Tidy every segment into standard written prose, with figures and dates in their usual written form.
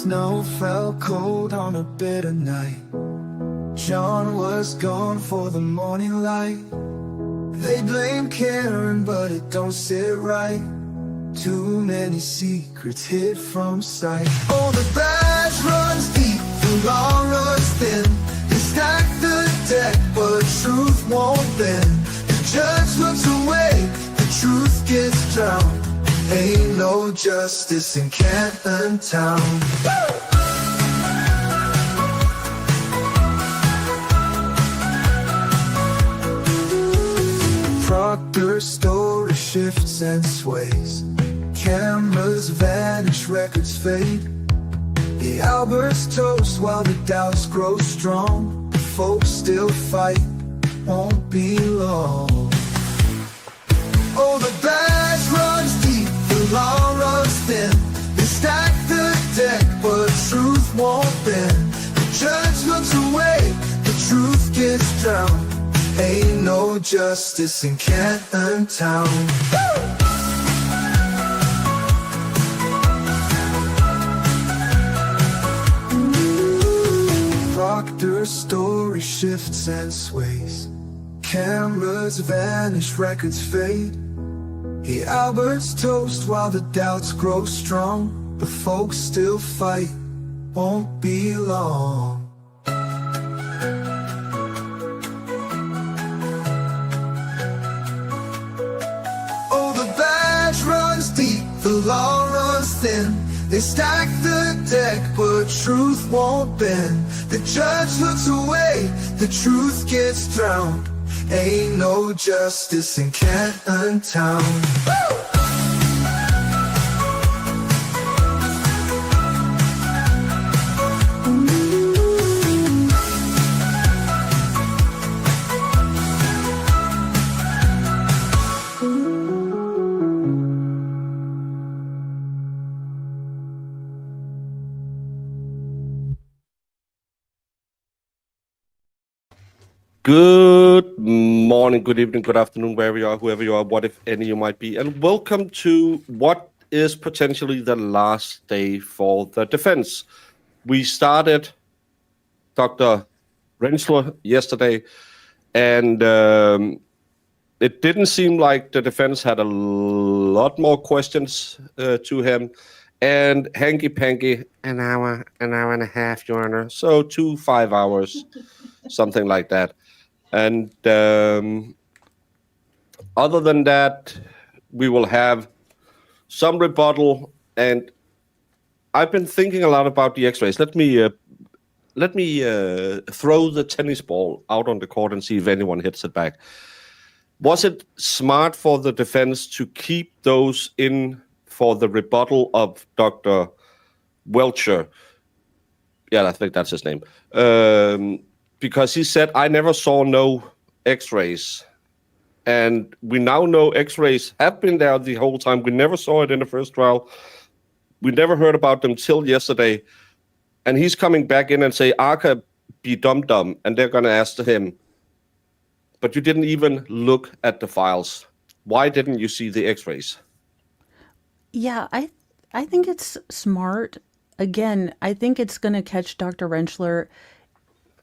Snow fell cold on a bitter night. John was gone for the morning light. They blame Karen, but it don't sit right. Too many secrets hid from sight. Oh, the badge runs deep, the law runs thin. They stack the deck, but truth won't bend. The judge looks away, the truth gets drowned. Ain't no justice in Canton Town. Proctor's story shifts and sways. Cameras vanish, records fade. The Alberts toast while the doubts grow strong. The folks still fight, won't be long. Oh, the badge runs deep, the law runs thin. They stack the deck, but truth won't bend. The judge looks away, the truth gets drowned. Ain't no justice in Canton Town. Proctor's story shifts and sways. Cameras vanish, records fade. The Alberts toast while the doubts grow strong. The folks still fight, won't be long. Oh, the badge runs deep, the law runs thin. They stack the deck, but truth won't bend. The judge looks away, the truth gets drowned. Ain't no justice in Canton Town. Good morning, good evening, good afternoon, wherever you are, whoever you are, what if any you might be, and welcome to what is potentially the last day for the defense. We started Dr. Rensler yesterday, and it didn't seem like the defense had a lot more questions to him. And hanky-panky, an hour and a half, Your Honor. So 5 hours, something like that. And other than that, we will have some rebuttal. And I've been thinking a lot about the X-rays. Let me throw the tennis ball out on the court and see if anyone hits it back. Was it smart for the defense to keep those in for the rebuttal of Dr. Welcher? Yeah, I think that's his name. Because he said, I never saw no X-rays. And we now know X-rays have been there the whole time. We never saw it in the first trial. We never heard about them till yesterday. And he's coming back in and say, Arca, be dumb. And they're going to ask him, but you didn't even look at the files. Why didn't you see the X-rays? Yeah, I think it's smart. Again, I think it's going to catch Dr. Rensler.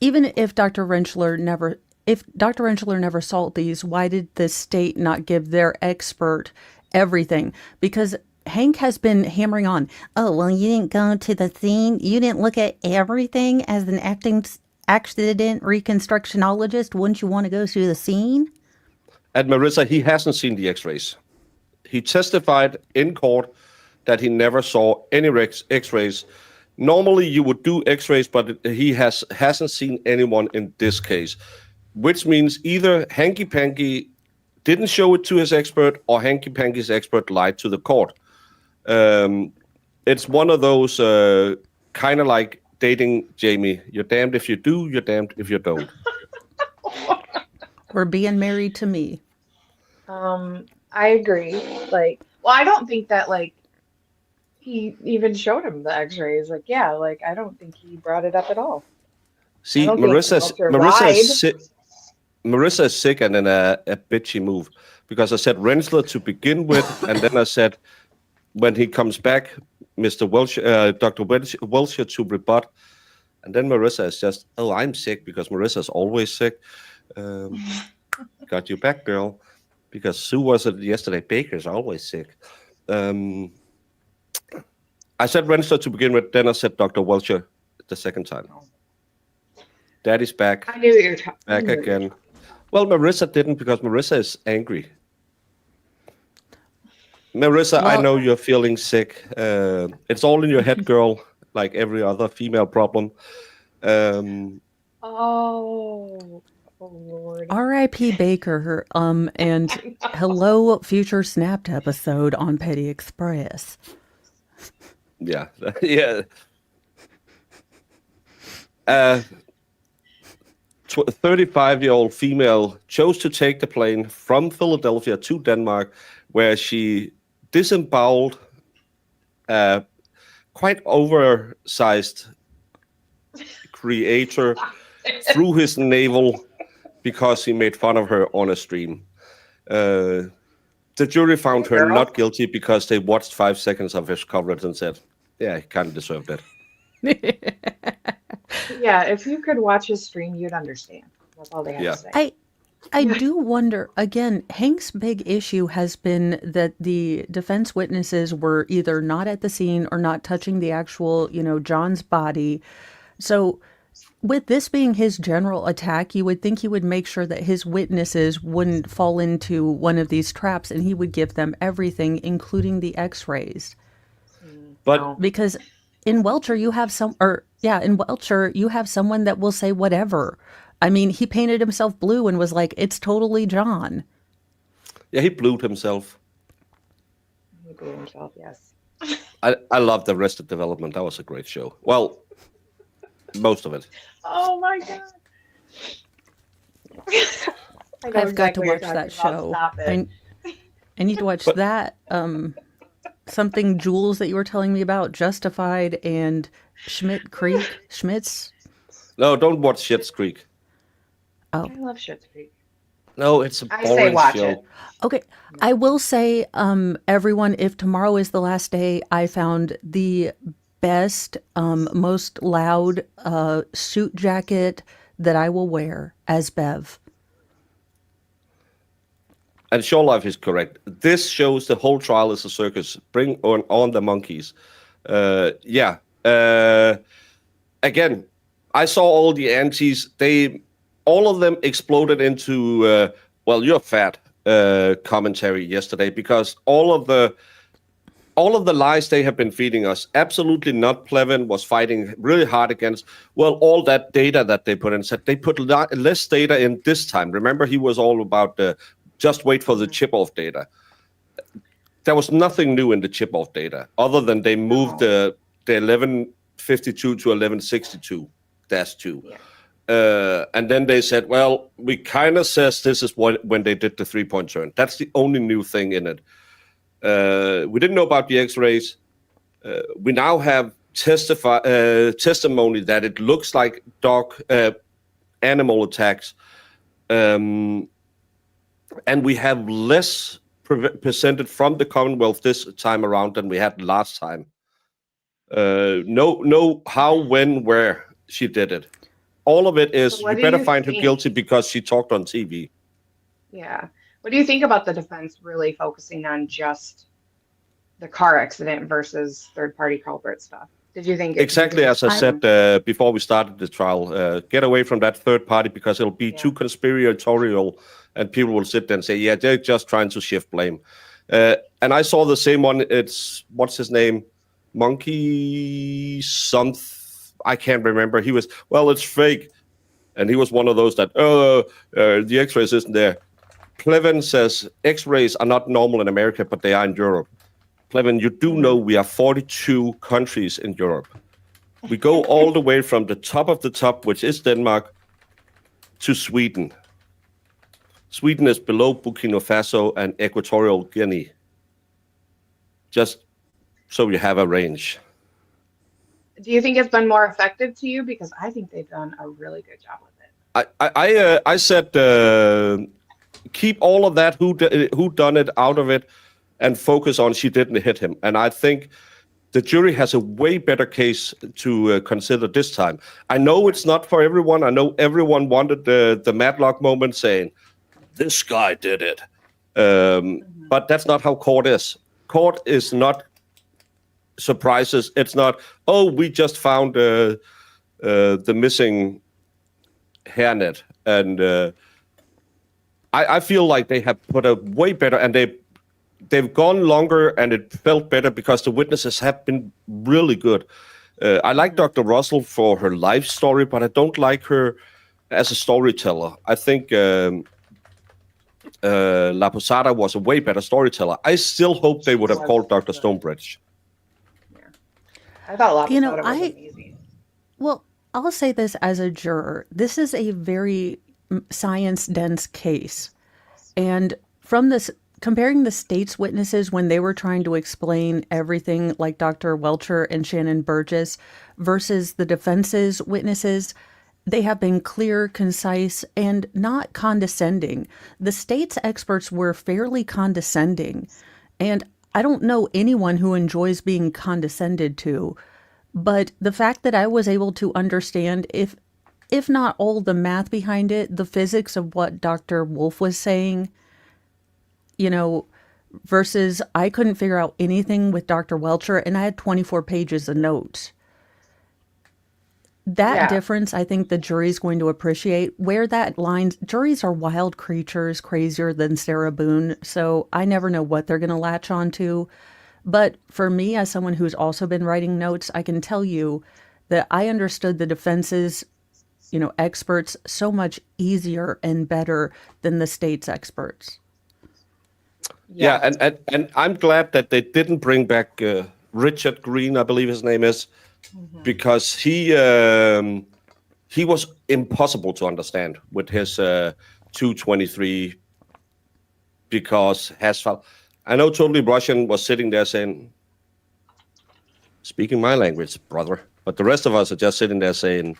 Even if Dr. Rensler never saw these, why did the state not give their expert everything? Because Hank has been hammering on, oh, well, you didn't go to the scene. You didn't look at everything as an accident reconstructionologist. Wouldn't you want to go to the scene? And Marissa, he hasn't seen the X-rays. He testified in court that he never saw any X-rays. Normally, you would do X-rays, but he hasn't seen anyone in this case, which means either hanky-panky didn't show it to his expert or hanky-panky's expert lied to the court. It's one of those kind of like dating Jamie. You're damned if you do, you're damned if you don't. Or being married to me. I agree. Like, well, I don't think that, like, he even showed him the x-rays. Like, yeah, like, I don't think he brought it up at all. See, Marissa is sick and in a bitchy move. Because I said Rensler to begin with, and then I said, when he comes back, Mr. Dr. Welcher to rebut. And then Marissa is just, oh, I'm sick because Marissa's always sick. Got you back, girl. Because Sue was it yesterday. Baker's always sick. I said Rensler to begin with, then I said Dr. Welcher the second time. Daddy's back. I knew you were back again. Well, Marissa didn't because Marissa is angry. Marissa, I know you're feeling sick. It's all in your head, girl, like every other female problem. Oh, Lord. R.I.P. Baker, and hello, future Snapped episode on Petty Express. Yeah, yeah. 35-year-old female chose to take the plane from Philadelphia to Denmark, where she disemboweled a quite oversized creator through his navel because he made fun of her on a stream. The jury found her not guilty because they watched 5 seconds of his coverage and said, yeah, he kind of deserved it. Yeah, if you could watch his stream, you'd understand. That's all they have to say. I do wonder, again, Hank's big issue has been that the defense witnesses were either not at the scene or not touching the actual, John's body. So with this being his general attack, you would think he would make sure that his witnesses wouldn't fall into one of these traps and he would give them everything, including the x-rays. But because in Welcher, you have you have someone that will say whatever. I mean, he painted himself blue and was like, it's totally John. Yeah, he blued himself. He blew himself, yes. I love the Arrested Development. That was a great show. Well, most of it. Oh my God. I've got to watch that show. I need to watch that. Something Jules that you were telling me about, Justified and Schmitz. No, don't watch Schitt's Creek. Oh, I love Schitt's Creek. No, it's a boring I say watch show. it. Okay. I will say, everyone, if tomorrow is the last day, I found the best, most loud suit jacket that I will wear as Bev. And Shore Life is correct. This shows the whole trial is a circus. Bring on the monkeys. Again, I saw all the antis. All of them exploded into, well, you're fat commentary yesterday because all of the lies they have been feeding us, absolutely not. Plevin was fighting really hard against, well, all that data that they put in. Said they put less data in this time. Remember, he was all about just wait for the chip-off data. There was nothing new in the chip-off data other than they moved the 1152 to 1162-2. Yeah. And then they said, well, we kind of says this is when they did the three-point turn. That's the only new thing in it. We didn't know about the x-rays. We now have testimony that it looks like dog animal attacks. And we have less presented from the Commonwealth this time around than we had last time. No how, when, where she did it. All of it is, you better find her guilty because she talked on TV. Yeah. What do you think about the defense really focusing on just the car accident versus third-party culprit stuff? Did you think exactly as I said before we started the trial? Get away from that third party because it'll be too conspiratorial, and people will sit there and say, "Yeah, they're just trying to shift blame." And I saw the same one. It's what's his name, Monkey something. I can't remember. He was it's fake, and he was one of those that the X-rays isn't there. Plevin says X-rays are not normal in America, but they are in Europe. Plevin, you do know we are 42 countries in Europe. We go all the way from the top of the top, which is Denmark, to Sweden. Sweden is below Burkina Faso and Equatorial Guinea. Just so you have a range. Do you think it's been more effective to you? Because I think they've done a really good job with it. I said keep all of that who done it out of it and focus on she didn't hit him. And I think the jury has a way better case to consider this time. I know it's not for everyone. I know everyone wanted the Matlock moment saying, this guy did it. But that's not how court is. Court is not surprises. It's not, oh, we just found the missing hairnet. And I feel like they have put a way better, and they've gone longer, and it felt better because the witnesses have been really good. I like Dr. Russell for her life story, but I don't like her as a storyteller. I think La Posada was a way better storyteller. I still hope they would have called Dr. Stonebridge. Yeah. I thought La Posada was amazing. Well, I'll say this as a juror. This is a very science-dense case. And from this, comparing the state's witnesses when they were trying to explain everything, like Dr. Welcher and Shannon Burgess, versus the defense's witnesses, they have been clear, concise, and not condescending. The state's experts were fairly condescending, and I don't know anyone who enjoys being condescended to, but the fact that I was able to understand, if not all the math behind it, the physics of what Dr. Wolf was saying, versus I couldn't figure out anything with Dr. Welcher, and I had 24 pages of notes. That difference, I think the jury's going to appreciate. Where that line, juries are wild creatures, crazier than Sarah Boone, so I never know what they're going to latch onto. But for me, as someone who's also been writing notes, I can tell you that I understood the defense's, experts so much easier and better than the state's experts. Yeah, and I'm glad that they didn't bring back Richard Green, I believe his name is, because he was impossible to understand with his 223 because Hasfal. I know Totally Russian was sitting there saying, speaking my language, brother. But the rest of us are just sitting there saying,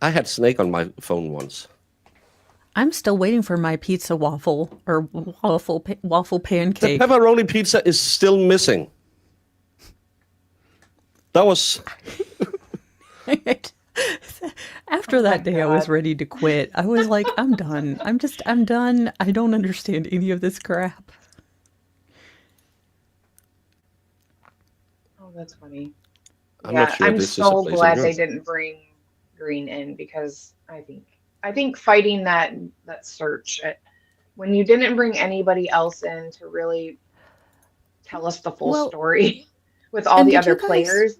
I had Snake on my phone once. I'm still waiting for my pizza waffle or waffle pancake. The pepperoni pizza is still missing. That was... After that day, God. I was ready to quit. I was like, I'm done. I'm done. I don't understand any of this crap. Oh, that's funny. I'm not sure I'm this so is a glad they didn't bring Green in because I think fighting that search, when you didn't bring anybody else in to really tell us the full story with all the other players,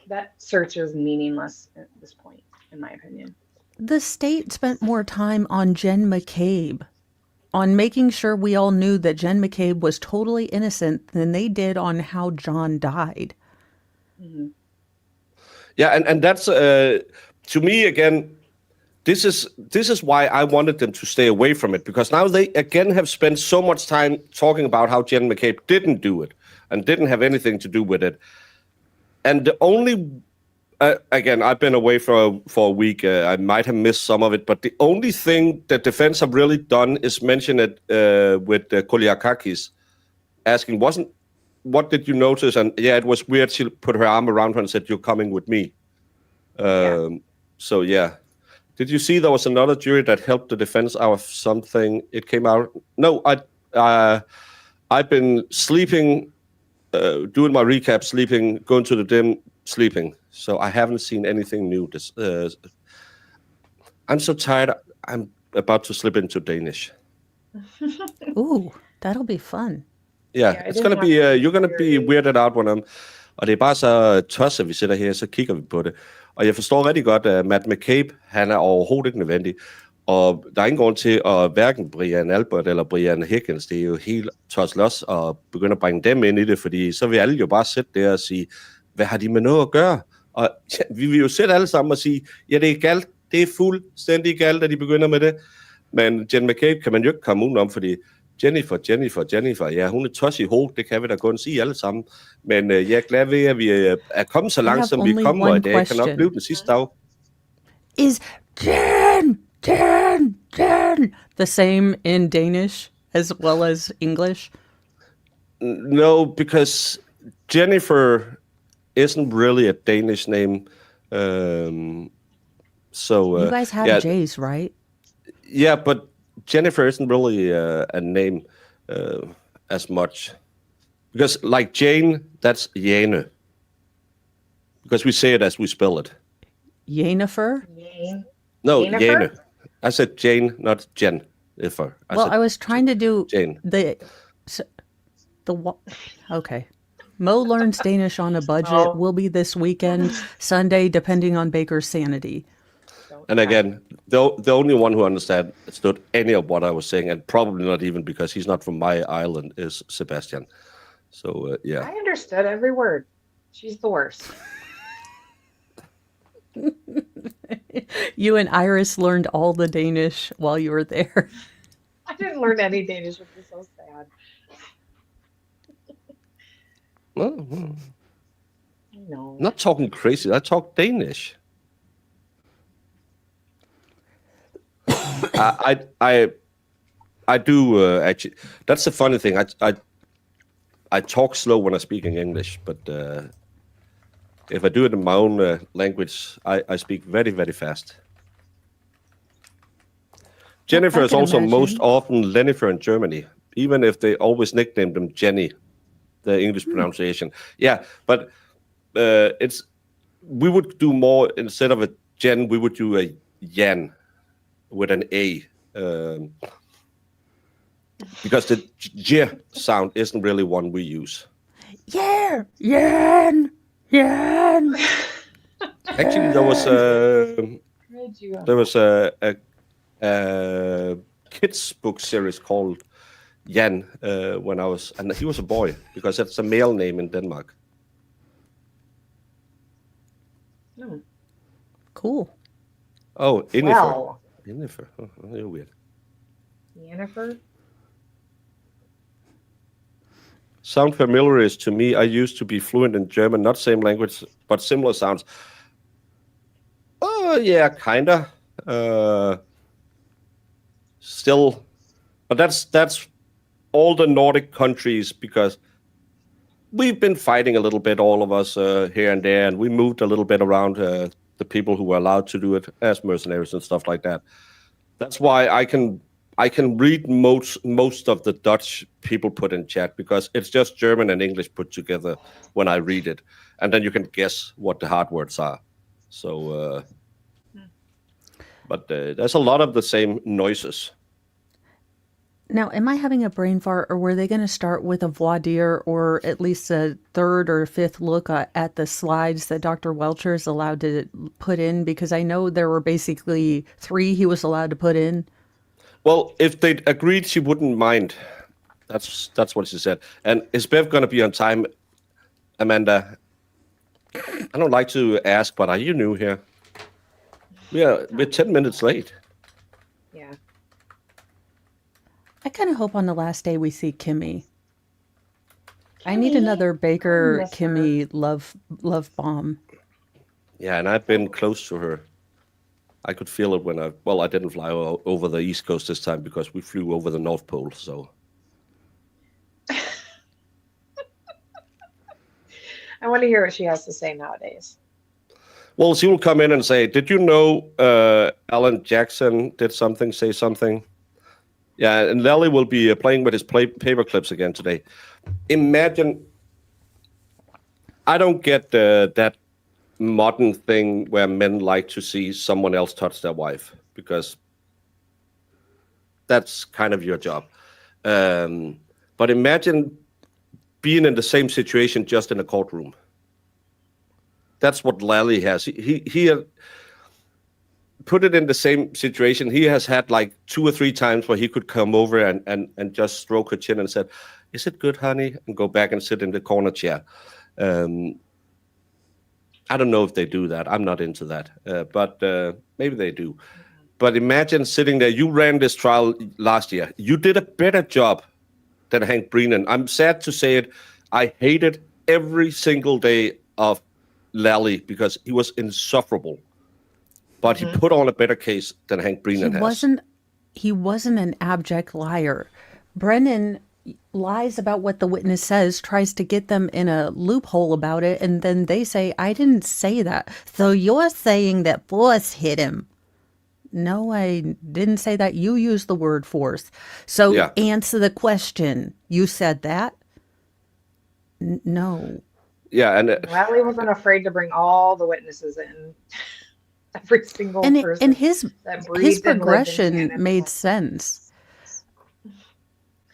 that search is meaningless at this point, in my opinion. The state spent more time on Jen McCabe, on making sure we all knew that Jen McCabe was totally innocent than they did on how John died. Mm-hmm. Yeah, and that's, to me, again, this is why I wanted them to stay away from it, because now they, again, have spent so much time talking about how Jen McCabe didn't do it and didn't have anything to do with it. And the only, again, I've been away for a week. I might have missed some of it, but the only thing that defense have really done is mention it with Koliakakis, asking, what did you notice? And yeah, it was weird. She put her arm around her and said, "You're coming with me." So yeah. Did you see there was another jury that helped the defense out of something? It came out. No, I've been sleeping. Doing my recap, sleeping, going to the gym, sleeping. So I haven't seen anything new. I'm so tired. I'm about to slip into Danish. Ooh, that'll be fun. Yeah, it's gonna be. You're gonna be weirded out when og det er bare så tosset, vi sidder her, så kigger vi på det. Og jeg forstår rigtig godt, at Matt McCabe, han er overhovedet ikke nødvendig. Og der er ingen grund til at hverken Brian Albert eller Brian Higgins, det er jo helt toslos at begynde at bringe dem ind i det, fordi så vil alle jo bare sætte der og sige, hvad har de med noget at gøre? Og ja, vi vil jo sætte alle sammen og sige, ja, det er galt, det er fuldstændig galt, at de begynder med det. Men Jen McCabe kan man jo ikke komme udenom, fordi Jennifer, ja, hun er tos i hovedet, det kan vi da kun sige alle sammen. Men jeg er glad ved, at vi er kommet så langt, som vi kommer, og det kan nok blive den sidste dag. Is Jen the same in Danish as well as English? No, because Jennifer isn't really a Danish name. So You guys have yeah, J's, right? yeah, but Jennifer isn't really a name as much because, like Jane, that's Jane because we say it as we spell it. Yennefer? No, Jennifer? Jane. I said Jane, not Jen. Well, I was trying to do Jane. Okay. Mo learns Danish on a budget. Oh. Will be this weekend, Sunday, depending on Baker's sanity. And again, the only one who understood any of what I was saying, and probably not even because he's not from my island, is Sebastian. So yeah. I understood every word. She's the worst. You and Iris learned all the Danish while you were there. I didn't learn any Danish, which is so sad. Well, No. I'm not talking crazy. I talk Danish. I do actually. That's the funny thing. I talk slow when I speak in English, but if I do it in my own language, I speak very, very fast. Jennifer is can also imagine. most often Lennifer in Germany, even if they always nicknamed them Jenny, the English pronunciation. Yeah, but we would do more instead of a Jen, we would do a Jan with an A. Because the J sound isn't really one we use. Yeah, Yan, Yan. Actually, there was a kids book series called Jan when I was, and he was a boy because that's a male name in Denmark. Hmm. Cool. Oh, Innifer. Well, Innifer. Oh, you're weird. Jennifer? Sound familiar is to me. I used to be fluent in German, not same language, but similar sounds. Oh, yeah, kinda. Still, but that's all the Nordic countries because we've been fighting a little bit, all of us here and there, and we moved a little bit around the people who were allowed to do it as mercenaries and stuff like that. That's why I can read most of the Dutch people put in chat because it's just German and English put together when I read it, and then you can guess what the hard words are. So, but there's a lot of the same noises. Now, am I having a brain fart, or were they going to start with a voir dire, or at least a third or fifth look at the slides that Dr. Welcher is allowed to put in? Because I know there were basically 3 he was allowed to put in. Well, if they'd agreed, she wouldn't mind. That's what she said. And is Bev going to be on time, Amanda? I don't like to ask, but are you new here? We're 10 minutes late. Yeah. I kind of hope on the last day we see Kimmy. I need another Baker miss her. Kimmy love bomb. Yeah, and I've been close to her. I could feel it when I didn't fly over the East Coast this time because we flew over the North Pole, so. I want to hear what she has to say nowadays. Well, she will come in and say, did you know Alan Jackson did something, say something? Yeah, and Lally will be playing with his paper clips again today. Imagine, I don't get that modern thing where men like to see someone else touch their wife because that's kind of your job. But imagine being in the same situation just in a courtroom. That's what Lally has. He put it in the same situation. He has had like 2 or 3 times where he could come over and just stroke her chin and said, "Is it good, honey?" and go back and sit in the corner chair. I don't know if they do that. I'm not into that, but maybe they do. But imagine sitting there. You ran this trial last year. You did a better job than Hank Brennan. I'm sad to say it. I hated every single day of Lally because he was insufferable. But he put on a better case than Hank Brennan has. He wasn't an abject liar. Brennan lies about what the witness says, tries to get them in a loophole about it, and then they say, I didn't say that. So you're saying that force hit him. No, I didn't say that. You used the word force. So Yeah. answer the question. You said that? No. Yeah, and Riley wasn't afraid to bring all the witnesses in. Every single person And his that breathed and lived in progression Canada. made sense.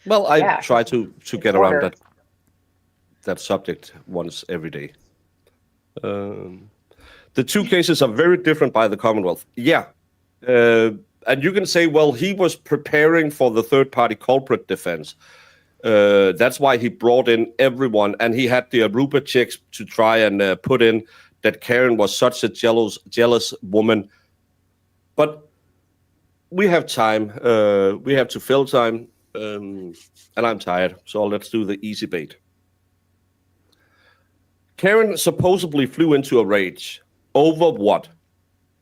well, I Yeah, try to it's get around order. that subject once every day. The two cases are very different by the Commonwealth. Yeah. And you can say, well, he was preparing for the third-party culprit defense. That's why he brought in everyone, and he had the Aruba chicks to try and put in that Karen was such a jealous woman. But we have time. We have to fill time, and I'm tired, so let's do the easy bait. Karen supposedly flew into a rage. Over what?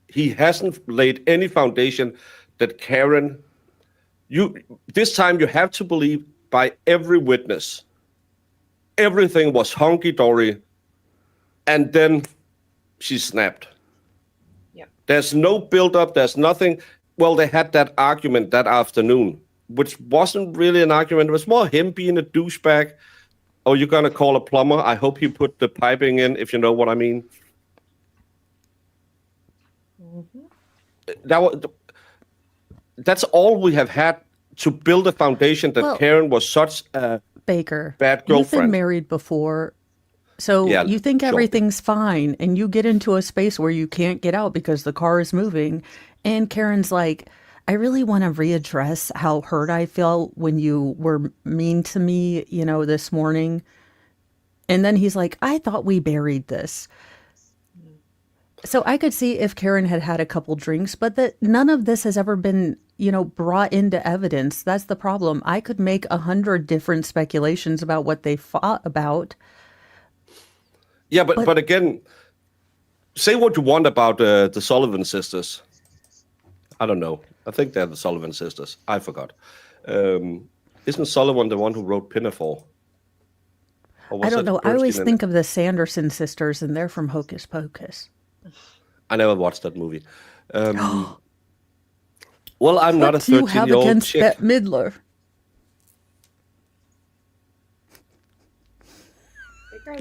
He hasn't laid any foundation that Karen... This time you have to believe by every witness, everything was hunky-dory, and then she snapped. Yep. There's no build-up, there's nothing. Well, they had that argument that afternoon, which wasn't really an argument. It was more him being a douchebag. Oh, you're going to call a plumber? I hope you put the piping in, if you know what I mean. Mm-hmm. That's all we have had to build a foundation that Karen was such a Baker, bad girlfriend. You've been married before, so Yeah, you think sure. everything's fine, and you get into a space where you can't get out because the car is moving, and Karen's like, I really want to readdress how hurt I felt when you were mean to me, this morning. And then he's like, I thought we buried this. So I could see if Karen had had a couple drinks, but that none of this has ever been, brought into evidence. That's the problem. I could make 100 different speculations about what they fought about. Yeah, but again, say what you want about the Sullivan sisters. I don't know. I think they're the Sullivan sisters. I forgot. Isn't Sullivan the one who wrote Pinafore? I don't know. I always think of the Sanderson sisters, and they're from Hocus Pocus. I never watched that movie. Well, I'm not a 13-year-old chick. What do you have against Bette Midler?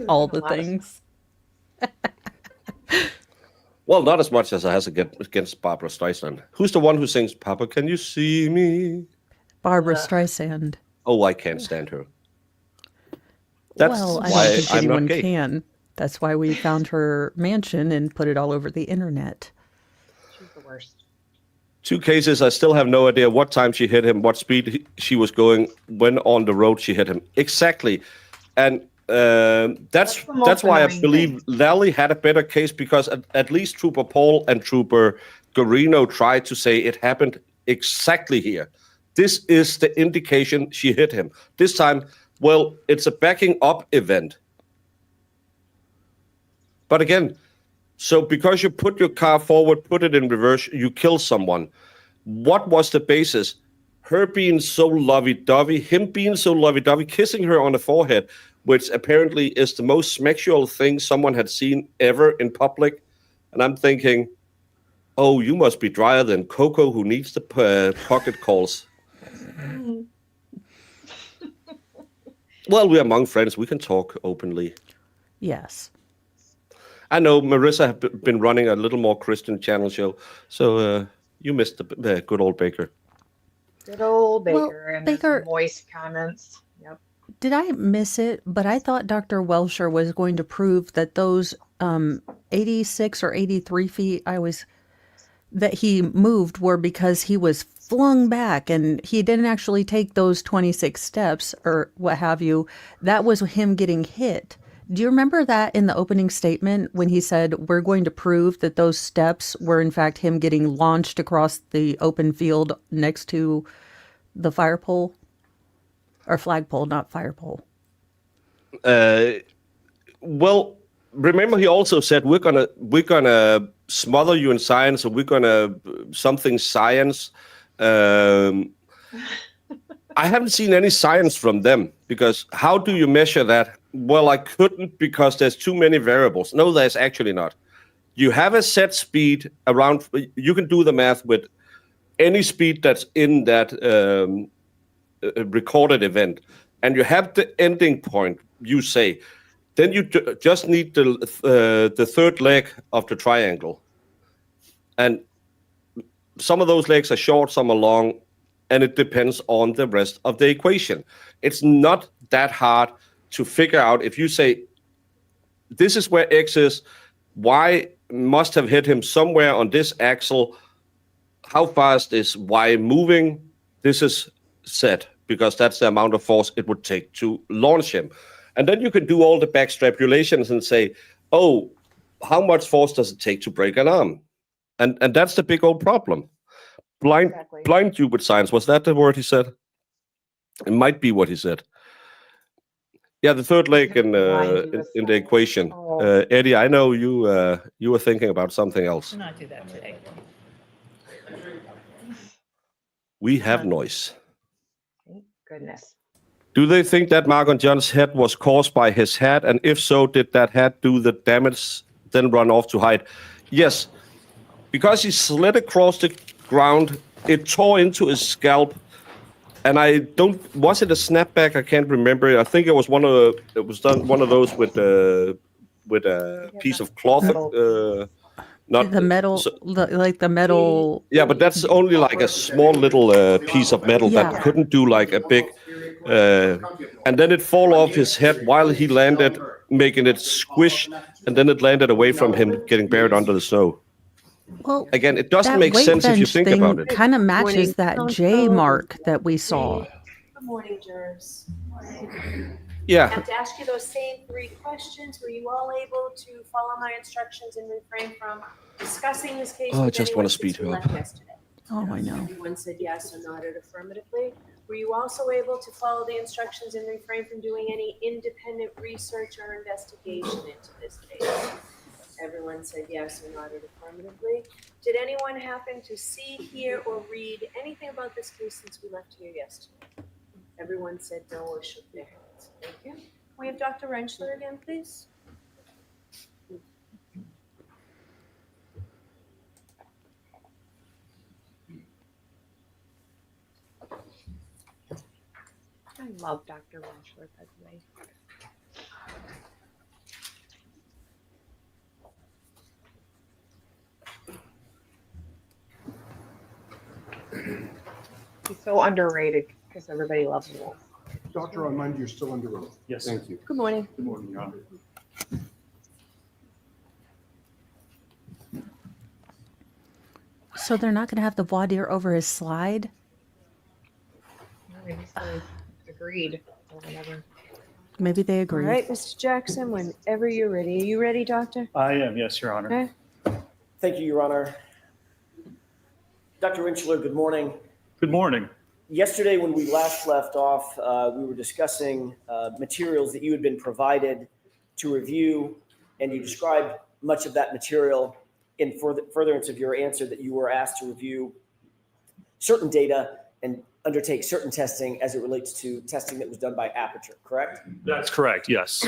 All the things. Well, not as much as I has against Barbara Streisand. Who's the one who sings "Papa, Can You See Me"? Barbara Streisand. Oh, I can't stand her. That's well, I don't think anyone can. That's why we found her mansion and put it all over the internet. She's the worst. Two cases, I still have no idea what time she hit him, what speed she was going, when on the road she hit him. Exactly. And that's why I believe Lally had a better case, because at least Trooper Paul and Trooper Guarino tried to say it happened exactly here. This is the indication she hit him. This time, well, it's a backing up event. But again, so because you put your car forward, put it in reverse, you kill someone. What was the basis? Her being so lovey-dovey, him being so lovey-dovey, kissing her on the forehead, which apparently is the most sexual thing someone had seen ever in public. And I'm thinking, oh, you must be drier than Coco, who needs the pocket calls. Well, we're among friends. We can talk openly. Yes. I know Marissa have been running a little more Christian channel show, so you missed the good old Baker. Good old Baker, well, and Baker, his moist comments. Yep. Did I miss it? But I thought Dr. Welcher was going to prove that those 86 or 83 feet that he moved were because he was flung back and he didn't actually take those 26 steps or what have you. That was him getting hit. Do you remember that in the opening statement when he said, we're going to prove that those steps were in fact him getting launched across the open field next to the fire pole? Or flagpole, not fire pole. Well, remember he also said, we're gonna smother you in science, or we're gonna something science. I I haven't seen any science from them, because how do you measure that? Well, I couldn't because there's too many variables. No, there's actually not. You have a set speed around, you can do the math with any speed that's in that recorded event, and you have the ending point, you say. Then you just need the third leg of the triangle. And some of those legs are short, some are long, and it depends on the rest of the equation. It's not that hard to figure out. If you say, this is where X is, Y must have hit him somewhere on this axle, how fast is Y moving? This is set, because that's the amount of force it would take to launch him. And then you can do all the backstrapulations and say, oh, how much force does it take to break an arm? And that's the big old problem. Blind you with science. Was that the word he said? It might be what he said. Yeah, the third leg in the equation. Eddie, I know you were thinking about something else. Not do that today. We have noise. Thank goodness. Do they think that mark on John's head was caused by his hat? And if so, did that hat do the damage, then run off to hide? Yes, because he slid across the ground, it tore into his scalp. And was it a snapback? I can't remember. I think it was one of those with a piece of cloth. Not the metal, like the metal. Yeah, but that's only like a small little piece of metal that couldn't do like a big. And then it fall off his head while he landed, making it squish, and then it landed away from him, getting buried under the snow. Well, again, it doesn't make sense if you think about it. Kind of matches that J mark that we saw. Good morning, jurors. Yeah. I have to ask you those same 3 questions. Were you all able to follow my instructions and refrain from discussing this case I with just anyone want to speed since we her up. left yesterday? Oh, I know. Everyone said yes or nodded affirmatively. Were you also able to follow the instructions and refrain from doing any independent research or investigation into this case? Everyone said yes or nodded affirmatively. Did anyone happen to see, hear, or read anything about this case since we left here yesterday? Everyone said no or shook their heads. Thank you. Can we have Dr. Rentschler again, please? I love Dr. Rentschler, by the way. He's so underrated because everybody loves Wolf. Doctor, on Monday, you're still under oath. Yes. Thank you. Good morning. Good morning, Your Honor. So they're not going to have the voir dire over his slide? Maybe they agreed or whatever. Maybe they All agree. right, Mr. Jackson, whenever you're ready. Are you ready, Doctor? I am, yes, Your Honor. Okay. Thank you, Your Honor. Dr. Rentschler, good morning. Good morning. Yesterday, when we last left off, we were discussing materials that you had been provided to review, and you described much of that material in furtherance of your answer that you were asked to review certain data and undertake certain testing as it relates to testing that was done by Aperture, correct? That's correct, yes.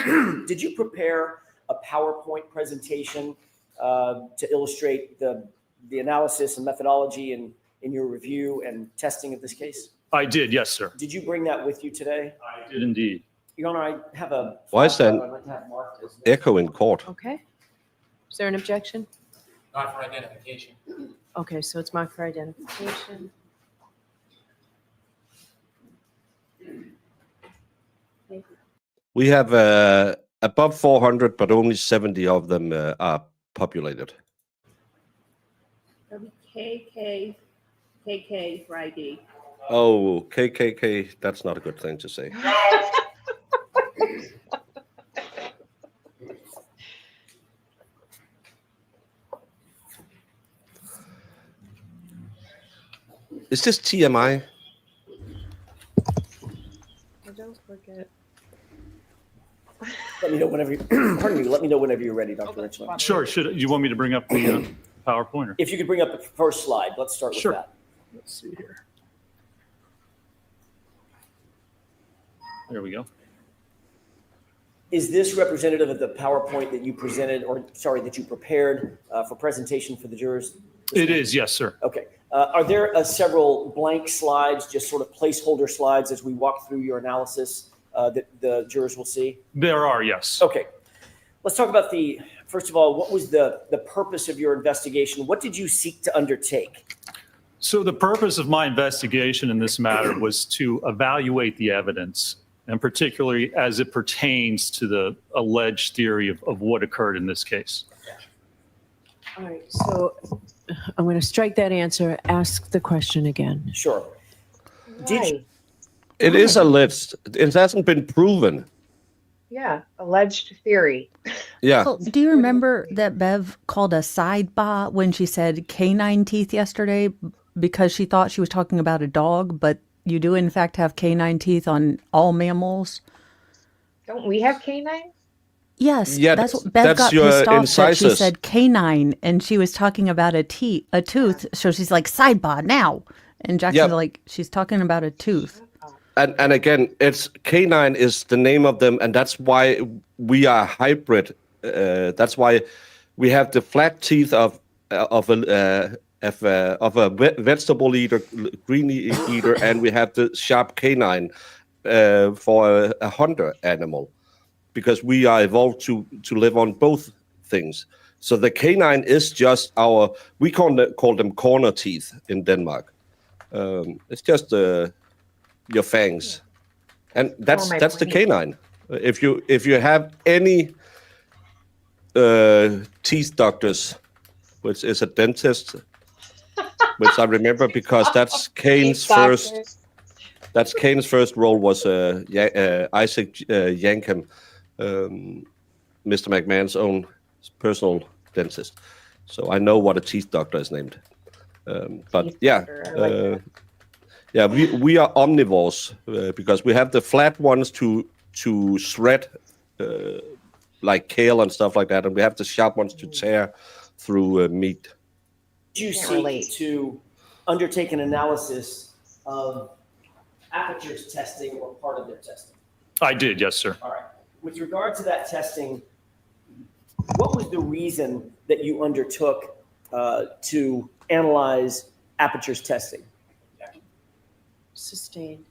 Did you prepare a PowerPoint presentation to illustrate the analysis and methodology in your review and testing of this case? I did, yes, sir. Did you bring that with you today? I did indeed. Your Honor, I have a. Why is that I'd like to have marked as- echo in court? Okay. Is there an objection? Not for identification. Okay, so it's marked for identification. We have above 400, but only 70 of them are populated. KK for ID. Oh, KKK, that's not a good thing to say. Is this TMI? Don't forget. Let me know whenever. Pardon me. Let me know whenever you're ready, Dr. Rentschler. Sure, you want me to bring up the PowerPoint? Or? If you could bring up the first slide, let's start with Sure. that. Let's see here. There we go. Is this representative of the PowerPoint that you presented, or sorry, that you prepared for presentation for the jurors? It is, yes, sir. Okay. Are there several blank slides, just sort of placeholder slides as we walk through your analysis that the jurors will see? There are, yes. Okay. Let's talk about first of all, what was the purpose of your investigation? What did you seek to undertake? So the purpose of my investigation in this matter was to evaluate the evidence, and particularly as it pertains to the alleged theory of what occurred in this case. All right, so I'm going to strike that answer, ask the question again. Sure. Why? It is alleged. It hasn't been proven. Yeah, alleged theory. Yeah. Well, do you remember that Bev called a sidebar when she said canine teeth yesterday because she thought she was talking about a dog, but you do in fact have canine teeth on all mammals? Don't we have canines? Yes, Yeah, that's what Bev that's got your pissed off that she incisors. said canine and she was talking about a tooth. So she's like sidebar now. And Jackson's Yep. like, she's talking about a tooth. And again, it's canine is the name of them, and that's why we are hybrid. That's why we have the flat teeth of a vegetable eater, green eater, and we have the sharp canine for a hunter animal, because we are evolved to live on both things. So the canine is just we call them corner teeth in Denmark. It's just your fangs, and that's my the point. canine. If you have any teeth doctors, which is a dentist, which I remember because that's Kane's first. That's Kane's first role was Isaac Yankem, Mr. McMahon's own personal dentist. So I know what a teeth doctor is named. But Teeth yeah. doctor, I like that. Yeah, we are omnivores because we have the flat ones to shred like kale and stuff like that, and we have the sharp ones to tear through meat. Did you Can't seek relate. to undertake an analysis of apertures testing or part of their testing? I did, yes, sir. All right. With regard to that testing, what was the reason that you undertook to analyze apertures testing? Sustained.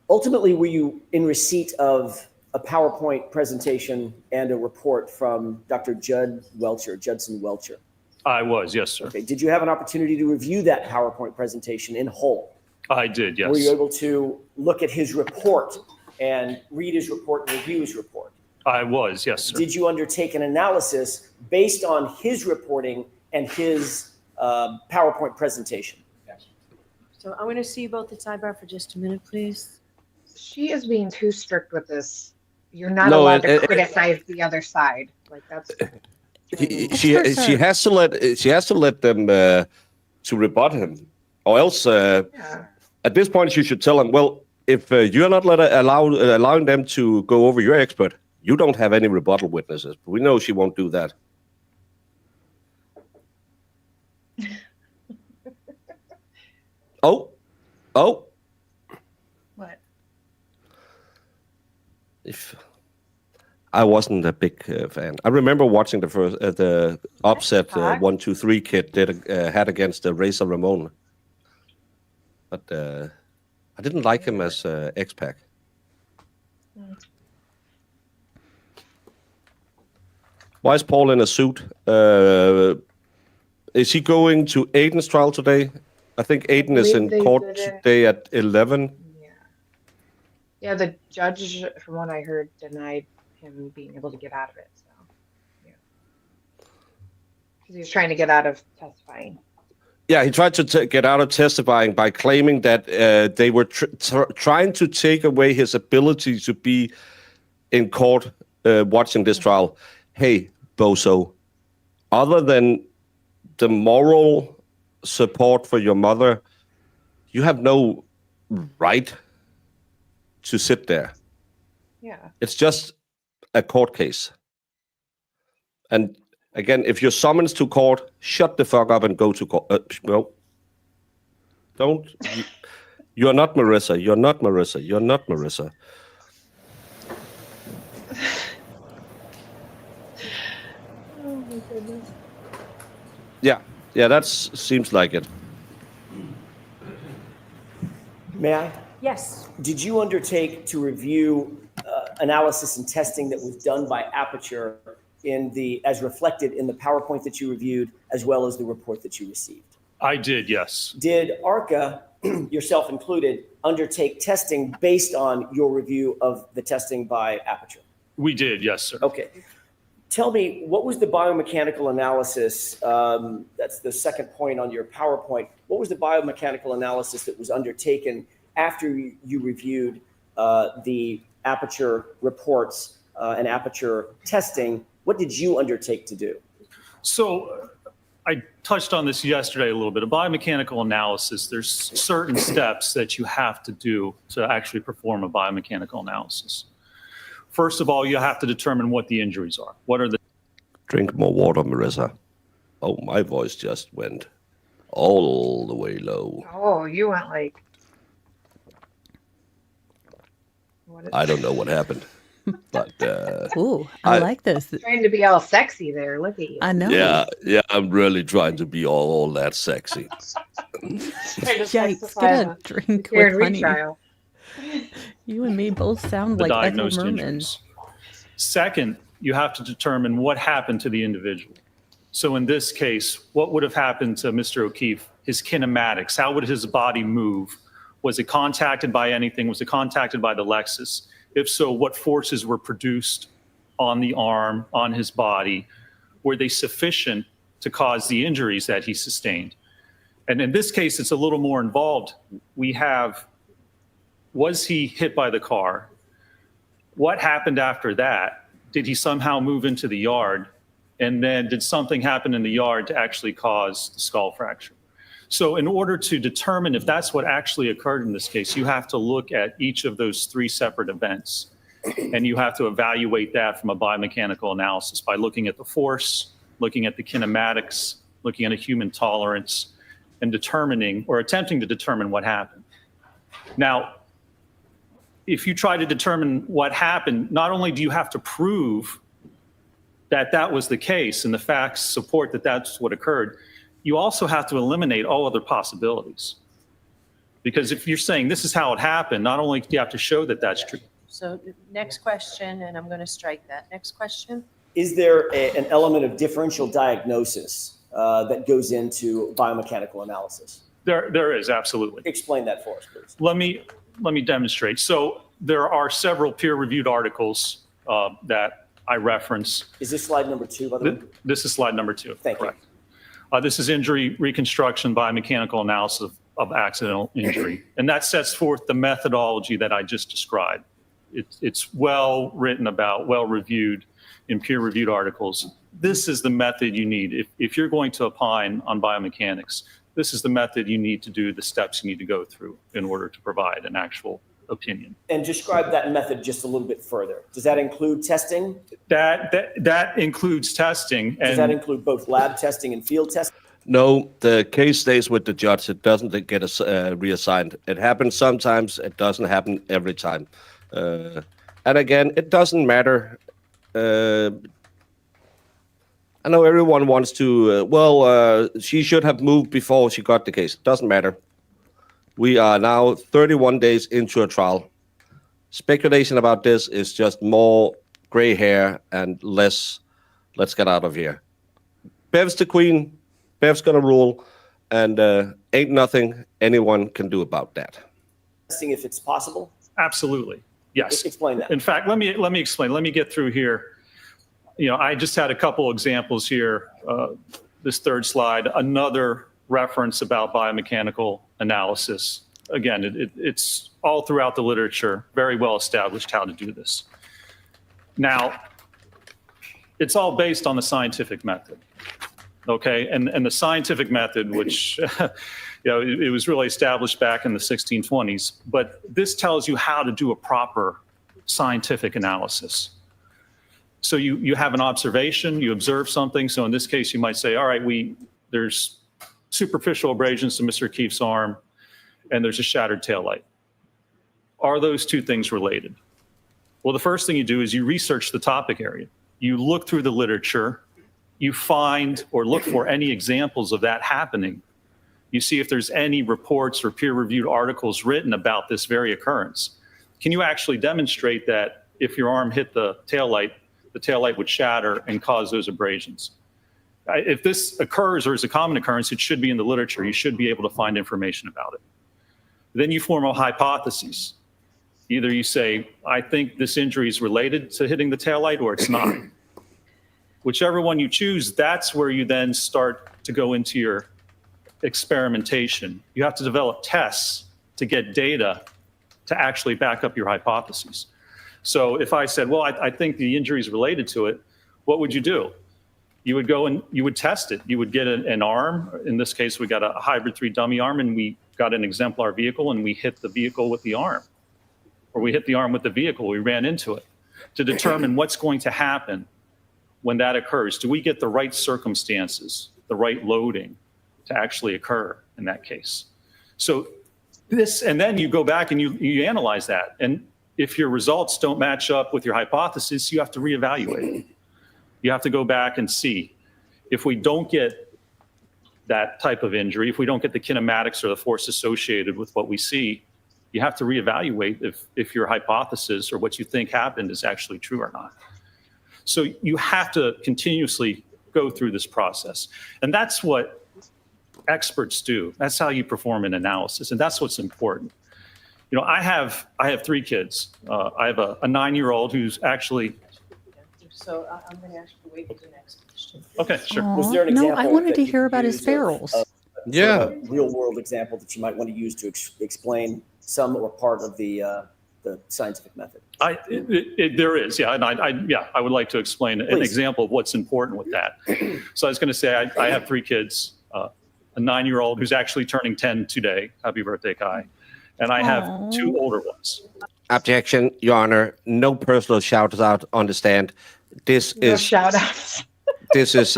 Ultimately, were you in receipt of a PowerPoint presentation and a report from Dr. Judson Welcher? I was, yes, sir. Okay. Did you have an opportunity to review that PowerPoint presentation in whole? I did, yes. Were you able to look at his report and read his report and review his report? I was, yes, sir. Did you undertake an analysis based on his reporting and his PowerPoint presentation? So I'm going to see you both at sidebar for just a minute, please. She is being too strict with this. You're not No, allowed to it- criticize the other side. Like that's She has to let them to rebut him, or else yeah. at this point you should tell them, well, if you're not allowing them to go over your expert, you don't have any rebuttal witnesses. We know she won't do that. Oh. What? If I wasn't a big fan, I remember watching the upset talk. 1, 2, 3 kid had against Razor Ramon, but I didn't like him as X-Pac. Why is Paul in a suit? Is he going to Aiden's trial today? I think Aiden is in believe they court didn't- today at 11. Yeah, the judge, from what I heard, denied him being able to get out of it. So, yeah, because he was trying to get out of testifying. Yeah, he tried to get out of testifying by claiming that they were trying to take away his ability to be in court watching this trial. Hey, bozo, other than the moral support for your mother, you have no right to sit there. Yeah. It's just a court case. And again, if you're summoned to court, shut the fuck up and go to court. No. Don't. You're not Marissa. You're not Marissa. You're not Marissa. Oh my goodness. Yeah, that seems like it. May I? Yes. Did you undertake to review analysis and testing that was done by Aperture as reflected in the PowerPoint that you reviewed, as well as the report that you received? I did, yes. Did ARCA, yourself included, undertake testing based on your review of the testing by Aperture? We did, yes, sir. Okay. Tell me, what was the biomechanical analysis? That's the second point on your PowerPoint. What was the biomechanical analysis that was undertaken after you reviewed the Aperture reports and Aperture testing? What did you undertake to do? So I touched on this yesterday a little bit. A biomechanical analysis, there's certain steps that you have to do to actually perform a biomechanical analysis. First of all, you have to determine what the injuries are. What are the... Drink more water, Marissa. Oh, my voice just went all the way low. Oh, you went like. I don't know what happened, but Ooh, I like this. Trying to be all sexy there. Look at you. I know. yeah, I'm really trying to be all that sexy. Yikes, get a drink Here in with honey. Retrial. You and me both sound the like Ethel diagnosed Merman. injuries. Second, you have to determine what happened to the individual. So in this case, what would have happened to Mr. O'Keefe? His kinematics, how would his body move? Was it contacted by anything? Was it contacted by the Lexus? If so, what forces were produced on the arm, on his body? Were they sufficient to cause the injuries that he sustained? And in this case, it's a little more involved. We have, was he hit by the car? What happened after that? Did he somehow move into the yard? And then did something happen in the yard to actually cause the skull fracture? So in order to determine if that's what actually occurred in this case, you have to look at each of those three separate events. And you have to evaluate that from a biomechanical analysis by looking at the force, looking at the kinematics, looking at a human tolerance, and determining or attempting to determine what happened. Now, if you try to determine what happened, not only do you have to prove that that was the case and the facts support that that's what occurred, you also have to eliminate all other possibilities. Because if you're saying this is how it happened, not only do you have to show that that's true. So next question, and I'm going to strike that. Next question. Is there an element of differential diagnosis that goes into biomechanical analysis? There is, absolutely. Explain that for us, please. Let me demonstrate. So there are several peer-reviewed articles that I reference. Is this slide number 2, by the way? This is slide number 2. Thank you. Correct. This is injury reconstruction biomechanical analysis of accidental injury. And that sets forth the methodology that I just described. It's well written about, well reviewed in peer-reviewed articles. This is the method you need. If you're going to opine on biomechanics, this is the method you need to do, the steps you need to go through in order to provide an actual opinion. And describe that method just a little bit further. Does that include testing? That includes testing. Does that include both lab testing and field testing? No, the case stays with the judge. It doesn't get reassigned. It happens sometimes. It doesn't happen every time. And again, it doesn't matter. I know everyone wants to, she should have moved before she got the case. It doesn't matter. We are now 31 days into a trial. Speculation about this is just more gray hair and less, let's get out of here. Bev's the queen. Bev's going to rule. And ain't nothing anyone can do about that. Testing if it's possible? Absolutely. Yes. Explain that. In fact, let me explain. Let me get through here. You know, I just had a couple examples here. This third slide, another reference about biomechanical analysis. Again, it's all throughout the literature, very well established how to do this. Now, it's all based on the scientific method, okay? And the scientific method, which it was really established back in the 1620s, but this tells you how to do a proper scientific analysis. So you have an observation, you observe something. So in this case, you might say, all right, there's superficial abrasions to Mr. O'Keefe's arm. and there's a shattered taillight. Are those two things related? Well, the first thing you do is you research the topic area. You look through the literature, you find or look for any examples of that happening. You see if there's any reports or peer-reviewed articles written about this very occurrence. Can you actually demonstrate that if your arm hit the taillight would shatter and cause those abrasions? If this occurs or is a common occurrence, it should be in the literature. You should be able to find information about it. Then you form a hypothesis. Either you say, I think this injury is related to hitting the taillight, or it's not. Whichever one you choose, that's where you then start to go into your experimentation. You have to develop tests to get data to actually back up your hypotheses. So if I said, well, I think the injury is related to it, what would you do? You would go and you would test it. You would get an arm. In this case, we got a hybrid 3 dummy arm, and we got an exemplar vehicle, and we hit the vehicle with the arm. Or we hit the arm with the vehicle, we ran into it, to determine what's going to happen when that occurs. Do we get the right circumstances, the right loading to actually occur in that case? So this, and then you go back and you analyze that. And if your results don't match up with your hypothesis, you have to reevaluate. You have to go back and see if we don't get that type of injury, if we don't get the kinematics or the force associated with what we see, you have to reevaluate if your hypothesis or what you think happened is actually true or not. So you have to continuously go through this process. And that's what experts do. That's how you perform an analysis. And that's what's important. You know, I have 3 kids. I have a 9-year-old who's actually. So I'm going to ask you to wait for the next question. Okay, sure. Was there an No, example I wanted that to you hear could about his use ferals. Yeah. Real world example that you might want to use to explain some or part of the scientific method. There is, yeah, and I would like to explain an example of what's important with that. So I was going to say I have 3 kids, a 9-year-old who's actually turning 10 today. Happy birthday, Kai. And I have 2 older ones. Objection, Your Honor. No personal shout out on the stand. This No is shout outs. this is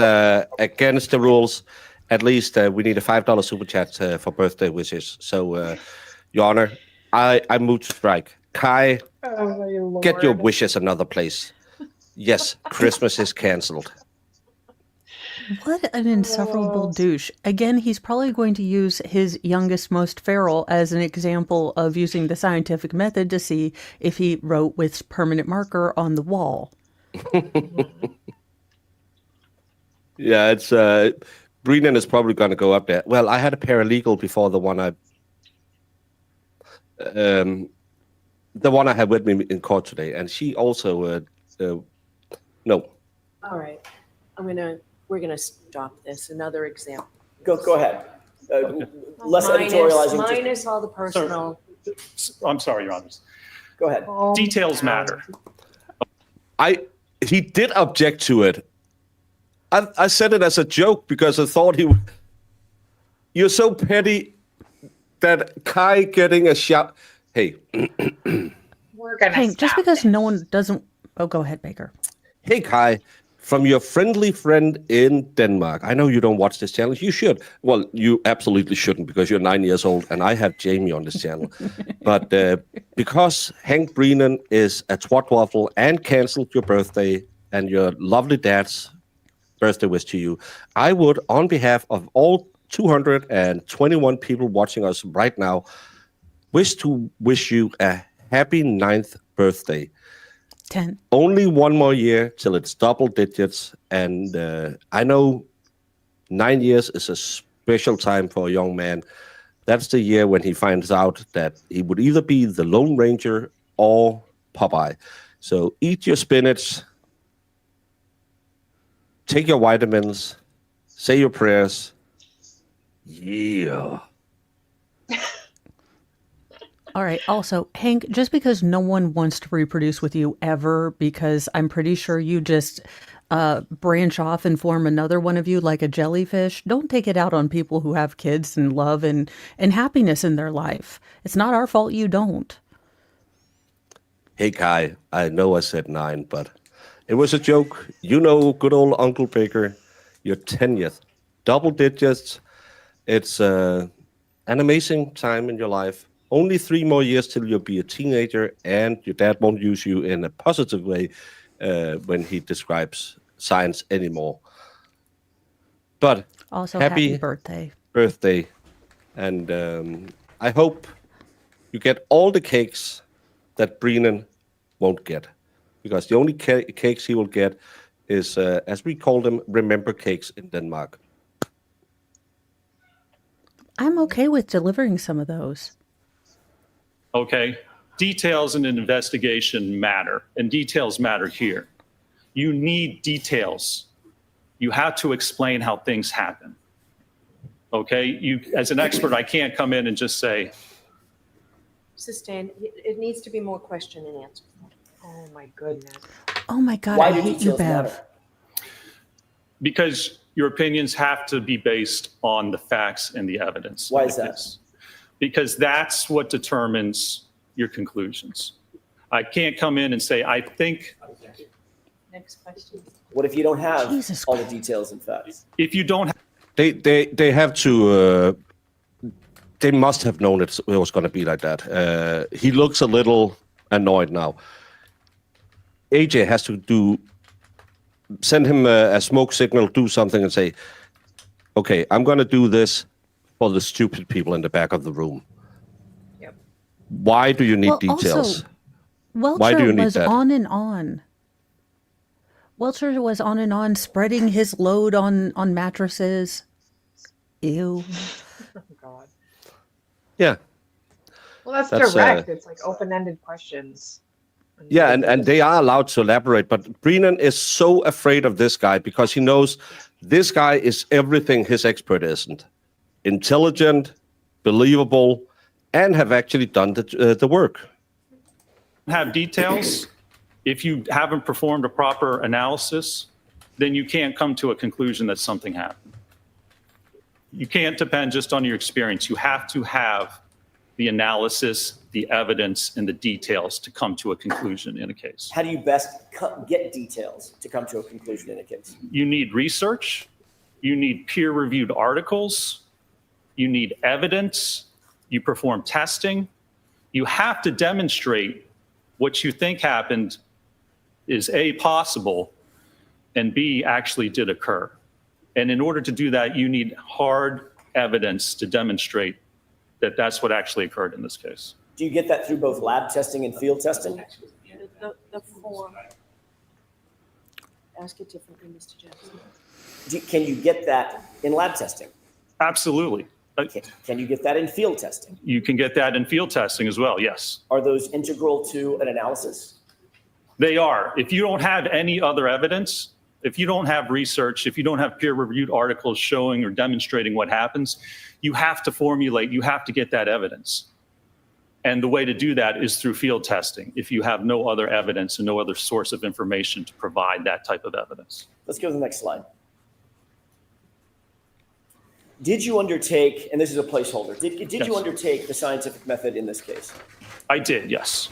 against the rules. At least we need a $5 super chat for birthday wishes. So, Your Honor, I move to strike. Kai, get your wishes another place. Yes, Christmas is canceled. What an insufferable douche. Again, he's probably going to use his youngest, most feral as an example of using the scientific method to see if he wrote with permanent marker on the wall. Yeah, it's Brennan is probably going to go up there. Well, I had a paralegal before the one I had with me in court today, and she also no. All right. We're gonna stop this. Another example. Go ahead. Less editorializing. Minus all the personal. I'm sorry, Your Honor. Go ahead. Details matter. He did object to it. I said it as a joke because I thought you're so petty that Kai getting a shout. Hey, We're gonna Hank, just stop because this. no one doesn't. Oh, go ahead, Baker. hey, Kai, from your friendly friend in Denmark. I know you don't watch this channel. You should. Well, you absolutely shouldn't because you're 9 years old and I have Jamie on this channel. But because Hank Brennan is a twat waffle and canceled your birthday and your lovely dad's birthday wish to you, I would, on behalf of all 221 people watching us right now, wish you a happy 9th birthday. 10. Only one more year till it's double digits, and I know 9 years is a special time for a young man. That's the year when he finds out that he would either be the Lone Ranger or Popeye. So eat your spinach, take your vitamins, say your prayers. Yeah. All right. Also, Hank, just because no one wants to reproduce with you ever, because I'm pretty sure you just branch off and form another one of you like a jellyfish, don't take it out on people who have kids and love and happiness in their life. It's not our fault you don't. Hey, Kai, I know I said 9, but it was a joke. You know, good old Uncle Baker, your 10th. Double digits. It's an amazing time in your life. Only 3 more years till you'll be a teenager, and your dad won't use you in a positive way when he describes science anymore. But Also, happy happy birthday. birthday, and I hope you get all the cakes that Brennan won't get, because the only cakes he will get is, as we call them, remember cakes in Denmark. I'm okay with delivering some of those. Okay? Details in an investigation matter, and details matter here. You need details. You have to explain how things happen. Okay? You, as an expert, I can't come in and just say, Sustained. It needs to be more question and answer. Oh my goodness. Oh my God, Why I do hate you, details Bev. matter? because your opinions have to be based on the facts and the evidence. Why is that? Because that's what determines your conclusions. I can't come in and say, I think, Next question. What if you don't have Jesus all the details and facts? if you don't have They have to. They must have known it was going to be like that. He looks a little annoyed now. AJ has to send him a smoke signal, do something, and say, "Okay, I'm going to do this for the stupid people in the back of the room." Yep. Why do you need Well, details? also, Welcher Why do you need was that? on and on. Welcher was on and on, spreading his load on mattresses. Ew. Oh God. Yeah, Well, that's That's, direct. It's like open-ended questions. yeah, and they are allowed to elaborate, but Brennan is so afraid of this guy because he knows this guy is everything his expert isn't. Intelligent, believable, and have actually done the work. have details, if you haven't performed a proper analysis, then you can't come to a conclusion that something happened. You can't depend just on your experience. You have to have the analysis, the evidence, and the details to come to a conclusion in a case. How do you best get details to come to a conclusion in a case? You need research, you need peer-reviewed articles, you need evidence, you perform testing. You have to demonstrate what you think happened is A, possible, and B, actually did occur. And in order to do that, you need hard evidence to demonstrate that that's what actually occurred in this case. Do you get that through both lab testing and field testing? The form. Ask it differently, Mr. Jackson. Can you get that in lab testing? Absolutely. Can you get that in field testing? You can get that in field testing as well, yes. Are those integral to an analysis? They are. If you don't have any other evidence, if you don't have research, if you don't have peer-reviewed articles showing or demonstrating what happens, you have to formulate, you have to get that evidence. And the way to do that is through field testing, if you have no other evidence and no other source of information to provide that type of evidence. Let's go to the next slide. Did you undertake, and this is a placeholder, did Yes. you undertake the scientific method in this case? I did, yes.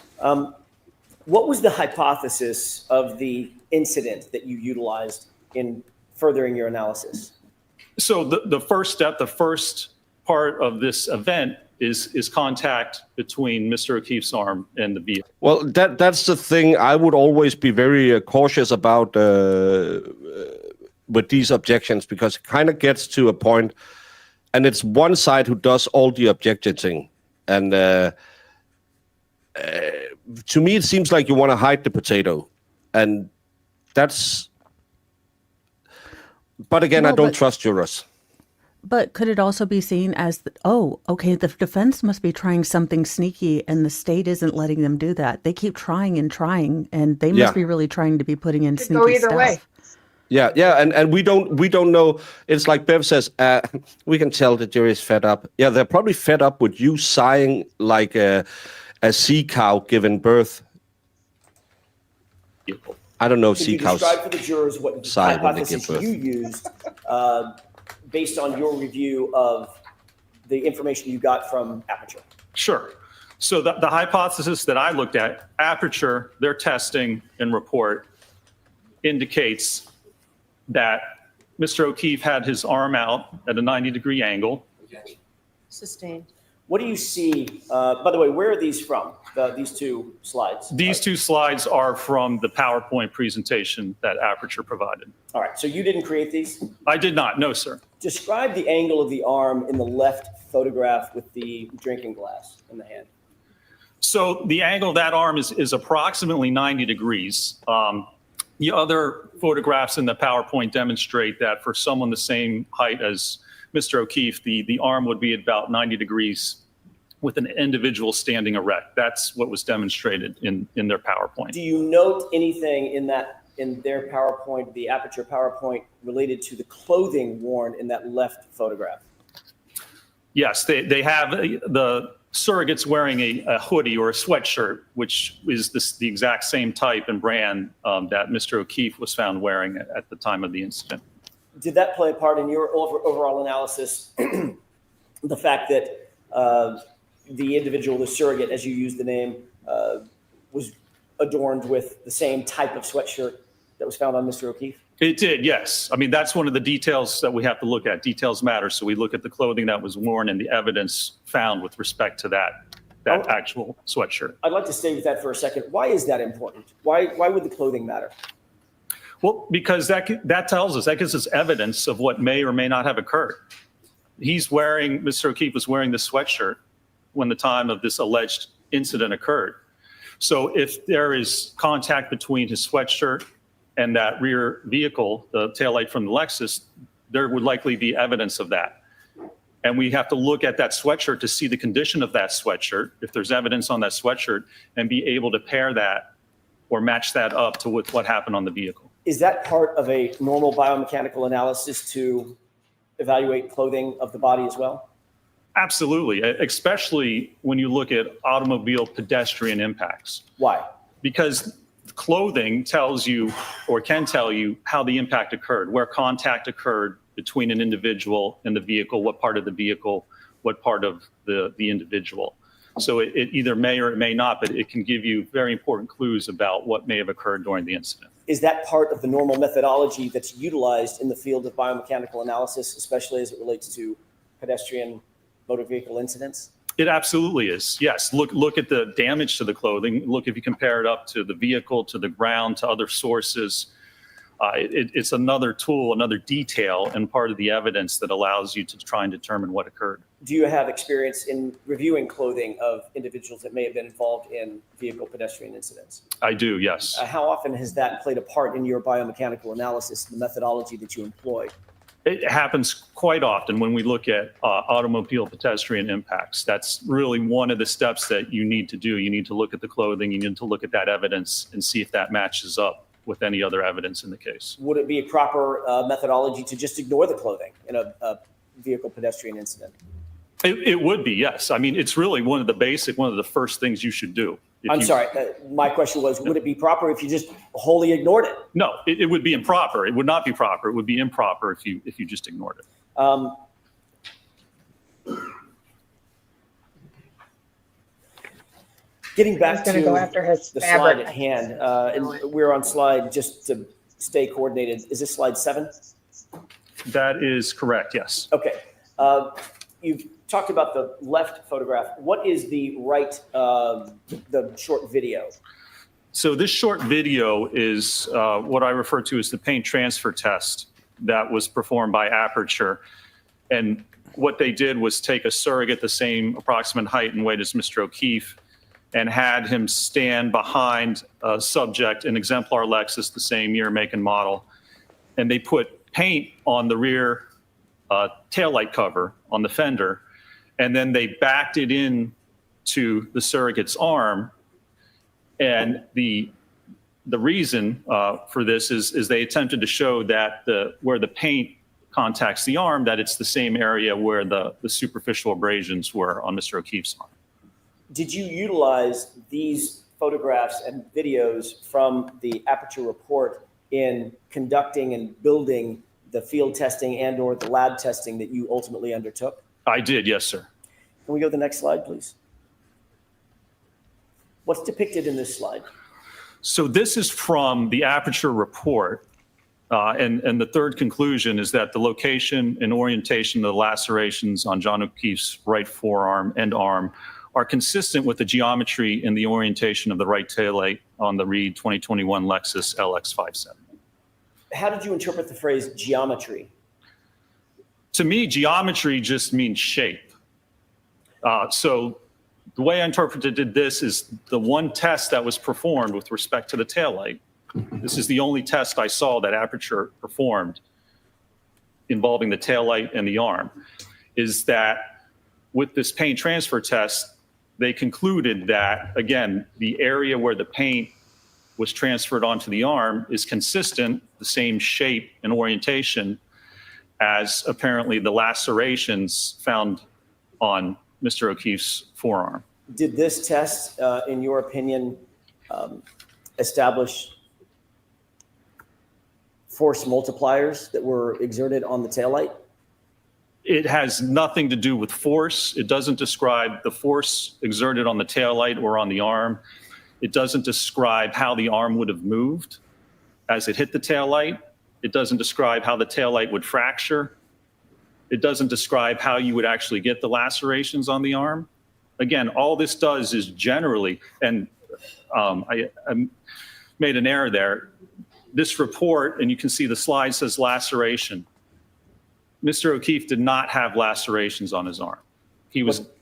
What was the hypothesis of the incident that you utilized in furthering your analysis? So the first step, the first part of this event is contact between Mr. O'Keefe's arm and the vehicle. Well, that's the thing I would always be very cautious about with these objections, because it kind of gets to a point, and it's one side who does all the objecting. And to me, it seems like you want to hide the potato. And that's... But again, No, I don't but- trust jurors. But could it also be seen as, okay, the defense must be trying something sneaky and the state isn't letting them do that. They keep trying, and they must Yeah. be really trying to be putting in Could sneaky go either stuff. way. Yeah, and we don't know. It's like Bev says, we can tell the jury's fed up. Yeah, they're probably fed up with you sighing like a sea cow giving birth. I don't know if Could sea you cows... describe for the jurors what sigh when they hypothesis give birth. you used based on your review of the information you got from Aperture? Sure. So the hypothesis that I looked at, Aperture, their testing and report indicates that Mr. O'Keefe had his arm out at a 90-degree angle, Sustained. What do you see? By the way, where are these from? These two slides. These two slides are from the PowerPoint presentation that Aperture provided. All right. So you didn't create these? I did not, no, sir. Describe the angle of the arm in the left photograph with the drinking glass in the hand. So the angle of that arm is approximately 90 degrees. The other photographs in the PowerPoint demonstrate that for someone the same height as Mr. O'Keefe, the arm would be about 90 degrees with an individual standing erect. That's what was demonstrated in their PowerPoint. Do you note anything in their PowerPoint, the Aperture PowerPoint, related to the clothing worn in that left photograph? Yes, they have the surrogates wearing a hoodie or a sweatshirt, which is the exact same type and brand that Mr. O'Keefe was found wearing at the time of the incident. Did that play a part in your overall analysis, the fact that the individual, the surrogate, as you use the name, was adorned with the same type of sweatshirt that was found on Mr. O'Keefe? It did, yes. I mean, that's one of the details that we have to look at. Details matter. So we look at the clothing that was worn and the evidence found with respect to that actual sweatshirt. I'd like to stay with that for a second. Why is that important? Why would the clothing matter? Well, because that tells us, that gives us evidence of what may or may not have occurred. Mr. O'Keefe was wearing this sweatshirt when the time of this alleged incident occurred. So if there is contact between his sweatshirt and that rear vehicle, the taillight from the Lexus, there would likely be evidence of that. And we have to look at that sweatshirt to see the condition of that sweatshirt, if there's evidence on that sweatshirt, and be able to pair that or match that up to what happened on the vehicle. Is that part of a normal biomechanical analysis to evaluate clothing of the body as well? Absolutely, especially when you look at automobile pedestrian impacts. Why? Because clothing tells you or can tell you how the impact occurred, where contact occurred between an individual and the vehicle, what part of the vehicle, what part of the individual. So it either may or it may not, but it can give you very important clues about what may have occurred during the incident. Is that part of the normal methodology that's utilized in the field of biomechanical analysis, especially as it relates to pedestrian motor vehicle incidents? It absolutely is. Yes. Look at the damage to the clothing. Look if you compare it up to the vehicle, to the ground, to other sources. It's another tool, another detail, and part of the evidence that allows you to try and determine what occurred. Do you have experience in reviewing clothing of individuals that may have been involved in vehicle pedestrian incidents? I do, yes. How often has that played a part in your biomechanical analysis, the methodology that you employ? It happens quite often when we look at automobile pedestrian impacts. That's really one of the steps that you need to do. You need to look at the clothing, you need to look at that evidence and see if that matches up with any other evidence in the case. Would it be a proper methodology to just ignore the clothing in a vehicle pedestrian incident? It would be, yes. I mean, it's really one of the first things you should do. I'm sorry, my question was, would it be proper if you just wholly ignored it? No, it would be improper. It would not be proper. It would be improper if you just ignored it. Getting back to go after his the fabric. slide at hand, and we're on slide, just to stay coordinated, is this slide 7? That is correct, yes. Okay. You've talked about the left photograph. What is the right, the short video? So this short video is what I refer to as the paint transfer test that was performed by Aperture. And what they did was take a surrogate the same approximate height and weight as Mr. O'Keefe and had him stand behind a subject, an exemplar Lexus, the same year, make, and model. And they put paint on the rear taillight cover on the fender, and then they backed it in to the surrogate's arm. And the reason for this is they attempted to show that where the paint contacts the arm, that it's the same area where the superficial abrasions were on Mr. O'Keefe's arm. Did you utilize these photographs and videos from the Aperture report in conducting and building the field testing and or the lab testing that you ultimately undertook? I did, yes, sir. Can we go to the next slide, please? What's depicted in this slide? So this is from the Aperture report And the third conclusion is that the location and orientation of the lacerations on John O'Keefe's right forearm and arm are consistent with the geometry and the orientation of the right taillight on the Reed 2021 Lexus LX57. How did you interpret the phrase geometry? To me, geometry just means shape. So the way I interpreted this is the one test that was performed with respect to the taillight. This is the only test I saw that Aperture performed involving the taillight and the arm, is that with this paint transfer test, they concluded that, again, the area where the paint was transferred onto the arm is consistent, the same shape and orientation as apparently the lacerations found on Mr. O'Keefe's forearm. Did this test, in your opinion, establish force multipliers that were exerted on the taillight? It has nothing to do with force. It doesn't describe the force exerted on the taillight or on the arm. It doesn't describe how the arm would have moved as it hit the taillight. It doesn't describe how the taillight would fracture. It doesn't describe how you would actually get the lacerations on the arm. Again, all this does is generally, and I made an error there. This report, and you can see the slide says laceration. Mr. O'Keefe did not have lacerations on his arm.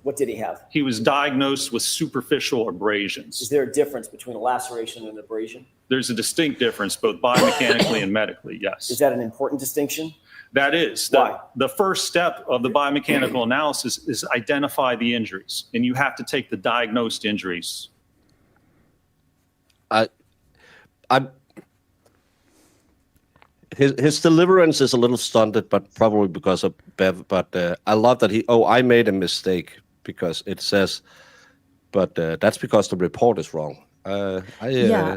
What did he have? He was diagnosed with superficial abrasions. Is there a difference between a laceration and an abrasion? There's a distinct difference, both biomechanically and medically, yes. Is that an important distinction? That is. Why? The first step of the biomechanical analysis is identify the injuries, and you have to take the diagnosed injuries. His deliverance is a little stunted, but probably because of Bev. But I love that I made a mistake because it says, but that's because the report is wrong. Yeah,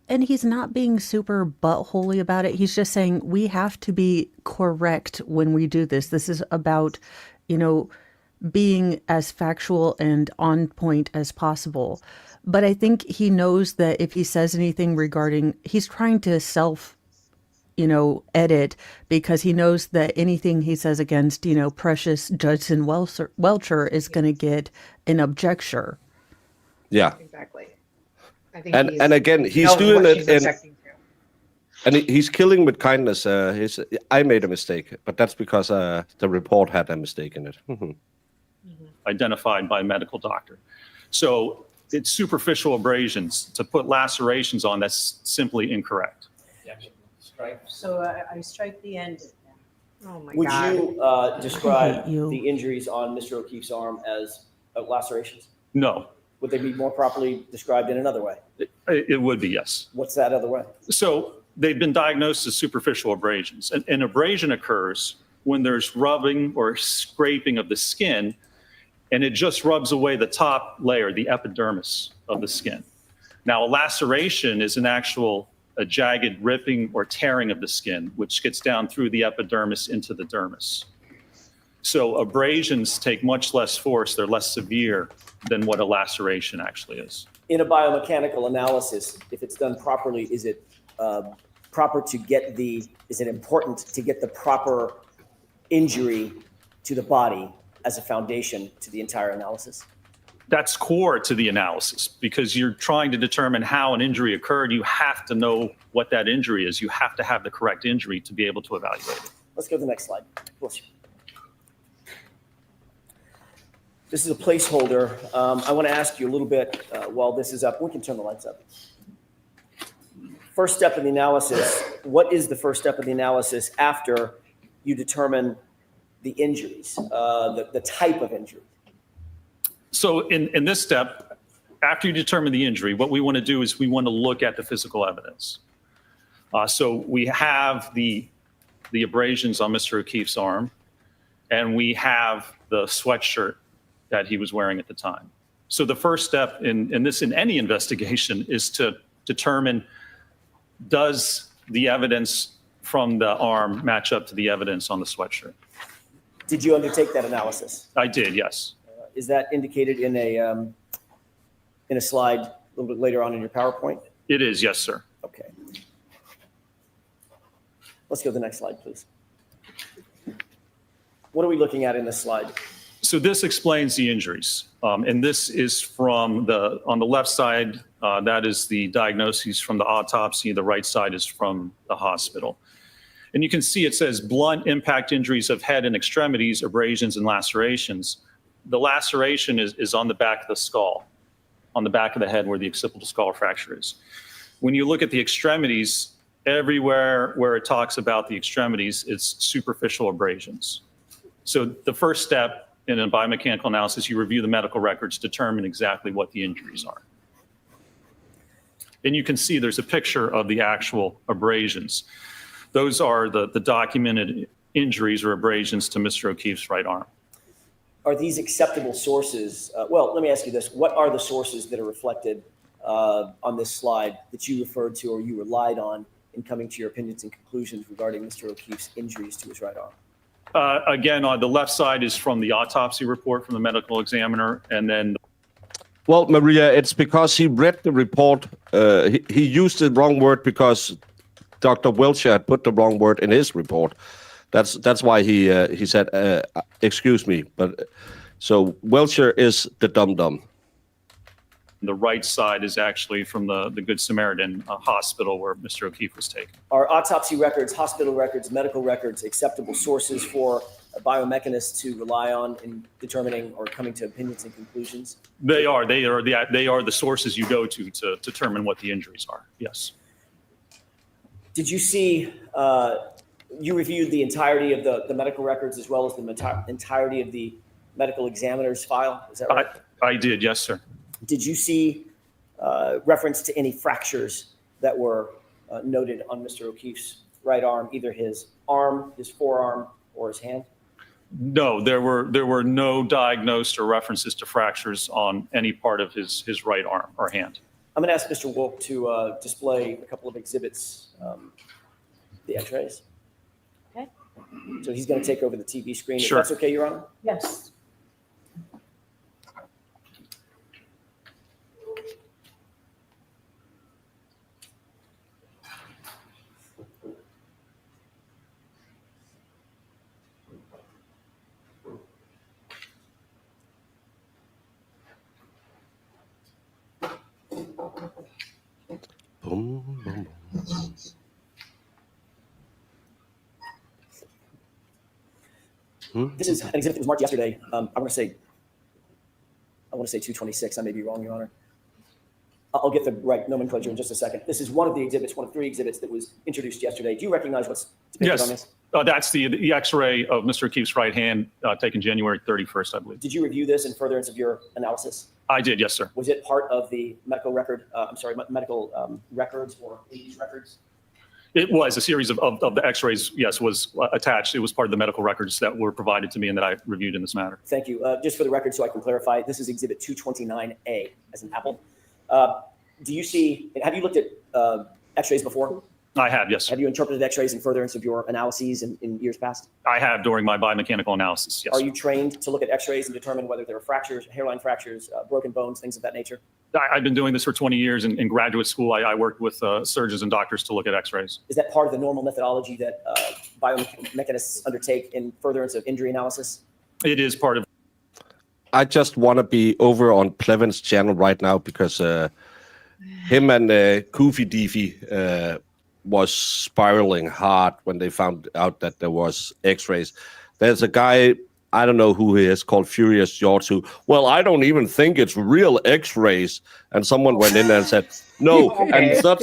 and he's not being super buttholy about it. He's just saying we have to be correct when we do this. This is about, being as factual and on point as possible. But I think he knows that if he says anything regarding, he's trying to edit, because he knows that anything he says against, Precious Judson Welcher is going to get an objection. Yeah. Exactly. I think and again, he's doing it and he's killing with kindness. I made a mistake, but that's because the report had a mistake in it. Identified by a medical doctor. So it's superficial abrasions. To put lacerations on, that's simply incorrect. So I strike the end. Oh my Would God. you describe you. the injuries on Mr. O'Keefe's arm as lacerations? No, Would they be more properly described in another way? it would be, yes. What's that other way? So they've been diagnosed as superficial abrasions. An abrasion occurs when there's rubbing or scraping of the skin, and it just rubs away the top layer, the epidermis of the skin. Now, a laceration is a jagged ripping or tearing of the skin, which gets down through the epidermis into the dermis. So abrasions take much less force. They're less severe than what a laceration actually is. In a biomechanical analysis, if it's done properly, is it is it important to get the proper injury to the body as a foundation to the entire analysis? That's core to the analysis, because you're trying to determine how an injury occurred. You have to know what that injury is. You have to have the correct injury to be able to evaluate it. Let's go to the next slide. This is a placeholder. I want to ask you a little bit while this is up. We can turn the lights up. First step in the analysis. What is the first step of the analysis after you determine the injuries, the type of injury? So in this step, after you determine the injury, what we want to do is we want to look at the physical evidence. So we have the abrasions on Mr. O'Keefe's arm, and we have the sweatshirt that he was wearing at the time. So the first step in any investigation is to determine, does the evidence from the arm match up to the evidence on the sweatshirt? Did you undertake that analysis? I did, yes. Is that indicated in a slide a little bit later on in your PowerPoint? It is, yes, sir. Okay. Let's go to the next slide, please. What are we looking at in this slide? So this explains the injuries. And this is from on the left side, that is the diagnoses from the autopsy. The right side is from the hospital. And you can see it says blunt impact injuries of head and extremities, abrasions and lacerations. The laceration is on the back of the skull, on the back of the head where the occipital skull fracture is. When you look at the extremities, everywhere where it talks about the extremities, it's superficial abrasions. So the first step in a biomechanical analysis, you review the medical records, determine exactly what the injuries are. And you can see there's a picture of the actual abrasions. Those are the documented injuries or abrasions to Mr. O'Keefe's right arm. Are these acceptable sources? Well, let me ask you this. What are the sources that are reflected on this slide that you referred to or you relied on in coming to your opinions and conclusions regarding Mr. O'Keefe's injuries to his right arm? Again, on the left side is from the autopsy report from the medical examiner, and then. Well, Maria, it's because he read the report. He used the wrong word because Dr. Welcher had put the wrong word in his report. That's why he said, excuse me. But so Welcher is the dum-dum. The right side is actually from the Good Samaritan hospital where Mr. O'Keefe was taken. Are autopsy records, hospital records, medical records acceptable sources for a biomechanist to rely on in determining or coming to opinions and conclusions? They are the sources you go to determine what the injuries are. Yes. Did you see, you reviewed the entirety of the medical records as well as the entirety of the medical examiner's file? Is that right? I did, yes, sir. Did you see reference to any fractures that were noted on Mr. O'Keefe's right arm, either his arm, his forearm, or his hand? No, there were no diagnosed or references to fractures on any part of his right arm or hand. I'm going to ask Mr. Wolk to display a couple of exhibits, the x-rays. Okay. So he's going to take over the TV screen. Sure. If that's okay, Your Honor? Yes. Boom, boom, boom. This is an exhibit that was marked yesterday. I want to say 226. I may be wrong, Your Honor. I'll get the right nomenclature in just a second. This is one of the exhibits, one of 3 exhibits that was introduced yesterday. Do you recognize what's depicted on this? That's the X-ray of Mr. O'Keefe's right hand taken January 31st, I believe. Did you review this in furtherance of your analysis? I did, yes, sir. Was it part of the medical record? Medical records or these records? It was a series of the X-rays. Yes, was attached. It was part of the medical records that were provided to me and that I reviewed in this matter. Thank you. Just for the record, so I can clarify, this is Exhibit 229A, as in apple. Do you see? Have you looked at X-rays before? I have, yes. Have you interpreted X-rays in furtherance of your analyses in years past? I have during my biomechanical analysis, yes. Are you trained to look at X-rays and determine whether there are fractures, hairline fractures, broken bones, things of that nature? I've been doing this for 20 years. In graduate school, I worked with surgeons and doctors to look at X-rays. Is that part of the normal methodology that biomechanists undertake in furtherance of injury analysis? It is part of. I just want to be over on Plevin's channel right now because him and Koofy Deefy was spiraling hard when they found out that there was X-rays. There's a guy, I don't know who he is, called Furious George, who, well, I don't even think it's real X-rays. And someone went in there and said, no, and it's not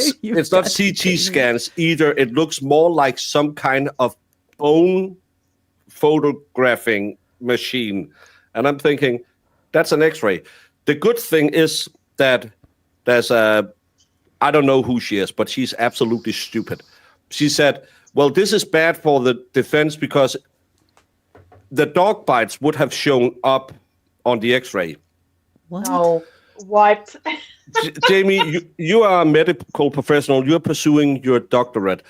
CT scans either. It looks more like some kind of bone photographing machine. And I'm thinking, that's an X-ray. The good thing is that there's I don't know who she is, but she's absolutely stupid. She said, well, this is bad for the defense because the dog bites would have shown up on the X-ray. What? No. What? Jamie, you are a medical professional. You're pursuing your doctorate.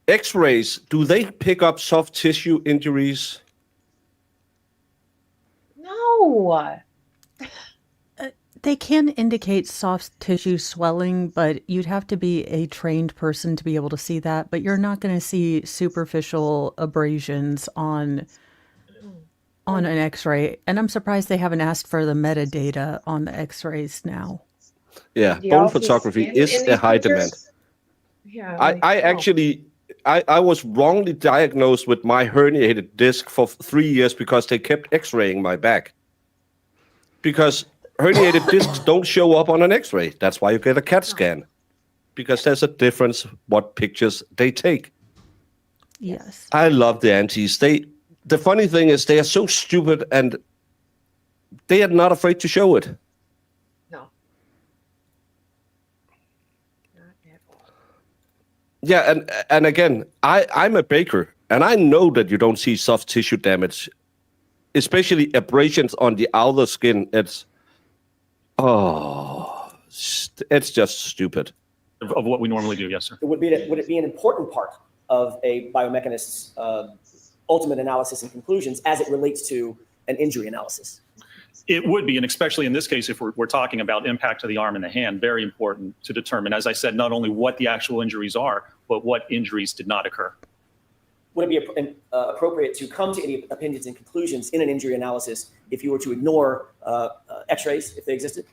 X-rays, do they pick up soft tissue injuries? No. They can indicate soft tissue swelling, but you'd have to be a trained person to be able to see that. But you're not going to see superficial abrasions on an X-ray. And I'm surprised they haven't asked for the metadata on the X-rays now. Yeah, Do y'all bone see photography skin is in a these high pictures? demand. Yeah. I actually, I was wrongly diagnosed with my herniated disc for 3 years because they kept X-raying my back. Because herniated discs don't show up on an X-ray. That's why you get a CAT scan. Because there's a difference what pictures they take. Yes. I love the aunties. The funny thing is they are so stupid and they are not afraid to show it. No. Not at all. Yeah, and again, I'm a baker, and I know that you don't see soft tissue damage, especially abrasions on the outer skin. It's just stupid. Of what we normally do, yes, sir. Would it be an important part of a biomechanist's ultimate analysis and conclusions as it relates to an injury analysis? It would be, and especially in this case, if we're talking about impact to the arm and the hand, very important to determine, as I said, not only what the actual injuries are, but what injuries did not occur. Would it be appropriate to come to any opinions and conclusions in an injury analysis if you were to ignore X-rays, if they existed?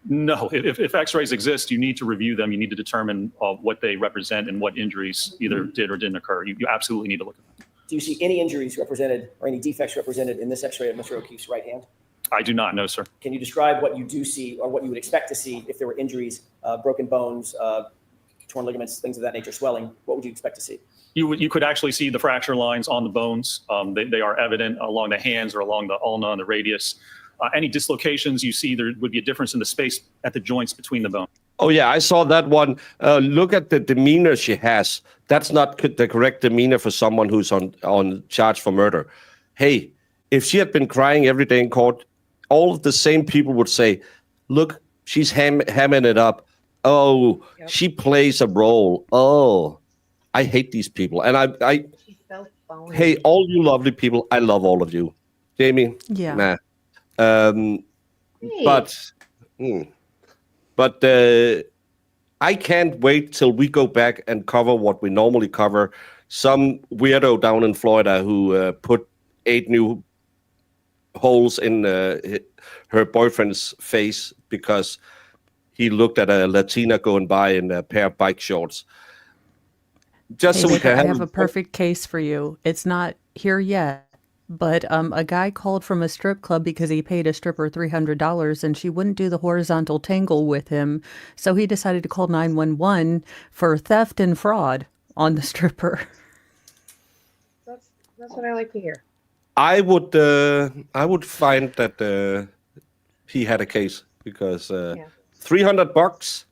No, if X-rays exist, you need to review them. You need to determine what they represent and what injuries either did or didn't occur. You absolutely need to look at them. Do you see any injuries represented or any defects represented in this X-ray of Mr. O'Keefe's right hand? I do not know, sir. Can you describe what you do see or what you would expect to see if there were injuries, broken bones, torn ligaments, things of that nature, swelling? What would you expect to see? You could actually see the fracture lines on the bones. They are evident along the hands or along the ulna and the radius. Any dislocations you see, there would be a difference in the space at the joints between the bones. Oh yeah, I saw that one. Look at the demeanor she has. That's not the correct demeanor for someone who's on charge for murder. Hey, if she had been crying every day in court, all of the same people would say, look, she's hamming it up. Oh, Yep. She plays a role. Oh, I hate these people. And I She's so phony. hey, all you lovely people, I love all of you. Jamie? Yeah. Nah. Hey. But I can't wait till we go back and cover what we normally cover. Some weirdo down in Florida who put 8 new holes in her boyfriend's face because he looked at a Latina going by in a pair of bike shorts. Just Hey, so we Baker, can I have a perfect case for you. It's not here yet, but a guy called from a strip club because he paid a stripper $300 and she wouldn't do the horizontal tangle with him. So he decided to call 911 for theft and fraud on the stripper. That's what I like to hear. I would find that he had a case because $300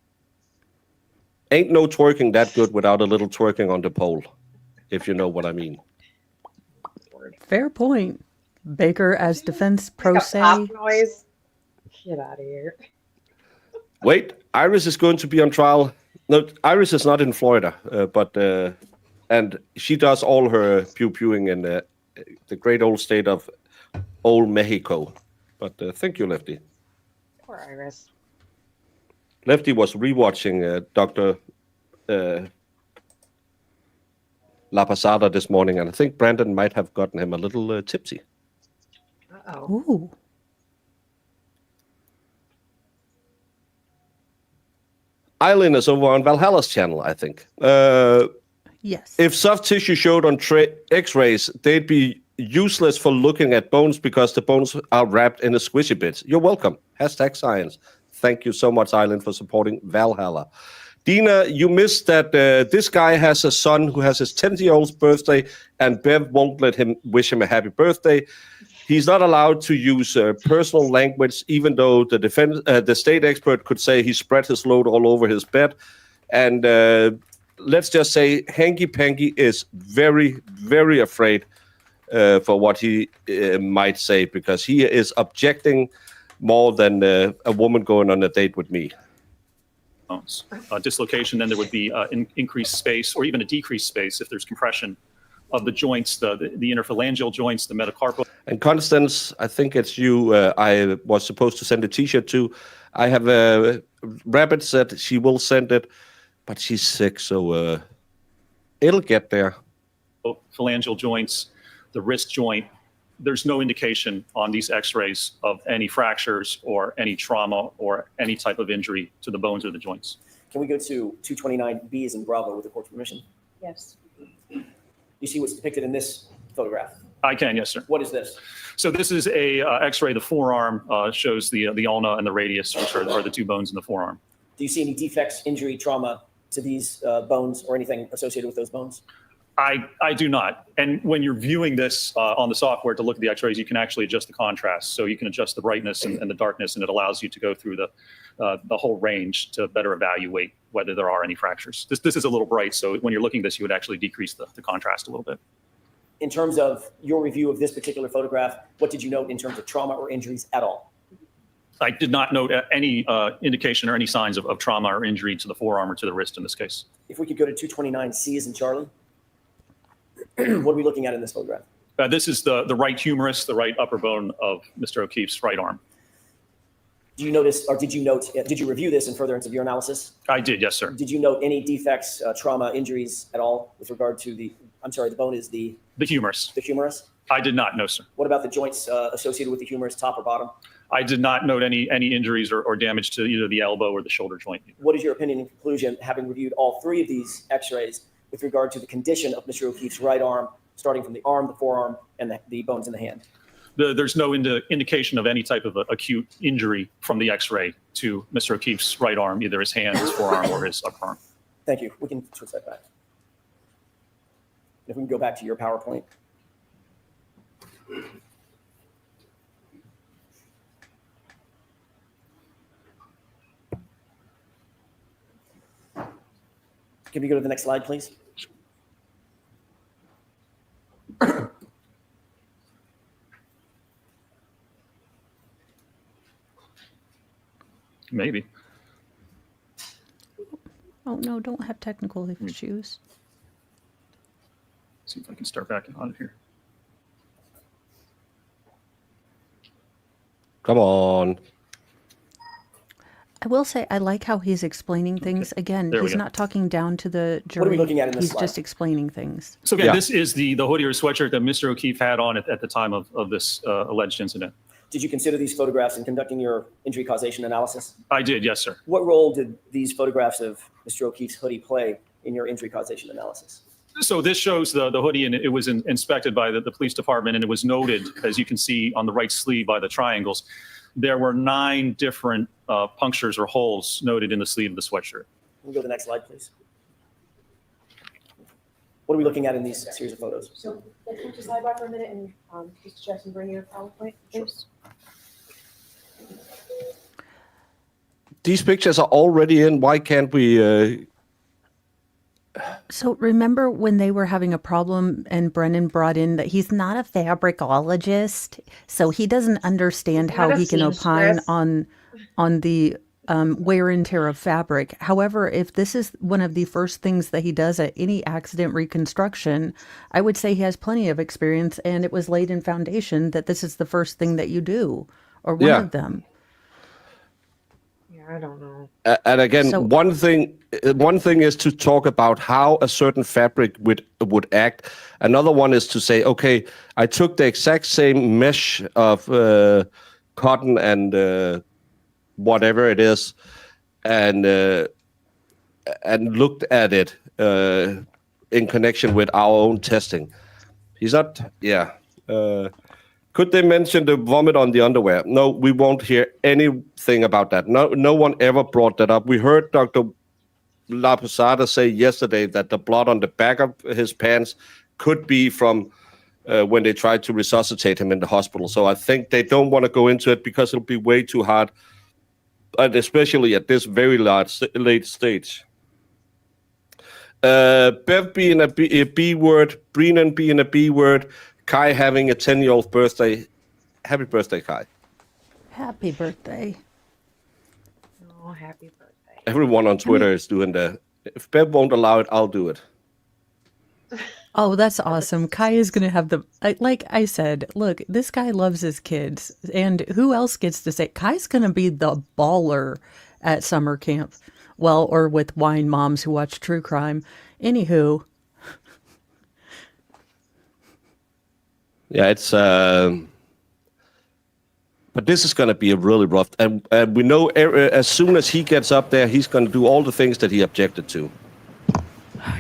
ain't no twerking that good without a little twerking on the pole, if you know what I mean. Fair point. Baker as defense pro Like a se. pop noise. Get out of here. Wait, Iris is going to be on trial. No, Iris is not in Florida, and she does all her pew-pewing in the great old state of old Mexico. But thank you, Lefty. Poor Iris. Lefty was rewatching Dr. La Pasada this morning, and I think Brandon might have gotten him a little tipsy. Uh-oh. Ooh. Eileen is over on Valhalla's channel, I think. Yes. If soft tissue showed on X-rays, they'd be useless for looking at bones because the bones are wrapped in a squishy bit. You're welcome. #science. Thank you so much, Eileen, for supporting Valhalla. Dina, you missed that this guy has a son who has his 10-year-old's birthday, and Bev won't let him wish him a happy birthday. He's not allowed to use personal language, even though the state expert could say he spread his load all over his bed. And let's just say Hanky Panky is very, very afraid for what he might say, because he is objecting more than a woman going on a date with me. Dislocation, then there would be increased space or even a decreased space if there's compression of the joints, the interphalangeal joints, the metacarpal. And Constance, I think it's you I was supposed to send a T-shirt to. I have Rabbit said she will send it, but she's sick, so it'll get there. Phalangeal joints, the wrist joint, there's no indication on these x-rays of any fractures or any trauma or any type of injury to the bones or the joints. Can we go to 229B as in Bravo with the court's permission? Yes. You see what's depicted in this photograph? I can, yes, sir. What is this? So this is a x-ray. The forearm shows the ulna and the radius, which are the two bones in the forearm. Do you see any defects, injury, trauma to these bones or anything associated with those bones? I do not. And when you're viewing this on the software to look at the x-rays, you can actually adjust the contrast. So you can adjust the brightness and the darkness, and it allows you to go through the whole range to better evaluate whether there are any fractures. This is a little bright, so when you're looking at this, you would actually decrease the contrast a little bit. In terms of your review of this particular photograph, what did you note in terms of trauma or injuries at all? I did not note any indication or any signs of trauma or injury to the forearm or to the wrist in this case. If we could go to 229C as in Charlie. What are we looking at in this photograph? This is the right humerus, the right upper bone of Mr. O'Keefe's right arm. Do you notice, or did you review this in furtherance of your analysis? I did, yes, sir. Did you note any defects, trauma, injuries at all with regard to the bone is the humerus. The humerus? I did not, no, sir. What about the joints associated with the humerus, top or bottom? I did not note any injuries or damage to either the elbow or the shoulder joint. What is your opinion and conclusion, having reviewed all three of these x-rays, with regard to the condition of Mr. O'Keefe's right arm, starting from the arm, the forearm, and the bones in the hand? There's no indication of any type of acute injury from the x-ray to Mr. O'Keefe's right arm, either his hand, his forearm, or his upper arm. Thank you. We can switch that back. If we can go back to your PowerPoint. Can we go to the next slide, please? Maybe. Oh, no, don't have technical issues. See if I can start back on it here. Come on. I will say I like how he's explaining things. Again, There we he's go. not talking down to the jury. What are we looking at in this He's slide? just explaining things. So again, Yeah. this is the hoodie or sweatshirt that Mr. O'Keefe had on at the time of this alleged incident. Did you consider these photographs in conducting your injury causation analysis? I did, yes, sir. What role did these photographs of Mr. O'Keefe's hoodie play in your injury causation analysis? So this shows the hoodie, and it was inspected by the police department, and it was noted, as you can see on the right sleeve by the triangles, there were 9 different punctures or holes noted in the sleeve of the sweatshirt. Can we go to the next slide, please? What are we looking at in these series of photos? So let's move to sidebar for a minute and Mr. Jackson, bring your PowerPoint, please. These pictures are already in. Why can't we? So remember when they were having a problem and Brennan brought in that he's not a fabricologist, so he doesn't understand how Not a he can opine seamstress. on the wear and tear of fabric. However, if this is one of the first things that he does at any accident reconstruction, I would say he has plenty of experience, and it was laid in foundation that this is the first thing that you do, or one Yeah. of them. Yeah, I don't know. And again, So- one thing is to talk about how a certain fabric would act. Another one is to say, okay, I took the exact same mesh of cotton and whatever it is, and looked at it in connection with our own testing. He's not, yeah. Could they mention the vomit on the underwear? No, we won't hear anything about that. No one ever brought that up. We heard Dr. La Posada say yesterday that the blood on the back of his pants could be from when they tried to resuscitate him in the hospital. So I think they don't want to go into it because it'll be way too hard, and especially at this very late stage. Bev being a B word, Brennan being a B word, Kai having a 10-year-old birthday. Happy birthday, Kai. Happy birthday. Oh, happy birthday. Everyone on Twitter is doing that. If Bev won't allow it, I'll do it. Oh, that's awesome. Kai is going to have like I said, look, this guy loves his kids. And who else gets to say, Kai's going to be the baller at summer camp? Well, or with wine moms who watch true crime. Anywho, Yeah, it's. But this is going to be a really rough, and we know as soon as he gets up there, he's going to do all the things that he objected to.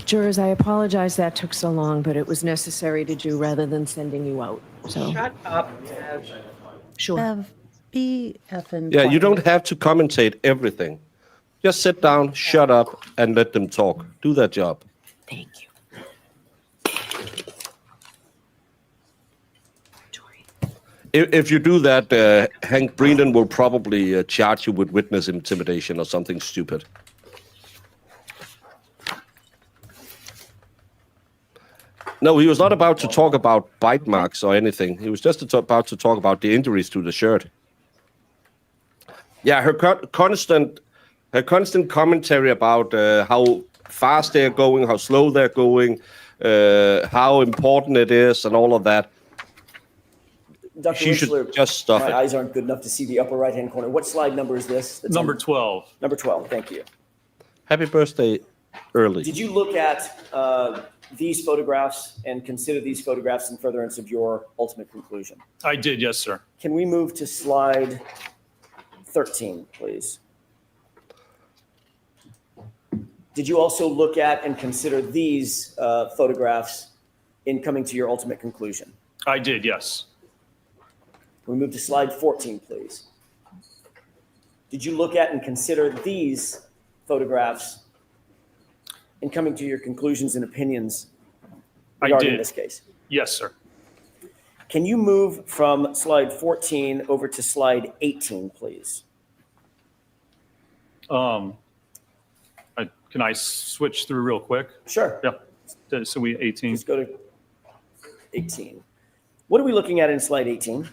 Jurors, I apologize that took so long, but it was necessary to do rather than sending you out. So, Shut up, Bev. sure. Bev, be effing Yeah, you quiet. don't have to commentate everything. Just sit down, shut up, and let them talk. Do their job. Thank you. Tori. If you do that, Hank Brennan will probably charge you with witness intimidation or something stupid. No, he was not about to talk about bite marks or anything. He was just about to talk about the injuries to the shirt. Yeah, her constant commentary about how fast they're going, how slow they're going, how important it is, and all of that. Dr. She should Winchler, just stuff my it. eyes aren't good enough to see the upper right-hand corner. What slide number is this? That's Number on- 12. Number 12, thank you. Happy birthday early. Did you look at these photographs and consider these photographs in furtherance of your ultimate conclusion? I did, yes, sir. Can we move to slide 13, please? Did you also look at and consider these photographs in coming to your ultimate conclusion? I did, yes. Can we move to slide 14, please? Did you look at and consider these photographs in coming to your conclusions and opinions I regarding did. this case? Yes, sir. Can you move from slide 14 over to slide 18, please? Can I switch through real quick? Sure. Yeah. So we 18. Let's go to 18. What are we looking at in slide 18?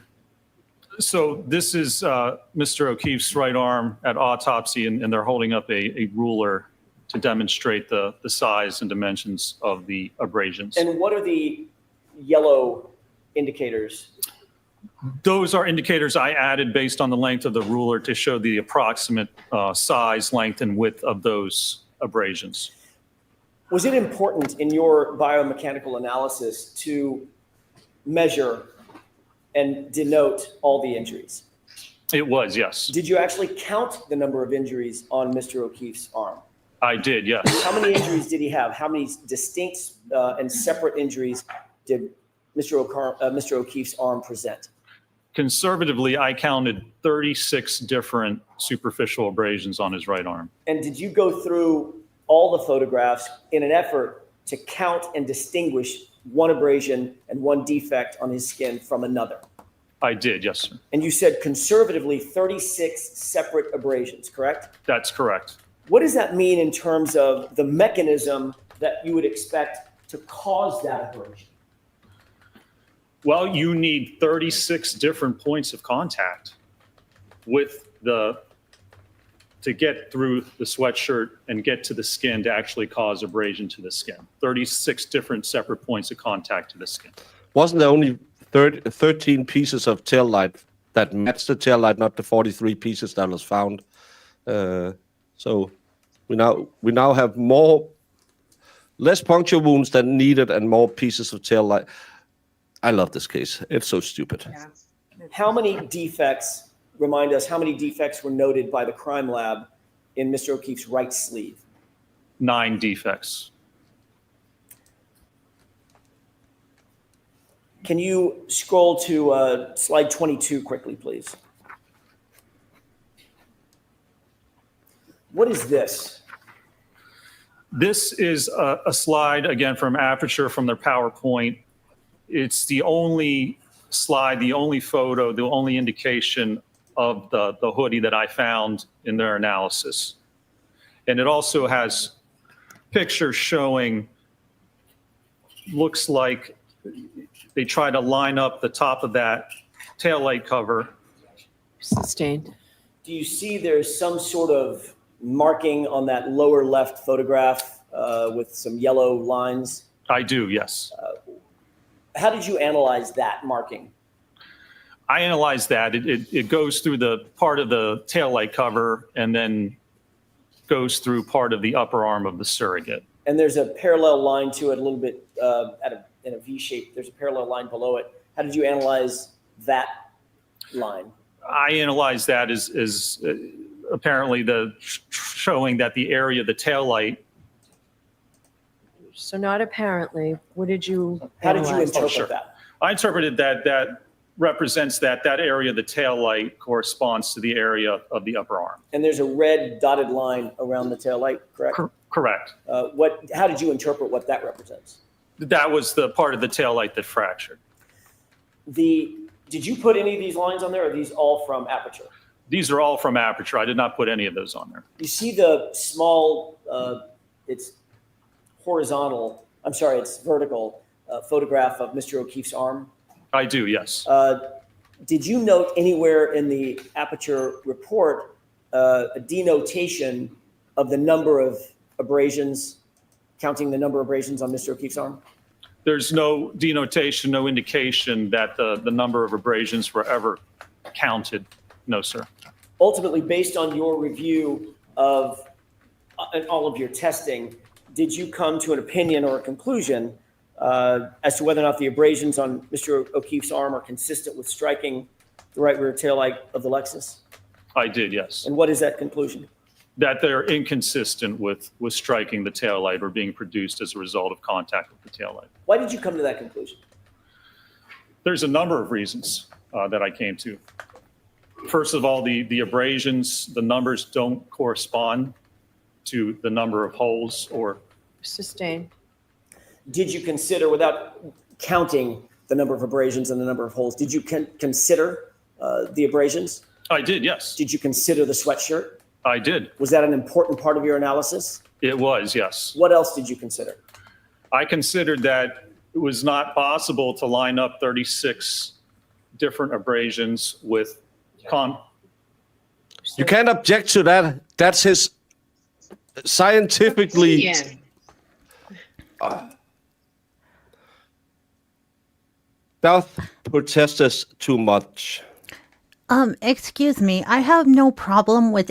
So this is Mr. O'Keefe's right arm at autopsy, and they're holding up a ruler to demonstrate the size and dimensions of the abrasions. And what are the yellow indicators? Those are indicators I added based on the length of the ruler to show the approximate size, length, and width of those abrasions. Was it important in your biomechanical analysis to measure and denote all the injuries? It was, yes. Did you actually count the number of injuries on Mr. O'Keefe's arm? I did, yes. How many injuries did he have? How many distinct and separate injuries did Mr. O'Keefe's arm present? Conservatively, I counted 36 different superficial abrasions on his right arm. And did you go through all the photographs in an effort to count and distinguish one abrasion and one defect on his skin from another? I did, yes, sir. And you said conservatively 36 separate abrasions, correct? That's correct. What does that mean in terms of the mechanism that you would expect to cause that abrasion? Well, you need 36 different points of contact to get through the sweatshirt and get to the skin to actually cause abrasion to the skin. 36 different separate points of contact to the skin. Wasn't there only 13 pieces of tail light that matched the tail light, not the 43 pieces that was found? So we now have less puncture wounds than needed and more pieces of tail light. I love this case. It's so stupid. Yeah. How many defects, remind us, how many defects were noted by the crime lab in Mr. O'Keefe's right sleeve? 9 defects. Can you scroll to slide 22 quickly, please? What is this? This is a slide, again, from Aperture, from their PowerPoint. It's the only slide, the only photo, the only indication of the hoodie that I found in their analysis. And it also has pictures showing, looks like they try to line up the top of that taillight cover. Sustained. Do you see there's some sort of marking on that lower left photograph with some yellow lines? I do, yes. How did you analyze that marking? I analyzed that. It goes through the part of the taillight cover and then goes through part of the upper arm of the surrogate. And there's a parallel line to it a little bit in a V shape. There's a parallel line below it. How did you analyze that line? I analyzed that as apparently showing that the area of the taillight. So not apparently, what did you How did you analyze? interpret that? I interpreted that represents that area of the taillight corresponds to the area of the upper arm. And there's a red dotted line around the taillight, correct? Correct. How did you interpret what that represents? That was the part of the taillight that fractured. Did you put any of these lines on there, or are these all from aperture? These are all from aperture. I did not put any of those on there. You see the small, it's horizontal, I'm sorry, it's vertical photograph of Mr. O'Keefe's arm? I do, yes. Did you note anywhere in the aperture report a denotation of the number of abrasions, counting the number of abrasions on Mr. O'Keefe's arm? There's no denotation, no indication that the number of abrasions were ever counted. No, sir. Ultimately, based on your review of and all of your testing, did you come to an opinion or a conclusion as to whether or not the abrasions on Mr. O'Keefe's arm are consistent with striking the right rear taillight of the Lexus? I did, yes. And what is that conclusion? That they're inconsistent with striking the taillight or being produced as a result of contact with the taillight. Why did you come to that conclusion? There's a number of reasons that I came to. First of all, the abrasions, the numbers don't correspond to the number of holes or. Sustained. Did you consider, without counting the number of abrasions and the number of holes, did you consider the abrasions? I did, yes. Did you consider the sweatshirt? I did. Was that an important part of your analysis? It was, yes. What else did you consider? I considered that it was not possible to line up 36 different abrasions with You can't object to that. That's his scientifically. That protests too much. Excuse me. I have no problem with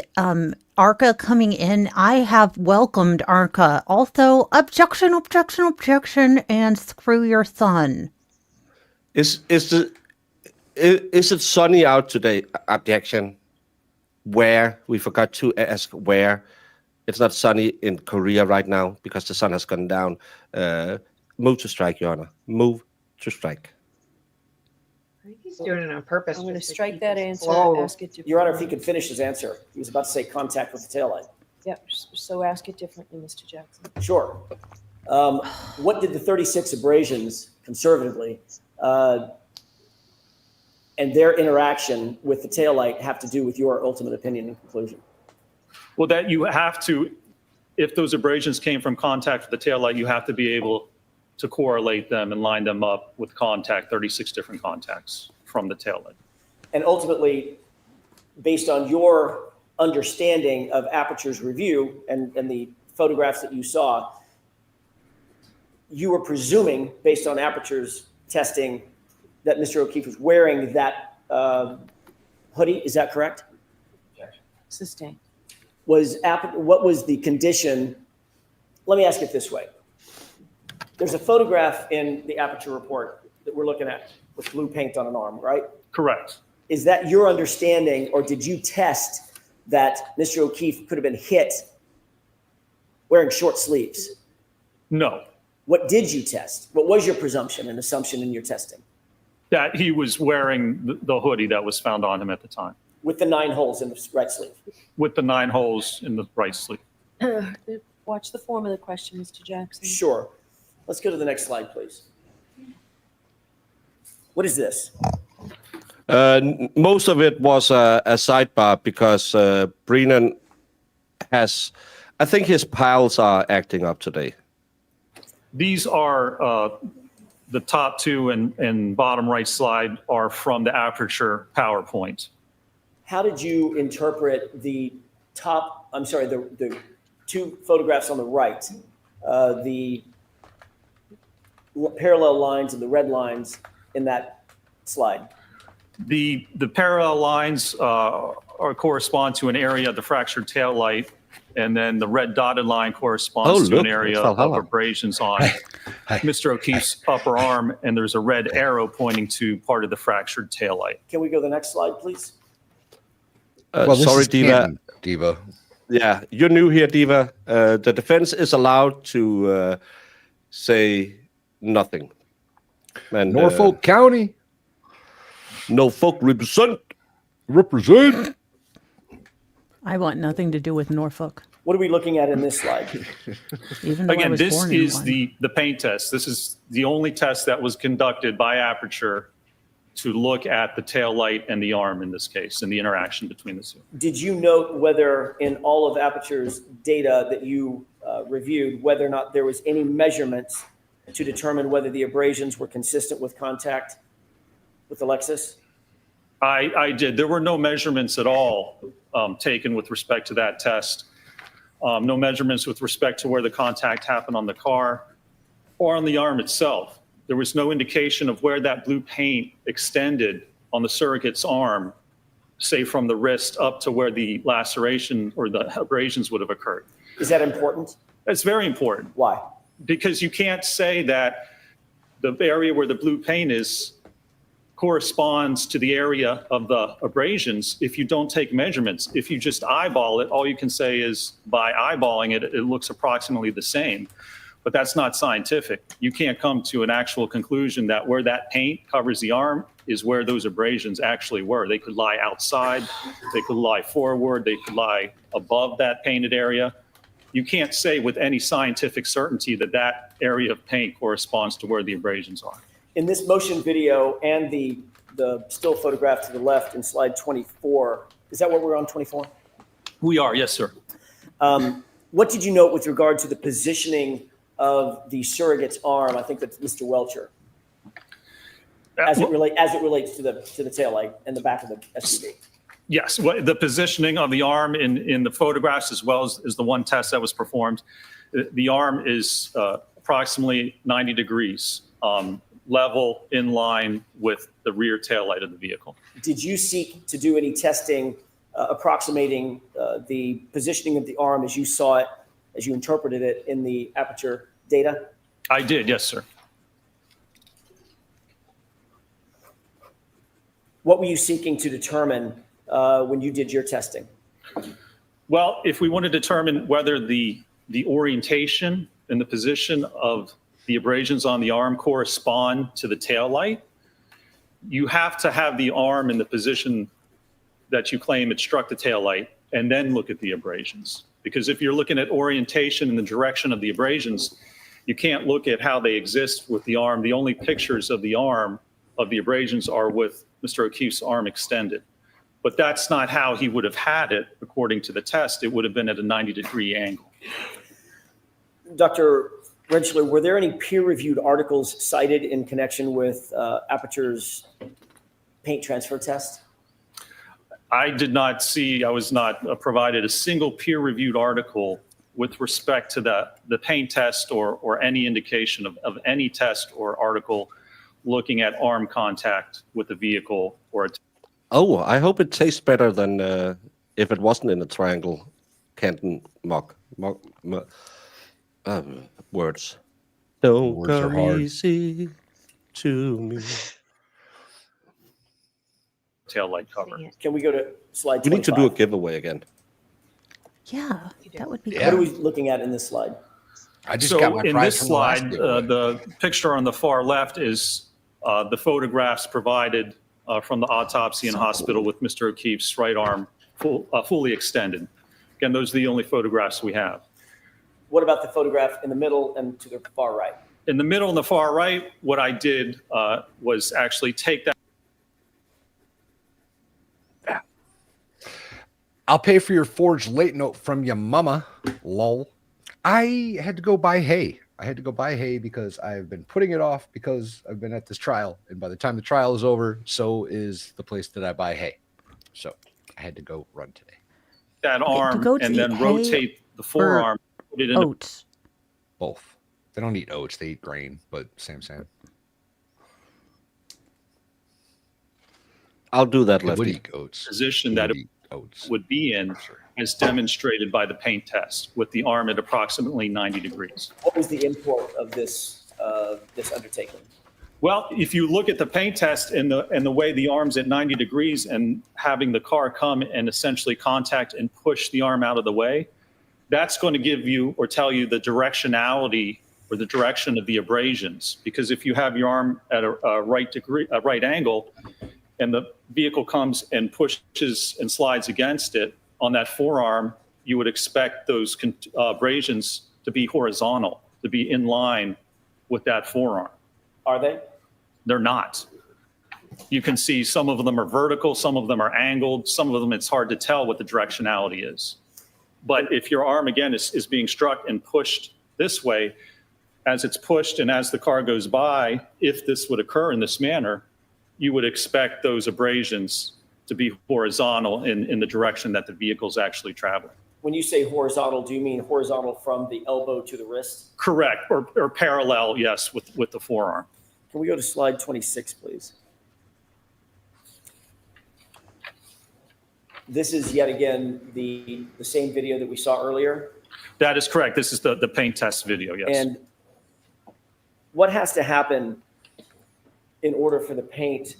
ARCA coming in. I have welcomed ARCA. Also, objection, objection, objection, and screw your son. Is it sunny out today? Objection. Where? We forgot to ask where. It's not sunny in Korea right now because the sun has gone down. Move to strike, Your Honor. Move to strike. I think he's doing it on purpose. I'm going to just strike keep that it answer, slow. ask it differently. Your Honor, if he could finish his answer. He was about to say contact with the taillight. Yep, so ask it differently, Mr. Jackson. Sure. What did the 36 abrasions, conservatively, and their interaction with the taillight have to do with your ultimate opinion and conclusion? Well, that you have to, if those abrasions came from contact with the taillight, you have to be able to correlate them and line them up with contact, 36 different contacts from the taillight. And ultimately, based on your understanding of Aperture's review and the photographs that you saw, you were presuming, based on Aperture's testing, that Mr. O'Keefe was wearing that hoodie. Is that correct? Sustained. What was the condition? Let me ask it this way. There's a photograph in the Aperture report that we're looking at with blue paint on an arm, right? Correct. Is that your understanding, or did you test that Mr. O'Keefe could have been hit wearing short sleeves? No. What did you test? What was your presumption and assumption in your testing? That he was wearing the hoodie that was found on him at the time. With the 9 holes in the right sleeve? With the 9 holes in the right sleeve. Watch the form of the question, Mr. Jackson. Sure. Let's go to the next slide, please. What is this? Most of it was a sidebar because Brennan has, I think his pals are acting up today. These are the top 2 and bottom right slide are from the Aperture PowerPoint. How did you interpret the 2 photographs on the right? The parallel lines and the red lines in that slide? The parallel lines correspond to an area of the fractured tail light, and then the red dotted line corresponds to an area of abrasions on Mr. O'Keefe's upper arm, and there's a red arrow pointing to part of the fractured tail light. Can we go to the next slide, please? Sorry, Diva. Canton, Diva. Yeah, you're new here, Diva. The defense is allowed to say nothing. And, Norfolk County. Norfolk represent. Represent. I want nothing to do with Norfolk. What are we looking at in this slide? Even though I Again, was this born in is one. the paint test. This is the only test that was conducted by Aperture to look at the tail light and the arm in this case, and the interaction between the two. Did you note whether in all of Aperture's data that you reviewed, whether or not there was any measurements to determine whether the abrasions were consistent with contact with the Lexus? I did. There were no measurements at all taken with respect to that test. No measurements with respect to where the contact happened on the car or on the arm itself. There was no indication of where that blue paint extended on the surrogate's arm, say from the wrist up to where the laceration or the abrasions would have occurred. Is that important? That's very important. Why? Because you can't say that the area where the blue paint is corresponds to the area of the abrasions if you don't take measurements. If you just eyeball it, all you can say is by eyeballing it, it looks approximately the same. But that's not scientific. You can't come to an actual conclusion that where that paint covers the arm is where those abrasions actually were. They could lie outside, they could lie forward, they could lie above that painted area. You can't say with any scientific certainty that that area of paint corresponds to where the abrasions are. In this motion video and the still photograph to the left in slide 24, is that what we're on, 24? We are, yes, sir. What did you note with regard to the positioning of the surrogate's arm? I think that's Mr. Welcher, as it relates to the taillight and the back of the SUV. Yes, the positioning of the arm in the photographs as well as the one test that was performed, the arm is approximately 90 degrees, level in line with the rear taillight of the vehicle. Did you seek to do any testing approximating the positioning of the arm as you saw it, as you interpreted it in the Aperture data? I did, yes, sir. What were you seeking to determine when you did your testing? Well, if we want to determine whether the orientation and the position of the abrasions on the arm correspond to the tail light, you have to have the arm in the position that you claim it struck the tail light and then look at the abrasions. Because if you're looking at orientation and the direction of the abrasions, you can't look at how they exist with the arm. The only pictures of the arm of the abrasions are with Mr. O'Keefe's arm extended. But that's not how he would have had it according to the test. It would have been at a 90-degree angle. Dr. Rentschler, were there any peer-reviewed articles cited in connection with Aperture's paint transfer test? I did not see, I was not provided a single peer-reviewed article with respect to the paint test or any indication of any test or article looking at arm contact with the vehicle or a Oh, I hope it tastes better than if it wasn't in a triangle. Canton words. Don't Words are come hard. easy to me. tail light cover. Can we go to slide 25? We need to do a giveaway again. Yeah, that would be Yeah. What are good. we looking at in this slide? I just So got my in prize this from the last slide, giveaway. the picture on the far left is the photographs provided from the autopsy in hospital with Mr. O'Keefe's right arm fully extended. Again, those are the only photographs we have. What about the photograph in the middle and to the far right? In the middle and the far right, what I did was actually take that. I'll pay for your forged late note from your mama. Lol. I had to go buy hay. Because I've been putting it off because I've been at this trial. And by the time the trial is over, so is the place that I buy hay. So I had to go run today. That Okay, to arm go to and eat then hay rotate the forearm. Put it in Oats. Both. They don't eat oats; they eat grain. But same. I'll do that, They would Lefty. eat oats. Position They that would it eat oats. would be in, as demonstrated by the paint test, with the arm at approximately 90 degrees. What was the import of this undertaking? Well, if you look at the paint test and the way the arm's at 90 degrees and having the car come and essentially contact and push the arm out of the way, that's going to give you or tell you the directionality or the direction of the abrasions. Because if you have your arm at a right angle, and the vehicle comes and pushes and slides against it on that forearm, you would expect those abrasions to be horizontal, to be in line with that forearm. Are they? They're not. You can see some of them are vertical, some of them are angled, some of them it's hard to tell what the directionality is. But if your arm, again, is being struck and pushed this way, as it's pushed and as the car goes by, if this would occur in this manner, you would expect those abrasions to be horizontal in the direction that the vehicle's actually traveling. When you say horizontal, do you mean horizontal from the elbow to the wrist? Correct, or parallel, yes, with the forearm. Can we go to slide 26, please? This is yet again the same video that we saw earlier. That is correct. This is the paint test video, yes. And what has to happen in order for the paint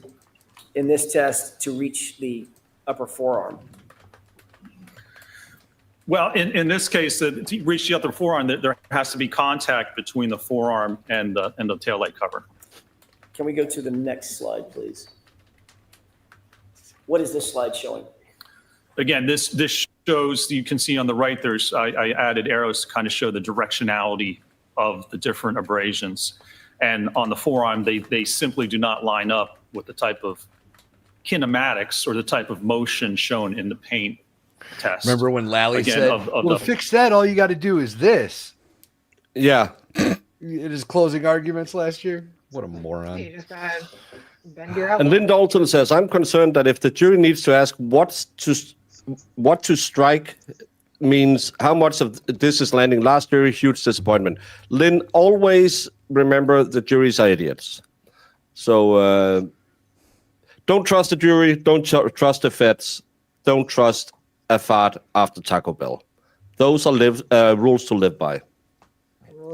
in this test to reach the upper forearm? Well, in this case, to reach the upper forearm, there has to be contact between the forearm and the taillight cover. Can we go to the next slide, please? What is this slide showing? Again, this shows, you can see on the right, I added arrows to kind of show the directionality of the different abrasions. And on the forearm, they simply do not line up with the type of kinematics or the type of motion shown in the paint test. Remember when Lally Again, said, of well, to fix that, all you got to do is this. Yeah. In his closing arguments last year. What a moron. You just gotta bend your And elbow. Lynn Dalton says, I'm concerned that if the jury needs to ask what to strike means how much of this is landing last jury, huge disappointment. Lynn, always remember the juries are idiots. So don't trust the jury, don't trust the feds, don't trust a fart after Taco Bell. Those are rules to live by.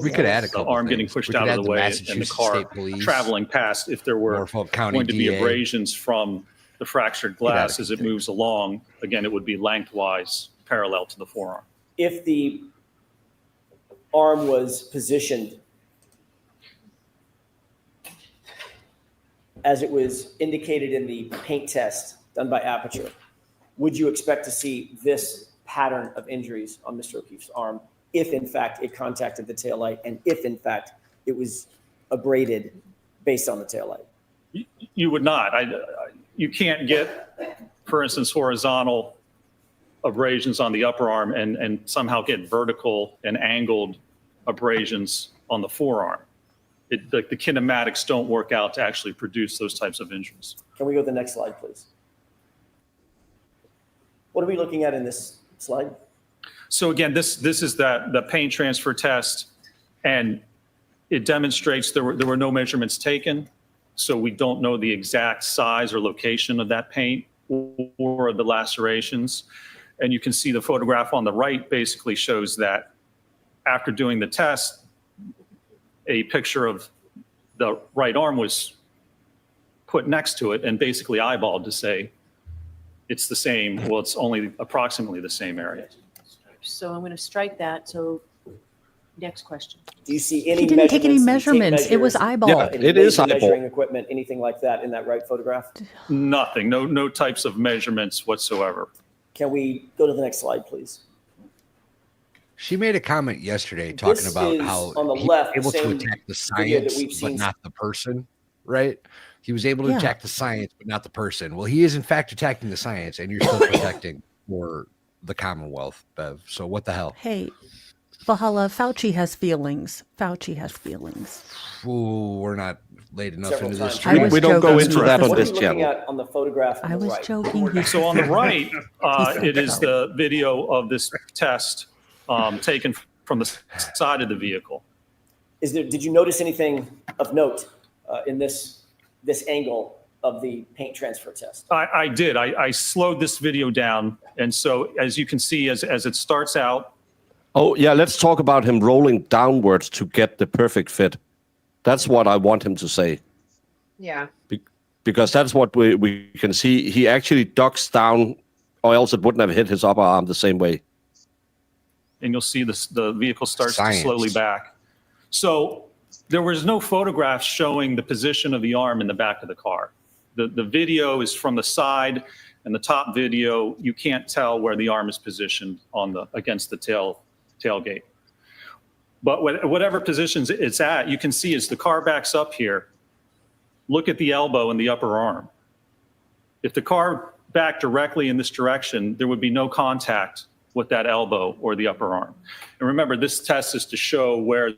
We could add a The couple arm getting things. pushed We could out add of the way and the Massachusetts car State Police, traveling past. If there were Norfolk County going to be DA. abrasions from the fractured glass as it moves along, again, it would be lengthwise parallel to the forearm. If the arm was positioned as it was indicated in the paint test done by Aperture, would you expect to see this pattern of injuries on Mr. O'Keefe's arm if, in fact, it contacted the taillight and if, in fact, it was abraded based on the taillight? You would not. You can't get, for instance, horizontal abrasions on the upper arm and somehow get vertical and angled abrasions on the forearm. The kinematics don't work out to actually produce those types of injuries. Can we go to the next slide, please? What are we looking at in this slide? So again, this is the paint transfer test, and it demonstrates there were no measurements taken, so we don't know the exact size or location of that paint or the lacerations. And you can see the photograph on the right basically shows that after doing the test, a picture of the right arm was put next to it and basically eyeballed to say it's the same. Well, it's only approximately the same area. So I'm going to strike that. So next question. Do you see any He didn't take any measurements? measurements. It was eyeball. Yeah, it is laser eyeball. measuring equipment, anything like that in that right photograph? Nothing, no types of measurements whatsoever. Can we go to the next slide, please? She made a comment yesterday talking This about is how on the he left, was able to same attack the video that science, we've but seen. not the person, right? He was able to Yeah. attack the science, but not the person. Well, he is in fact attacking the science, and you're still protecting for the Commonwealth, Bev. So what the hell? Hey, Valhalla, Fauci has feelings. Fauci has feelings. Ooh, we're not late enough Several into this. times. I stream. was We don't go joking. into that on What are this you looking channel. at on the photograph on I the was right? joking. So on the right, said it is so. the video of this test taken from the side of the vehicle. Did you notice anything of note in this angle of the paint transfer test? I did. I slowed this video down. And so as you can see, as it starts out, Oh, yeah, let's talk about him rolling downwards to get the perfect fit. That's what I want him to say. Yeah. Because that's what we can see. He actually ducks down, or else it wouldn't have hit his upper arm the same way. and you'll see the vehicle starts Science. to slowly back. So there was no photographs showing the position of the arm in the back of the car. The video is from the side, and the top video, you can't tell where the arm is positioned against the tailgate. But whatever positions it's at, you can see as the car backs up here, look at the elbow and the upper arm. If the car backed directly in this direction, there would be no contact with that elbow or the upper arm. And remember, this test is to show where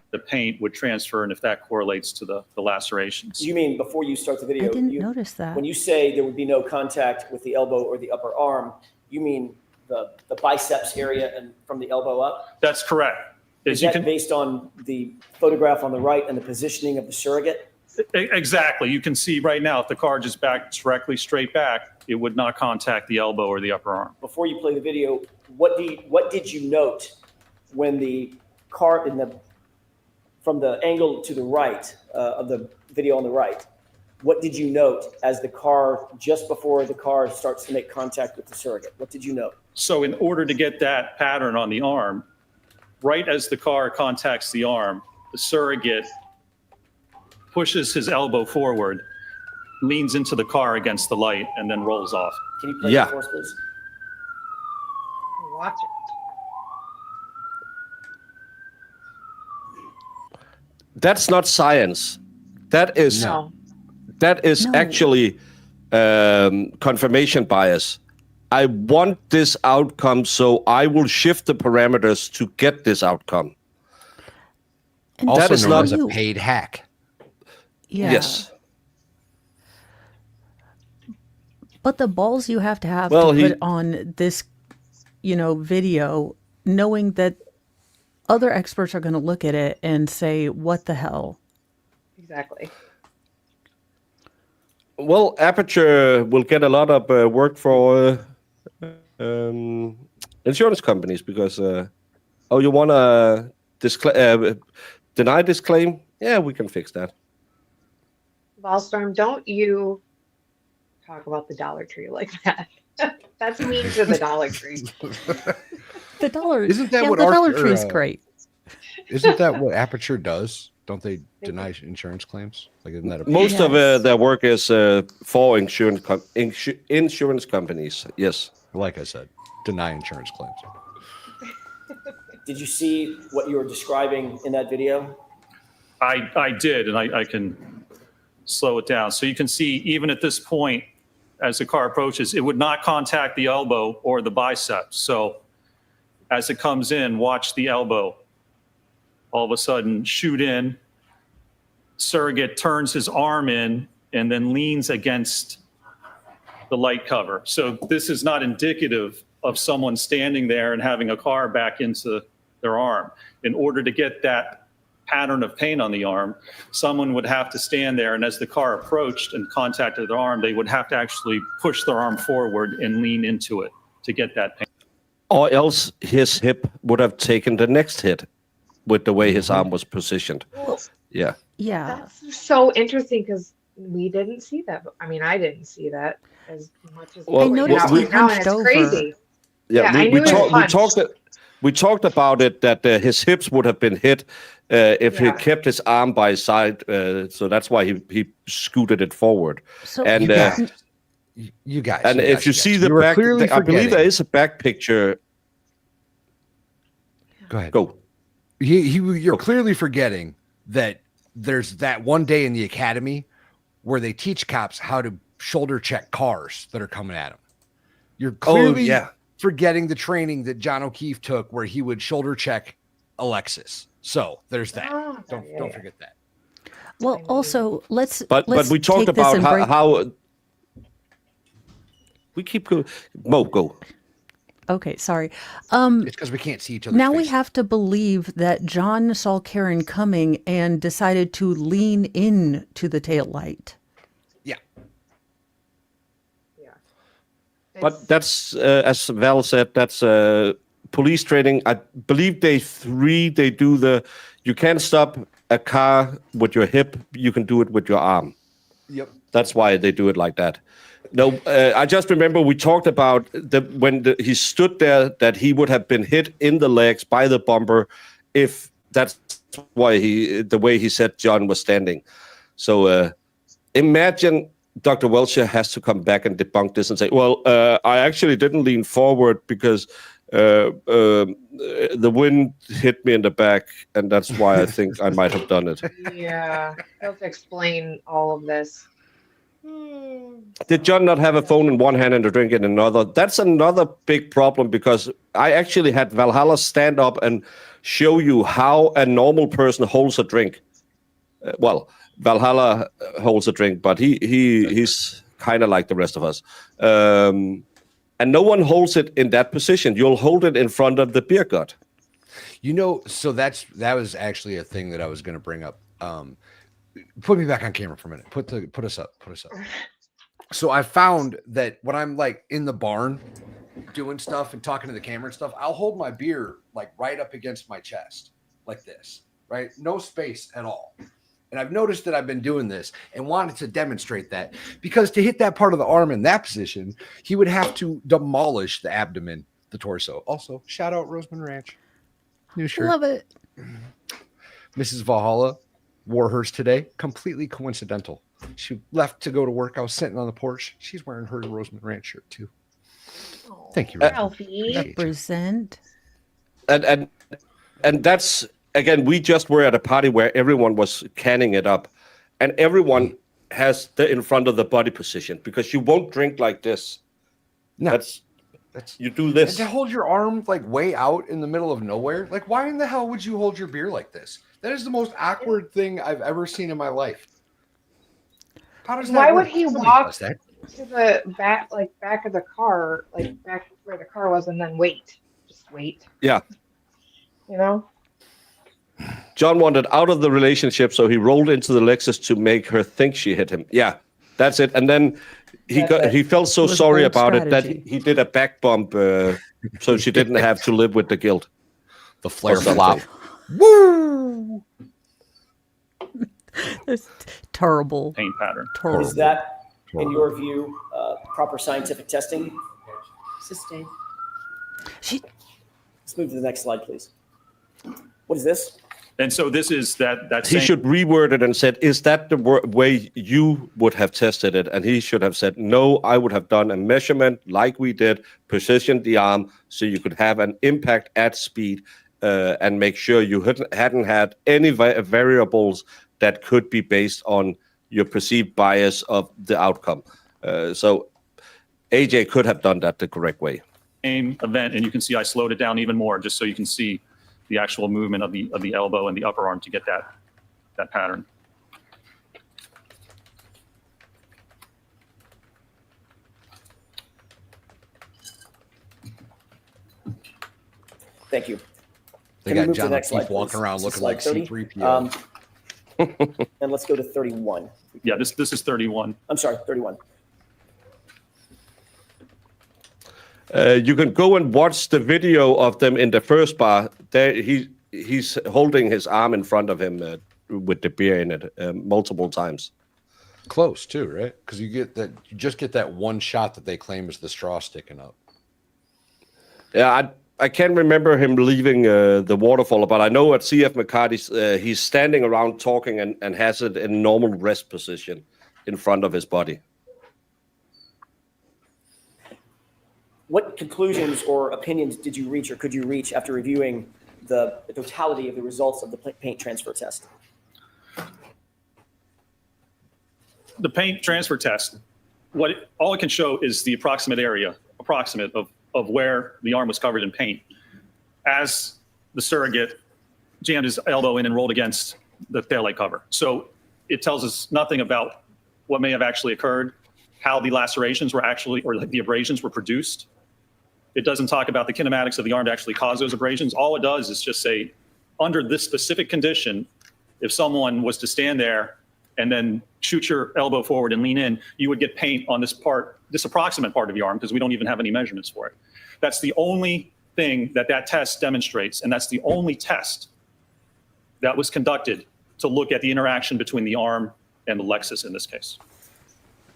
the paint would transfer and if that correlates to the lacerations. You mean before you start the video? I didn't notice that. When you say there would be no contact with the elbow or the upper arm, you mean the biceps area and from the elbow up? That's correct. Is that based on the photograph on the right and the positioning of the surrogate? Exactly. You can see right now, if the car just backed directly straight back, it would not contact the elbow or the upper arm. Before you play the video, what did you note when the car from the angle to the right of the video on the right? What did you note as the car, just before the car starts to make contact with the surrogate? What did you note? So in order to get that pattern on the arm, right as the car contacts the arm, the surrogate pushes his elbow forward, leans into the car against the light, and then rolls off. Can you play that for us, please? Watch it. That's not science. That is No. actually confirmation bias. I want this outcome, so I will shift the parameters to get this outcome. And Also that is known not as a paid hack. Yeah. Yes. But the balls you have to have Well, to put on this, video, knowing that other experts are going to look at it and say, what the hell? Exactly. Well, Aperture will get a lot of work for insurance companies because, you want to deny this claim? Yeah, we can fix that. Volstorm, don't you talk about the Dollar Tree like that. That's mean to the Dollar Tree. The dollar Isn't that what the Dollar Archer, Tree is great. Isn't that what Aperture does? Don't they deny insurance claims? Like, isn't that a Most of their work is for insurance companies. Yes. Like I said, deny insurance claims. Did you see what you were describing in that video? I did, and I can slow it down. So you can see, even at this point, as the car approaches, it would not contact the elbow or the biceps. So as it comes in, watch the elbow all of a sudden shoot in. Surrogate turns his arm in and then leans against the light cover. So this is not indicative of someone standing there and having a car back into their arm. In order to get that pattern of paint on the arm, someone would have to stand there, and as the car approached and contacted their arm, they would have to actually push their arm forward and lean into it to get that paint. Or else his hip would have taken the next hit with the way his arm was positioned. Yeah. Yeah. That's so interesting because we didn't see that. I mean, I didn't see that as much as Well, I noticed we he now, and hunched it's over. crazy. Yeah, I knew he punched. we talked about it that his hips would have been hit if he Yeah. kept his arm by his side. So that's why he scooted it forward. So And You guys. and you if guys, you guys. see the were back, clearly I believe there forgetting- is a back picture. Go ahead. Go. You're clearly forgetting that there's that one day in the academy where they teach cops how to shoulder check cars that are coming at them. You're clearly forgetting the training that John O'Keefe took where he would shoulder check Alexis. So there's that. Oh, Don't forget that. Well, also, let's But we talked take this about and break- how we keep going. Mo, go. Okay, sorry. It's because we can't see each other. Now we have to believe that John saw Karen coming and decided to lean in to the taillight. Yeah. Yeah. But that's, as Val said, that's police training. I believe day 3, they do you can't stop a car with your hip, you can do it with your arm. Yep. That's why they do it like that. No, I just remember we talked about when he stood there that he would have been hit in the legs by the bumper if that's why the way he said John was standing. So imagine Dr. Welcher has to come back and debunk this and say, well, I actually didn't lean forward because the wind hit me in the back, and that's why I think I might have done it. Yeah, he'll have to explain all of this. Did John not have a phone in one hand and a drink in another? That's another big problem, because I actually had Valhalla stand up and show you how a normal person holds a drink. Well, Valhalla holds a drink, but he's kind of like the rest of us. And no one holds it in that position. You'll hold it in front of the beer gut. So that was actually a thing that I was going to bring up. Put me back on camera for a minute. Put us up. So I found that when I'm like in the barn doing stuff and talking to the camera and stuff, I'll hold my beer like right up against my chest like this, right? No space at all. And I've noticed that I've been doing this and wanted to demonstrate that, because to hit that part of the arm in that position, he would have to demolish the abdomen, the torso. Also, shout out Roseman Ranch. New shirt. Love it. Mrs. Valhalla wore hers today. Completely coincidental. She left to go to work. I was sitting on the porch. She's wearing her Roseman Ranch shirt too. Thank you, Ralphie. Represent. And that's, again, we just were at a party where everyone was canning it up, and everyone has the in front of the body position, because you won't drink like this. No. That's you do this. And to hold your arm like way out in the middle of nowhere, like why in the hell would you hold your beer like this? That is the most awkward thing I've ever seen in my life. How does that Why work? would he Somebody walk does that. to the back of the car, like back where the car was, and then wait? Just wait. Yeah. You know? John wanted out of the relationship, so he rolled into the Lexus to make her think she hit him. Yeah, that's it. And then he felt so sorry bold about it that strategy. he did a back bump, so she didn't have to live with the guilt. The flare Or something. flop. Woo! It's terrible. Paint pattern. Terrible. Is that, in your view, proper scientific testing? Sustain. Let's move to the next slide, please. What is this? And so this is that He same, should reword it and said, is that the way you would have tested it? And he should have said, no, I would have done a measurement like we did, positioned the arm so you could have an impact at speed, and make sure you hadn't had any variables that could be based on your perceived bias of the outcome. So AJ could have done that the correct way. same event, and you can see I slowed it down even more just so you can see the actual movement of the elbow and the upper arm to get that pattern. Thank you. They Can we got move to John the next O'Keefe slide, walking please? around This is looking like slide 30. C-3PO. And let's go to 31. Yeah, this is 31. I'm sorry, 31. You can go and watch the video of them in the first bar. There, he's holding his arm in front of him with the beer in it multiple times. Close too, right? Because you just get that one shot that they claim is the straw sticking up. Yeah, I can't remember him leaving the waterfall, but I know at CF McCarty's, he's standing around talking and has it in normal rest position in front of his body. What conclusions or opinions did you reach or could you reach after reviewing the totality of the results of the paint transfer test? The paint transfer test, all it can show is the approximate area, of where the arm was covered in paint. As the surrogate jammed his elbow in and rolled against the taillight cover. So it tells us nothing about what may have actually occurred, how the lacerations were actually, or the abrasions were produced. It doesn't talk about the kinematics of the arm to actually cause those abrasions. All it does is just say, under this specific condition, if someone was to stand there and then shoot your elbow forward and lean in, you would get paint on this part, this approximate part of your arm, because we don't even have any measurements for it. That's the only thing that test demonstrates, and that's the only test that was conducted to look at the interaction between the arm and the Lexus in this case.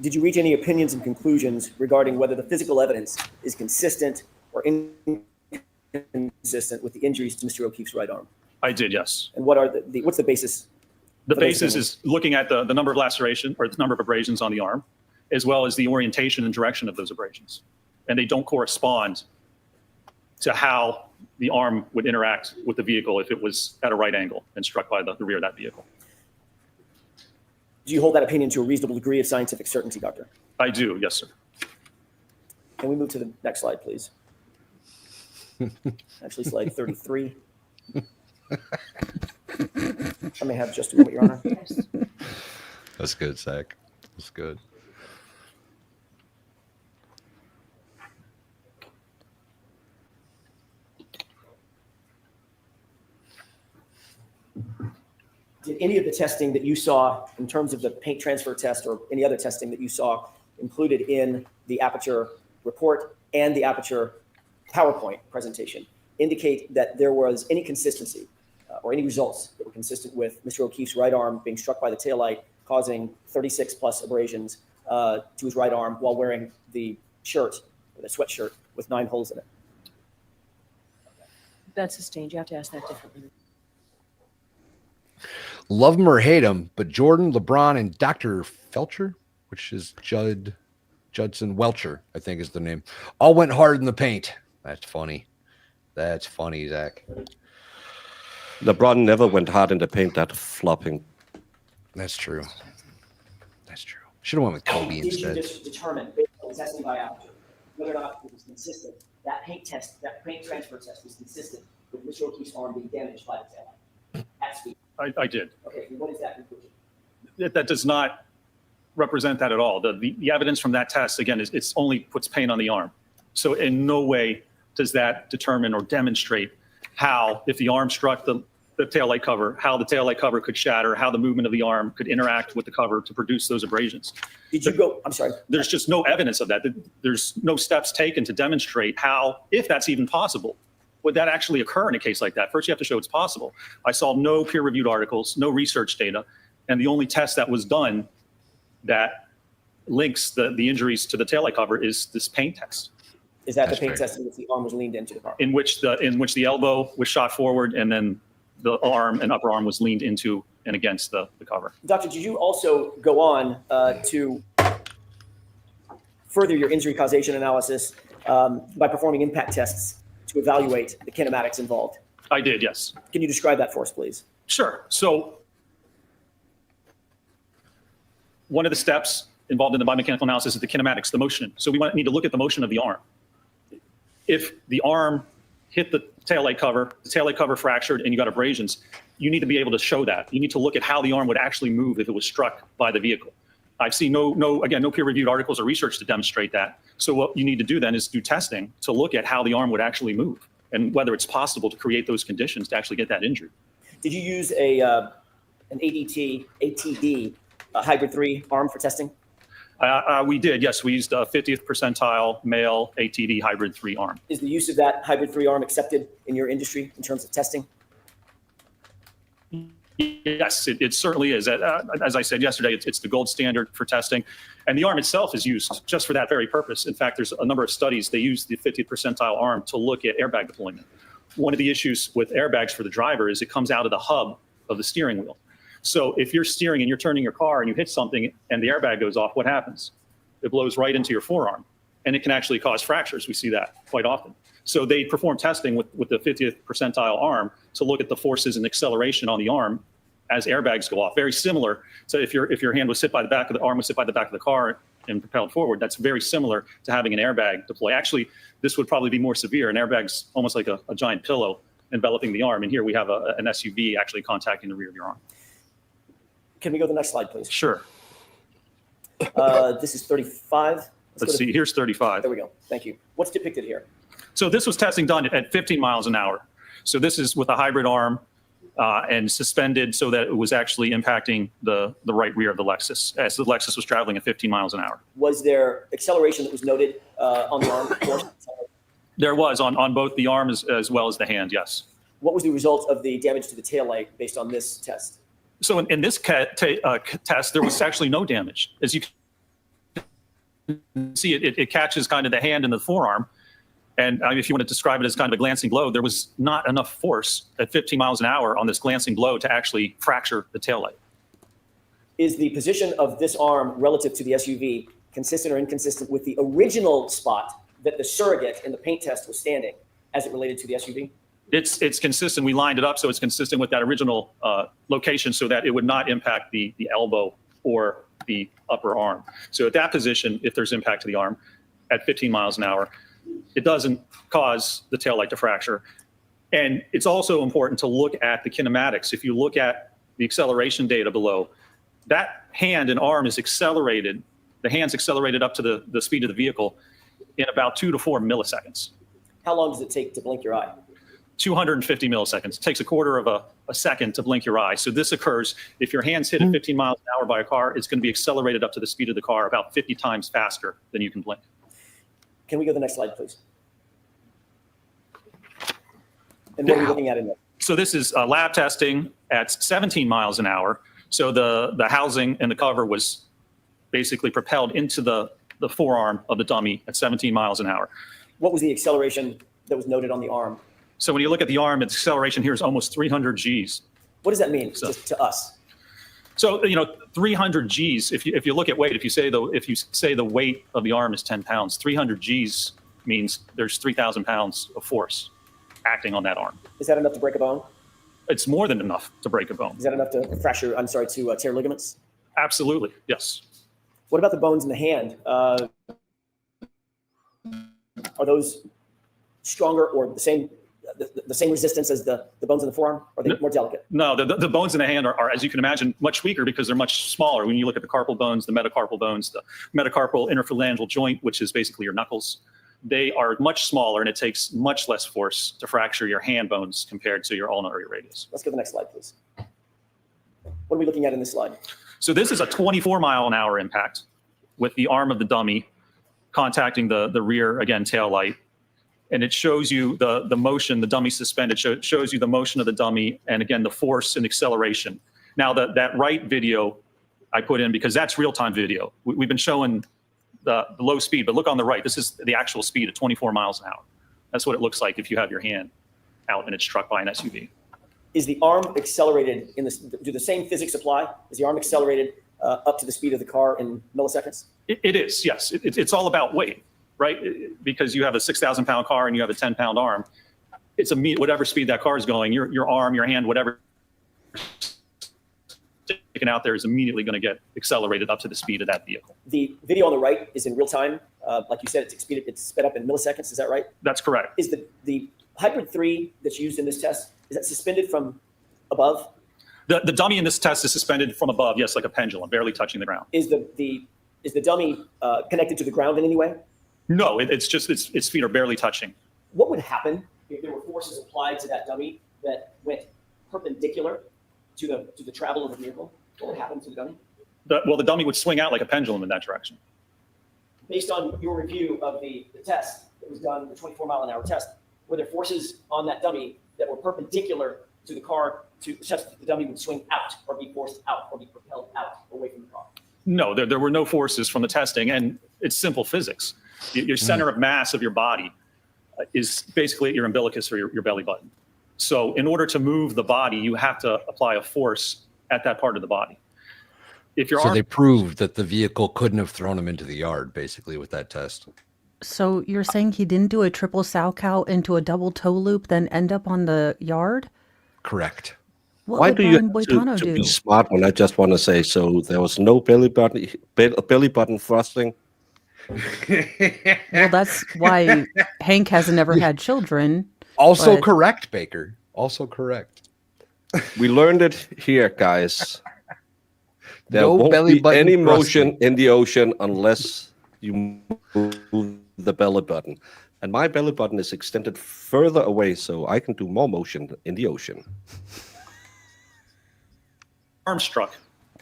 Did you reach any opinions and conclusions regarding whether the physical evidence is consistent or inconsistent with the injuries to Mr. O'Keefe's right arm? I did, yes. And what's the basis? The basis is looking at the number of laceration or the number of abrasions on the arm, as well as the orientation and direction of those abrasions. And they don't correspond to how the arm would interact with the vehicle if it was at a right angle and struck by the rear of that vehicle. Do you hold that opinion to a reasonable degree of scientific certainty, Doctor? I do, yes, sir. Can we move to the next slide, please? Actually, slide 33. I may have just a moment, Your Honor. That's good, Zach. That's good. Did any of the testing that you saw in terms of the paint transfer test or any other testing that you saw included in the Aperture report and the Aperture PowerPoint presentation indicate that there was any consistency or any results that were consistent with Mr. O'Keefe's right arm being struck by the taillight, causing 36 plus abrasions to his right arm while wearing the shirt, or the sweatshirt with 9 holes in it? That's sustained. You have to ask that differently. Love him or hate him, but Jordan, LeBron, and Dr. Felcher, which is Judson Welcher, I think is the name, all went hard in the paint. That's funny. That's funny, Zach. LeBron never went hard in the paint. That flopping. That's true. That's true. Should have went with Kobe Did instead. you just determine, based on the testing by Aperture, whether or not it was consistent, that paint transfer test was consistent with Mr. O'Keefe's arm being damaged by the taillight at speed? I did. Okay, what is that conclusion? That does not represent that at all. The evidence from that test, again, it's only puts paint on the arm. So in no way does that determine or demonstrate how, if the arm struck the taillight cover, how the taillight cover could shatter, how the movement of the arm could interact with the cover to produce those abrasions. Did you go, I'm sorry. There's just no evidence of that. There's no steps taken to demonstrate how, if that's even possible, would that actually occur in a case like that? First, you have to show it's possible. I saw no peer-reviewed articles, no research data, and the only test that was done that links the injuries to the taillight cover is this paint test. Is that the paint test in which the arm was leaned into the car? In which the elbow was shot forward and then the arm and upper arm was leaned into and against the cover. Doctor, did you also go on to further your injury causation analysis by performing impact tests to evaluate the kinematics involved? I did, yes. Can you describe that for us, please? Sure. So one of the steps involved in the biomechanical analysis is the kinematics, the motion. So we need to look at the motion of the arm. If the arm hit the taillight cover fractured, and you got abrasions, you need to be able to show that. You need to look at how the arm would actually move if it was struck by the vehicle. I've seen no peer-reviewed articles or research to demonstrate that. So what you need to do then is do testing to look at how the arm would actually move and whether it's possible to create those conditions to actually get that injury. Did you use an ATD hybrid 3 arm for testing? We did, yes. We used a 50th percentile male ATD hybrid 3 arm. Is the use of that hybrid 3 arm accepted in your industry in terms of testing? Yes, it certainly is. As I said yesterday, it's the gold standard for testing. And the arm itself is used just for that very purpose. In fact, there's a number of studies. They use the 50th percentile arm to look at airbag deployment. One of the issues with airbags for the driver is it comes out of the hub of the steering wheel. So if you're steering and you're turning your car and you hit something and the airbag goes off, what happens? It blows right into your forearm. And it can actually cause fractures. We see that quite often. So they perform testing with the 50th percentile arm to look at the forces and acceleration on the arm as airbags go off. Very similar. So if your hand was hit by the back of the arm was hit by the back of the car and propelled forward, that's very similar to having an airbag deploy. Actually, this would probably be more severe. An airbag's almost like a giant pillow enveloping the arm. And here we have an SUV actually contacting the rear of your arm. Can we go to the next slide, please? Sure. This is 35. Let's see. Here's 35. There we go. Thank you. What's depicted here? So this was testing done at 15 miles an hour. So this is with a hybrid arm and suspended so that it was actually impacting the right rear of the Lexus as the Lexus was traveling at 15 miles an hour. Was there acceleration that was noted on the arm? Of course? There was on both the arm as well as the hand, yes. What was the result of the damage to the taillight based on this test? So in this test, there was actually no damage. As you can see, it catches kind of the hand and the forearm. And if you want to describe it as kind of a glancing blow, there was not enough force at 15 miles an hour on this glancing blow to actually fracture the taillight. Is the position of this arm relative to the SUV consistent or inconsistent with the original spot that the surrogate in the paint test was standing as it related to the SUV? It's consistent. We lined it up so it's consistent with that original location so that it would not impact the elbow or the upper arm. So at that position, if there's impact to the arm at 15 miles an hour, it doesn't cause the taillight to fracture. And it's also important to look at the kinematics. If you look at the acceleration data below, that hand and arm is accelerated. The hand's accelerated up to the speed of the vehicle in about 2 to 4 milliseconds. How long does it take to blink your eye? 250 milliseconds. It takes a quarter of a second to blink your eye. So this occurs if your hand's hit at 15 miles an hour by a car, it's going to be accelerated up to the speed of the car about 50 times faster than you can blink. Can we go to the next slide, please? And what are we looking at in there? So this is lab testing at 17 miles an hour. So the housing and the cover was basically propelled into the forearm of the dummy at 17 miles an hour. What was the acceleration that was noted on the arm? So when you look at the arm, its acceleration here is almost 300 Gs. What does that mean just to us? So 300 Gs. If you look at weight, if you say the weight of the arm is 10 pounds, 300 Gs means there's 3,000 pounds of force acting on that arm. Is that enough to break a bone? It's more than enough to break a bone. Is that enough to to tear ligaments? Absolutely, yes. What about the bones in the hand? Are those stronger or the same resistance as the bones in the forearm? Or are they more delicate? No, the bones in the hand are, as you can imagine, much weaker because they're much smaller. When you look at the carpal bones, the metacarpal bones, the metacarpal interphalangeal joint, which is basically your knuckles, they are much smaller and it takes much less force to fracture your hand bones compared to your ulnar radius. Let's go to the next slide, please. What are we looking at in this slide? So this is a 24 mile an hour impact with the arm of the dummy contacting the rear, again, tail light. And it shows you the motion, the dummy suspended, shows you the motion of the dummy and again, the force and acceleration. Now that right video I put in because that's real-time video. We've been showing the low speed, but look on the right, this is the actual speed at 24 miles an hour. That's what it looks like if you have your hand out and it's struck by an SUV. Is the arm accelerated do the same physics apply? Is the arm accelerated up to the speed of the car in milliseconds? It is, yes. It's all about weight, right? Because you have a 6,000 pound car and you have a 10 pound arm. It's whatever speed that car is going, your arm, your hand, whatever sticking out there is immediately going to get accelerated up to the speed of that vehicle. The video on the right is in real time. Like you said, it's sped up in milliseconds. Is that right? That's correct. Is the Hybrid 3 that's used in this test, is that suspended from above? The dummy in this test is suspended from above, yes, like a pendulum, barely touching the ground. Is the dummy connected to the ground in any way? No, it's just its feet are barely touching. What would happen if there were forces applied to that dummy that went perpendicular to the travel of the vehicle? What would happen to the dummy? The dummy would swing out like a pendulum in that direction. Based on your review of the test that was done, the 24 mile an hour test, were there forces on that dummy that were perpendicular to the car such that the dummy would swing out or be forced out or be propelled out away from the car? No, there were no forces from the testing, and it's simple physics. Your center of mass of your body is basically your umbilicus or your belly button. So in order to move the body, you have to apply a force at that part of the body. So they proved that the vehicle couldn't have thrown him into the yard, basically, with that test. So you're saying he didn't do a triple Salchow into a double toe loop, then end up on the yard? Correct. What Why would do you Brian Boitano to do? be smart when I just want to say so there was no belly button thrusting? Well, that's why Hank hasn't ever had children. Also but- correct, Baker. Also correct. We learned it here, guys. There No won't belly be button any thrusting. motion in the ocean unless you move the belly button. And my belly button is extended further away so I can do more motion in the ocean. Arm struck,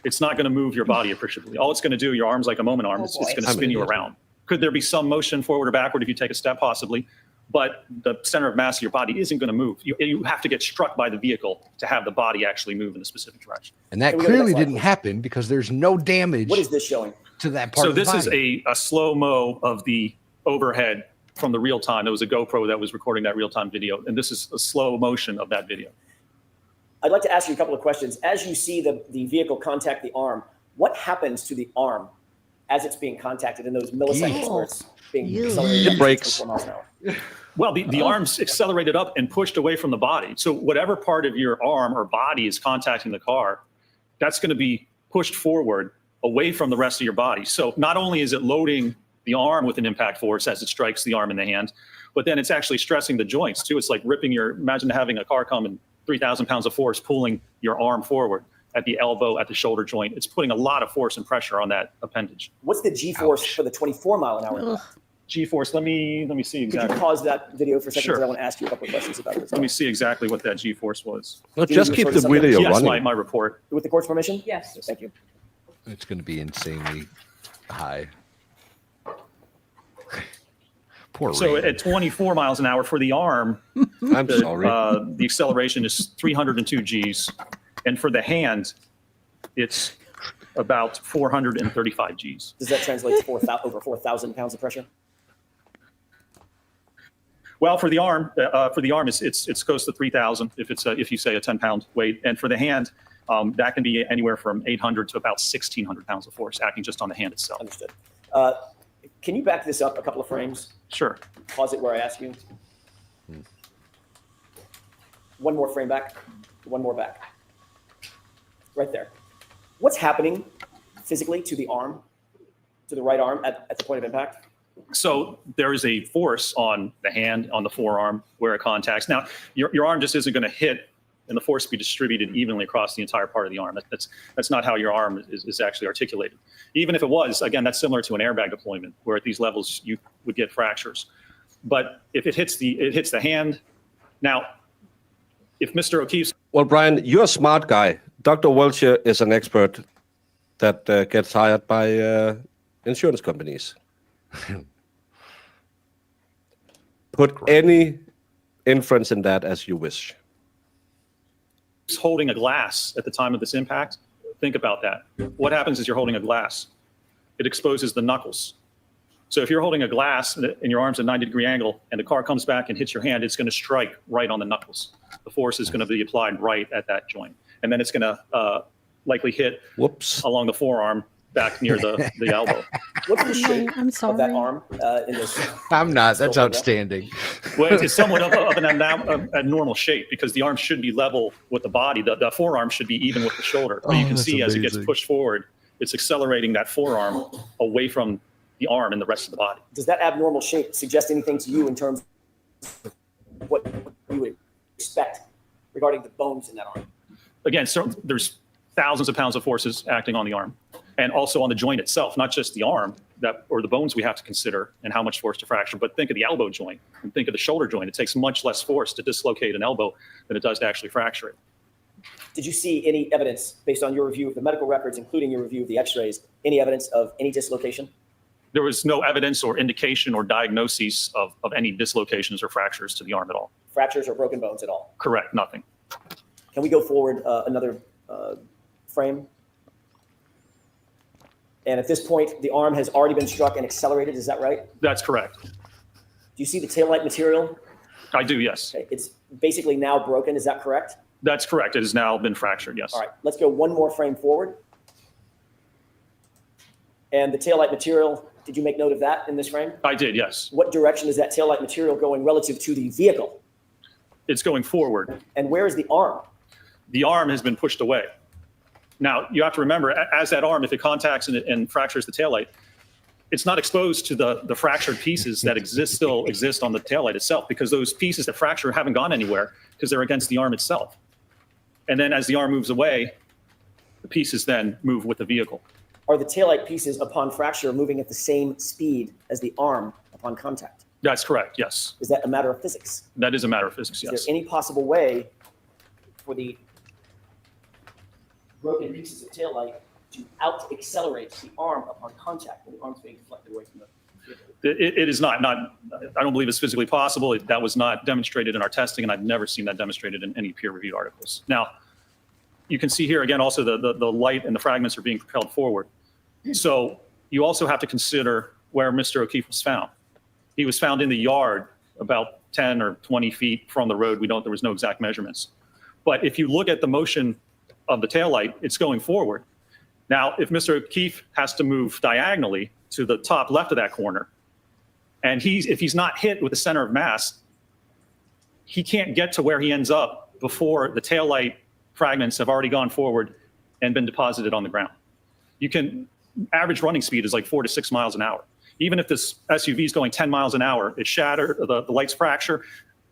it's not going to move your body appreciably. All it's going to do, your arm's like a moment arm, it's going to spin you around. Could there be some motion forward or backward if you take a step? Possibly. But the center of mass of your body isn't going to move. You have to get struck by the vehicle to have the body actually move in a specific direction. And that clearly didn't happen because there's no damage. What is this showing? To that part so of the this body. is a slow-mo of the overhead from the real time. There was a GoPro that was recording that real-time video, and this is a slow motion of that video. I'd like to ask you a couple of questions. As you see the vehicle contact the arm, what happens to the arm as it's being contacted in those milliseconds where it's being accelerated? It breaks. 24 miles an hour? Well, the arm's accelerated up and pushed away from the body. So whatever part of your arm or body is contacting the car, that's going to be pushed forward away from the rest of your body. So not only is it loading the arm with an impact force as it strikes the arm and the hand, but then it's actually stressing the joints too. It's like imagine having a car come and 3,000 pounds of force pulling your arm forward at the elbow, at the shoulder joint. It's putting a lot of force and pressure on that appendage. What's the G-force for the 24 mile an hour? G-force, let me see exactly. Could you pause that video for a second? Sure. Because I want to ask you a couple of questions about it. Let me see exactly what that G-force was. Well, just keep the video Yes, running. my report. With the court's permission? Yes. Thank you. It's going to be insanely high. Poor So Ray. at 24 miles an hour for the arm, I'm sorry. the acceleration is 302 Gs. And for the hand, it's about 435 Gs. Does that translate to over 4,000 pounds of pressure? Well, for the arm, it's close to 3,000 if you say a 10-pound weight. And for the hand, that can be anywhere from 800 to about 1,600 pounds of force acting just on the hand itself. Understood. Can you back this up a couple of frames? Sure. Pause it where I ask you. One more frame back. One more back. Right there. What's happening physically to the arm, to the right arm at the point of impact? So there is a force on the hand, on the forearm, where it contacts. Now, your arm just isn't going to hit and the force be distributed evenly across the entire part of the arm. That's not how your arm is actually articulated. Even if it was, again, that's similar to an airbag deployment, where at these levels you would get fractures. But if it hits the hand, now, if Mr. O'Keefe's... Well, Brian, you're a smart guy. Dr. Welcher is an expert that gets hired by insurance companies. Put any inference in that as you wish. holding a glass at the time of this impact, think about that. What happens is you're holding a glass. It exposes the knuckles. So if you're holding a glass and your arm's at a 90-degree angle and the car comes back and hits your hand, it's going to strike right on the knuckles. The force is going to be applied right at that joint. And then it's going to likely hit along the forearm back near the elbow. What's the shape I'm sorry. of that arm in this? I'm not. That's outstanding. Well, it's somewhat of an abnormal shape because the arm should be level with the body. The forearm should be even with the shoulder. But you can see as it gets pushed forward, it's accelerating that forearm away from the arm and the rest of the body. Does that abnormal shape suggest anything to you in terms of what you would expect regarding the bones in that arm? Again, so there's thousands of pounds of forces acting on the arm and also on the joint itself, not just the arm or the bones we have to consider and how much force to fracture, but think of the elbow joint and think of the shoulder joint. It takes much less force to dislocate an elbow than it does to actually fracture it. Did you see any evidence based on your review of the medical records, including your review of the x-rays, any evidence of any dislocation? There was no evidence or indication or diagnosis of any dislocations or fractures to the arm at all. Fractures or broken bones at all? Correct, nothing. Can we go forward another frame? And at this point, the arm has already been struck and accelerated, is that right? That's correct. Do you see the taillight material? I do, yes. Okay. It's basically now broken, is that correct? That's correct. It has now been fractured, yes. All right, let's go one more frame forward. And the taillight material, did you make note of that in this frame? I did, yes. What direction is that taillight material going relative to the vehicle? It's going forward. And where is the arm? The arm has been pushed away. Now, you have to remember, as that arm, if it contacts and fractures the taillight, it's not exposed to the fractured pieces that still exist on the taillight itself, because those pieces that fracture haven't gone anywhere because they're against the arm itself. And then as the arm moves away, the pieces then move with the vehicle. Are the taillight pieces upon fracture moving at the same speed as the arm upon contact? That's correct, yes. Is that a matter of physics? That is a matter of physics, Is yes. there any possible way for the broken pieces of taillight to out-accelerate the arm upon contact when the arm's being deflected away from the vehicle? It is not, I don't believe it's physically possible. That was not demonstrated in our testing, and I've never seen that demonstrated in any peer-reviewed articles. Now, you can see here again also the light and the fragments are being propelled forward. So you also have to consider where Mr. O'Keefe was found. He was found in the yard about 10 or 20 feet from the road. There was no exact measurements. But if you look at the motion of the taillight, it's going forward. Now, if Mr. O'Keefe has to move diagonally to the top left of that corner, and if he's not hit with the center of mass, he can't get to where he ends up before the taillight fragments have already gone forward and been deposited on the ground. Average running speed is like 4 to 6 miles an hour. Even if this SUV is going 10 miles an hour, it shatters, the lights fracture,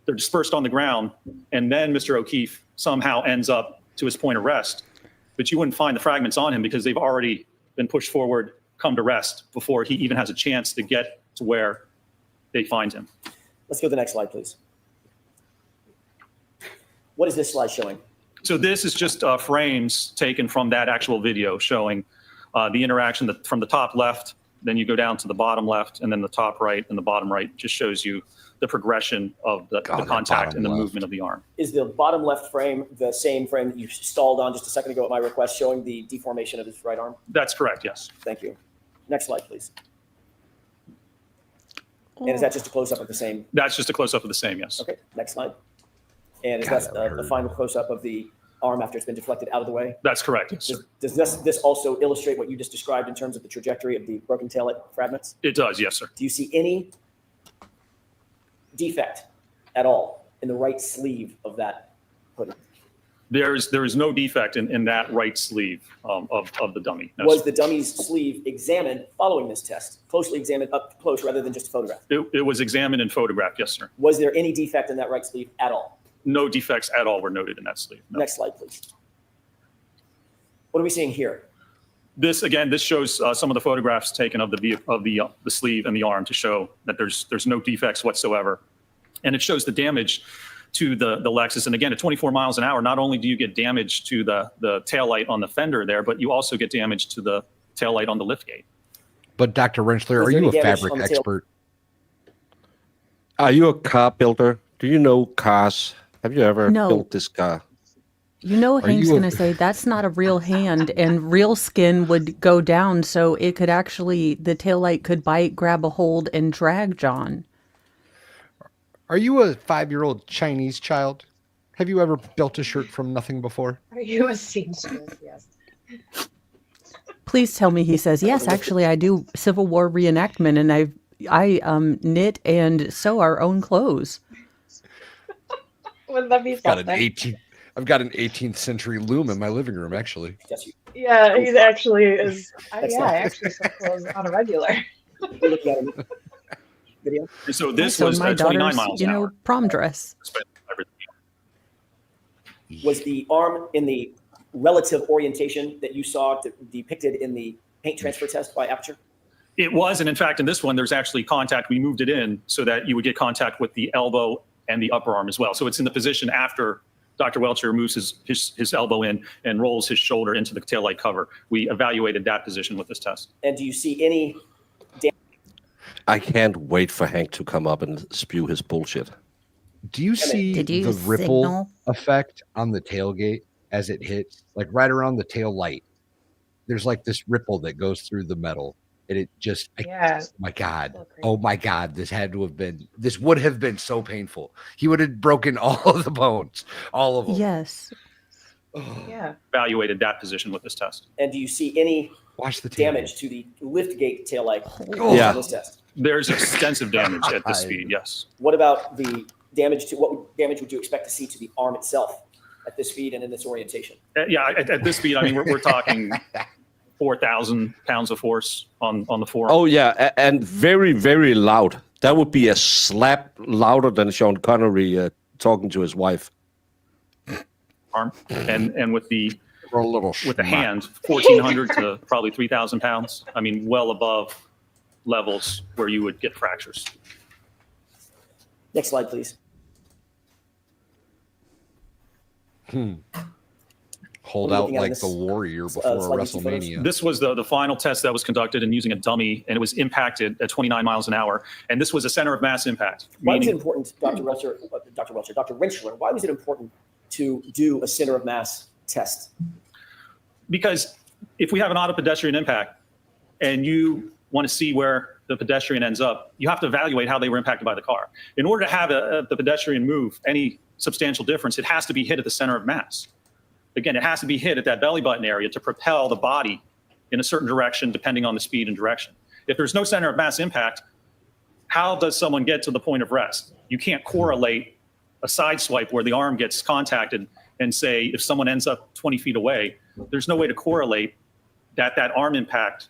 they're dispersed on the ground, and then Mr. O'Keefe somehow ends up to his point of rest. But you wouldn't find the fragments on him because they've already been pushed forward, come to rest before he even has a chance to get to where they find him. Let's go to the next slide, please. What is this slide showing? So this is just frames taken from that actual video showing the interaction from the top left, then you go down to the bottom left, and then the top right and the bottom right just shows you the progression of the contact and the movement of the arm. Is the bottom left frame the same frame that you stalled on just a second ago at my request, showing the deformation of his right arm? That's correct, yes. Thank you. Next slide, please. And is that just a close-up of the same? That's just a close-up of the same, yes. Okay, next slide. And is that the final close-up of the arm after it's been deflected out of the way? That's correct, yes, sir. Does this also illustrate what you just described in terms of the trajectory of the broken taillight fragments? It does, yes, sir. Do you see any defect at all in the right sleeve of that hoodie? There is no defect in that right sleeve of the dummy. No, Was sir. the dummy's sleeve examined following this test? Closely examined up close rather than just photographed? It was examined and photographed, yes, sir. Was there any defect in that right sleeve at all? No defects at all were noted in that sleeve. No. Next slide, please. What are we seeing here? This shows some of the photographs taken of the sleeve and the arm to show that there's no defects whatsoever, and it shows the damage to the Lexus. And again, at 24 miles an hour, not only do you get damage to the taillight on the fender there, but you also get damage to the taillight on the liftgate. But Dr. Rentschler, are you a fabric expert? Are you a car builder? Do you know cars? Have you ever No. built this car? You know, Hank's going to say that's not a real hand, and real skin would go down, so it could actually, the taillight could bite, grab a hold, and drag John. Are you a 5-year-old Chinese child? Have you ever built a shirt from nothing before? Are you a seamstress? Yes. Please tell me he says, yes, actually, I do Civil War reenactment, and I knit and sew our own clothes. Wouldn't that be something? I've got an 18th century loom in my living room, actually. Yeah, he actually is. I actually sew clothes on a regular. Video. So this So was my 29 daughter's, miles an hour. prom dress. Was the arm in the relative orientation that you saw depicted in the paint transfer test by Aperture? It was, and in fact, in this one, there's actually contact. We moved it in so that you would get contact with the elbow and the upper arm as well. So it's in the position after Dr. Welcher moves his elbow in and rolls his shoulder into the taillight cover. We evaluated that position with this test. And do you see any damage? I can't wait for Hank to come up and spew his bullshit. Do you see the ripple effect on the tailgate as it hits, like right around the tail light? There's like this ripple that goes through the metal. And it just, my God, oh my God, this would have been so painful. He would have broken all of the bones, all of them. Yes. Yeah. Evaluated that position with this test. And do you see any damage to the liftgate taillight on this test? There's extensive damage at this speed, yes. What about the damage what damage would you expect to see to the arm itself at this speed and in this orientation? At this speed, I mean, we're talking 4,000 pounds of force on the forearm. Oh, yeah, and very, very loud. That would be a slap louder than Sean Connery talking to his wife. Arm and with the with the hand, 1,400 to probably 3,000 pounds. I mean, well above levels where you would get fractures. Next slide, please. Hold We're out looking at like this, the warrior before a slide these two photos. WrestleMania. This was the final test that was conducted and using a dummy, and it was impacted at 29 miles an hour. And this was a center of mass impact. Why was it Meaning, important, Dr. Rentschler, why was it important to do a center of mass test? because if we have an auto pedestrian impact and you want to see where the pedestrian ends up, you have to evaluate how they were impacted by the car. In order to have the pedestrian move any substantial difference, it has to be hit at the center of mass. Again, it has to be hit at that belly button area to propel the body in a certain direction depending on the speed and direction. If there's no center of mass impact, how does someone get to the point of rest? You can't correlate a side swipe where the arm gets contacted and say if someone ends up 20 feet away, there's no way to correlate that arm impact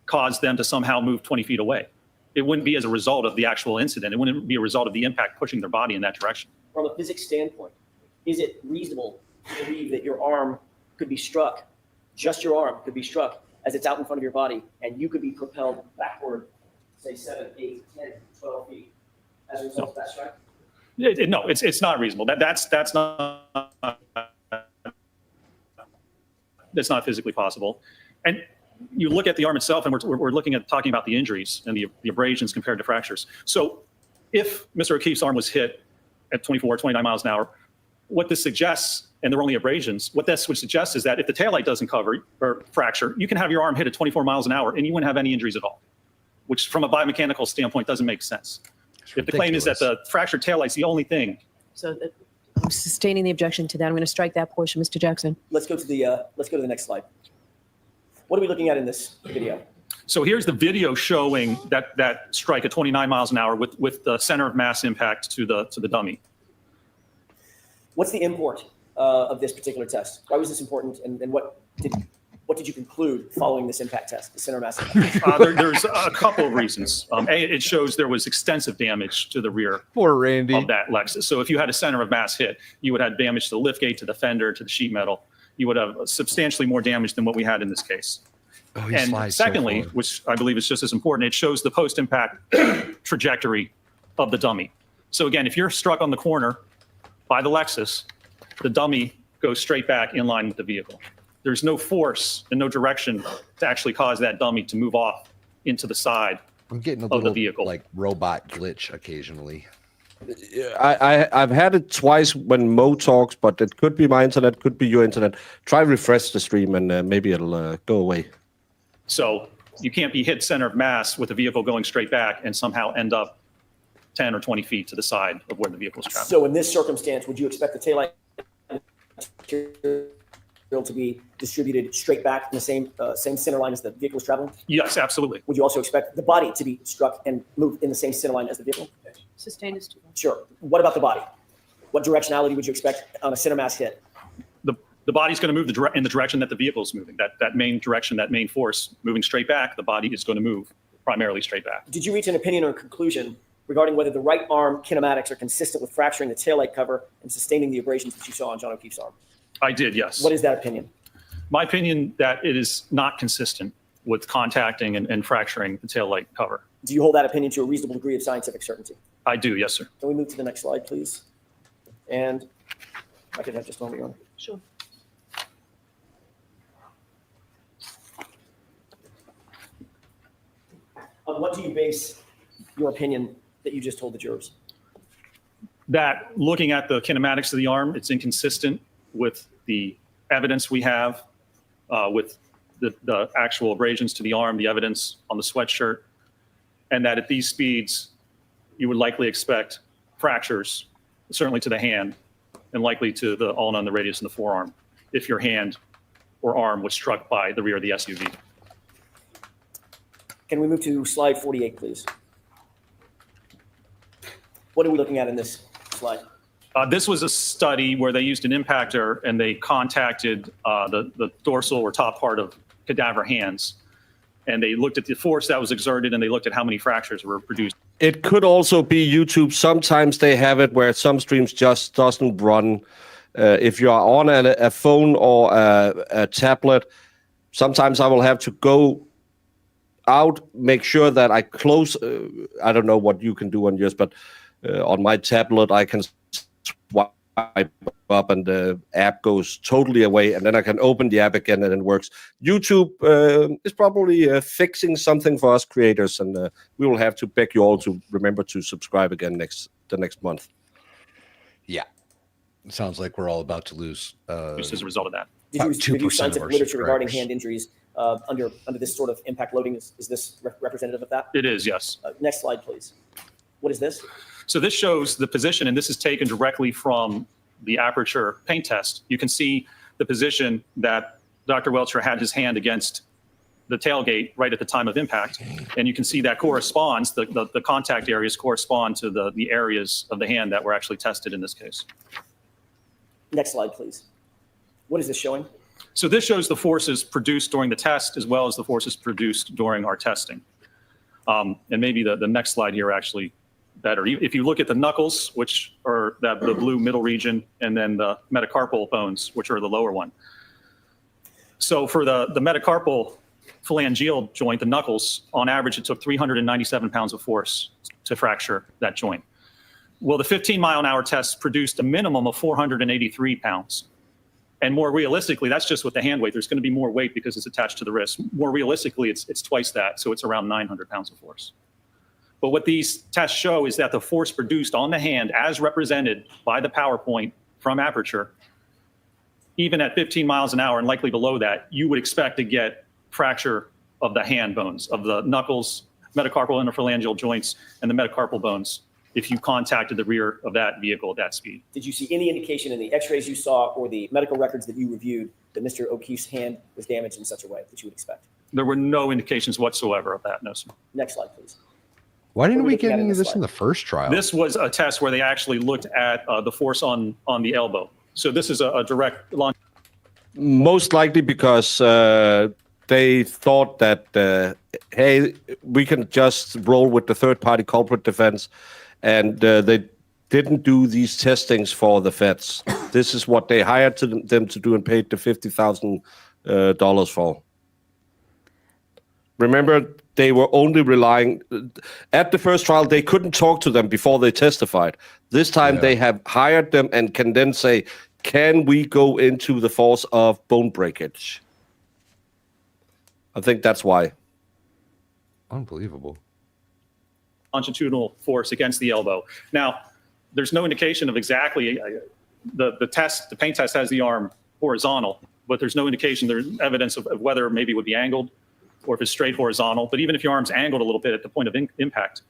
caused them to somehow move 20 feet away. It wouldn't be as a result of the actual incident. It wouldn't be a result of the impact pushing their body in that direction. From a physics standpoint, is it reasonable to believe that your arm could be struck, just your arm could be struck as it's out in front of your body, and you could be propelled backward, say 7, 8, 10, 12 feet as a result of that strike? No, it's not reasonable. That's not physically possible. And you look at the arm itself, and we're looking at talking about the injuries and the abrasions compared to fractures. So if Mr. O'Keefe's arm was hit at 24, 29 miles an hour, what this suggests, and there are only abrasions, what this would suggest is that if the taillight doesn't cover or fracture, you can have your arm hit at 24 miles an hour and you wouldn't have any injuries at all, which from a biomechanical standpoint doesn't make sense. If the claim is that the fractured taillight's the only thing. So I'm sustaining the objection to that. I'm going to strike that portion, Mr. Jackson. Let's go to the next slide. What are we looking at in this video? So here's the video showing that strike at 29 miles an hour with the center of mass impact to the dummy. What's the import of this particular test? Why was this important, and what did you conclude following this impact test, the center mass impact? There's a couple of reasons. It shows there was extensive damage to the rear Poor Randy. of that Lexus. So if you had a center of mass hit, you would have damage to the liftgate, to the fender, to the sheet metal. You would have substantially more damage than what we had in this case. Oh, he And slides so secondly, far. which I believe is just as important, it shows the post-impact trajectory of the dummy. So again, if you're struck on the corner by the Lexus, the dummy goes straight back in line with the vehicle. There's no force and no direction to actually cause that dummy to move off into the side I'm getting a of the little vehicle. like robot glitch occasionally. I've had it twice when Mo talks, but it could be my internet, could be your internet. Try refresh the stream and maybe it'll go away. So you can't be hit center of mass with a vehicle going straight back and somehow end up 10 or 20 feet to the side of where the vehicle is traveling. So in this circumstance, would you expect the taillight material to be distributed straight back in the same center line as the vehicle was traveling? Yes, absolutely. Would you also expect the body to be struck and moved in the same center line as the vehicle? Sustained is too much. Sure. What about the body? What directionality would you expect on a center mass hit? The body's going to move in the direction that the vehicle is moving. That main direction, that main force moving straight back, the body is going to move primarily straight back. Did you reach an opinion or conclusion regarding whether the right arm kinematics are consistent with fracturing the taillight cover and sustaining the abrasions that you saw on John O'Keefe's arm? I did, yes. What is that opinion? My opinion that it is not consistent with contacting and fracturing the taillight cover. Do you hold that opinion to a reasonable degree of scientific certainty? I do, yes, sir. Can we move to the next slide, please? And I could have just a moment, Your Honor. Sure. On what do you base your opinion that you just told the jurors? That looking at the kinematics of the arm, it's inconsistent with the evidence we have, with the actual abrasions to the arm, the evidence on the sweatshirt, and that at these speeds, you would likely expect fractures, certainly to the hand, and likely to the ulna and the radius and the forearm, if your hand or arm was struck by the rear of the SUV. Can we move to slide 48, please? What are we looking at in this slide? This was a study where they used an impactor and they contacted the dorsal or top part of cadaver hands. And they looked at the force that was exerted and they looked at how many fractures were produced. It could also be YouTube. Sometimes they have it where some streams just doesn't run. If you are on a phone or a tablet, sometimes I will have to go out, make sure that I close. I don't know what you can do on yours, but on my tablet, I can swipe up and the app goes totally away, and then I can open the app again and it works. YouTube is probably fixing something for us creators, and we will have to beg you all to remember to subscribe again the next month. Yeah. It sounds like we're all about to lose. Just as a result of that. Did you review 2% scientific of our literature regarding subscribers. hand injuries under this sort of impact loading? Is this representative of that? It is, yes. Next slide, please. What is this? So this shows the position, and this is taken directly from the aperture paint test. You can see the position that Dr. Welcher had his hand against the tailgate right at the time of impact. And you can see that corresponds, the contact areas correspond to the areas of the hand that were actually tested in this case. Next slide, please. What is this showing? So this shows the forces produced during the test as well as the forces produced during our testing. And maybe the next slide here actually better. If you look at the knuckles, which are the blue middle region, and then the metacarpal bones, which are the lower one. So for the metacarpal phalangeal joint, the knuckles, on average, it took 397 pounds of force to fracture that joint. Well, the 15-mile-an-hour test produced a minimum of 483 pounds. And more realistically, that's just with the hand weight. There's going to be more weight because it's attached to the wrist. More realistically, it's twice that, so it's around 900 pounds of force. But what these tests show is that the force produced on the hand, as represented by the PowerPoint from Aperture, even at 15 miles an hour and likely below that, you would expect to get fracture of the hand bones, of the knuckles, metacarpal interphalangeal joints, and the metacarpal bones if you contacted the rear of that vehicle at that speed. Did you see any indication in the x-rays you saw or the medical records that you reviewed that Mr. O'Keefe's hand was damaged in such a way that you would expect? There were no indications whatsoever of that, no, sir. Next slide, please. Why didn't What are we looking get at in into this this in slide? the first trial? This was a test where they actually looked at the force on the elbow. So this is a direct launch. Most likely because they thought that, hey, we can just roll with the third-party culprit defense, and they didn't do these testings for the feds. This is what they hired them to do and paid the $50,000 for. Remember, they were only relying at the first trial. They couldn't talk to them before they testified. This time, they have hired them and can then say, "Can we go into the force of bone breakage?" I think that's why. Unbelievable. Longitudinal force against the elbow. Now, there's no indication of exactly the test. The paint test has the arm horizontal, but there's no indication. There's evidence of whether maybe it would be angled or if it's straight horizontal. But even if your arm's angled a little bit at the point of impact,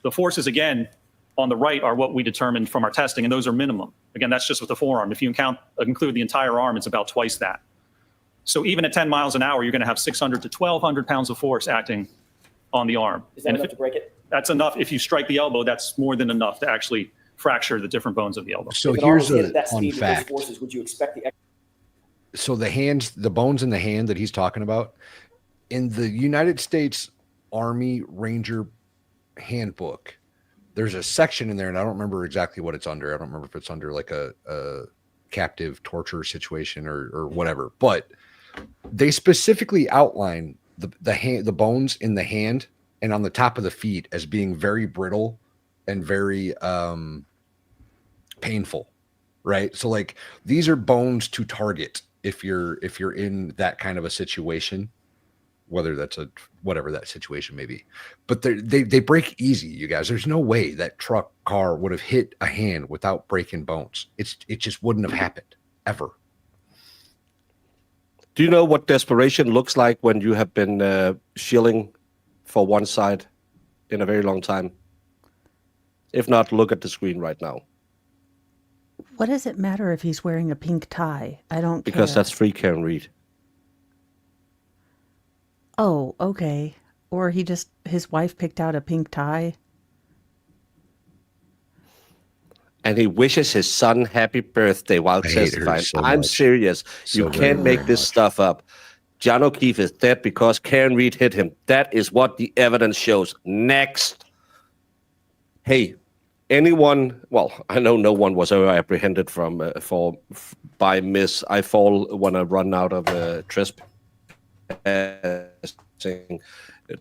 the forces again on the right are what we determined from our testing, and those are minimum. Again, that's just with the forearm. If you include the entire arm, it's about twice that. So even at 10 miles an hour, you're going to have 600 to 1,200 pounds of force acting on the arm. Is that enough to break it? That's enough. If you strike the elbow, that's more than enough to actually fracture the different bones of the elbow. So If an arm here's was hit a at that fun speed with those fact. forces, would you expect the So the bones in the hand that he's talking about, in the United States Army Ranger Handbook, there's a section in there, and I don't remember exactly what it's under. I don't remember if it's under like a captive torture situation or whatever, but they specifically outline the bones in the hand and on the top of the feet as being very brittle and very painful, right? So like these are bones to target if you're in that kind of a situation, whether that's whatever that situation may be. But they break easy, you guys. There's no way that car would have hit a hand without breaking bones. It just wouldn't have happened ever. Do you know what desperation looks like when you have been shilling for one side in a very long time? If not, look at the screen right now. What does it matter if he's wearing a pink tie? I don't Because care. that's free, Karen Reed. Oh, okay. Or his wife picked out a pink tie. And he wishes his son happy birthday while I hate her testifying. so I'm much. serious. So You very, can't make very this much. stuff up. John O'Keefe is dead because Karen Reed hit him. That is what the evidence shows. Next. Hey, anyone? Well, I know no one was ever apprehended by Miss I fall when I run out of trespassing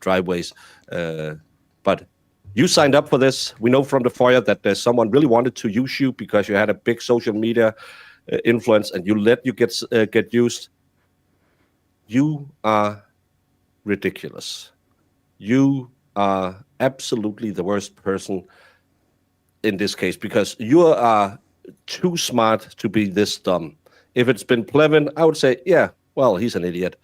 driveways. But You signed up for this. We know from the foyer that there's someone really wanted to use you because you had a big social media influence, and you let you get used. You are ridiculous. You are absolutely the worst person in this case because you are too smart to be this dumb. If it's been Plevin, I would say, yeah, well, he's an idiot.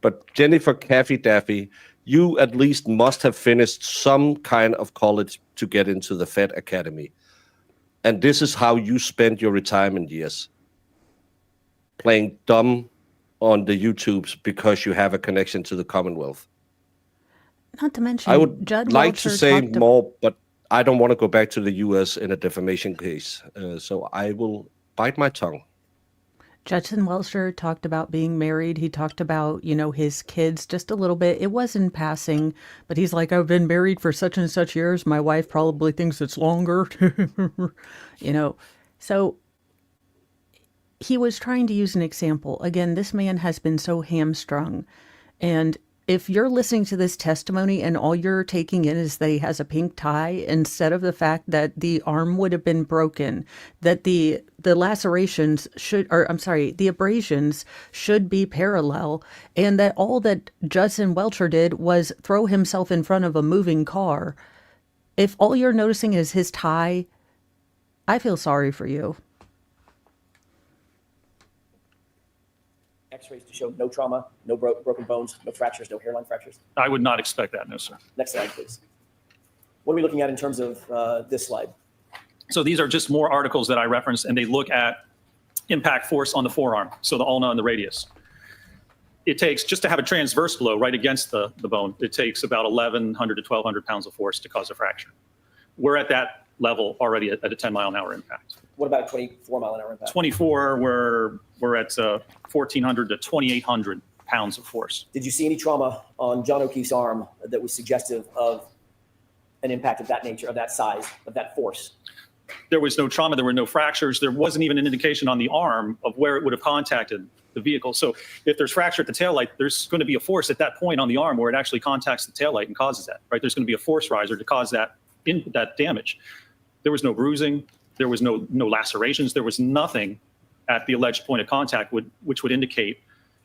But Jennifer Caffey Daffy, you at least must have finished some kind of college to get into the Fed Academy. And this is how you spent your retirement years. Playing dumb on the YouTubes because you have a connection to the Commonwealth. Not to mention, I would Judd like Welcher to say talked more, but I don't want to go back to the U.S. in a defamation case. So I will bite my tongue. Judson Welcher talked about being married. He talked about, his kids just a little bit. It was in passing, but he's like, I've been married for such and such years. My wife probably thinks it's longer, So he was trying to use an example. Again, this man has been so hamstrung. And if you're listening to this testimony and all you're taking in is that he has a pink tie, instead of the fact that the arm would have been broken, that the lacerations the abrasions should be parallel, and that all that Judson Welcher did was throw himself in front of a moving car. If all you're noticing is his tie, I feel sorry for you. X-rays to show no trauma, no broken bones, no fractures, no hairline fractures. I would not expect that, no, sir. Next slide, please. What are we looking at in terms of this slide? So these are just more articles that I referenced, and they look at impact force on the forearm, so the ulna and the radius. It takes, just to have a transverse blow right against the bone, it takes about 1,100 to 1,200 pounds of force to cause a fracture. We're at that level already at a 10-mile-an-hour impact. What about a 24-mile-an-hour impact? 24, we're at 1,400 to 2,800 pounds of force. Did you see any trauma on John O'Keefe's arm that was suggestive of an impact of that nature, of that size, of that force? There was no trauma. There were no fractures. There wasn't even an indication on the arm of where it would have contacted the vehicle. So if there's fracture at the taillight, there's going to be a force at that point on the arm where it actually contacts the taillight and causes that, right? There's going to be a force riser to cause that damage. There was no bruising. There was no lacerations. There was nothing at the alleged point of contact which would indicate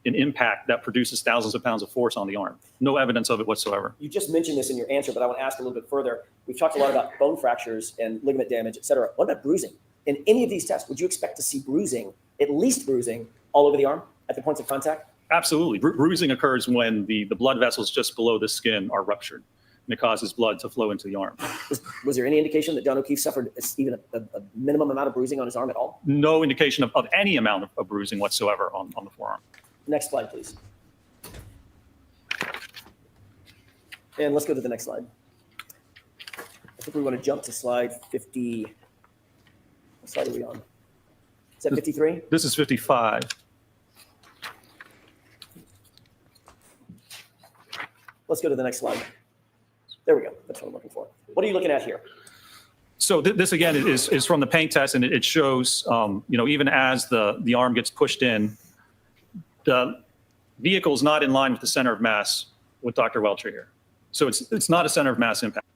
an impact that produces thousands of pounds of force on the arm. No evidence of it whatsoever. You just mentioned this in your answer, but I want to ask a little bit further. We've talked a lot about bone fractures and ligament damage, et cetera. What about bruising? In any of these tests, would you expect to see bruising, at least bruising, all over the arm at the points of contact? Absolutely. Bruising occurs when the blood vessels just below the skin are ruptured, and it causes blood to flow into the arm. Was there any indication that John O'Keefe suffered even a minimum amount of bruising on his arm at all? No indication of any amount of bruising whatsoever on the forearm. Next slide, please. And let's go to the next slide. I think we want to jump to slide 50. What slide are we on? Is that 53? This is 55. Let's go to the next slide. There we go. That's what I'm looking for. What are you looking at here? So this again is from the paint test, and it shows, even as the arm gets pushed in, the vehicle is not in line with the center of mass with Dr. Welcher here. So it's not a center of mass impact.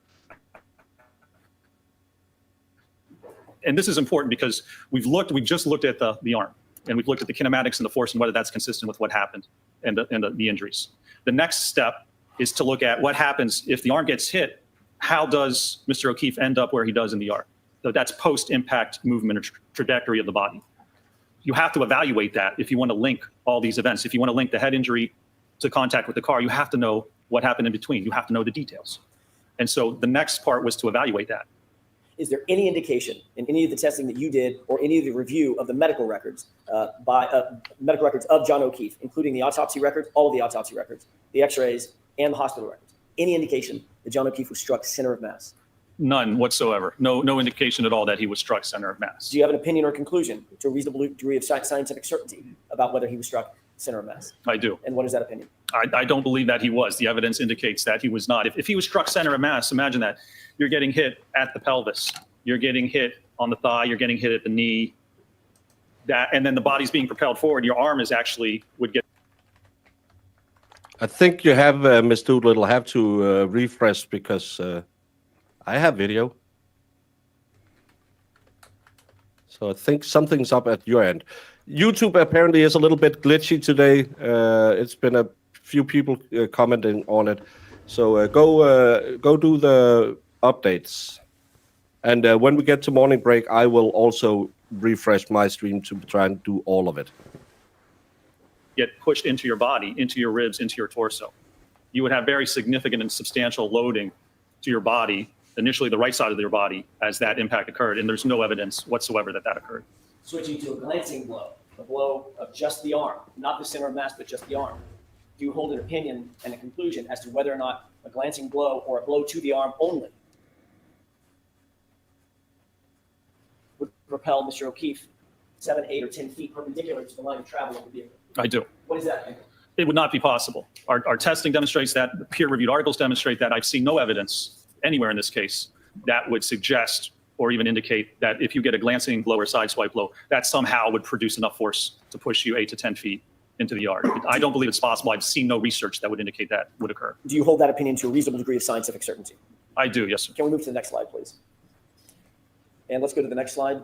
And this is important because we've just looked at the arm, and we've looked at the kinematics and the force and whether that's consistent with what happened and the injuries. The next step is to look at what happens if the arm gets hit. How does Mr. O'Keefe end up where he does in the yard? So that's post-impact movement or trajectory of the body. You have to evaluate that if you want to link all these events. If you want to link the head injury to contact with the car, you have to know what happened in between. You have to know the details. And so the next part was to evaluate that. Is there any indication in any of the testing that you did or any of the review of the medical records medical records of John O'Keefe, including the autopsy records, all of the autopsy records, the x-rays, and the hospital records, any indication that John O'Keefe was struck center of mass? None whatsoever. No indication at all that he was struck center of mass. Do you have an opinion or conclusion to a reasonable degree of scientific certainty about whether he was struck center of mass? I do. And what is that opinion? I don't believe that he was. The evidence indicates that he was not. If he was struck center of mass, imagine that. You're getting hit at the pelvis. You're getting hit on the thigh. You're getting hit at the knee. And then the body's being propelled forward. Your arm would get. I think you have, Ms. Doolittle, have to refresh because I have video. So I think something's up at your end. YouTube apparently is a little bit glitchy today. It's been a few people commenting on it. So go do the updates. And when we get to morning break, I will also refresh my stream to try and do all of it. Get pushed into your body, into your ribs, into your torso. You would have very significant and substantial loading to your body, initially the right side of your body, as that impact occurred. And there's no evidence whatsoever that that occurred. Switching to a glancing blow, a blow of just the arm, not the center of mass, but just the arm. Do you hold an opinion and a conclusion as to whether or not a glancing blow or a blow to the arm only would propel Mr. O'Keefe 7, 8, or 10 feet perpendicular to the line of travel of the vehicle? I do. What is that? It would not be possible. Our testing demonstrates that. The peer-reviewed articles demonstrate that. I've seen no evidence anywhere in this case that would suggest or even indicate that if you get a glancing blow or sideswipe blow, that somehow would produce enough force to push you 8 to 10 feet into the yard. I don't believe it's possible. I've seen no research that would indicate that would occur. Do you hold that opinion to a reasonable degree of scientific certainty? I do, yes, sir. Can we move to the next slide, please? And let's go to the next slide.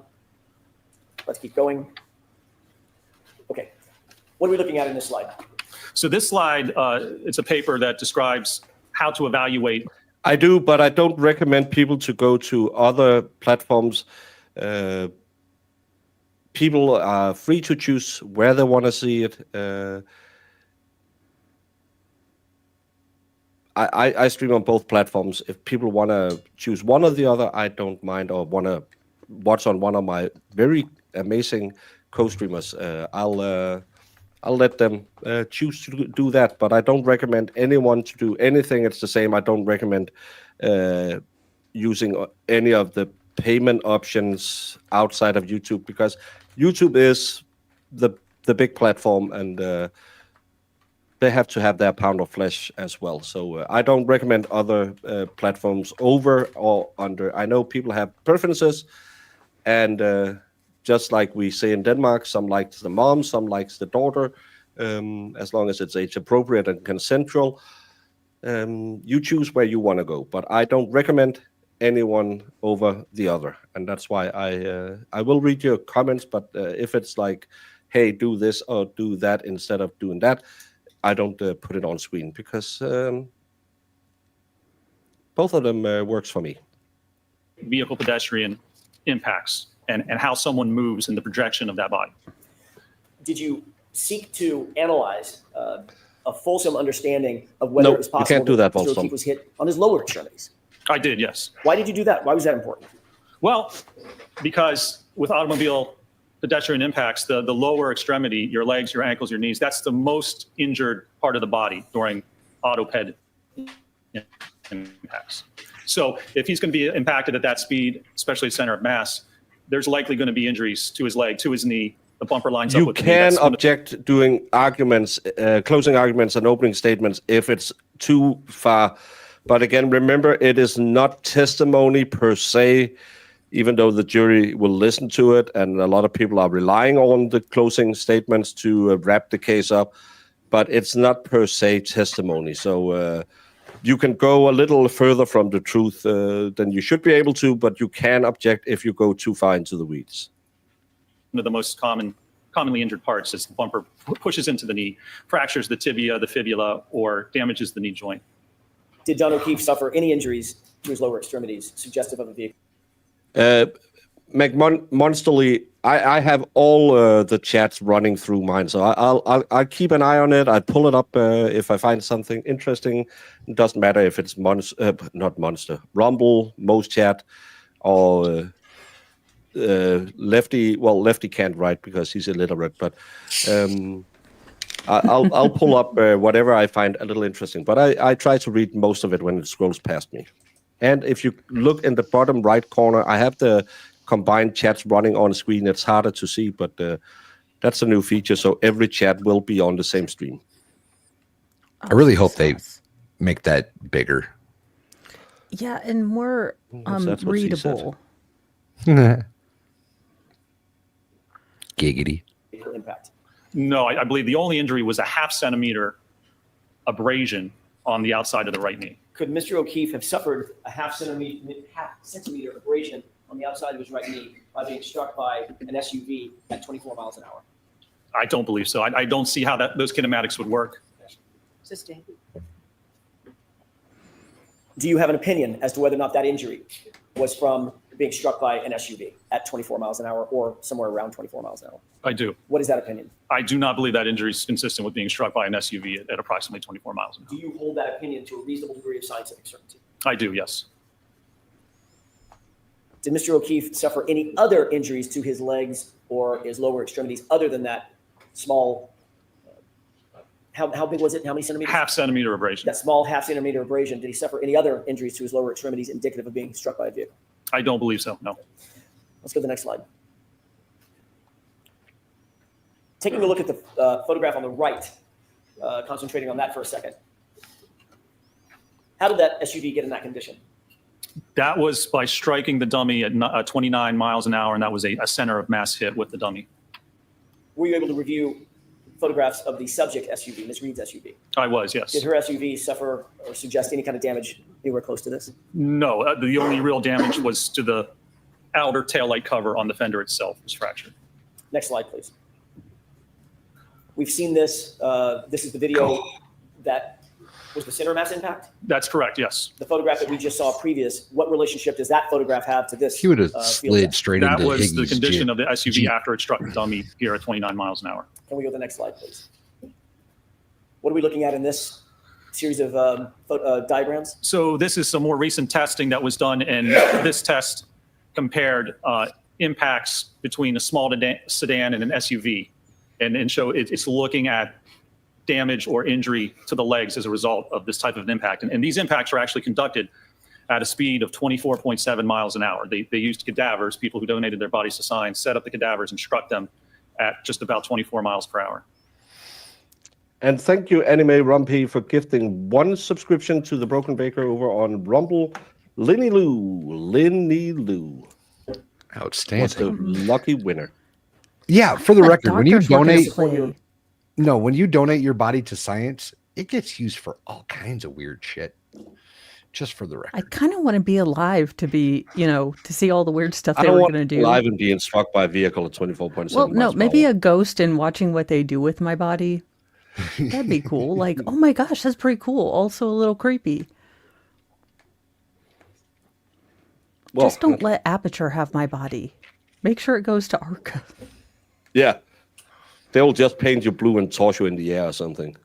Let's keep going. Okay. What are we looking at in this slide? So this slide, it's a paper that describes how to evaluate. I do, but I don't recommend people to go to other platforms. People are free to choose where they want to see it. I stream on both platforms. If people want to choose one or the other, I don't mind, or want to watch on one of my very amazing co-streamers, I'll let them choose to do that. But I don't recommend anyone to do anything. It's the same. I don't recommend using any of the payment options outside of YouTube, because YouTube is the big platform, and they have to have their pound of flesh as well. So I don't recommend other platforms over or under. I know people have preferences, and just like we say in Denmark, some likes the mom, some likes the daughter, as long as it's age appropriate and consensual. You choose where you want to go, but I don't recommend anyone over the other, and that's why I will read your comments. But if it's like, hey, do this or do that instead of doing that, I don't put it on screen, because both of them works for me. Vehicle pedestrian impacts and how someone moves in the projection of that body. Did you seek to analyze a fulsome understanding of whether it was possible you can't do that, Mr. O'Keefe was hit on his lower extremities? I did, yes. Why did you do that? Why was that important? Well, because with automobile pedestrian impacts, the lower extremity, your legs, your ankles, your knees, that's the most injured part of the body during autoped impacts. So if he's going to be impacted at that speed, especially at center of mass, there's likely going to be injuries to his leg, to his knee. The bumper lines up with the knee. You can object doing arguments, closing arguments and opening statements if it's too far. But again, remember, it is not testimony per se, even though the jury will listen to it, and a lot of people are relying on the closing statements to wrap the case up. But it's not per se testimony. So you can go a little further from the truth than you should be able to, but you can object if you go too far into the weeds. One of the most commonly injured parts is the bumper pushes into the knee, fractures the tibia, the fibula, or damages the knee joint. Did John O'Keefe suffer any injuries to his lower extremities suggestive of a vehicle? Monsterly, I have all the chats running through mine, so I'll keep an eye on it. I pull it up if I find something interesting. It doesn't matter if it's not Monster, Rumble, Most Chat, or Lefty. Well, Lefty can't write because he's illiterate, but I'll pull up whatever I find a little interesting. But I try to read most of it when it scrolls past me. And if you look in the bottom right corner, I have the combined chats running on screen. It's harder to see, but that's a new feature. So every chat will be on the same stream. I really hope they make that bigger. Yeah, and more readable. Giggity. Impact. No, I believe the only injury was a 0.5 centimeter abrasion on the outside of the right knee. Could Mr. O'Keefe have suffered a half centimeter abrasion on the outside of his right knee by being struck by an SUV at 24 miles an hour? I don't believe so. I don't see how those kinematics would work. Sustained. Do you have an opinion as to whether or not that injury was from being struck by an SUV at 24 miles an hour or somewhere around 24 miles an hour? I do. What is that opinion? I do not believe that injury is consistent with being struck by an SUV at approximately 24 miles an hour. Do you hold that opinion to a reasonable degree of scientific certainty? I do, yes. Did Mr. O'Keefe suffer any other injuries to his legs or his lower extremities other than that small, how big was it? How many centimeters? Half centimeter abrasion. That small half centimeter abrasion. Did he suffer any other injuries to his lower extremities indicative of being struck by a vehicle? I don't believe so, no. Let's go to the next slide. Taking a look at the photograph on the right, concentrating on that for a second. How did that SUV get in that condition? That was by striking the dummy at 29 miles an hour, and that was a center of mass hit with the dummy. Were you able to review photographs of the subject SUV, Ms. Reed's SUV? I was, yes. Did her SUV suffer or suggest any kind of damage anywhere close to this? No, the only real damage was to the outer taillight cover on the fender itself was fractured. Next slide, please. We've seen this. This is the video that was the center of mass impact. That's correct, yes. The photograph that we just saw previous, what relationship does that photograph have to this? He would have slid straight That into was Higgy's the condition Jeep. of the SUV after it struck the dummy here at 29 miles an hour. Can we go to the next slide, please? What are we looking at in this series of diagrams? So this is some more recent testing that was done, and this test compared impacts between a small sedan and an SUV, and so it's looking at damage or injury to the legs as a result of this type of impact. And these impacts are actually conducted at a speed of 24.7 miles an hour. They used cadavers, people who donated their bodies to science, set up the cadavers and struck them at just about 24 miles per hour. And thank you, Anime Rumpy, for gifting one subscription to the Broken Baker over on Rumble. Linny Lou. Outstanding. Was the lucky winner. Yeah, for the record, when you donate, play. no, when you donate your body to science, it gets used for all kinds of weird shit. Just for the record. I kind of want to be alive to be, to see all the weird stuff I they don't were want going to to be do. alive and being struck by a vehicle at 24.7 Well, no, miles per maybe hour. a ghost and watching what they do with my body. That'd be cool. Like, oh my gosh, that's pretty cool. Also a little creepy. Well, Just don't let Aperture have my body. Make sure it goes to Arca. Yeah. They'll just paint you blue and toss you in the air or something.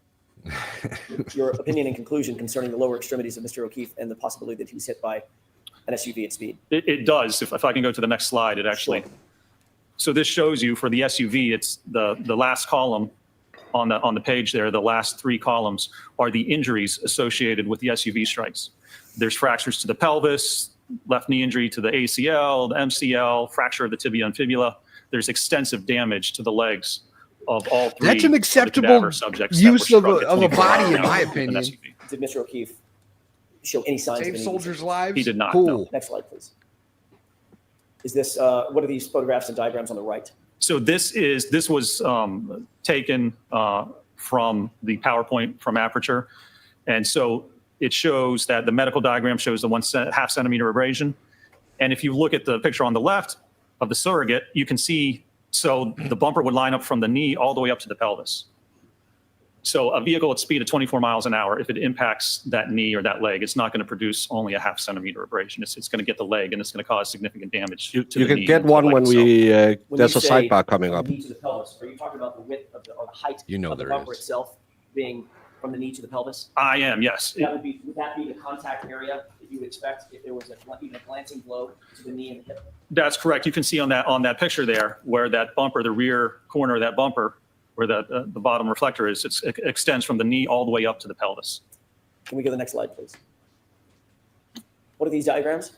Your opinion and conclusion concerning the lower extremities of Mr. O'Keefe and the possibility that he was hit by an SUV at speed. It does. If I can go to the next slide, it actually. Sure. So this shows you for the SUV, it's the last column on the page there. The last three columns are the injuries associated with the SUV strikes. There's fractures to the pelvis, left knee injury to the ACL, the MCL, fracture of the tibia and fibula. There's extensive damage to the legs of all three. That's an of the acceptable cadaver subjects that use were of struck a, at of a 24 body, miles in an my hour with an opinion. SUV. Did Mr. O'Keefe show any signs of Save any soldiers' injury? lives. He did not, Cool. no. Next slide, please. Is this, what are these photographs and diagrams on the right? So this was taken from the PowerPoint from Aperture. And so it shows that the medical diagram shows the 1.5 centimeter abrasion. And if you look at the picture on the left of the surrogate, you can see, so the bumper would line up from the knee all the way up to the pelvis. So a vehicle at speed of 24 miles an hour, if it impacts that knee or that leg, it's not going to produce only a 0.5 centimeter abrasion. It's going to get the leg, and it's going to cause significant damage to the You can knee get and to the one leg when itself. When there's you a say sidebar coming up. Knee to the pelvis, are you talking about the width of or the height You know of the there bumper is. itself being from the knee to the pelvis? I am, yes. Would that be the contact area that you would expect if there was even a glancing blow to the knee and the hip? That's correct. You can see on that picture there where that bumper, the rear corner of that bumper, where the bottom reflector is, it extends from the knee all the way up to the pelvis. Can we go to the next slide, please? What are these diagrams?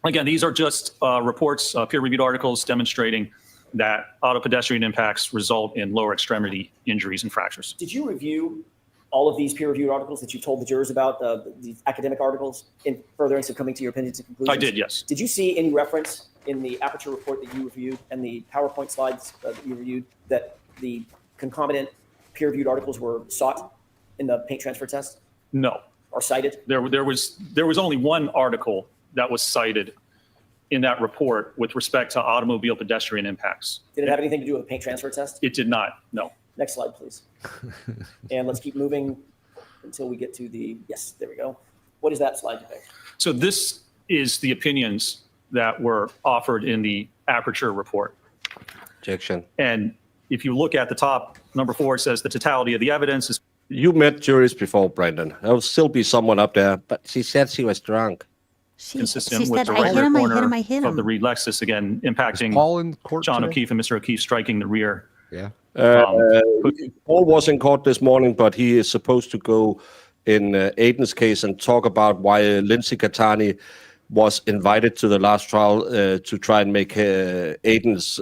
Again, these are just reports, peer-reviewed articles demonstrating that auto pedestrian impacts result in lower extremity injuries and fractures. Did you review all of these peer-reviewed articles that you told the jurors about, these academic articles, in furtherance of coming to your opinions and conclusions? I did, yes. Did you see any reference in the Aperture report that you reviewed and the PowerPoint slides that you reviewed that the concomitant peer-reviewed articles were sought in the paint transfer test? No. or cited? There was only one article that was cited in that report with respect to automobile pedestrian impacts. Did it have anything to do with a paint transfer test? It did not, no. Next slide, please. And let's keep moving until we get to the, yes, there we go. What is that slide depict? So this is the opinions that were offered in the Aperture report. Objection. And if you look at the top, number 4, it says the totality of the evidence is You met juries before, Brandon. There'll still be someone up there, but she said she was drunk. She consistent said, with the I right hit him, rear I hit him, corner I hit of the him. Reed Lexus, again, impacting Paul in court John today? O'Keefe and Mr. O'Keefe striking the rear. Yeah. Paul was in court this morning, but he is supposed to go in Aiden's case and talk about why Lindsay Catani was invited to the last trial to try and make Aiden's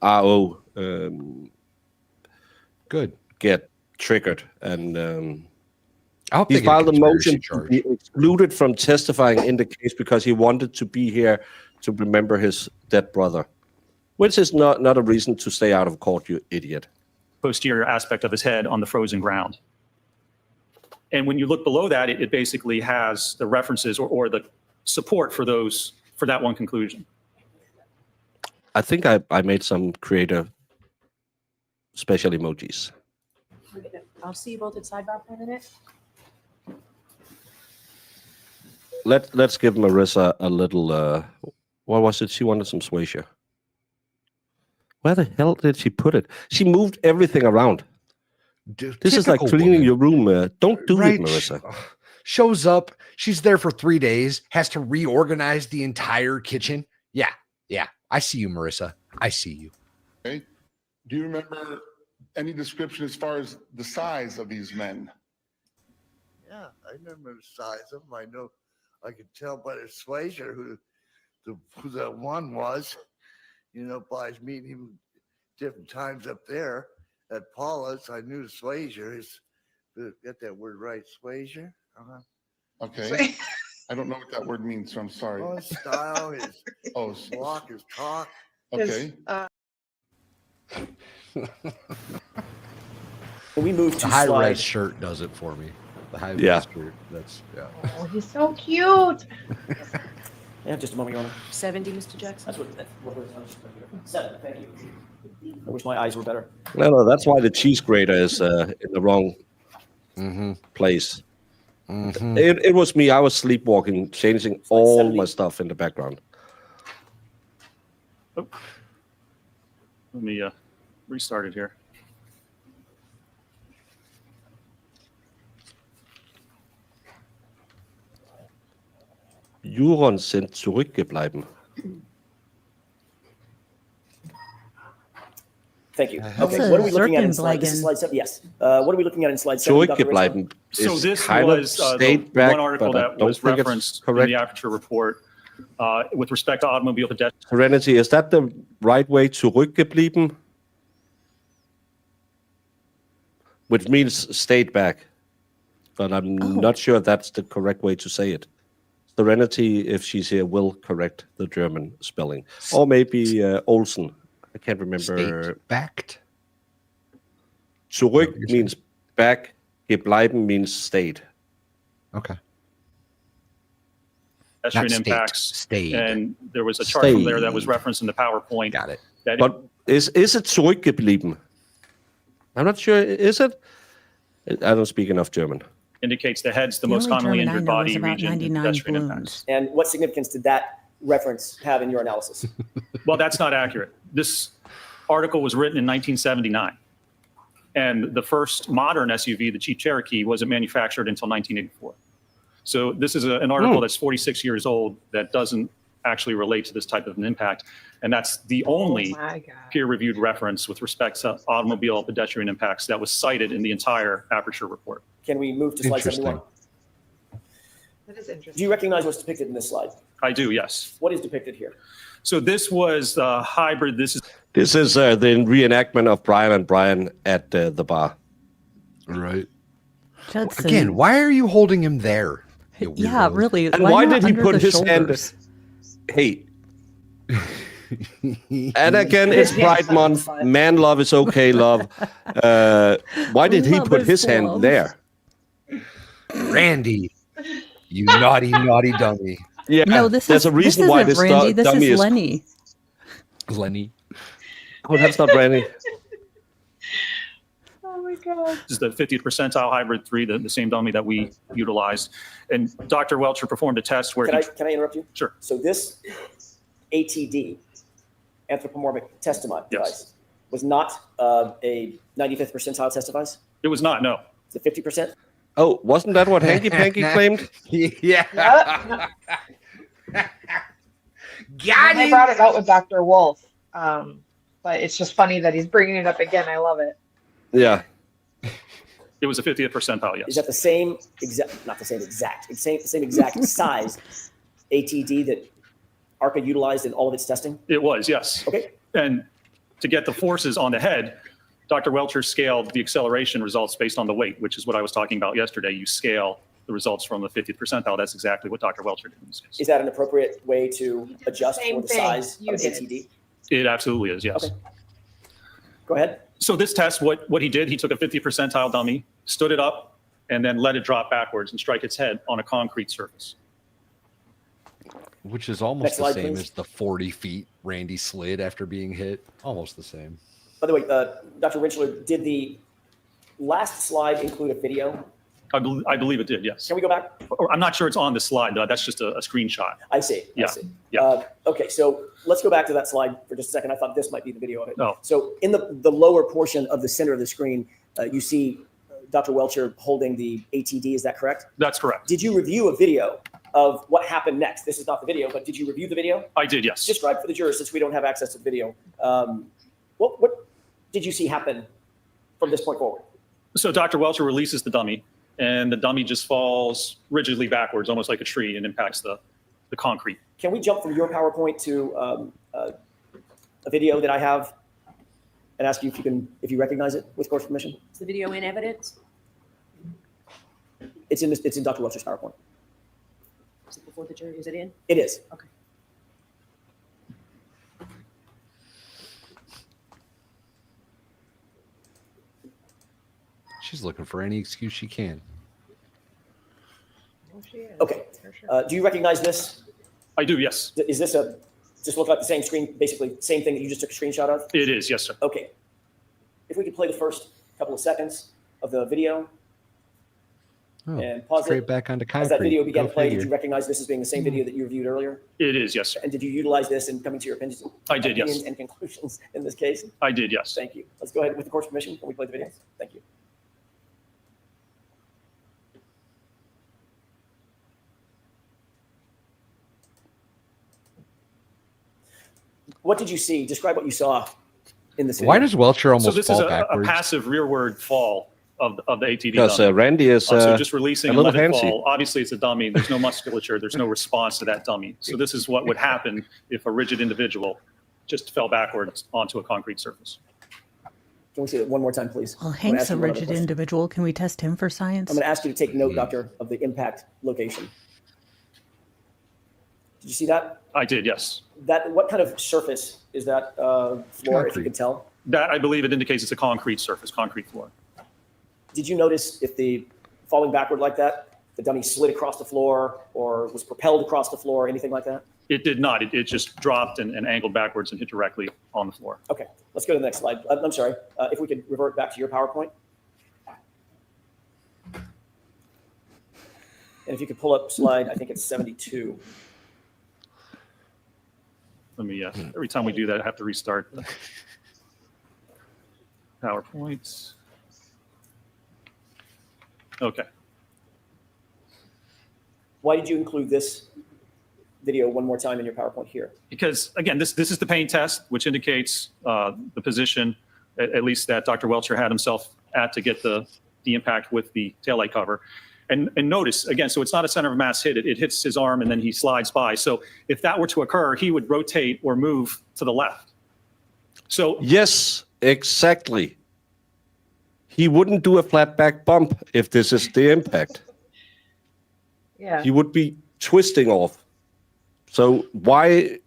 RO Good. get triggered. And I hope he they get a filed a conspiracy motion to charge. be excluded from testifying in the case because he wanted to be here to remember his dead brother, which is not a reason to stay out of court, you idiot. Posterior aspect of his head on the frozen ground. And when you look below that, it basically has the references or the support for that one conclusion. I think I made some creative special emojis. I'll see you both at sidebar for a minute. Let's give Marissa a little. What was it? She wanted some suasia. Where the hell did she put it? She moved everything around. This is like Typical cleaning woman. your room. Don't do Right. it, Marissa. Shows up. She's there for 3 days. Has to reorganize the entire kitchen. Yeah. I see you, Marissa. I see you. Okay. Do you remember any description as far as the size of these men? Yeah, I remember the size of them. I know I could tell by the Swayzer who the one was, by meeting him different times up there at Paula's. I knew Swayzer get that word right, Swayzer. Okay. I don't know what that word means, so I'm sorry. Oh, his style, his Oh, walk, his talk. okay. Can we move to The high slide? res shirt does it for me. The high Yeah. res shirt. That's Oh, he's so cute. Yeah, just a moment, Your Honor. 70, Mr. Jackson? That's what was 7. Thank you. I wish my eyes were better. No, that's why the cheese grater is in the wrong place. It was me. I was sleepwalking, changing all 70. my stuff in the background. Oh. Let me restart it here. Juron sind zurückgebleiben. Thank you. That's Okay, a what are we looking at in slide? This is Zirkenbleiben. slide 7. Yes. What are we looking at in slide 7? Dr. Rizzo? Zurückgebleiben So is this kind was of the stayed back, one article but I that don't was think it's referenced in correct. the Aperture report with respect to automobile pedestrian. Serenity, is that the right way? Zurückgeblieben? Which means stayed back. But I'm not sure that's the correct way to say it. Serenity, if she's here, will correct the German spelling. Or maybe Olsen. I can't remember. state backed. Zurück means back. Gebleiben means stayed. Okay. pedestrian Not state, impacts. stayed. And there was a chart from there that was Stayed. referenced in the PowerPoint. Got it. That But is it zurückgeblieben? I'm not sure. Is it? I don't speak enough German. indicates the head's the The most only commonly German I injured know body is about region in 99 pedestrian balloons. impacts. And what significance did that reference have in your analysis? Well, that's not accurate. This article was written in 1979. And the first modern SUV, the Jeep Cherokee, wasn't manufactured until 1984. So this is an article that's 46 years old that doesn't actually relate to this type of an impact. And that's the only Oh my God. peer-reviewed reference with respect to automobile pedestrian impacts that was cited in the entire Aperture report. Can we move to slide Interesting. 71? That is Do interesting. you recognize what's depicted in this slide? I do, yes. What is depicted here? So this was the hybrid. This is This is the reenactment of Brian and Brian at the bar. Right. Judson. Again, why are you holding him there? you Yeah, weirdos? really. And why not did he under put the his hand? shoulders? Hey. And again, it's Pride Month. Man love is okay, love. Why did he Love put is his hand love. there? Randy, you naughty, naughty dummy. Yeah, No, this there's is a reason why isn't this Randy. This dummy is is. Lenny. Lenny. Oh, that's not Randy. Oh my god. This is the 50th percentile hybrid 3, the same dummy that we utilized. And Dr. Welcher performed a test where Can I interrupt you? Sure. So this ATD, anthropomorphic test device, was not a 95th percentile test device? It was not, no. Is it 50%? Oh, wasn't that what Hanky Panky claimed? Yeah. Got I brought it out with Dr. Wolf. But it's just funny that he's bringing it up again. I love it. Yeah. It was a 50th percentile, yes. Is that the same exact, not the same exact, same exact size ATD that ARCA utilized in all of its testing? It was, yes. Okay. And to get the forces on the head, Dr. Welcher scaled the acceleration results based on the weight, which is what I was talking about yesterday. You scale the results from the 50th percentile. That's exactly what Dr. Welcher did in this case. Is that an appropriate way to adjust Same for the thing size you of did. ATD? It absolutely is, yes. Okay. Go ahead. So this test, what he did, he took a 50th percentile dummy, stood it up, and then let it drop backwards and strike its head on a concrete surface. Which is almost Next the slide, same please. as the 40 feet Randy slid after being hit. Almost the same. By the way, Dr. Rentschler, did the last slide include a video? I believe it did, yes. Can we go back? I'm not sure it's on the slide, though. That's just a screenshot. I see. Yeah. I see. Yeah. Okay, so let's go back to that slide for just a second. I thought this might be the video of it. Oh. So in the lower portion of the center of the screen, you see Dr. Welcher holding the ATD. Is that correct? That's correct. Did you review a video of what happened next? This is not the video, but did you review the video? I did, yes. Describe for the jurors, since we don't have access to the video. What did you see happen from this point forward? So Dr. Welcher releases the dummy, and the dummy just falls rigidly backwards, almost like a tree, and impacts the concrete. Can we jump from your PowerPoint to a video that I have and ask you if you recognize it with court's permission? Is the video in evidence? It's in Dr. Welcher's PowerPoint. Is it before the jury? Is it in? It is. Okay. She's looking for any excuse she can. Oh, she is. Okay. For sure. Do you recognize this? I do, yes. Is this just look like the same screen, basically same thing that you just took a screenshot of? It is, yes, sir. Okay. If we could play the first couple of seconds of the video Oh, and pause straight it. back onto concrete. As that video began Go to play, did figure. you recognize this as being the same video that you reviewed earlier? It is, yes, sir. And did you utilize this in coming to your opinions? I did, yes. opinions and conclusions in this case? I did, yes. Thank you. Let's go ahead with the court's permission. Can we play the video? Thank you. What did you see? Describe what you saw in this video. Why does Welcher almost So this fall is a backwards? passive rearward fall of the ATD Because dummy. Randy is So just releasing a and little let it fancy. fall. Obviously, it's a dummy. There's no musculature. There's no response to that dummy. So this is what would happen if a rigid individual just fell backwards onto a concrete surface. Can we see it one more time, please? Well, I'm gonna Hank's ask a you one other rigid question. individual. Can we test him for science? I'm going to ask you to take note, Doctor, of the impact location. Did you see that? I did, yes. What kind of surface is that floor, if you Concrete. could tell? That, I believe it indicates it's a concrete surface, concrete floor. Did you notice if the falling backward like that, the dummy slid across the floor or was propelled across the floor, anything like that? It did not. It just dropped and angled backwards and hit directly on the floor. Okay, let's go to the next slide. I'm sorry, if we could revert back to your PowerPoint. And if you could pull up slide, I think it's 72. Let me, every time we do that, I have to restart the PowerPoint. Okay. Why did you include this video one more time in your PowerPoint here? Because again, this is the pain test, which indicates the position, at least that Dr. Welcher had himself at to get the impact with the taillight cover. And notice, again, so it's not a center of mass hit. It hits his arm and then he slides by. So if that were to occur, he would rotate or move to the left. So Yes, exactly. He wouldn't do a flat back bump if this is the impact. Yeah. He would be twisting off. So why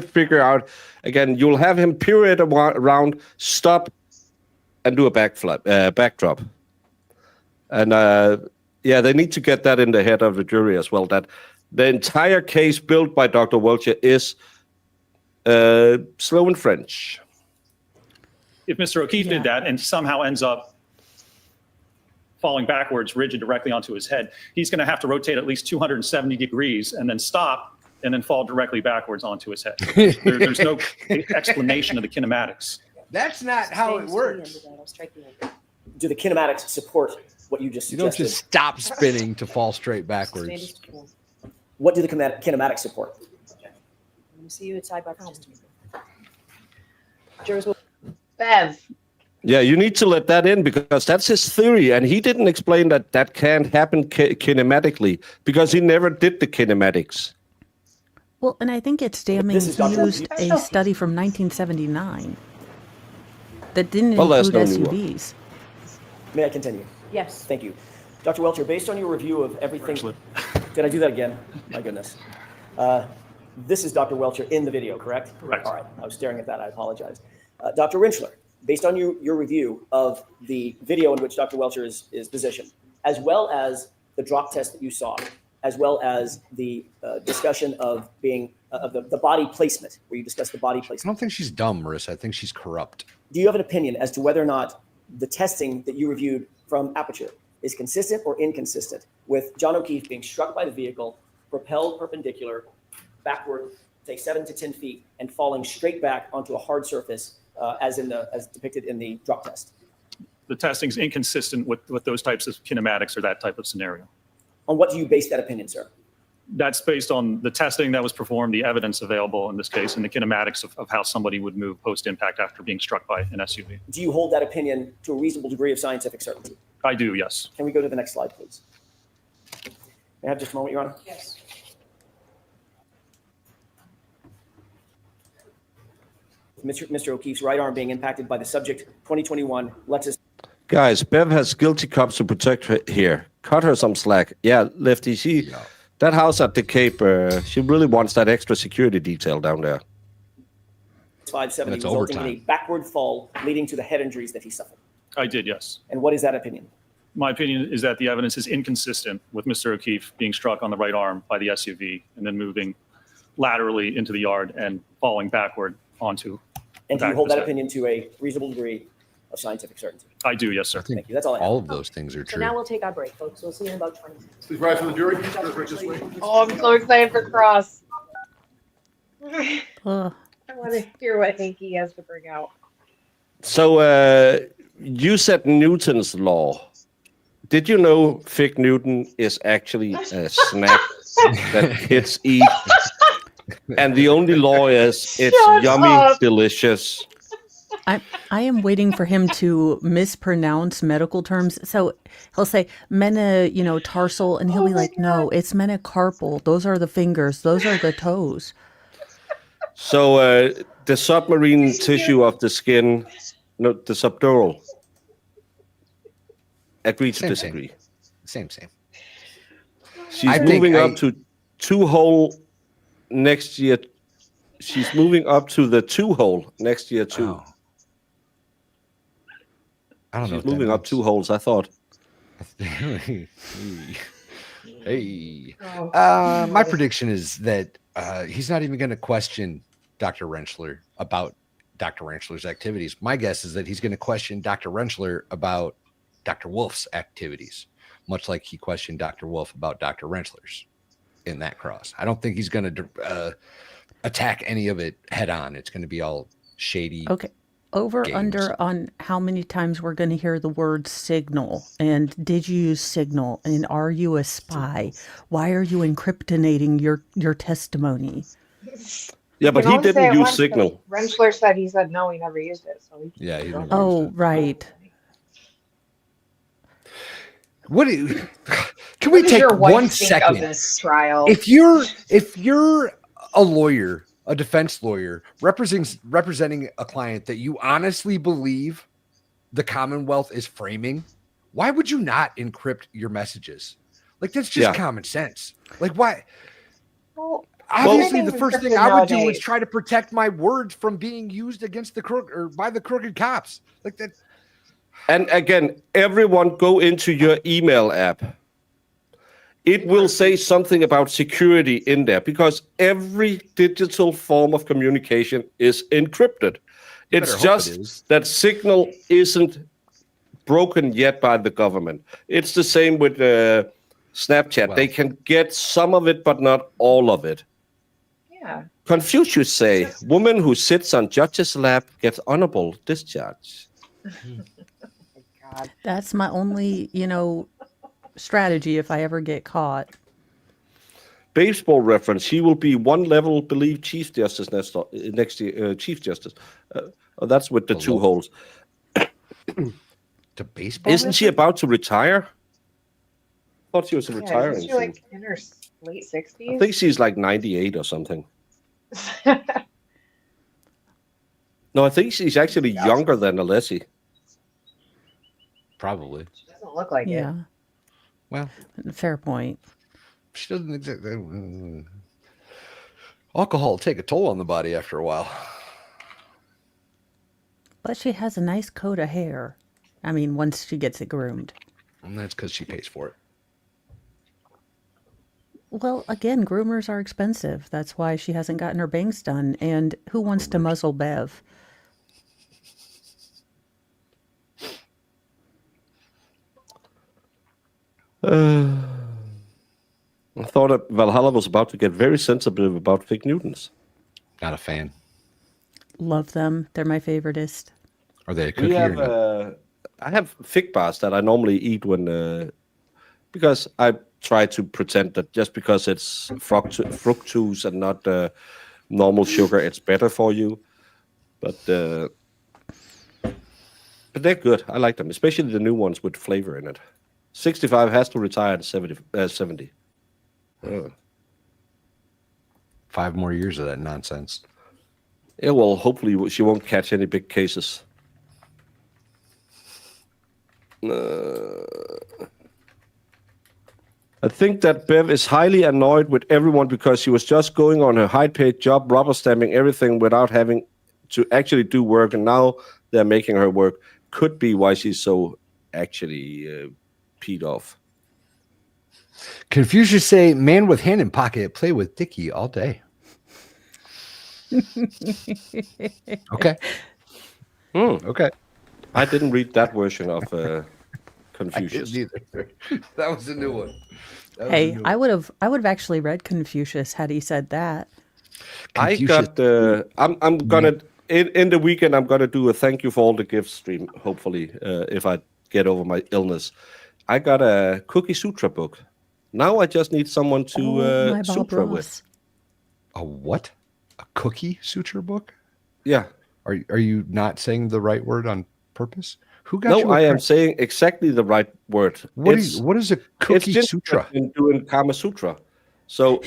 figure out again? You'll have him period around, stop, and do a backdrop. And Yeah, they need to get that in the head of the jury as well, that the entire case built by Dr. Welcher is slow and French. If Mr. O'Keefe did that and somehow ends up falling backwards, rigid directly onto his head, he's going to have to rotate at least 270 degrees and then stop and then fall directly backwards onto his head. There's no explanation of the kinematics. That's not how it works. Do the kinematics support what you just You suggested? don't just stop spinning to fall straight backwards. What do the kinematics support? Let me see you at sidebar. Jurors will. Bev. Yeah, you need to let that in because that's his theory, and he didn't explain that that can't happen kinematically because he never did the kinematics. Well, and I think it's damning This is Dr. used a study from 1979 that didn't that's include no new one. SUVs. May I continue? Yes. Thank you. Dr. Welcher, based on your review of everything. Did I do that again? My goodness. This is Dr. Welcher in the video, correct? Correct. All right. I was staring at that. I apologize. Dr. Rentschler, based on your review of the video in which Dr. Welcher is positioned, as well as the drop test that you saw, as well as the discussion of being of the body placement, where you discussed the body I placement. don't think she's dumb, Marissa. I think she's corrupt. Do you have an opinion as to whether or not the testing that you reviewed from Aperture is consistent or inconsistent with John O'Keefe being struck by the vehicle, propelled perpendicular, backward, say 7 to 10 feet, and falling straight back onto a hard surface, as depicted in the drop test? The testing's inconsistent with those types of kinematics or that type of scenario. On what do you base that opinion, sir? That's based on the testing that was performed, the evidence available in this case, and the kinematics of how somebody would move post-impact after being struck by an SUV. Do you hold that opinion to a reasonable degree of scientific certainty? I do, yes. Can we go to the next slide, please? May I have just a moment, Your Honor? Yes. Mr. O'Keefe's right arm being impacted by the subject 2021 Lexus. Guys, Bev has guilty cops to protect her here. Cut her some slack. Yeah, Lefty, that house at the Cape, she really wants that extra security detail down there. 570 That's resulting in a overtime. backward fall leading to the head injuries that he suffered. I did, yes. And what is that opinion? My opinion is that the evidence is inconsistent with Mr. O'Keefe being struck on the right arm by the SUV and then moving laterally into the yard and falling backward onto. And do back you hold of his that head. opinion to a reasonable degree of scientific certainty? I do, yes, sir. I think Thank you. That's all I have. all of those things are So true. now we'll take our break, folks. We'll see you in about 20 minutes. Please rise for the jury. This way. Oh, I'm so excited for Cross. Ugh. I want to hear what Hanky has to bring out. So you said Newton's law. Did you know Fig Newton is actually a snack that kids eat? And the only law is it's Shut yummy, up. delicious. I am waiting for him to mispronounce medical terms. So he'll say tarsal, and he'll be like, no, it's metacarpal. Those are the fingers. Those are the toes. So the submarine tissue of the skin, no, the subdural. Agree to Same, disagree. Same. She's I think moving I- up to 2-hole next year. She's moving up to the 2-hole next year too. Oh. I don't know. She's moving up 2 holes, I thought. Hey. Oh, My prediction is that he's not even going to question Dr. Rentschler about Dr. Rentschler's activities. My guess is that he's going to question Dr. Rentschler about Dr. Wolf's activities, much like he questioned Dr. Wolf about Dr. Rentschler's in that cross. I don't think he's going to attack any of it head on. It's going to be all shady. Okay. Over Games. under on how many times we're going to hear the word signal, and did you use signal, and are you a spy? Why are you encryptonating your testimony? Yeah, but he didn't use signal. Rentschler said he said no, he never used it. So Yeah, he didn't Oh, right. What do you, can we What does take your wife 1 think second? of this trial? If you're a lawyer, a defense lawyer representing a client that you honestly believe the Commonwealth is framing, why would you not encrypt your messages? Like, that's just common sense. Like, why? Well, Obviously, the everything's first thing encrypted I would do is nowadays. try to protect my words from being used against the crook or by the crooked cops. Like that. And again, everyone go into your email app it will say something about security in there because every digital form of communication is encrypted. It's better hope it just is. that signal isn't broken yet by the government. It's the same with Snapchat. Well. They can get some of it, but not all of it. Yeah. Confucius say, woman who sits on judge's lap gets honorable discharge. God. That's my only, strategy if I ever get caught. Baseball reference, he will be one level, believe, Chief Justice next year. Chief Justice. That's with the two holes. To baseball? Isn't she about to retire? I thought she was Yeah, retiring isn't she soon. like in her late 60s? I think she's like 98 or something. No, I think she's actually younger than Alessi. Probably. She doesn't look like it. Yeah. Well, Fair point. she doesn't exactly. Alcohol will take a toll on the body after a while. But she has a nice coat of hair. I mean, once she gets it groomed. And that's because she pays for it. Well, again, groomers are expensive. That's why she hasn't gotten her bangs done. And who wants to muzzle Bev? I thought that Valhalla was about to get very sensitive about fig Newtons. Not a fan. Love them. They're my favoritist. Are they a cookie or not? I have fig bars that I normally eat when, because I try to pretend that just because it's fructose and not normal sugar, it's better for you. But they're good. I like them, especially the new ones with flavor in it. 65 has to retire at 70. 5 more years of that nonsense. Yeah, well, hopefully she won't catch any big cases. I think that Bev is highly annoyed with everyone because she was just going on her high-paid job, rubber stamping everything without having to actually do work, and now they're making her work. Could be why she's so actually peed off. Confucius say, man with hand in pocket, play with Dickie all day. Okay. Okay. I didn't read that version of Confucius. I didn't either. That was a new one. Hey, I would have actually read Confucius had he said that. Confucius. I'm gonna in the weekend I'm gonna do a thank you for all the gifts stream, hopefully, if I get over my illness. I got a Cookie Sutra book. Now I just need someone to sutra with. A what? A Cookie Sutra book? Yeah. Are you not saying the right word on purpose? Who got you? No, I am saying exactly the right word. What is a Cookie Sutra? In doing Kama Sutra. So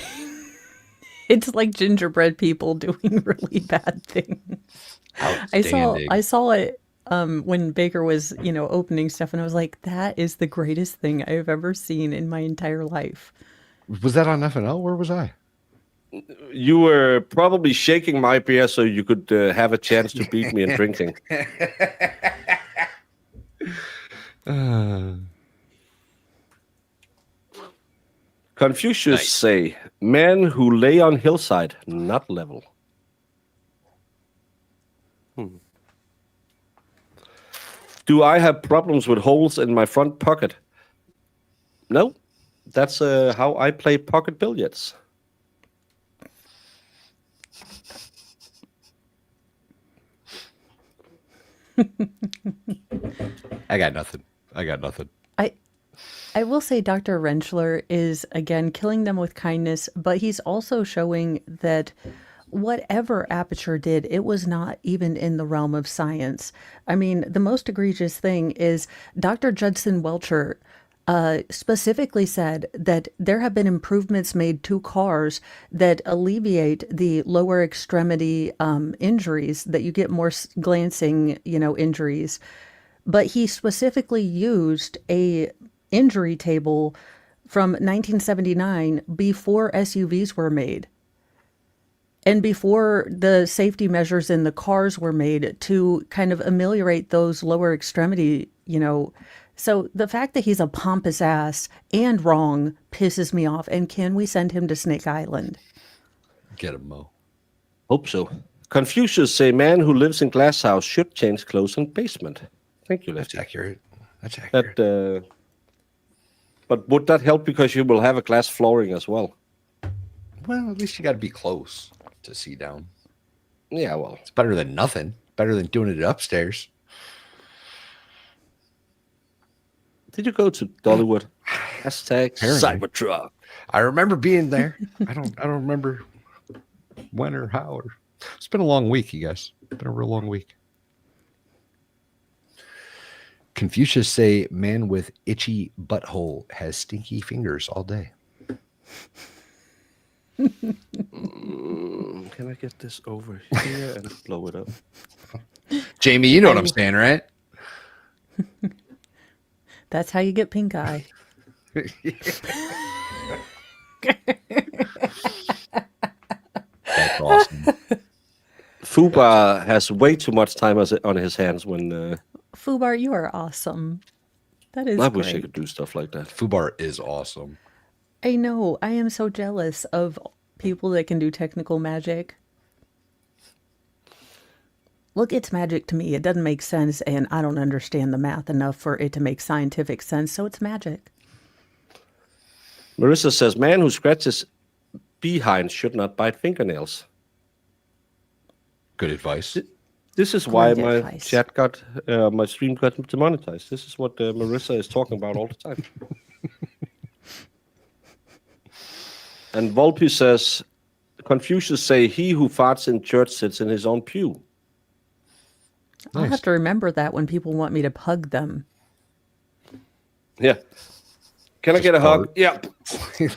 it's like gingerbread people doing really bad things. I saw it when Baker was, opening stuff, and I was like, that is the greatest thing I've ever seen in my entire life. Was that on FNL? Where was I? You were probably shaking my beer so you could have a chance to beat me in drinking. Confucius say, men who lay on hillside, not level. Do I have problems with holes in my front pocket? No. That's how I play pocket billiards. I got nothing. I will say Dr. Rentschler is, again, killing them with kindness, but he's also showing that whatever Aperture did, it was not even in the realm of science. I mean, the most egregious thing is Dr. Judson Welcher specifically said that there have been improvements made to cars that alleviate the lower extremity injuries, that you get more glancing, injuries. But he specifically used a injury table from 1979 before SUVs were made and before the safety measures in the cars were made to kind of ameliorate those lower extremity, So the fact that he's a pompous ass and wrong pisses me off. And can we send him to Snake Island? Get him, Mo. Hope so. Confucius say man who lives in glass house should change clothes in basement. Thank you, Lefty. That's accurate. That's accurate. But would that help because you will have a glass flooring as well? Well, at least you got to be close to see down. Yeah, well. It's better than nothing. Better than doing it upstairs. Did you go to Dollywood? Hashtag Apparently. Cybertruck. I remember being there. I don't remember when or how. Or it's been a long week, you guys. It's been a real long week. Confucius say man with itchy butthole has stinky fingers all day. Can I get this over here and blow it up? Jamie, you know what I'm saying, right? That's how you get pink eye. That's awesome. Fubar has way too much time on his hands when... Fubar, you are awesome. That is I great. wish I could do stuff like that. Fubar is awesome. I know. I am so jealous of people that can do technical magic. Look, it's magic to me. It doesn't make sense, and I don't understand the math enough for it to make scientific sense, so it's magic. Marissa says, man who scratches behind should not bite fingernails. Good advice. This is why Great my advice. chat got, my stream got demonetized. This is what Marissa is talking about all the time. And Volpe says, Confucius say, he who farts in church sits in his own pew. I'll have to remember that when people want me to hug them. Yeah. Can I get a hug? Yeah.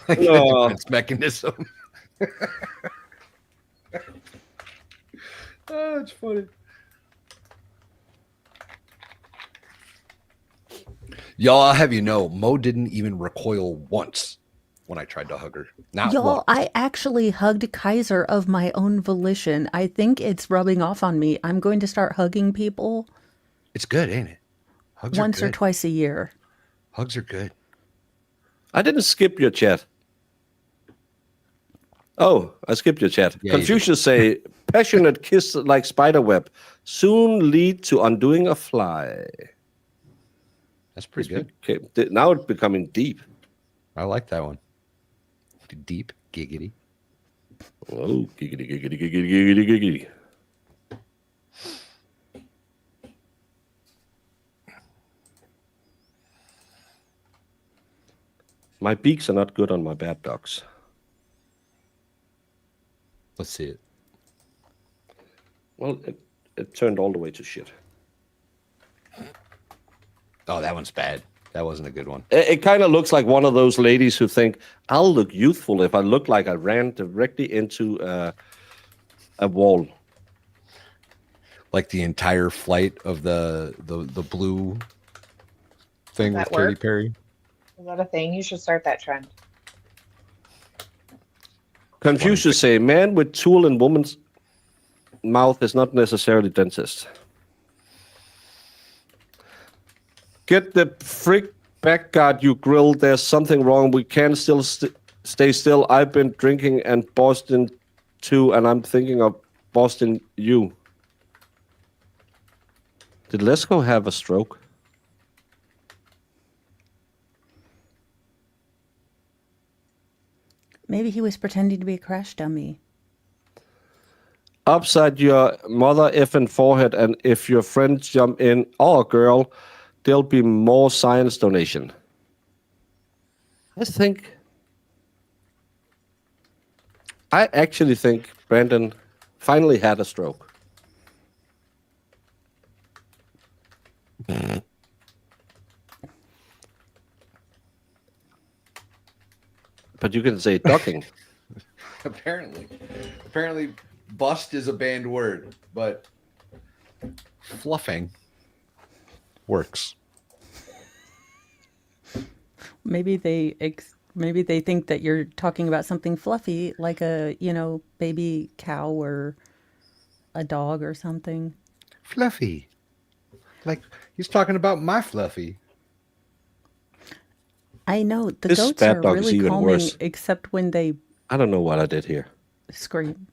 Like the defense mechanism. Oh, it's funny. Y'all, I'll have you know, Mo didn't even recoil once when I tried to hug her. Not Y'all, once. I actually hugged Kaiser of my own volition. I think it's rubbing off on me. I'm going to start hugging people It's good, ain't it? Hugs once are or good. twice a year. Hugs are good. I didn't skip your chat. Oh, I skipped your chat. Yeah, you Confucius say, passionate kiss like spiderweb soon lead to undoing a fly. That's pretty good. Now it's becoming deep. I like that one. Deep, giggity. Oh, giggity, giggity, giggity, giggity, giggity. My beaks are not good on my bad dogs. Let's see it. Well, it turned all the way to shit. Oh, that one's bad. That wasn't a good one. It kind of looks like one of those ladies who think, I'll look youthful if I look like I ran directly into a wall. Like the entire flight of the blue thing Does with that Katy work? Perry. Is that a thing? You should start that trend. Confucius say, man with tool in woman's mouth is not necessarily dentist. Get the frick back, guard, you grill. There's something wrong. We can't still stay still. I've been drinking and Boston too, and I'm thinking of Boston you. Did Lesko have a stroke? Maybe he was pretending to be a crash dummy. Upside your mother effing forehead, and if your friends jump in, oh girl, there'll be more science donation. I actually think Brandon finally had a stroke. But you can say ducking. Apparently, bust is a banned word, but fluffing works. Maybe they think that you're talking about something fluffy, like a baby cow or a dog or something. Fluffy. Like he's talking about my Fluffy. I know the This goats bad are dog is really even calming, worse. except when they I don't know what I did here. scream.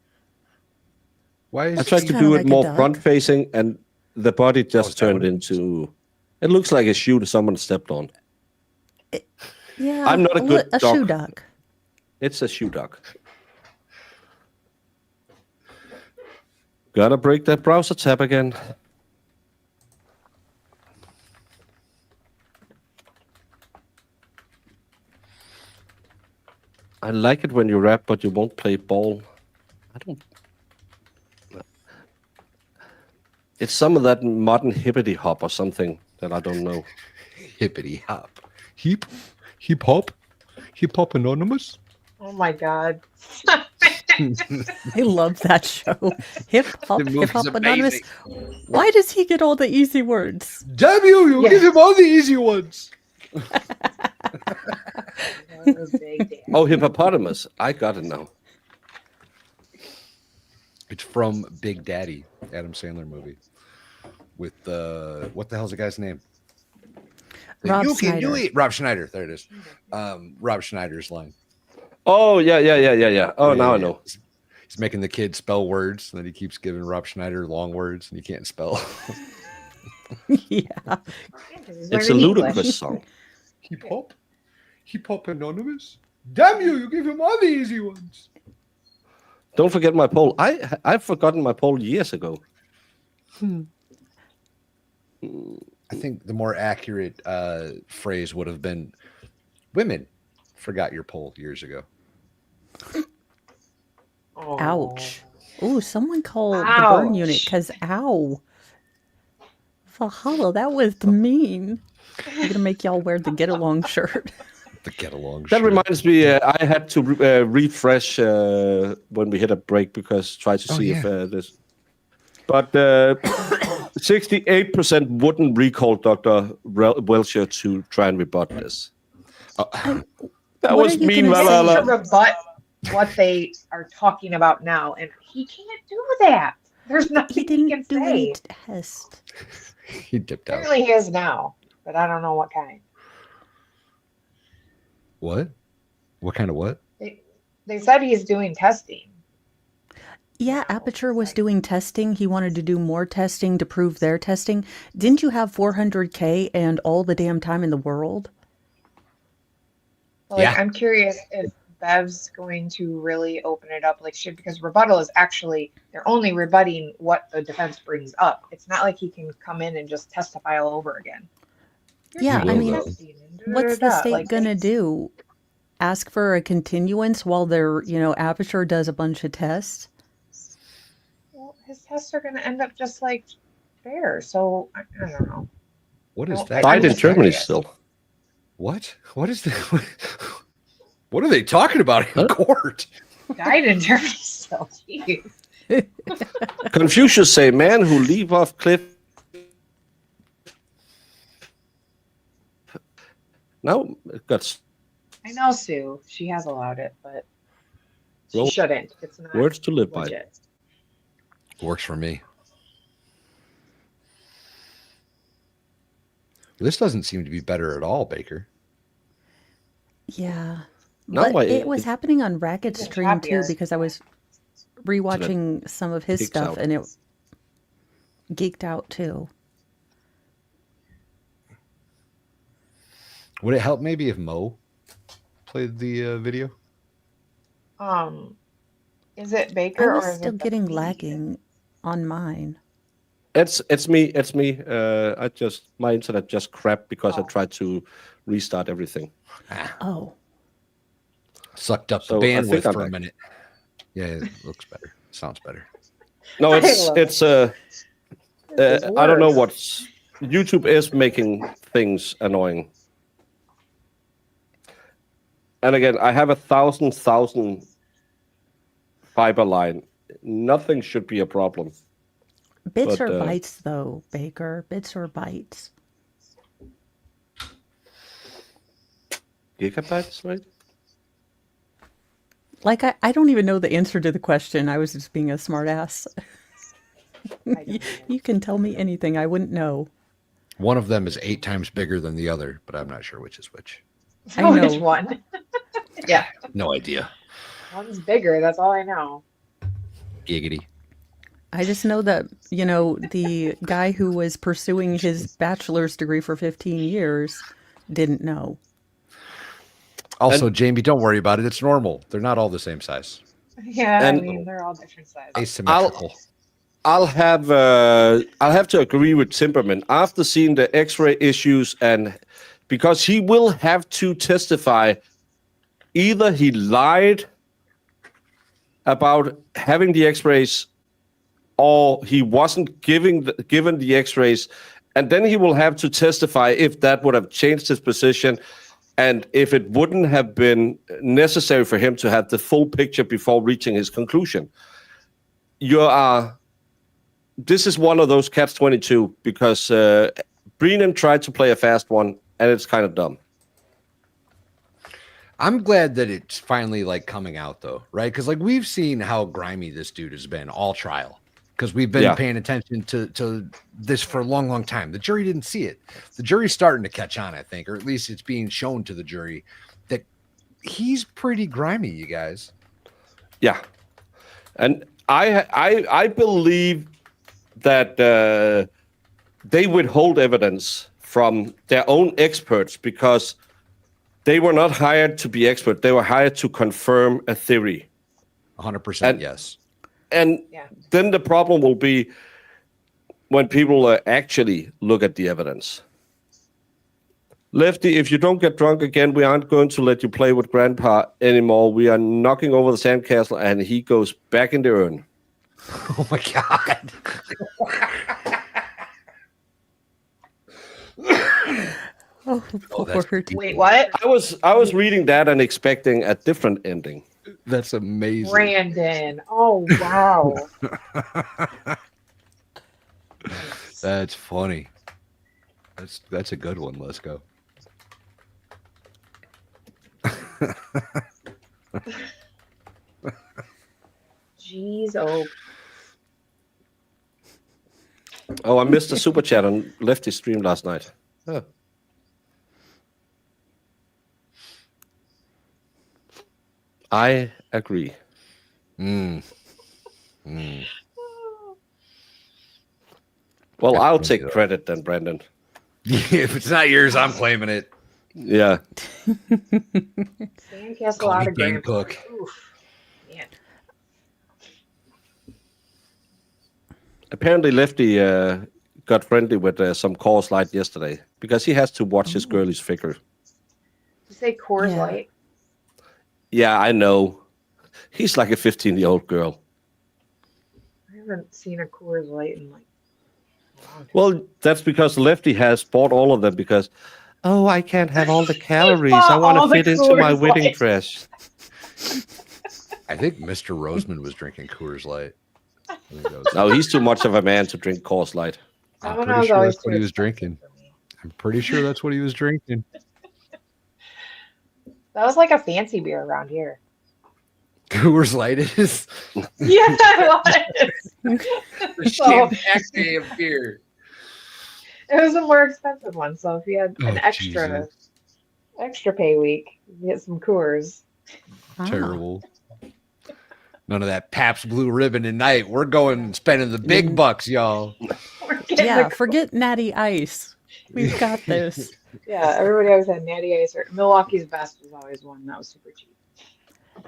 Why is I tried to kinda do like it a more duck. front facing, and the body is just that turned what it is? into. It looks like a shoe that someone stepped on. Yeah, I'm not a good a shoe dog. duck. It's a shoe duck. Gotta break that browser tab again. I like it when you rap, but you won't play ball. I don't. It's some of that modern hippity hop or something that I don't know. Hippity hop. Hip hop anonymous. Oh my God. I love that show. Hip Hop movie's Anonymous. amazing. Why does he get all the easy words? Damn you! You Yeah. give him all the easy ones. Oh, hippopotamus. I got it now. It's from Big Daddy, Adam Sandler movie. With what the hell's the guy's name? Rob You can do Schneider. it. Rob Schneider. There it is. Rob Schneider's line. Oh, yeah. Oh, now I know. He's making the kid spell words, and then he keeps giving Rob Schneider long words, and he can't spell. Yeah. It's a ludicrous song. Hip hop anonymous. Damn you! You give him all the easy ones. Don't forget my poll. I've forgotten my poll years ago. I think the more accurate phrase would have been, "Women forgot your poll years ago." Ouch. Ooh, someone called the burn Ouch. unit because ow. Valhalla, that was mean. I'm gonna make y'all wear the get along shirt. The get along. That reminds me, I had to refresh when we hit a break because try to see if this. But 68% wouldn't recall Dr. Welcher to try and rebut this. That What was are you mean, gonna say? Valhalla. To rebut what they are talking about now, and he can't do that. There's nothing He he, didn't can do say. any test. He dipped out. Apparently, he is now, but I don't know what kind. What? What kind of what? They said he's doing testing. Yeah, Aperture was doing testing. He wanted to do more testing to prove their testing. Didn't you have 400K and all the damn time in the world? Like, Yeah. I'm curious if Bev's going to really open it up like shit, because rebuttal is actually, they're only rebutting what the defense brings up. It's not like he can come in and just testify all over again. Yeah, I will, mean, though. what's the state Like, gonna do? Ask for a continuance while they're, Aperture does a bunch of tests? Well, his tests are going to end up just like theirs. So I don't know. What is Well, that? Died in just Germany curious. still. What? What is that? What are they talking about in court? Died in Germany still. Jeez. Confucius say, man who leap off cliff. Now it got I know Sue. She has allowed it, but she Well, shouldn't. It's not words to live by. legit. Works for me. This doesn't seem to be better at all, Baker. Yeah. No, But it it- was happening on Racket's It's stream too, happier. because I was rewatching some of his geeks stuff out. and it geeked out too. Would it help maybe if Mo played the video? Is it Baker I or was is still it getting me? lagging on mine. It's me. My internet just crapped because I tried to restart everything. Oh, Sucked up So the I think bandwidth I'm for a back. minute. Yeah, it looks better. Sounds better. No, I it's love it's This is I don't know worse. what's YouTube is making things annoying. And again, I have 1,000 fiber line. Nothing should be a problem. bits But, or bytes though, Baker. Bits or bytes. Gigabytes, right? Like I don't even know the answer to the question. I was just being a smart ass. You can tell me anything. I wouldn't know. One of them is 8 times bigger than the other, but I'm not sure which is which. I Oh, know. which one? Yeah, No idea. one's bigger. That's all I know. Giggity. I just know that, the guy who was pursuing his bachelor's degree for 15 years didn't know. Also, Jamie, don't worry about it. It's normal. They're not all the same size. Yeah, I And mean they're all different sizes. Asymmetrical. I'll have to agree with Timberman after seeing the X-ray issues, and because he will have to testify, either he lied about having the X-rays, or he wasn't given the X-rays, and then he will have to testify if that would have changed his position, and if it wouldn't have been necessary for him to have the full picture before reaching his conclusion. This is one of those catch-22 because Brennan tried to play a fast one, and it's kind of dumb. I'm glad that it's finally coming out though, right? Because we've seen how grimy this dude has been all trial. Because we've been paying attention to this for a long, long time. The jury didn't see it. The jury's starting to catch on, I think, or at least it's being shown to the jury that he's pretty grimy, you guys. Yeah, and I believe that they withhold evidence from their own experts because they were not hired to be expert. They were hired to confirm a theory. 100% yes. And then the problem will be when people actually look at the evidence. Lefty, if you don't get drunk again, we aren't going to let you play with Grandpa anymore. We are knocking over the sandcastle, and he goes back in the urn. Oh, my God. Oh, Lord. Wait, what? I was reading that and expecting a different ending. That's amazing. Brandon. Oh, wow. That's funny. That's a good one. Let's go. Jeez, oh. Oh, I missed the super chat on Lefty's stream last night. Oh. I agree. Well, I'll take credit then, Brandon. If it's not yours, I'm claiming it. Yeah. Sandcastle Call me out of Dane Grandpa. Cook. Oof. Man. Apparently, Lefty got friendly with some Coors Light yesterday because he has to watch his girlie's figure. Did you say Coors Light? Yeah, I know. He's like a 15-year-old girl. I haven't seen a Coors Light in Well, that's because Lefty has bought all of them because, I can't have all the calories. I want to fit into my wedding dress. I think Mr. Roseman was drinking Coors Light. No, he's too much of a man to drink Coors Light. I'm pretty sure that's what he was drinking. I'm pretty sure that's what he was drinking. That was like a fancy beer around here. Coors Light is? Yeah, it was. The champagne of beer. It was a more expensive one, so if you had an Jesus. extra pay week, you get some Coors. Terrible. None of that Pabst Blue Ribbon at night. We're going and spending the big bucks, y'all. Yeah, forget Natty Ice. We've got this. Yeah, everybody always had Natty Ice. Or Milwaukee's Best was always one that was super cheap.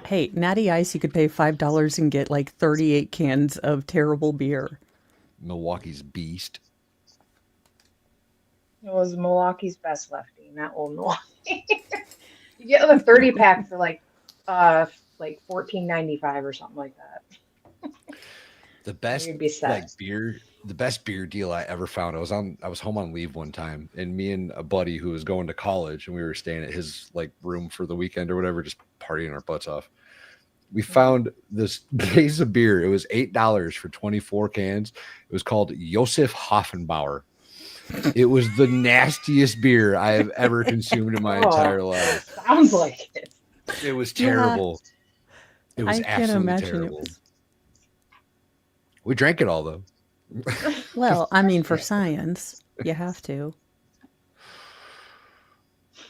Hey, Natty Ice, you could pay $5 and get 38 cans of terrible beer. Milwaukee's Beast. It was Milwaukee's Best Lefty, not Old Milwaukee. You get the 30 pack for like $14.95 or something like that. The best You'd be set. beer, the best beer deal I ever found. I was home on leave one time, and me and a buddy who was going to college, and we were staying at his room for the weekend or whatever, just partying our butts off. We found this case of beer. It was $8 for 24 cans. It was called Josef Hoffenbauer. It was the nastiest beer I have ever consumed in my entire life. Sounds like it. It was terrible. Yeah. It was I can't absolutely imagine terrible. it was. We drank it all though. Well, I mean, for science, you have to.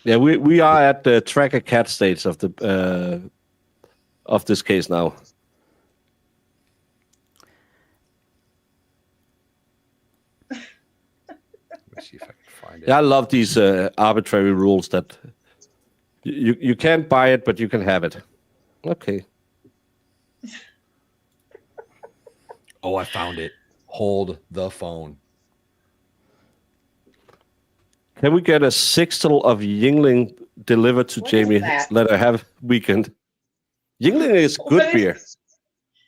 Yeah, we are at the tracker cat stage of the of this case now. Let's see if I can find it. Yeah, I love these arbitrary rules that you can't buy it, but you can have it. Okay. Oh, I found it. Hold the phone. Can we get a sixtel of Yingling delivered to What is Jamie? that? Let her have weekend. Yingling is good What is- beer.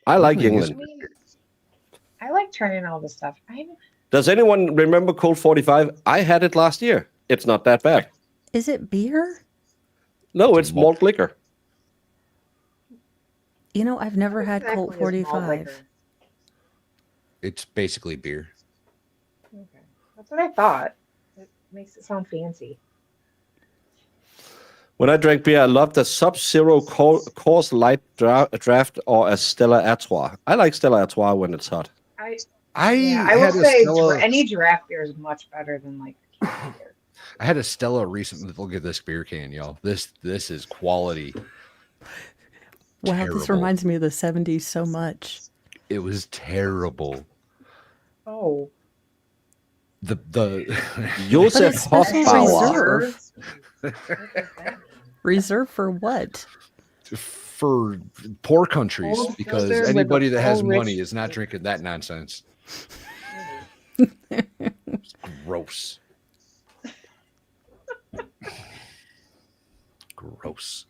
I like Yingling is- Yingling. I mean, I like turning all this stuff. Does anyone remember Colt 45? I had it last year. It's not that bad. Is it beer? No, it's malt liquor. You know, I've never had Exactly Colt is malt 45. liquor? It's basically beer. Okay. That's what I thought. It makes it sound fancy. When I drank beer, I loved a Sub-Zero Coors Light Draft or a Stella Artois. I like Stella Artois when it's hot. I I will had a say Stella. any draft beer is much better than like canned beer. I had a Stella recently. Look at this beer can, y'all. This is quality. Wow, Terrible. this reminds me of the 70s so much. It was terrible. Oh. The Josef it's special Hoffbauer. Reserve for what? for poor countries, Old because filter with anybody a that has full rich- money is not drinking that nonsense. Gross. Gross.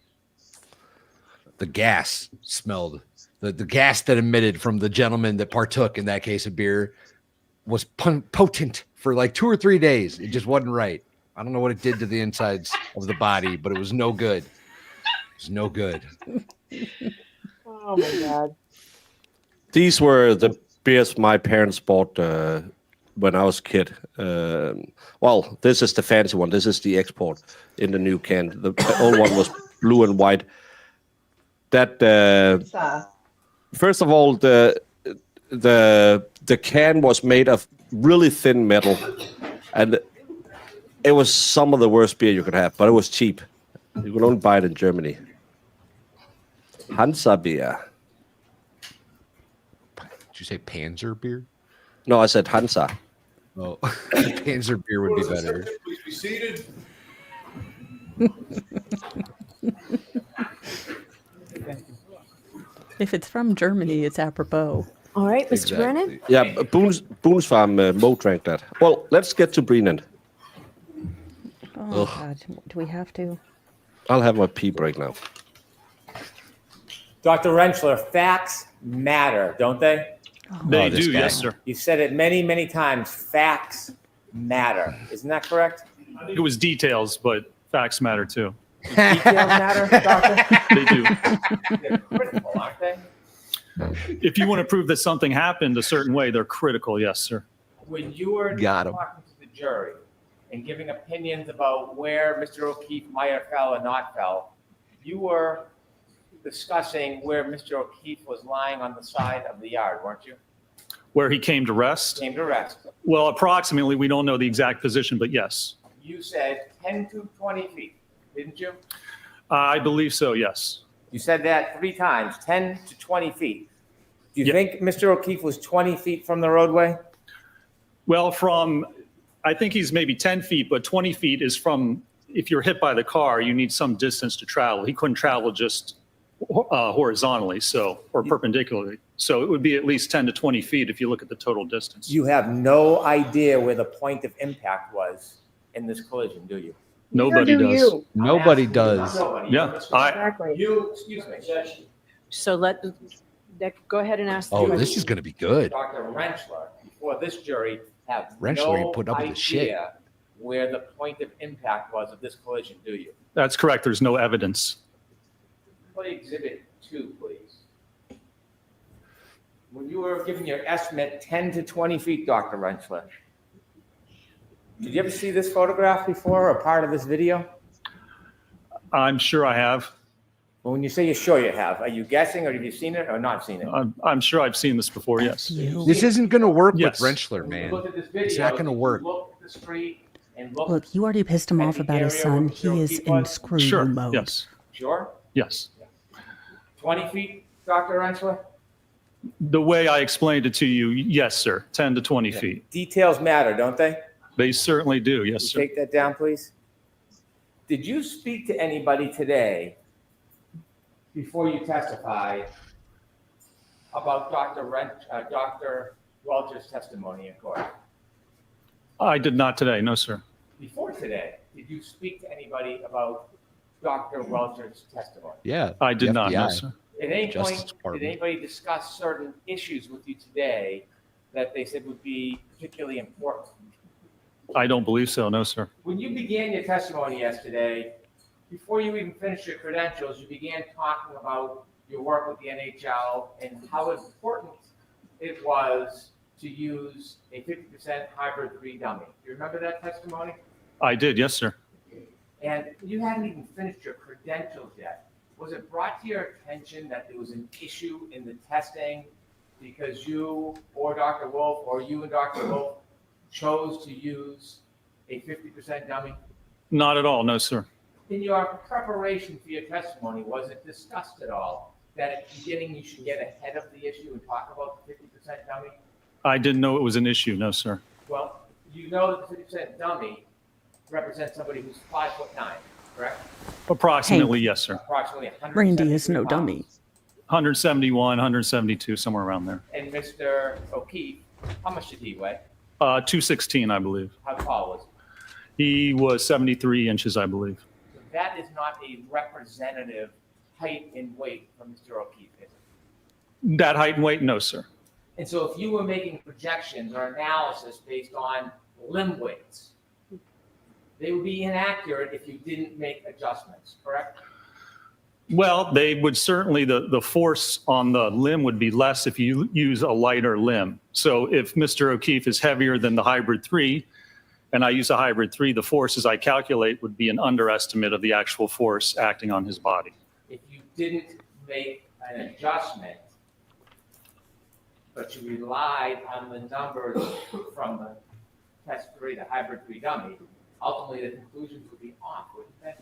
The gas smelled. The gas that emitted from the gentleman that partook in that case of beer was potent for like 2 or 3 days. It just wasn't right. I don't know what it did to the insides of the body, but it was no good. It was no good. Oh my god. These were the beers my parents bought when I was a kid. Well, this is the fancy one. This is the export in the new can. The old one was blue and white. That first of all, the can was made of really thin metal, and it was some of the worst beer you could have, but it was cheap. You could only buy it in Germany. Hansa beer. Did you say Panzer beer? No, I said Hansa. Oh, Panzer beer would be better. Please be seated. If it's from Germany, it's apropos. All right, Mr. Exactly. Brennan. Yeah, Boone's Farm Mo drank that. Well, let's get to Brennan. Oh, Ugh. God. Do we have to? I'll have my pee break now. Dr. Rentschler, facts matter, don't they? They this do, guy. yes, sir. You said it many, many times. Facts matter. Isn't that correct? It was details, but facts matter too. Details matter, doctor? They do. They're critical, aren't they? If you want to prove that something happened a certain way, they're critical, yes, sir. When you were Got 'em. talking to the jury and giving opinions about where Mr. O'Keefe might have fell or not fell, you were discussing where Mr. O'Keefe was lying on the side of the yard, weren't you? Where he came to rest? Came to rest. Well, approximately, we don't know the exact position, but yes. You said 10 to 20 feet, didn't you? I believe so, yes. You said that 3 times, 10 to 20 feet. Do you Yeah. think Mr. O'Keefe was 20 feet from the roadway? Well, I think he's maybe 10 feet, but 20 feet is from, if you're hit by the car, you need some distance to travel. He couldn't travel just horizontally, or perpendicularly. So it would be at least 10 to 20 feet if you look at the total distance. You have no idea where the point of impact was in this collision, do you? Nobody Neither do does. you. Nobody does. Nobody. Yeah, Exactly. You, excuse me, So go ahead and ask the Oh, question. this is going to be good. Dr. Rentschler, before this jury, have Rentschler ain't no putting up with the shit. idea where the point of impact was of this collision, do you? That's correct. There's no evidence. Play exhibit 2, please. When you were giving your estimate 10 to 20 feet, Dr. Rentschler, did you ever see this photograph before or part of this video? I'm sure I have. Well, when you say you're sure you have, are you guessing or have you seen it or not seen it? I'm sure I've seen this before, yes. This isn't going to work Yes. with Rentschler, When you man. look at this video, It's not gonna did you work. Look at the street and look? Look, you already pissed him at off the about his area where son. Mr. He is O'Keefe in was? screw Sure. you mode. Yes. Sure? Yes. 20 feet, Dr. Rensler? The way I explained it to you, yes, sir. 10 to 20 feet. Details matter, don't they? They certainly do. Yes, You sir. take that down, please. Did you speak to anybody today before you testified about Dr. Welch's testimony in court? I did not today. No, sir. Before today, did you speak to anybody about Dr. Welch's testimony? Yeah. I did the not. No, FBI. sir. At any Justice point, did Department. anybody discuss certain issues with you today that they said would be particularly important? I don't believe so. No, sir. When you began your testimony yesterday, before you even finished your credentials, you began talking about your work with the NHL and how important it was to use a 50% hybrid 3 dummy. Do you remember that testimony? I did. Yes, sir. And you hadn't even finished your credentials yet. Was it brought to your attention that there was an issue in the testing because you or Dr. Wolf or you and Dr. Wolf chose to use a 50% dummy? Not at all. No, sir. In your preparation for your testimony, was it discussed at all that at the beginning you should get ahead of the issue and talk about the 50% dummy? I didn't know it was an issue. No, sir. Well, you know that the 50% dummy represents somebody who's 5'9", correct? Approximately, yes, sir. Approximately 100. Randy is no dummy. 171, 172, somewhere around there. And Mr. O'Keefe, how much did he weigh? 216, I believe. How tall was He was 73 inches, I believe. he? So that is not a representative height and weight for Mr. O'Keefe, is it? That height and weight? No, sir. And so if you were making projections or analysis based on limb weights, they would be inaccurate if you didn't make adjustments, correct? Well, they would certainly, the force on the limb would be less if you use a lighter limb. So if Mr. O'Keefe is heavier than the hybrid 3, and I use a hybrid 3, the forces I calculate would be an underestimate of the actual force acting on his body. If you didn't make an adjustment, but you relied on the numbers from the test 3, the hybrid 3 dummy, ultimately the conclusions would be off, wouldn't they?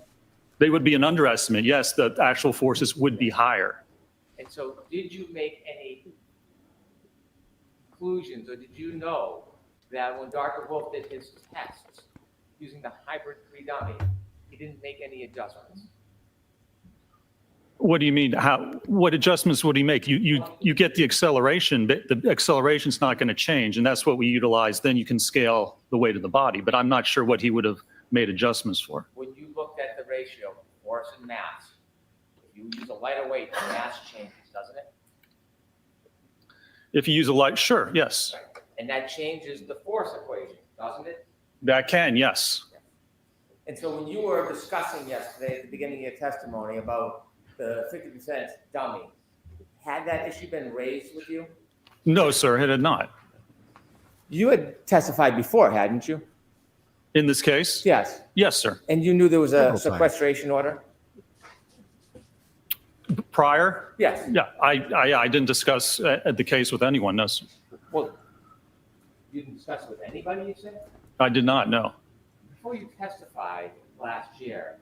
They would be an underestimate. Yes, the actual forces would be higher. And so did you make any conclusions, or did you know that when Dr. Wolf did his tests using the hybrid 3 dummy, he didn't make any adjustments? What do you mean? What adjustments would he make? You get the acceleration, but the acceleration's not going to change, and that's what we utilize. Then you can scale the weight of the body, but I'm not sure what he would have made adjustments for. When you looked at the ratio, force and mass, if you use a lighter weight, the mass changes, doesn't it? If you use a light, sure, yes. And that changes the force equation, doesn't it? That can, yes. And so when you were discussing yesterday at the beginning of your testimony about the 50% dummy, had that issue been raised with you? No, sir, it had not. You had testified before, hadn't you? In this case? Yes. Yes, sir. And you knew there was a Several times. sequestration order? Prior? Yes. Yeah, I didn't discuss the case with anyone, no, sir. Well, you didn't discuss it with anybody, you said? I did not, no. Before you testified last year,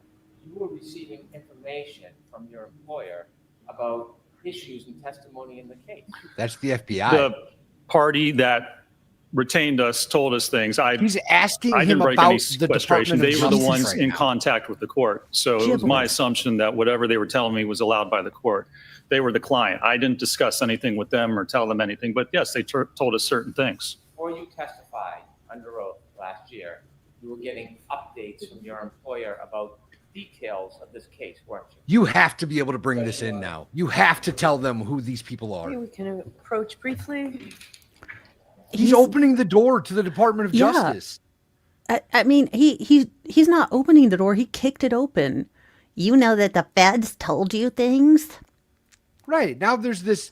you were receiving information from your employer about issues and testimony in the case. That's the FBI. The party that retained us told us things. He's asking I him didn't break about any the sequestration. Department of They were the Justice ones right in now. contact with the court. So it was my Gibberish. assumption that whatever they were telling me was allowed by the court. They were the client. I didn't discuss anything with them or tell them anything, but yes, they told us certain things. Before you testified under oath last year, you were getting updates from your employer about details of this case, weren't you? You have to be able to bring this in now. You have to tell them who these people are. We can approach briefly. He's opening the door to the Department of Yeah. Justice. I mean, he's not opening the door. He kicked it open. You know that the feds told you things. Right. Now there's this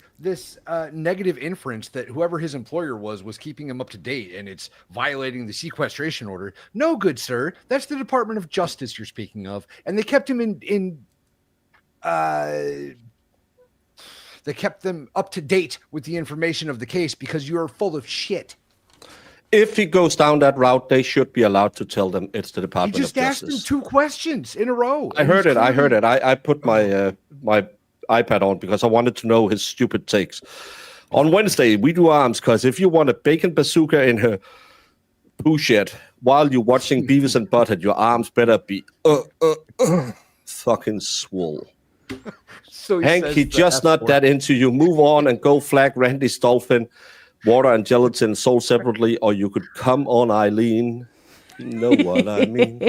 negative inference that whoever his employer was keeping him up to date and it's violating the sequestration order. No, good sir. That's the Department of Justice you're speaking of. And they kept him they kept them up to date with the information of the case because you're full of shit. if he goes down that route, they should be allowed to tell them it's the He Department just of asked him Justice. 2 questions in a row. I heard it. I put my my iPad on because I wanted to know his stupid takes. On Wednesday, we do arms because if you want a bacon bazooka in her poo shed while you're watching Beavis and Butthead, your arms better be fucking swole. So Hank, says he the just F not word. that into you. Move on and go flag Randy Stolfin. Water and gelatin sold separately, or you could come on Eileen. You know what I mean.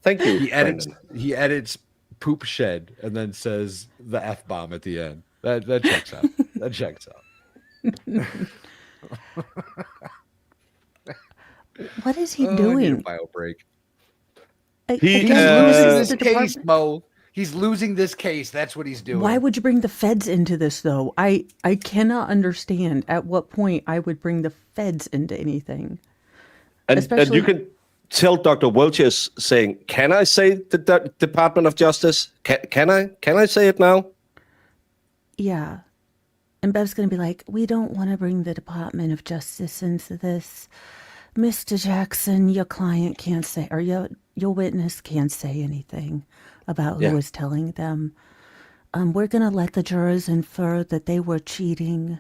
Thank you, He edits. Brandon. He edits poop shed and then says the F-bomb at the end. That checks out. That checks out. What is he I need a doing? bio break. He, He's losing this case, Mo. He's losing this case. That's what he's doing. Why would you bring the feds into this, though? I cannot understand at what point I would bring the feds into anything. And Especially- you can tell Dr. Welch is saying, can I say the Department of Justice? Can I say it now? Yeah. And Bev's going to be like, we don't want to bring the Department of Justice into this. Mr. Jackson, your client can't say, or your witness can't say anything about who was telling them. We're going to let the jurors infer that they were cheating.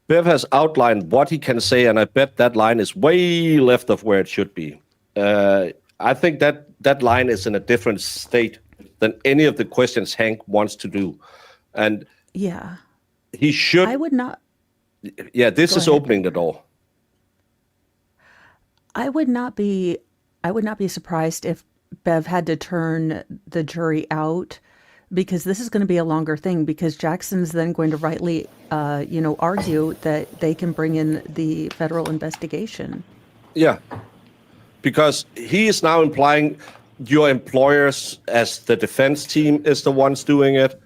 Bev has outlined what he can say, and I bet that line is way left of where it should be. I think that line is in a different state than any of the questions Hank wants to do. And Yeah. he should. I would not. Yeah, this Go is ahead. opening the door. I would not be surprised if Bev had to turn the jury out, because this is going to be a longer thing, because Jackson's then going to rightly argue that they can bring in the federal investigation. Yeah, because he is now implying your employers as the defense team is the ones doing it.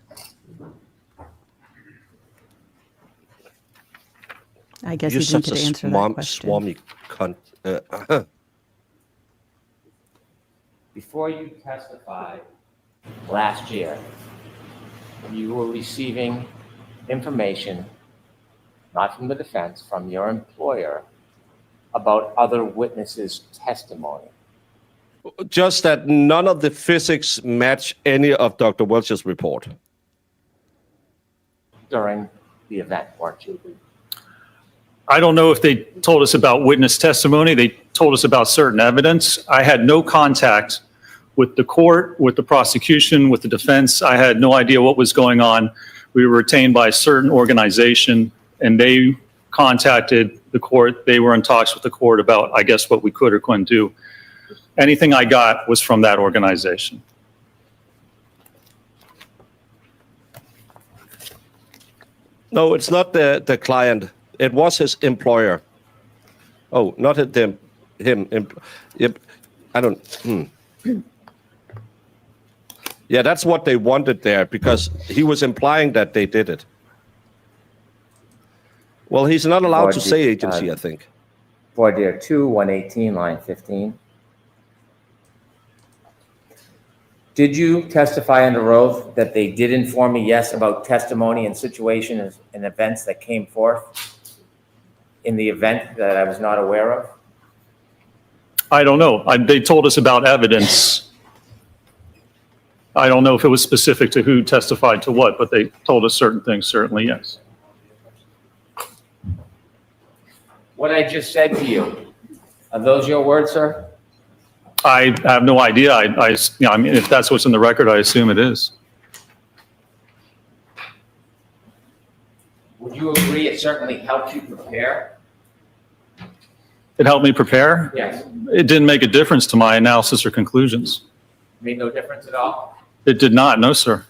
I guess You're he didn't such get a to answer that question. swarmy cunt. Before you testified last year, you were receiving information, not from the defense, from your employer, about other witnesses' testimony. Just that none of the physics match any of Dr. Welch's report. During the event, weren't you? I don't know if they told us about witness testimony. They told us about certain evidence. I had no contact with the court, with the prosecution, with the defense. I had no idea what was going on. We were retained by a certain organization, and they contacted the court. They were in talks with the court about, I guess, what we could or couldn't do. Anything I got was from that organization. No, it's not the client. It was his employer. Oh, not him. Yep. I don't. Yeah, that's what they wanted there, because he was implying that they did it. Well, he's not allowed to say agency, I think. Voir dire 2, 118, line 15. Did you testify under oath that they did inform me, yes, about testimony and situations and events that came forth in the event that I was not aware of? I don't know. They told us about evidence. I don't know if it was specific to who testified to what, but they told us certain things, certainly, yes. What I just said to you, are those your words, sir? I have no idea. I mean, if that's what's in the record, I assume it is. Would you agree it certainly helped you prepare? It helped me prepare. Yes. It didn't make a difference to my analysis or conclusions. Made no difference at all? It did not, no, sir.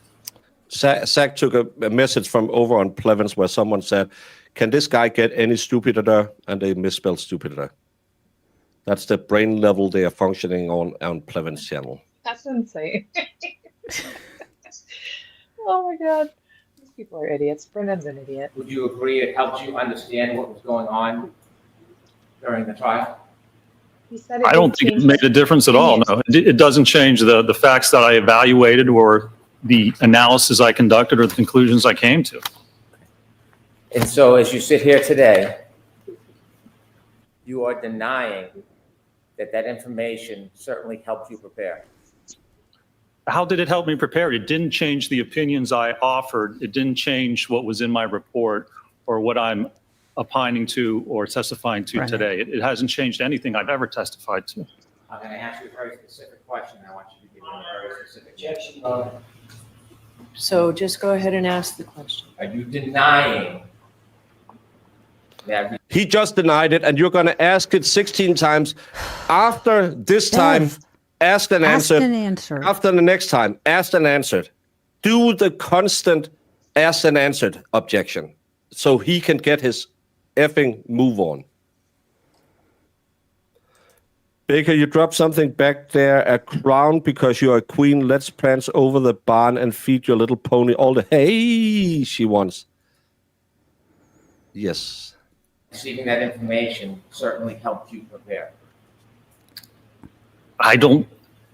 Zach took a message from over on Plevens where someone said, can this guy get any stupider? And they misspelled stupider. That's the brain level they are functioning on Plevens channel. That's insane. Oh my God. These people are idiots. Brendan's an idiot. Would you agree it helped you understand what was going on during the trial? He said it I don't didn't think it change made a difference at all, no. It doesn't change the facts that I evaluated or the analysis I conducted or the conclusions I came to. And so as you sit here today, you are denying that that information certainly helped you prepare. How did it help me prepare? It didn't change the opinions I offered. It didn't change what was in my report or what I'm opining to or testifying to today. It hasn't changed anything I've ever testified to. I'm going to ask you a very specific question. I want you to give me a very specific answer. So just go ahead and ask the question. Are you denying that? He just denied it, and you're going to ask it 16 times. After this time, asked and answered. Asked and answered. After the next time, asked and answered. Do the constant asked and answered objection so he can get his effing move on. Baker, you dropped something back there, a crown because you're a queen. Let's prance over the barn and feed your little pony all the hey she wants. Yes. Receiving that information certainly helped you prepare.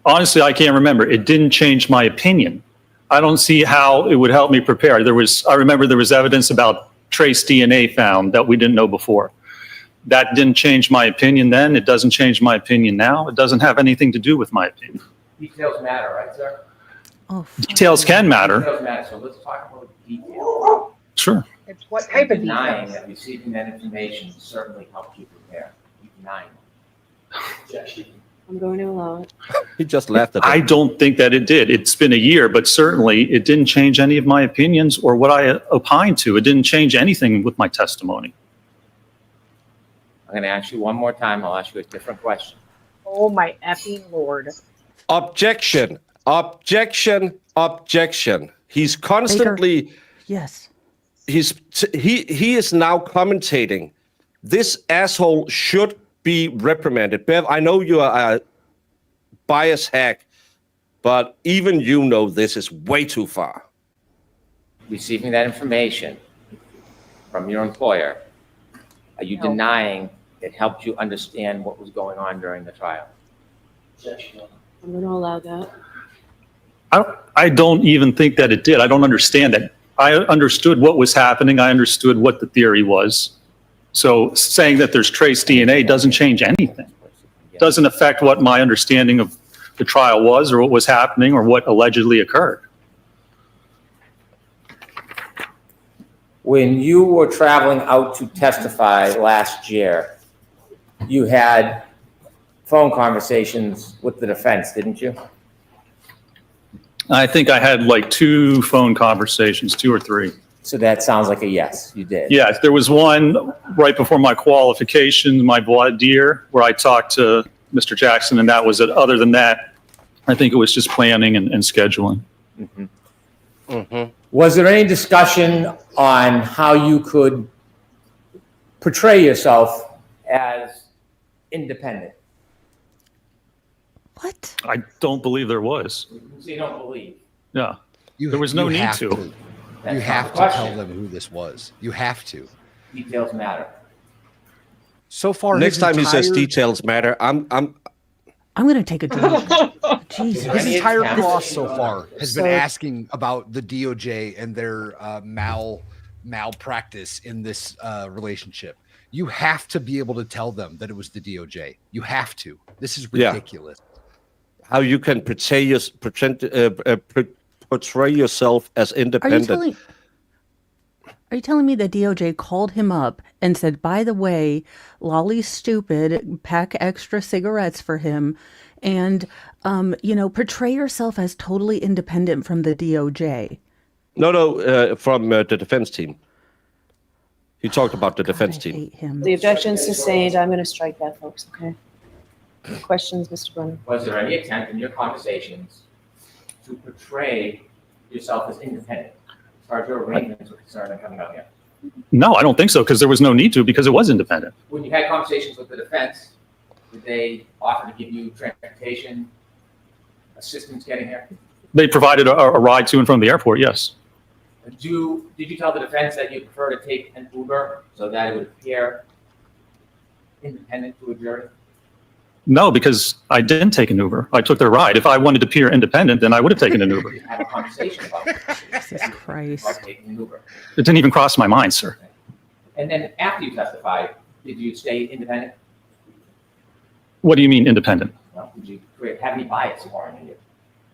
Honestly, I can't remember. It didn't change my opinion. I don't see how it would help me prepare. I remember there was evidence about trace DNA found that we didn't know before. That didn't change my opinion then. It doesn't change my opinion now. It doesn't have anything to do with my opinion. Details matter, right, sir? Oh, Details can matter. Details matter. So let's talk about details. Sure. It's what type of Denying details? that receiving that information certainly helped you prepare. You denying it. I'm going to allow it. He just laughed at I don't think that it did. It's been a year, but certainly it didn't change any of my opinions or what I opined to. It didn't change anything with my testimony. I'm going to ask you one more time. I'll ask you a different question. Oh my effing Lord. Objection, objection, objection. He's constantly... Baker. Yes. He is now commentating. This asshole should be reprimanded. Bev, I know you are a bias hack, but even you know this is way too far. Receiving that information from your employer, are you denying it helped you understand what was going on during the trial? I'm going to allow that. I don't even think that it did. I don't understand that. I understood what was happening. I understood what the theory was. So saying that there's trace DNA doesn't change anything. Doesn't affect what my understanding of the trial was or what was happening or what allegedly occurred. When you were traveling out to testify last year, you had phone conversations with the defense, didn't you? I think I had like 2 phone conversations, 2 or 3. So that sounds like a yes, you did. Yes, there was one right before my qualification, my voir dire, where I talked to Mr. Jackson, and that was it. Other than that, I think it was just planning and scheduling. Mm-hmm. Mm-hmm. Was there any discussion on how you could portray yourself as independent? What? I don't believe there was. So you don't believe? Yeah. There was no need to. You have to tell them who this was. You have to. Details matter. So far, next time he says details matter, I'm going to take a drink. Jesus. His entire cross so far has been asking about the DOJ and their malpractice in this relationship. You have to be able to tell them that it was the DOJ. You have to. This is ridiculous. Yeah. How you can portray yourself as independent. Are you telling me the DOJ called him up and said, by the way, Lolly's stupid, pack extra cigarettes for him, and, portray yourself as totally independent from the DOJ? No, from the defense team. He talked about the defense team. The objection's sustained. I'm going to strike that, folks, okay? Questions, Mr. Brennan? Was there any attempt in your conversations to portray yourself as independent as far as your arrangements were concerned and coming out here? No, I don't think so, because there was no need to, because it was independent. When you had conversations with the defense, did they offer to give you transportation assistance getting here? They provided a ride to and from the airport, yes. Did you tell the defense that you prefer to take an Uber so that it would appear independent to a jury? No, because I didn't take an Uber. I took their ride. If I wanted to appear independent, then I would have taken an Uber. Have a conversation about it. Jesus Christ. About taking an Uber. It didn't even cross my mind, sir. And then after you testified, did you stay independent? What do you mean independent? Well, did you have any bias more in you?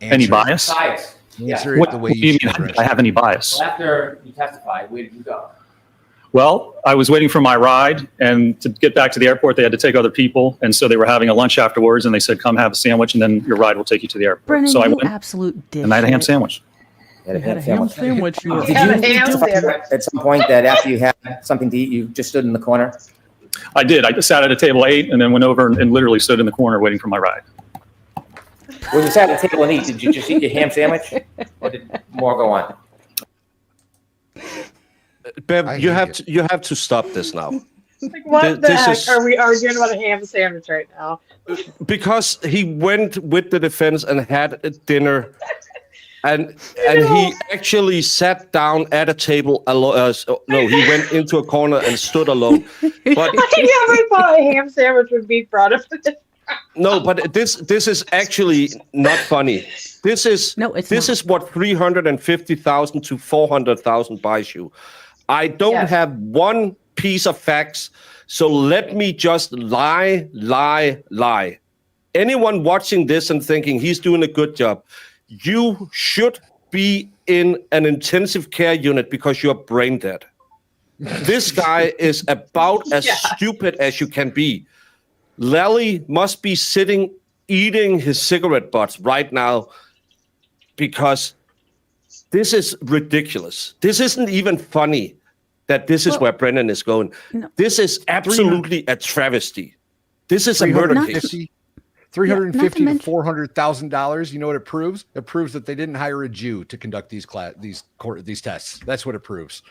Any bias? Bias. Answer it What the do way you you mean should. I have any bias? Well, after you testified, where did you go? Well, I was waiting for my ride, and to get back to the airport, they had to take other people, and so they were having a lunch afterwards, and they said, "Come have a sandwich, and then your ride will take you to the airport." Brennan, so I you went, absolute dipshit. and I had a ham sandwich. You had a ham sandwich. You Did you testify at some point that after you had something to eat, you just stood in the corner? I did. I just sat at a table, ate, and then went over and literally stood in the corner waiting for my ride. When you sat at the table and eat, did you just eat your ham sandwich, or did more go on? Bev, you have to stop this now. Like, what the This heck is- are we arguing about a ham sandwich right now? Because he went with the defense and had a dinner, and he actually sat down at a table alone. No, he went into a corner and stood alone. But I never thought a ham sandwich would be brought up to this. no, but this is actually not funny. This is what 350,000 to 400,000 buys you. I don't have one piece of facts, so let me just lie. Anyone watching this and thinking he's doing a good job, you should be in an intensive care unit because you're brain dead. This guy is about as stupid as you can be. Lally must be sitting eating his cigarette butts right now because this is ridiculous. This isn't even funny that this is where Brennan is going. No. This is absolutely a travesty. This is a murder case. $350 to $400,000. You know what it proves? It proves that they didn't hire a Jew to conduct these tests. That's what it proves.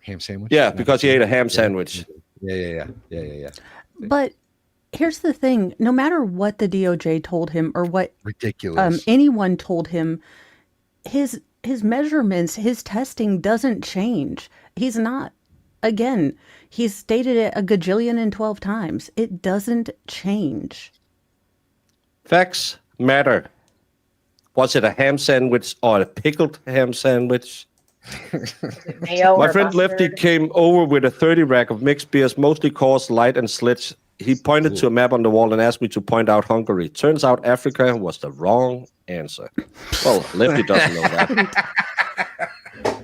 Ham sandwich. Yeah, because he ate a ham sandwich. Yeah. But here's the thing: no matter what the DOJ told him or what ridiculous anyone told him, his measurements, his testing doesn't change. He's not. Again, he's stated it a gajillion and 12 times. It doesn't change. Facts matter. Was it a ham sandwich or a pickled ham sandwich? My friend Lefty came over with a 30 rack of mixed beers, mostly Coors Light and Schlitz. He pointed to a map on the wall and asked me to point out Hungary. Turns out Africa was the wrong answer. Well, Lefty doesn't know that.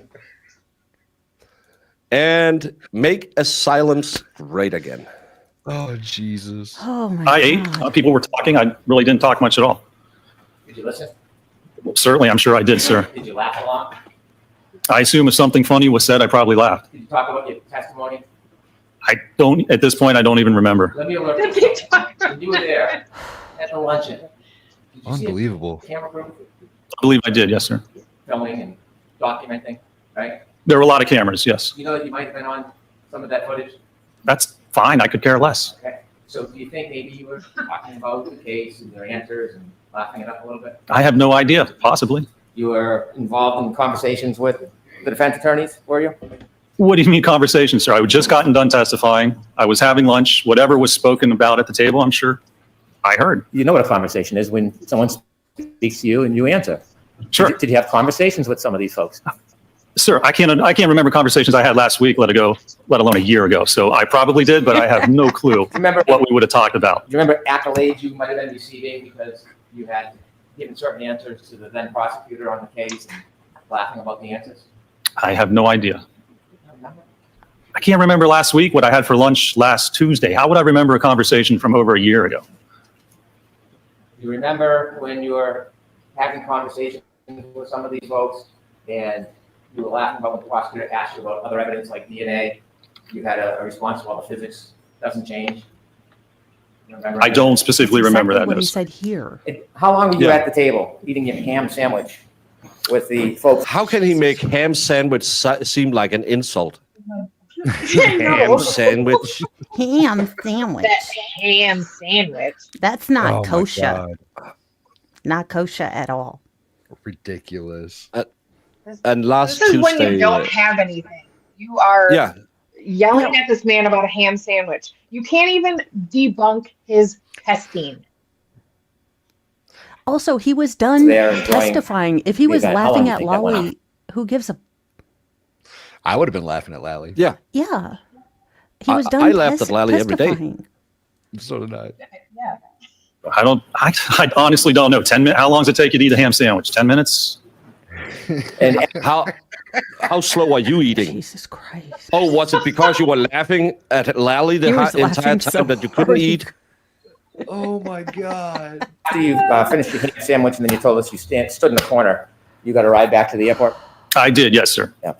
And make a silence great again. Oh, Jesus. Oh, my I ate. God. People were talking. I really didn't talk much at all. Did you listen? Certainly, I'm sure I did, sir. Did you laugh along? I assume if something funny was said, I probably laughed. Did you talk about your testimony? I don't, at this point, I don't even remember. Let me alert you. When you were there at the luncheon, did you see Unbelievable. a camera crew I believe I did, yes, sir. filming and documenting, right? There were a lot of cameras, yes. You know that you might have been on some of that footage? That's fine. I could care less. Okay. So do you think maybe you were talking about the case and their answers and laughing it up a little bit? I have no idea, possibly. You were involved in conversations with the defense attorneys, were you? What do you mean conversation, sir? I had just gotten done testifying. I was having lunch. Whatever was spoken about at the table, I'm sure I heard. You know what a conversation is when someone speaks to you and you answer. Sure. Did you have conversations with some of these folks? Sir, I can't remember conversations I had last week, let alone a year ago. So I probably did, but I have no clue what we would have talked about. Do you remember accolades you might have been receiving because you had given certain answers to the then prosecutor on the case and laughing about the answers? I have no idea. I can't remember last week what I had for lunch last Tuesday. How would I remember a conversation from over a year ago? You remember when you were having conversations with some of these folks and you were laughing about when the prosecutor asked you about other evidence like DNA? You had a response, well, the physics doesn't change. You remember I don't specifically remember that. What No, he sir. said here. How long were you Yeah. at the table eating your ham sandwich with the folks? How can he make ham sandwich seem like an insult? Ham Ham sandwich. Ham sandwich. That ham sandwich. That's not Oh, my kosher. God. Not kosher at all. Ridiculous. And last This is when Tuesday, you don't have anything. You are. yeah, yelling at this man about a ham sandwich. You can't even debunk his testing. Also, he was done They're enjoying testifying. If he the was event. How long laughing do you at think that went on? Lally, who gives a... I would have been laughing at Lally. Yeah. Yeah. He was I done laughed at Lally every day. testifying. So did I. Yeah. I honestly don't know. 10 minutes. How long does it take you to eat a ham sandwich? 10 minutes? And How slow are you eating? Jesus Christ. Oh, was it because you were laughing at Lally the He was entire laughing time so that you couldn't hard. eat? Oh my God. after you finished your ham sandwich and then you told us you stood in the corner, you got a ride back to the airport? I did, yes, sir. Yeah.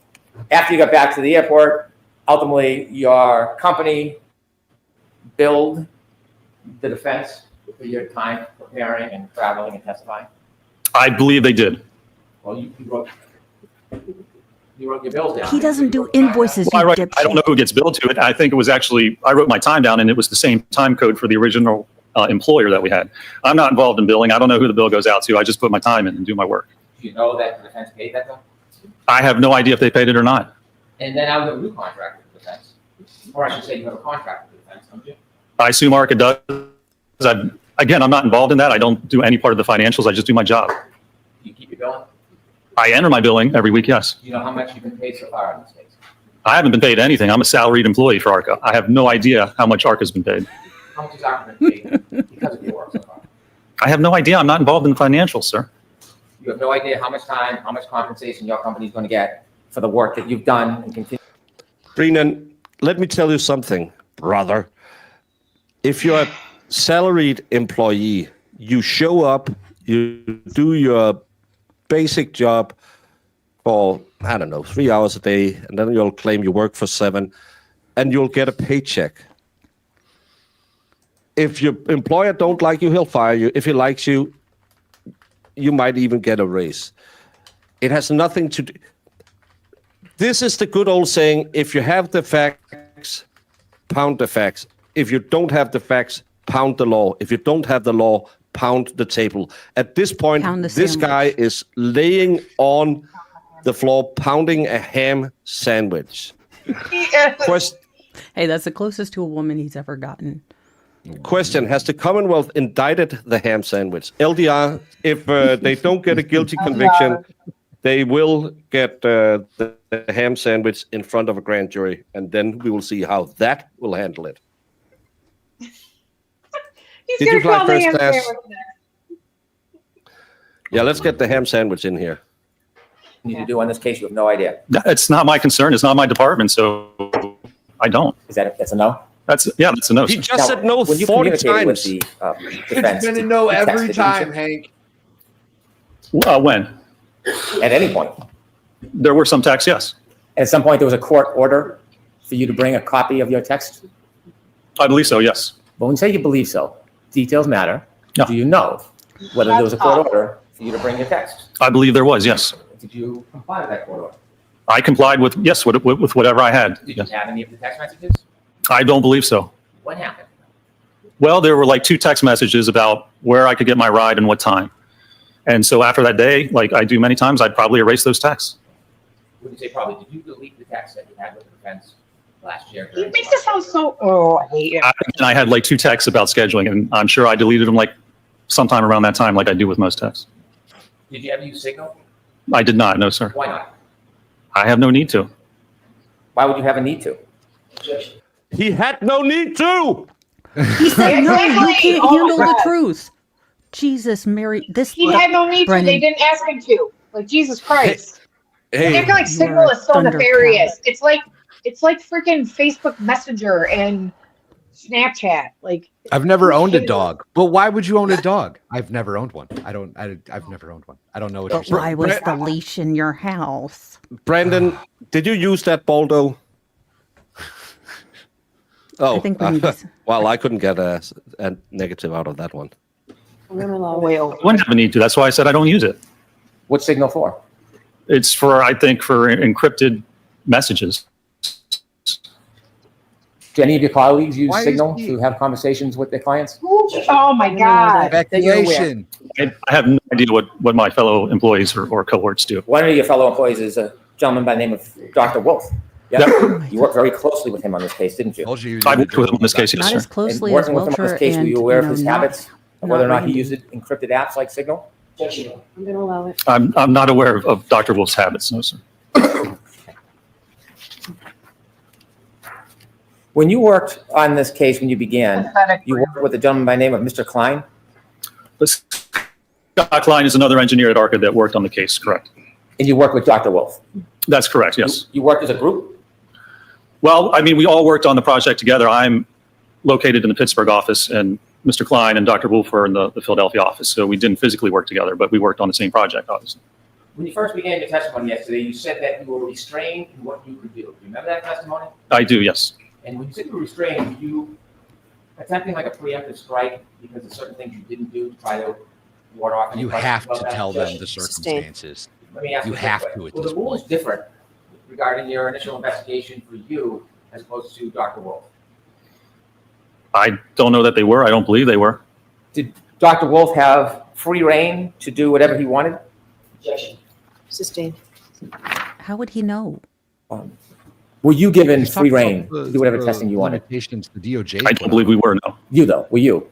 After you got back to the airport, ultimately your company billed the defense for your time preparing and traveling and testifying? I believe they did. Well, you wrote your bills down. He doesn't do invoices, Well, you I don't dipshit. know who gets billed to it. I think it was actually, I wrote my time down and it was the same time code for the original employer that we had. I'm not involved in billing. I don't know who the bill goes out to. I just put my time in and do my work. Do you know that the defense paid that bill? I have no idea if they paid it or not. And then I would have a new contract with the defense. Or I should say you have a contract with the defense, don't you? I assume ARCA does. Again, I'm not involved in that. I don't do any part of the financials. I just do my job. Do you keep your billing? I enter my billing every week, yes. Do you know how much you've been paid so far in this case? I haven't been paid anything. I'm a salaried employee for ARCA. I have no idea how much ARCA's been paid. How much has ARCA been paid because of your work so far? I have no idea. I'm not involved in the financials, sir. You have no idea how much time, how much compensation your company is going to get for the work that you've done and continue. Brennan, let me tell you something, brother. If you're a salaried employee, you show up, you do your basic job for, I don't know, 3 hours a day, and then you'll claim you work for 7, and you'll get a paycheck. If your employer don't like you, he'll fire you. If he likes you, you might even get a raise. It has nothing to do. This is the good old saying, if you have the facts, pound the facts. If you don't have the facts, pound the law. If you don't have the law, pound the table. At this point, this guy is laying on the floor, pounding a ham sandwich. Hey, that's the closest to a woman he's ever gotten. Question, has the Commonwealth indicted the ham sandwich? LDR, if they don't get a guilty conviction, they will get the ham sandwich in front of a grand jury, and then we will see how that will handle it. Did you fly first class? Yeah, let's get the ham sandwich in here. Need to do on this case, you have no idea. It's not my concern. It's not my department, so I don't. That's a no? That's a no. He Sir. just said no when you 40 communicated with times. the It's defense, been a did no you text every it, time, didn't Hank. When? you? At any point. There were some texts, yes. At some point, there was a court order for you to bring a copy of your text? I believe so, yes. But when you say you believe so, details matter. No. Do you know whether there was a court order for you to bring your text? I believe there was, yes. Did you comply with that court order? I complied with, yes, with whatever I had. Did Yes. you have any of the text messages? I don't believe so. What happened? Well, there were like 2 text messages about where I could get my ride and what time. And so after that day, like I do many times, I'd probably erase those texts. Would you say probably, did you delete the text that you had with the defense last year? It makes it sound so. Oh, I hate it. And I had like 2 texts about scheduling, and I'm sure I deleted them like sometime around that time, like I do with most texts. Did you ever use Signal? I did not, no, sir. Why not? I have no need to. Why would you have a need to? He had no need to. He said, no, you Exactly. can't Oh my handle the God. truth. Jesus, Mary, this... He had no need to. Brennan. They didn't ask him to. Like, Jesus Christ. Hey, I feel like You Signal are is so Thundercat. nefarious. It's like freaking Facebook Messenger and Snapchat. Like, I've never owned a dog, but why would you own a dog? I've never owned one. I've never owned one. I don't know what you're saying. Why was the leash in your house? Brandon, did you use that Baldo? Oh, I think we need to... well, I couldn't get a negative out of that one. well, I wouldn't have a need to. That's why I said I don't use it. What's Signal for? It's for, I think, for encrypted messages. Do any of your colleagues use Why is Signal he- to have conversations with their clients? oh my God. Speculation. I have no idea what my fellow employees or cohorts do. One of your fellow employees is a gentleman by the name of Dr. Wolf. Yeah, my you worked very closely with him on this case, didn't you? Told you I worked with him on this case, yes, Not sir. as closely And as working with him on Wilcher this case, were and, you aware of his not- habits and whether or not he Randy. used encrypted apps like Signal? I'm gonna allow it. I'm not aware of Dr. Wolf's habits, no, sir. When you worked on this case, when you began, Pathetic you for worked with a gentleman by the name of Mr. Klein? But Scott Klein is another engineer at ARCA that worked on the case, correct? And you worked with Dr. Wolf? That's correct, yes. You worked as a group? Well, I mean, we all worked on the project together. I'm located in the Pittsburgh office, and Mr. Klein and Dr. Wolf are in the Philadelphia office. So we didn't physically work together, but we worked on the same project, obviously. When you first began your testimony yesterday, you said that you were restrained in what you could do. Do you remember that testimony? I do, yes. And when you said you were restrained, were you attempting like a preemptive strike because of certain things you didn't do to try to ward off any You questions have about to that? tell them the Sustained. circumstances. Let me ask You this have way. to at Well, this the rule is point. different regarding your initial investigation for you as opposed to Dr. Wolf. I don't know that they were. I don't believe they were. Did Dr. Wolf have free reign to do whatever he wanted? Sustained. How would he know? Were you given He's free talking reign about to do whatever testing you wanted? Limitations the DOJ. I don't believe we were, no. You though, were you?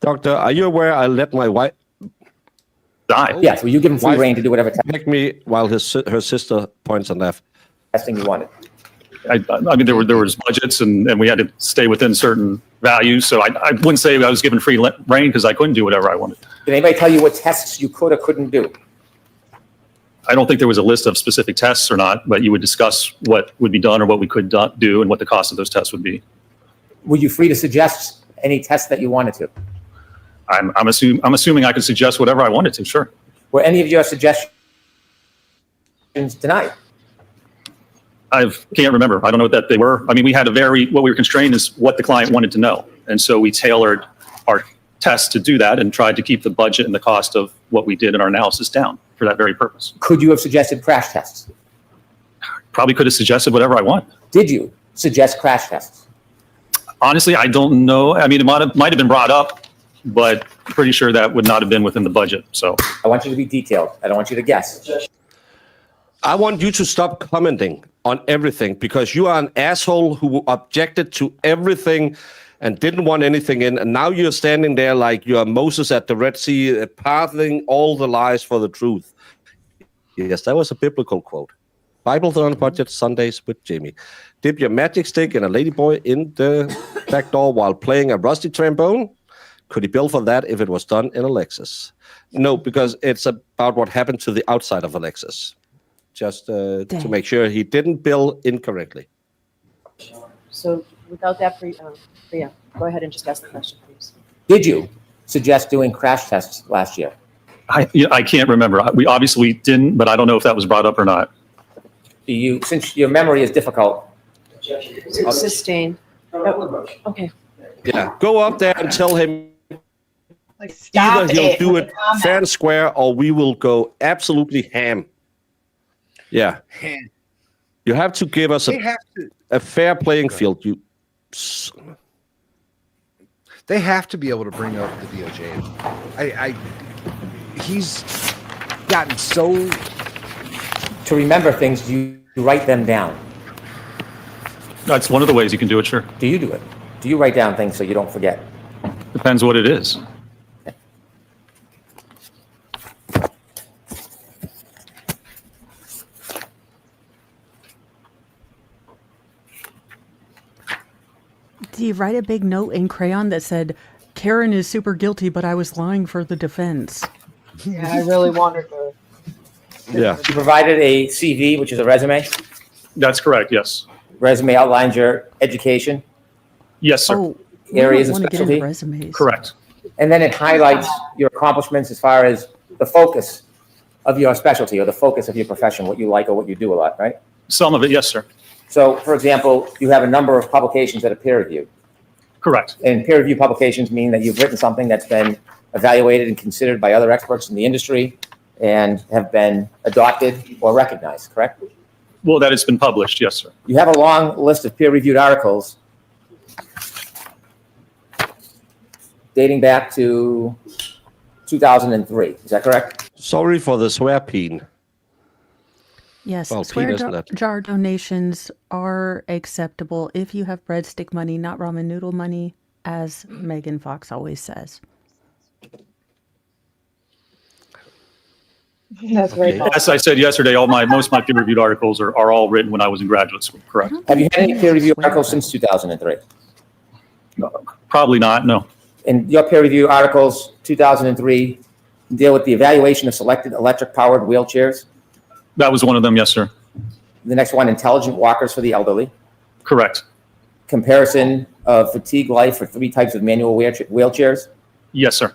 Doctor, are you aware I let my wife Die. Yes, were you given free Wife- reign to do whatever pick me while her sister points and left? testing you wanted? I mean, there was budgets and we had to stay within certain values. So I wouldn't say I was given free reign because I couldn't do whatever I wanted. Did anybody tell you what tests you could or couldn't do? I don't think there was a list of specific tests or not, but you would discuss what would be done or what we could do and what the cost of those tests would be. Were you free to suggest any tests that you wanted to? I'm assuming I could suggest whatever I wanted to, sure. Were any of your suggestions denied? I can't remember. I don't know what they were. I mean, what we were constrained is what the client wanted to know. And so we tailored our tests to do that and tried to keep the budget and the cost of what we did in our analysis down for that very purpose. Could you have suggested crash tests? Probably could have suggested whatever I want. Did you suggest crash tests? Honestly, I don't know. I mean, it might have been brought up, but pretty sure that would not have been within the budget. So I want you to be detailed. I don't want you to guess. I want you to stop commenting on everything because you are an asshole who objected to everything and didn't want anything in. And now you're standing there like you're Moses at the Red Sea, pardoning all the lies for the truth. Yes, that was a biblical quote. Bible on a budget, Sundays with Jamie. Dip your magic stick in a ladyboy in the back door while playing a rusty trombone. Could he bill for that if it was done in a Lexus? No, because it's about what happened to the outside of a Lexus. Just to make sure he didn't bill incorrectly. So without that Priya, go ahead and just ask the question, please. Did you suggest doing crash tests last year? I can't remember. We obviously didn't, but I don't know if that was brought up or not. Since your memory is difficult, Sustained. Okay. Yeah, go up there and tell him Like, stop either he'll it do with it the comment. fair and square or we will go absolutely ham. Yeah. You have to give us a fair playing field. They have to be able to bring up the DOJ. He's gotten so. to remember things, you write them down. That's one of the ways you can do it, sure. Do you do it? Do you write down things so you don't forget? Depends what it is. Do you write a big note in crayon that said, Karen is super guilty, but I was lying for the defense? Yeah, I really wanted to. Yeah. You provided a CV, which is a resume. That's correct, yes. Resume outlines your education, Yes, sir. Oh, we areas don't of want to get into specialty. resumes. Correct. And then it highlights your accomplishments as far as the focus of your specialty or the focus of your profession, what you like or what you do a lot, right? Some of it, yes, sir. So, for example, you have a number of publications that are peer reviewed. Correct. And peer review publications mean that you've written something that's been evaluated and considered by other experts in the industry and have been adopted or recognized, correct? Well, that it's been published, yes, sir. You have a long list of peer-reviewed articles dating back to 2003. Is that correct? Sorry for the swear peen. Yes, Well, Pete swear isn't that. jar donations are acceptable if you have breadstick money, not ramen noodle money, as Megan Fox always says. That's very Okay. thoughtful. As I said yesterday, most of my peer-reviewed articles are all written when I was in graduate school, I correct? don't Have you think had any Dean is peer a review swear articles jar. since 2003? Probably not, no. And your peer review articles, 2003, deal with the evaluation of selected electric-powered wheelchairs. That was one of them, yes, sir. The next one, intelligent walkers for the elderly. Correct. Comparison of fatigue life for 3 types of manual wheelchairs. Yes, sir.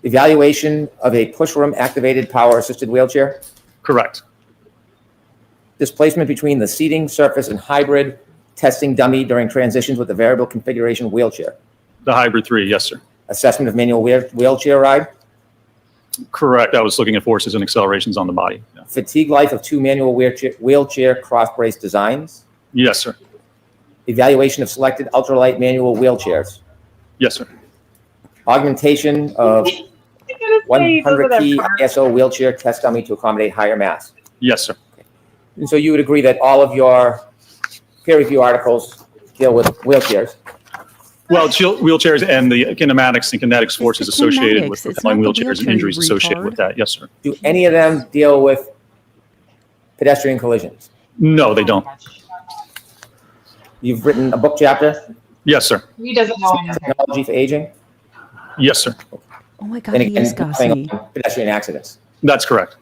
Evaluation of a pushroom activated power-assisted wheelchair. Correct. Displacement between the seating surface and hybrid testing dummy during transitions with the variable configuration wheelchair. The hybrid 3, yes, sir. Assessment of manual wheelchair ride. Correct. I was looking at forces and accelerations on the body. Yeah. Fatigue life of 2 manual wheelchair cross-brace designs. Yes, sir. Evaluation of selected ultralight manual wheelchairs. Yes, sir. Augmentation of 100 key ISO wheelchair test dummy to accommodate higher mass. Yes, sir. And so you would agree that all of your peer review articles deal with wheelchairs. Well, wheelchairs and the kinematics and kinetics forces the associated kinetics. with It's propelling not the wheelchairs and wheelchair, injuries you associated retard. with that. Yes, sir. Do any of them deal with pedestrian collisions? No, they don't. You've written a book chapter, Yes, sir. He doesn't know anything. Technology for Aging, Yes, sir. Oh my God, and he is again, gossy. nothing on pedestrian accidents. That's correct.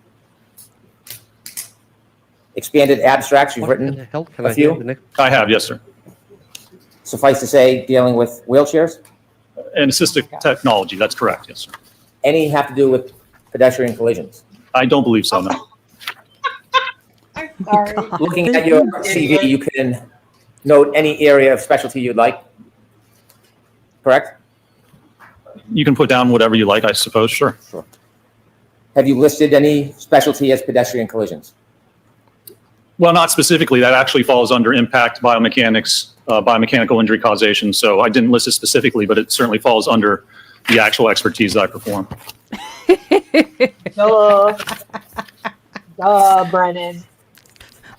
Expanded abstracts, you've What in written the hell can a I hear few. the next? I have, yes, sir. Suffice to say, dealing with wheelchairs. And assistive technology, that's correct, yes, sir. Any have to do with pedestrian collisions. I don't believe so, no. I'm sorry. Looking at your CV, you can note any area of specialty you'd like. Correct? You can put down whatever you like, I suppose, sure. Have you listed any specialty as pedestrian collisions? Well, not specifically. That actually falls under impact biomechanics, biomechanical injury causation. So I didn't list it specifically, but it certainly falls under the actual expertise that I perform. Duh. Duh, Brennan.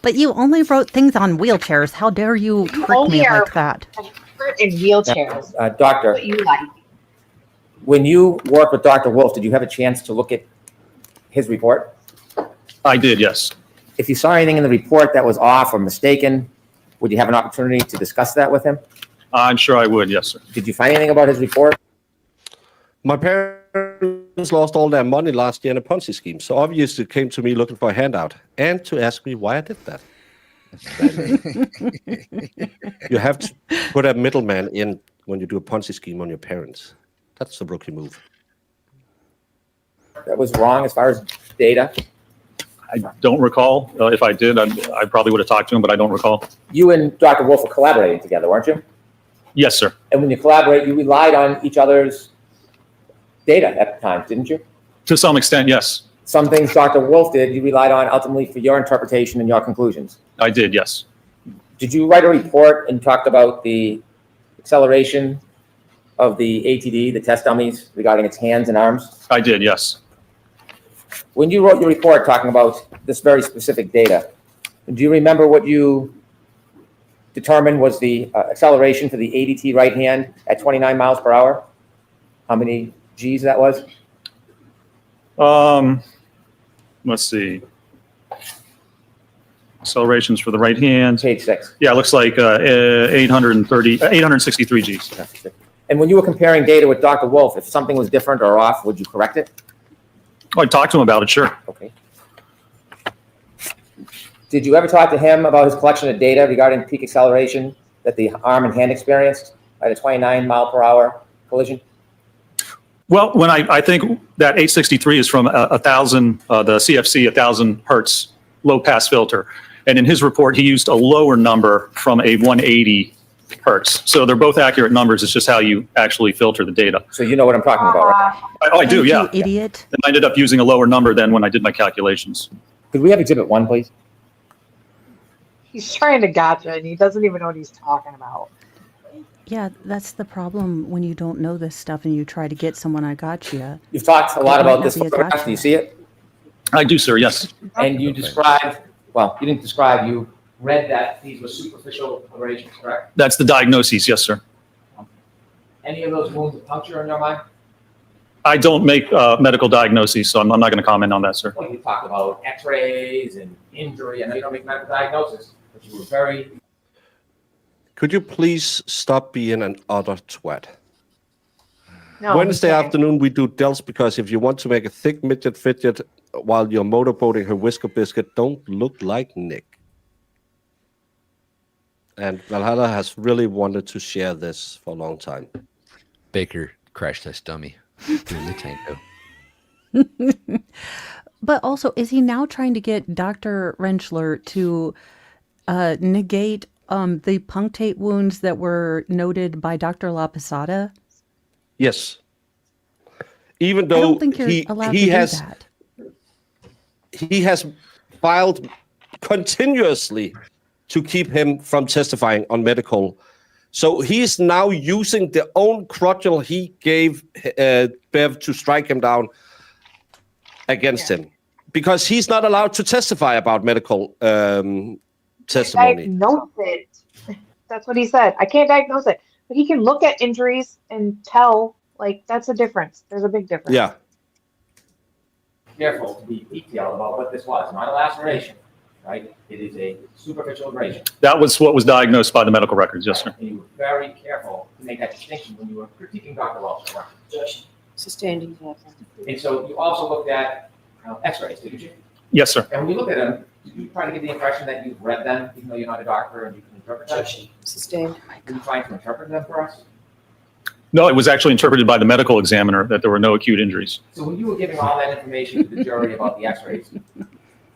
But you only wrote things on wheelchairs. How dare you trick only me are- like that? Expert in wheelchairs. Doctor, What you like. when you worked with Dr. Wolf, did you have a chance to look at his report? I did, yes. If you saw anything in the report that was off or mistaken, would you have an opportunity to discuss that with him? I'm sure I would, yes, sir. Did you find anything about his report? My parents lost all their money last year in a Ponzi scheme, so obviously came to me looking for a handout and to ask me why I did that. You have to put a middleman in when you do a Ponzi scheme on your parents. That's the rookie move. That was wrong as far as data? I don't recall. If I did, I probably would have talked to him, but I don't recall. You and Dr. Wolf were collaborating together, weren't you? Yes, sir. And when you collaborate, you relied on each other's data at the time, didn't you? To some extent, yes. Some things Dr. Wolf did, you relied on ultimately for your interpretation and your conclusions. I did, yes. Did you write a report and talked about the acceleration of the ATD, the test dummies, regarding its hands and arms? I did, yes. When you wrote your report talking about this very specific data, do you remember what you determined was the acceleration for the ADT right hand at 29 miles per hour? How many G's that was? Let's see. Accelerations for the right hand. Page 6. Yeah, it looks like 863 Gs. And when you were comparing data with Dr. Wolf, if something was different or off, would you correct it? I talked to him about it, sure. Okay. Did you ever talk to him about his collection of data regarding peak acceleration that the arm and hand experienced at a 29 mile per hour collision? Well, when I think that 863 is from 1,000, the CFC 1,000 hertz low pass filter. And in his report, he used a lower number from a 180 hertz. So they're both accurate numbers. It's just how you actually filter the data. So you know what I'm talking about, right? I do, yeah. You idiot. And I ended up using a lower number than when I did my calculations. Could we have Exhibit 1, please? He's trying to gotcha, and he doesn't even know what he's talking about. Yeah, that's the problem when you don't know this stuff and you try to get someone I got you. You've talked a lot It might about not this be a photograph. gotcha. Do you see it? I do, sir, yes. And you described, well, you didn't describe, you read that these were superficial abrasions, correct? That's the diagnosis, yes, sir. Any of those wounds a puncture in your mind? I don't make medical diagnoses, so I'm not going to comment on that, sir. Well, you talked about x-rays and injury. I know you don't make medical diagnosis, but you were very... Could you please stop being an utter twat? No, Wednesday okay. afternoon, we do Dels, because if you want to make a thick midget fidget while you're motorboating her whisker biscuit, don't look like Nick. And Valhalla has really wanted to share this for a long time. Baker crash test dummy. Really tango. But also, is he now trying to get Dr. Rentschler to negate the punctate wounds that were noted by Dr. La Posada? Yes. Even I though don't think you're allowed to do that. He has filed continuously to keep him from testifying on medical. So he's now using the own crutch he gave Bev to strike him down against him, because he's not allowed to testify about medical testimony. Diagnose it. That's what he said. I can't diagnose it, but he can look at injuries and tell. Like, that's a difference. There's a big difference. Yeah. Careful to be detailed about what this was. Not a laceration, right? It is a superficial abrasion. That was what was diagnosed by the medical records, yes, sir. And you were very careful to make that distinction when you were critiquing Dr. Welch. Sustained example. And so you also looked at x-rays, didn't you? Yes, sir. And when you look at them, did you try to give the impression that you've read them, even though you're not a doctor and you can interpret them? Sustained. Were you trying to interpret them for us? No, it was actually interpreted by the medical examiner that there were no acute injuries. So when you were giving all that information to the jury about the x-rays,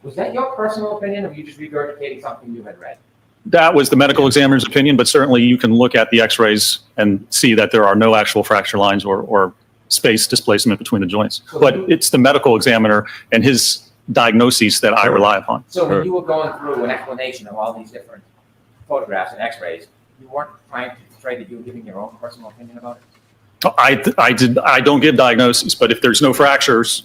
was that your personal opinion, or were you just regurgitating something you had read? That was the medical examiner's opinion, but certainly you can look at the x-rays and see that there are no actual fracture lines or space displacement between the joints. But it's the medical examiner and his diagnoses that I rely upon. So when you were going through an explanation of all these different photographs and x-rays, you weren't trying to portray that you were giving your own personal opinion about it? I don't give diagnoses, but if there's no fractures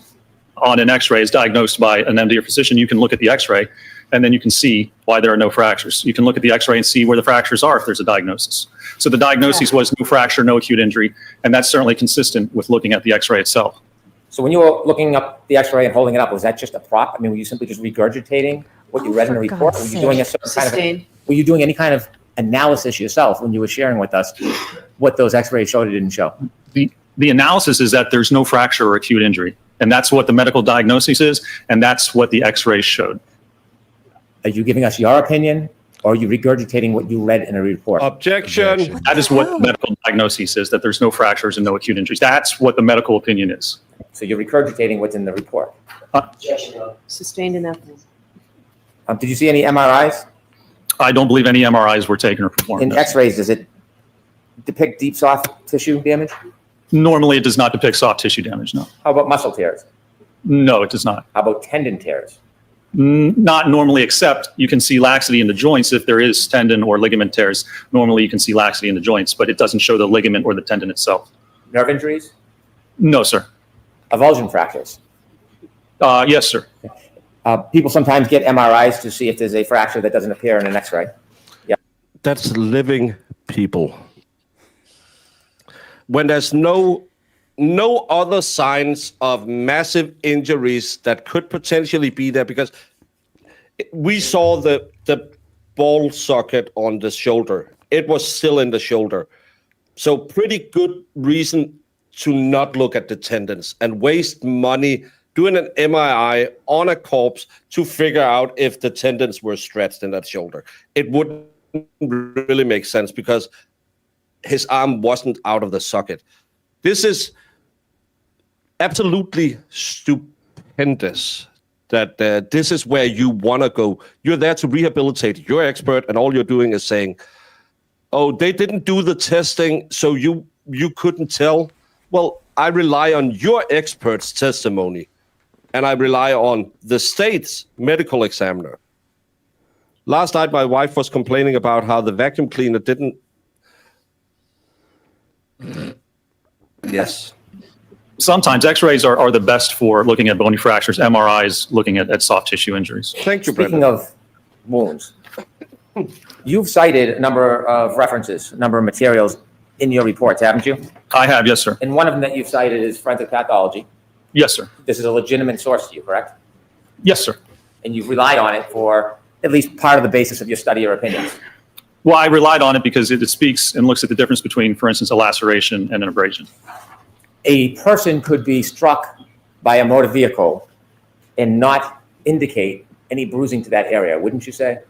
on an x-ray as diagnosed by an MD or physician, you can look at the x-ray and then you can see why there are no fractures. You can look at the x-ray and see where the fractures are if there's a diagnosis. So the diagnosis was no fracture, no acute injury, and that's certainly consistent with looking at the x-ray itself. So when you were looking up the x-ray and holding it up, was that just a prop? I mean, were you simply just regurgitating what you read in the report? Or were you doing a certain kind of, were you doing any kind of analysis yourself when you were sharing with us what those x-rays showed or didn't show? The analysis is that there's no fracture or acute injury, and that's what the medical diagnosis is, and that's what the x-rays showed. Are you giving us your opinion, or are you regurgitating what you read in a report? Objection. That is what the medical diagnosis is, that there's no fractures and no acute injuries. That's what the medical opinion is. So you're regurgitating what's in the report. Sustained enoughness. Did you see any MRIs? I don't believe any MRIs were taken or performed. In x-rays, does it depict deep soft tissue damage? Normally, it does not depict soft tissue damage, no. How about muscle tears? No, it does not. How about tendon tears? Not normally, except you can see laxity in the joints if there is tendon or ligament tears. Normally, you can see laxity in the joints, but it doesn't show the ligament or the tendon itself. Nerve injuries? No, sir. Avulsion fractures? Yes, sir. People sometimes get MRIs to see if there's a fracture that doesn't appear in an x-ray. Yeah. That's living people. When there's no other signs of massive injuries that could potentially be there, because we saw the ball socket on the shoulder. It was still in the shoulder. So pretty good reason to not look at the tendons and waste money doing an MRI on a corpse to figure out if the tendons were stretched in that shoulder. It wouldn't really make sense because his arm wasn't out of the socket. This is absolutely stupendous that this is where you want to go. You're there to rehabilitate. You're expert, and all you're doing is saying, oh, they didn't do the testing, so you couldn't tell. Well, I rely on your expert's testimony, and I rely on the state's medical examiner. Last night, my wife was complaining about how the vacuum cleaner didn't... Yes. Sometimes X-rays are the best for looking at bony fractures. MRIs looking at soft tissue injuries. Thank you, Speaking Brendan. of wounds, you've cited a number of references, a number of materials in your reports, haven't you? I have, yes, sir. And one of them that you've cited is forensic pathology. Yes, sir. This is a legitimate source to you, correct? Yes, sir. And you've relied on it for at least part of the basis of your study or opinions. Well, I relied on it because it speaks and looks at the difference between, for instance, a laceration and an abrasion. A person could be struck by a motor vehicle and not indicate any bruising to that area, wouldn't you say?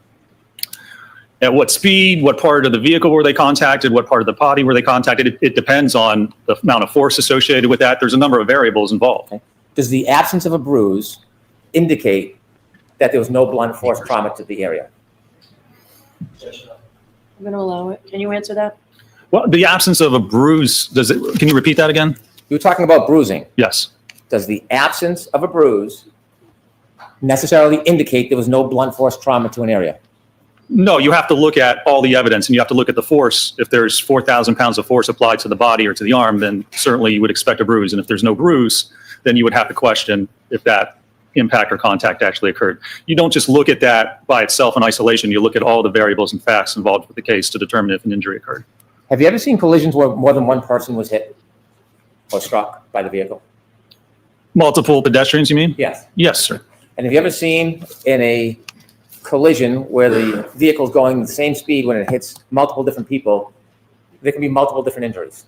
At what speed, what part of the vehicle were they contacted, what part of the body were they contacted? It depends on the amount of force associated with that. There's a number of variables involved. Okay. Does the absence of a bruise indicate that there was no blunt force trauma to the area? I'm going to allow it. Can you answer that? Well, the absence of a bruise, can you repeat that again? You were talking about bruising. Yes. Does the absence of a bruise necessarily indicate there was no blunt force trauma to an area? No, you have to look at all the evidence and you have to look at the force. If there's 4,000 pounds of force applied to the body or to the arm, then certainly you would expect a bruise. And if there's no bruise, then you would have to question if that impact or contact actually occurred. You don't just look at that by itself in isolation. You look at all the variables and facts involved with the case to determine if an injury occurred. Have you ever seen collisions where more than one person was hit or struck by the vehicle? Multiple pedestrians, you mean? Yes. Yes, sir. And have you ever seen in a collision where the vehicle's going the same speed when it hits multiple different people, there can be multiple different injuries?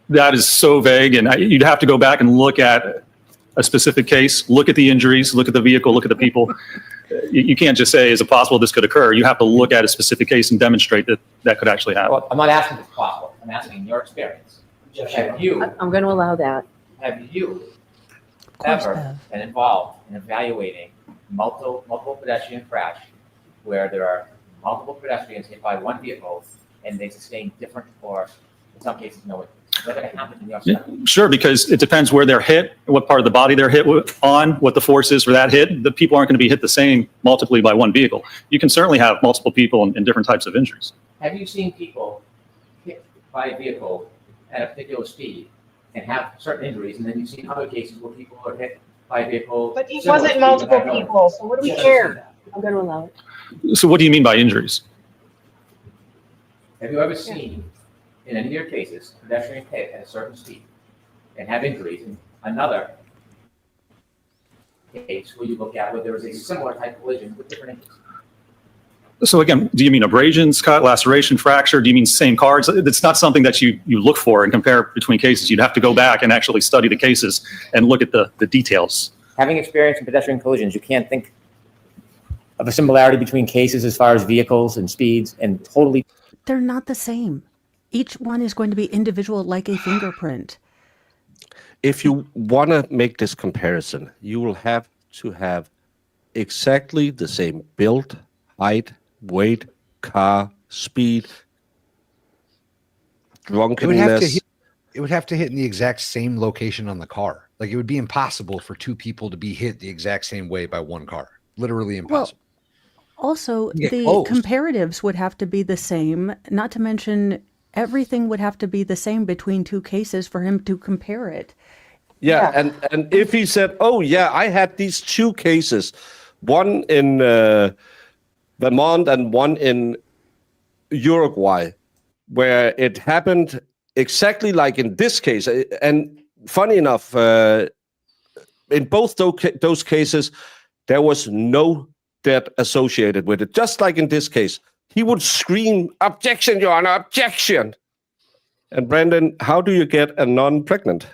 That is so vague, and you'd have to go back and look at a specific case, look at the injuries, look at the vehicle, look at the people. You can't just say, is it possible this could occur? You have to look at a specific case and demonstrate that that could actually happen. Well, I'm not asking if it's possible. I'm asking your experience. Have you I'm going to allow that. ever been involved in evaluating multiple pedestrian crash where there are multiple pedestrians hit by one vehicle and they sustain different or in some cases no injuries? Is that going to happen in your study? Sure, because it depends where they're hit, what part of the body they're hit on, what the force is for that hit. The people aren't going to be hit the same multiply by one vehicle. You can certainly have multiple people in different types of injuries. Have you seen people hit by a vehicle at a particular speed and have certain injuries, and then you've seen other cases where people are hit by a vehicle? But it wasn't multiple people, so what do we care? I'm going to allow it. So what do you mean by injuries? Have you ever seen, in any of your cases, a pedestrian hit at a certain speed and have injuries, and another case where you look at where there was a similar type collision with different injuries? So again, do you mean abrasions, cut, laceration, fracture? Do you mean same cards? It's not something that you look for and compare between cases. You'd have to go back and actually study the cases and look at the details. Having experience in pedestrian collisions, you can't think of a similarity between cases as far as vehicles and speeds and totally. They're not the same. Each one is going to be individual like a fingerprint. If you want to make this comparison, you will have to have exactly the same build, height, weight, car, speed, drunkenness. It would have to hit in the exact same location on the car. Like it would be impossible for two people to be hit the exact same way by one car. Literally impossible. Well, also, Get the close. comparatives would have to be the same, not to mention everything would have to be the same between two cases for him to compare it. Yeah, and if he said, oh, yeah, I had these two cases, one in Vermont and one in Uruguay, where it happened exactly like in this case. And funny enough, in both those cases, there was no debt associated with it. Just like in this case, he would scream, objection, Your Honor, objection. And Brandon, how do you get a non-pregnant?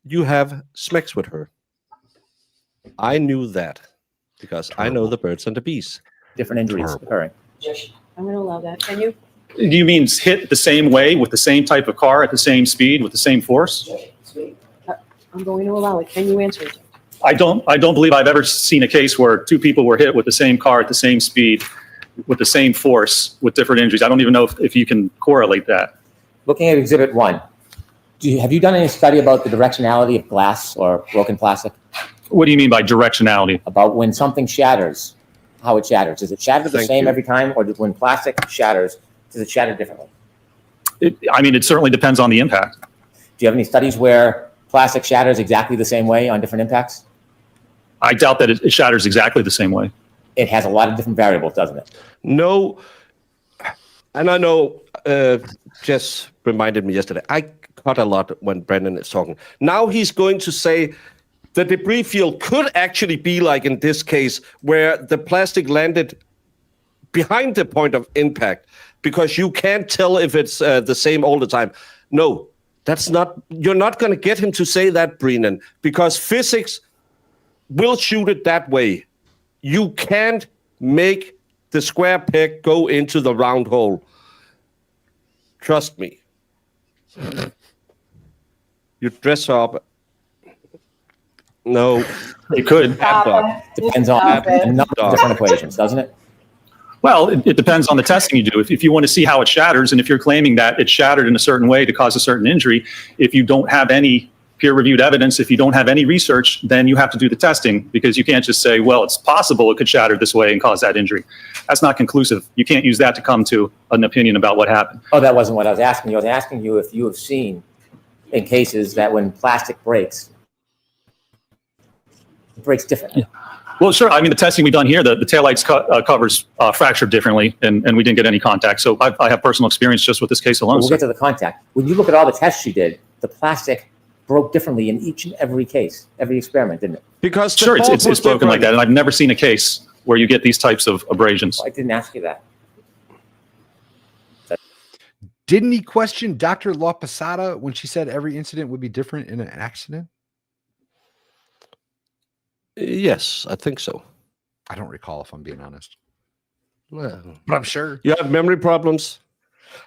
You have sex with her. I knew that because I know the birds and the bees. Different injuries occurring. I'm going to allow that. Can you? Do you mean hit the same way with the same type of car at the same speed with the same force? I'm going to allow it. Can you answer it? I don't believe I've ever seen a case where two people were hit with the same car at the same speed with the same force with different injuries. I don't even know if you can correlate that. Looking at Exhibit 1, have you done any study about the directionality of glass or broken plastic? What do you mean by directionality? About when something shatters, how it shatters. Does it shatter the same every time, or when plastic shatters, does it shatter differently? It certainly depends on the impact. Do you have any studies where plastic shatters exactly the same way on different impacts? I doubt that it shatters exactly the same way. It has a lot of different variables, doesn't it? No, and I know Jess reminded me yesterday. I cut a lot when Brendan is talking. Now he's going to say the debris field could actually be like in this case where the plastic landed behind the point of impact because you can't tell if it's the same all the time. No, that's not. You're not going to get him to say that, Brennan, because physics will shoot it that way. You can't make the square peg go into the round hole. Trust me. You dress up. No. It could. Depends on a number of different equations, doesn't it? Well, it depends on the testing you do. If you want to see how it shatters, and if you're claiming that it shattered in a certain way to cause a certain injury, if you don't have any peer-reviewed evidence, if you don't have any research, then you have to do the testing, because you can't just say, well, it's possible it could shatter this way and cause that injury. That's not conclusive. You can't use that to come to an opinion about what happened. Oh, that wasn't what I was asking you. I was asking you if you have seen in cases that when plastic breaks, it breaks differently. Well, sure. I mean, the testing we've done here, the taillights covers fractured differently, and we didn't get any contact. So I have personal experience just with this case alone. We'll get to the contact. When you look at all the tests you did, the plastic broke differently in each and every case, every experiment, didn't it? Because sure, it's broken like that, and I've never seen a case where you get these types of abrasions. Well, I didn't ask you that. Didn't he question Dr. La Posada when she said every incident would be different in an accident? Yes, I think so. I don't recall, if I'm being honest. Well, but I'm sure. You have memory problems?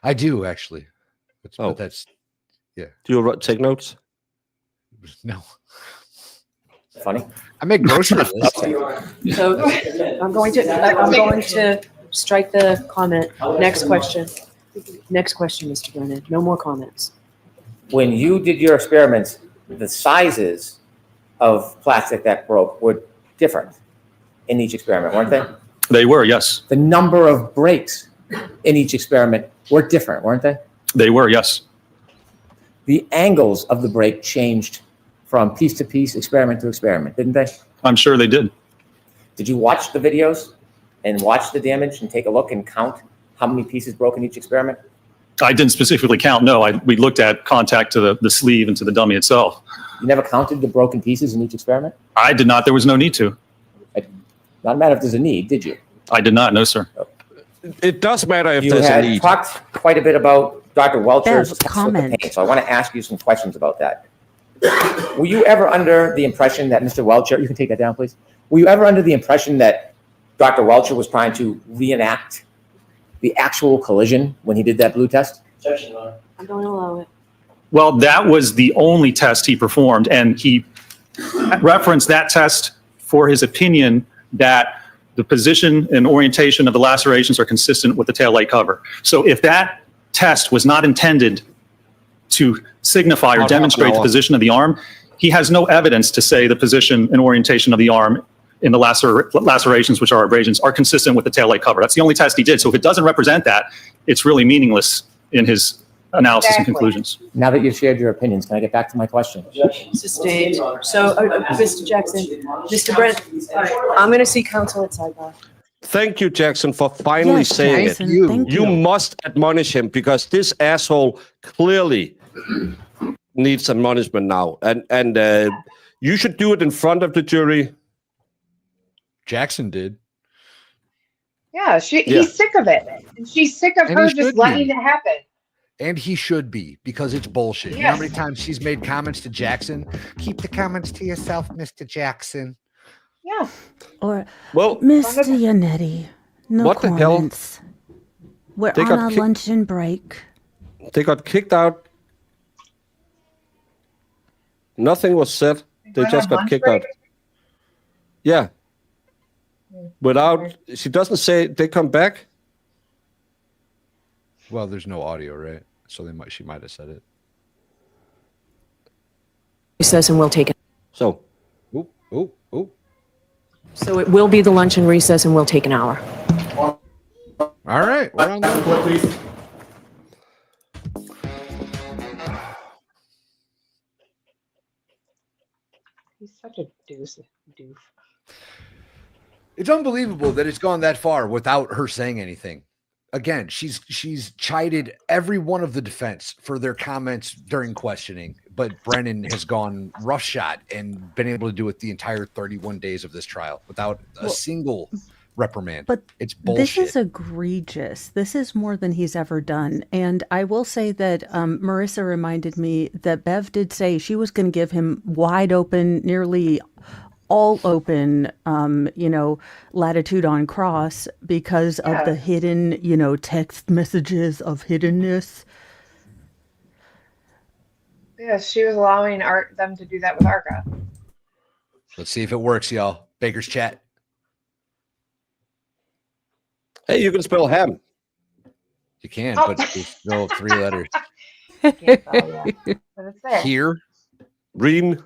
I do, actually. Oh. But that's, yeah. Do you take notes? No. Funny. I make grocery lists. So I'm going to strike the comment. Next question. Next question, Mr. Brennan. No more comments. When you did your experiments, the sizes of plastic that broke were different in each experiment, weren't they? They were, yes. The number of breaks in each experiment were different, weren't they? They were, yes. The angles of the break changed from piece to piece, experiment to experiment, didn't they? I'm sure they did. Did you watch the videos and watch the damage and take a look and count how many pieces broke in each experiment? I didn't specifically count, no. We looked at contact to the sleeve and to the dummy itself. You never counted the broken pieces in each experiment? I did not. There was no need to. Not a matter if there's a need, did you? I did not, no, sir. It does matter if You there's a had need. talked quite a bit about Dr. Welcher's test with the comment. paint, so I want to ask you some questions about that. Were you ever under the impression that Mr. Welcher, you can take that down, please. Were you ever under the impression that Dr. Welcher was trying to reenact the actual collision when he did that blue test? I'm going to allow it. Well, that was the only test he performed, and he referenced that test for his opinion that the position and orientation of the lacerations are consistent with the taillight cover. So if that test was not intended to signify or demonstrate the position of the arm, he has no evidence to say the position and orientation of the arm in the lacerations, which are abrasions, are consistent with the taillight cover. That's the only test he did. So if it doesn't represent that, it's really meaningless in his analysis and conclusions. Now that you've shared your opinions, can I get back to my question? Sustained. So, Mr. Jackson, Mr. Brent, I'm going to see counsel at sidebar. Thank you, Jackson, for finally Yes, saying Jackson, it. thank You must admonish him because this asshole clearly needs admonishment now. And you should do it in front of the jury. Jackson did. Yeah, he's sick of it. And she's sick of And her he should just letting be. it happen. And he should be, because it's bullshit. You know how many times she's made comments to Jackson? Keep the comments to yourself, Mr. Jackson. Yeah. Or, Well, Mr. Yannetti, no What the hell? comments. We're They on got our kicked- luncheon break. They got kicked out. Nothing was said. They went just on got lunch kicked break? out. Yeah. Without, she doesn't say they come back. Well, there's no audio, right? So she might have said it. Recess and we'll take it. So, Oh. So it will be the luncheon recess and we'll take an hour. All right. We're on the He's such a doof. It's unbelievable that it's gone that far without her saying anything. Again, she's chided every one of the defense for their comments during questioning, but Brennan has gone roughshod and been able to do it the entire 31 days of this trial without a single reprimand. But it's bullshit. This is egregious. This is more than he's ever done. And I will say that Marissa reminded me that Bev did say she was going to give him wide open, nearly all open, latitude on cross because of the hidden, text messages of hiddenness. Yeah, she was allowing them to do that with Arca. Let's see if it works, y'all. Baker's chat. Hey, you can spell ham. You can, but it's still 3 letters. Can't spell, yeah. But it's there. Here. Reen.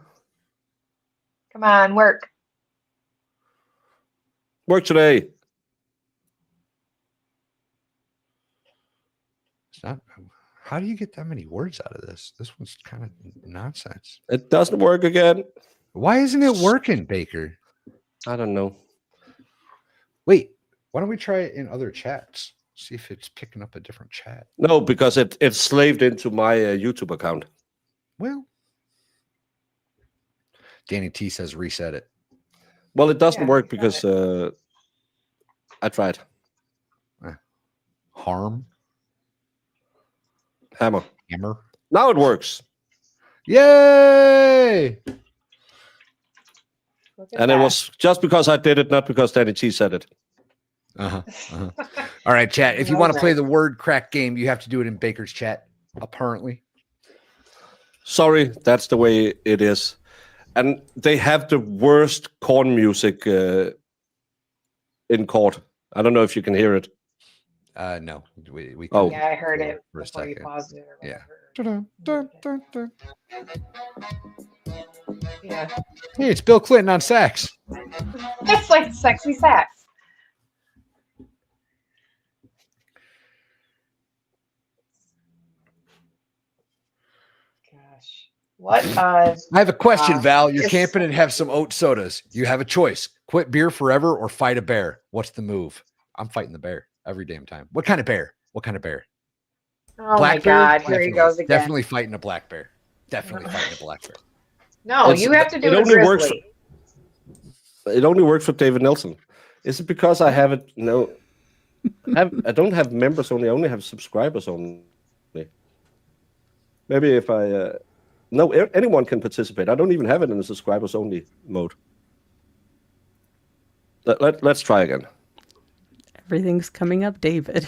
Come on, work. Work today. It's not. How do you get that many words out of this? This one's kind of nonsense. It doesn't work again. Why isn't it working, Baker? I don't know. Wait, why don't we try it in other chats? See if it's picking up a different chat. No, because it's slaved into my YouTube account. Well, Danny T says reset it. Well, it doesn't work because I tried. Hammer. Now it works. Yay! And it was just because I did it, not because Danny T said it. All right, chat. If you want to play the word crack game, you have to do it in Baker's chat, apparently. Sorry, that's the way it is. And they have the worst corn music in court. I don't know if you can hear it. No. We Yeah, I heard it for a before you second. paused it. Or Yeah. Yeah. Hey, it's Bill Clinton on sax. It's like sexy sax. Gosh. What? I have a question, Val. You're it's- camping and have some oat sodas. You have a choice. Quit beer forever or fight a bear. What's the move? I'm fighting the bear every damn time. What kind of bear? What kind of bear? Oh Black my bear? God! Here he Definitely. goes again. Definitely fighting a black bear. Definitely fighting a black bear. No, you have to do it only works. grizzly. It only works for David Nelson. Is it because I have it? No, I don't have members only. I only have subscribers only. Maybe if I no, anyone can participate. I don't even have it in the subscribers only mode. Let's try again. Everything's coming up, David.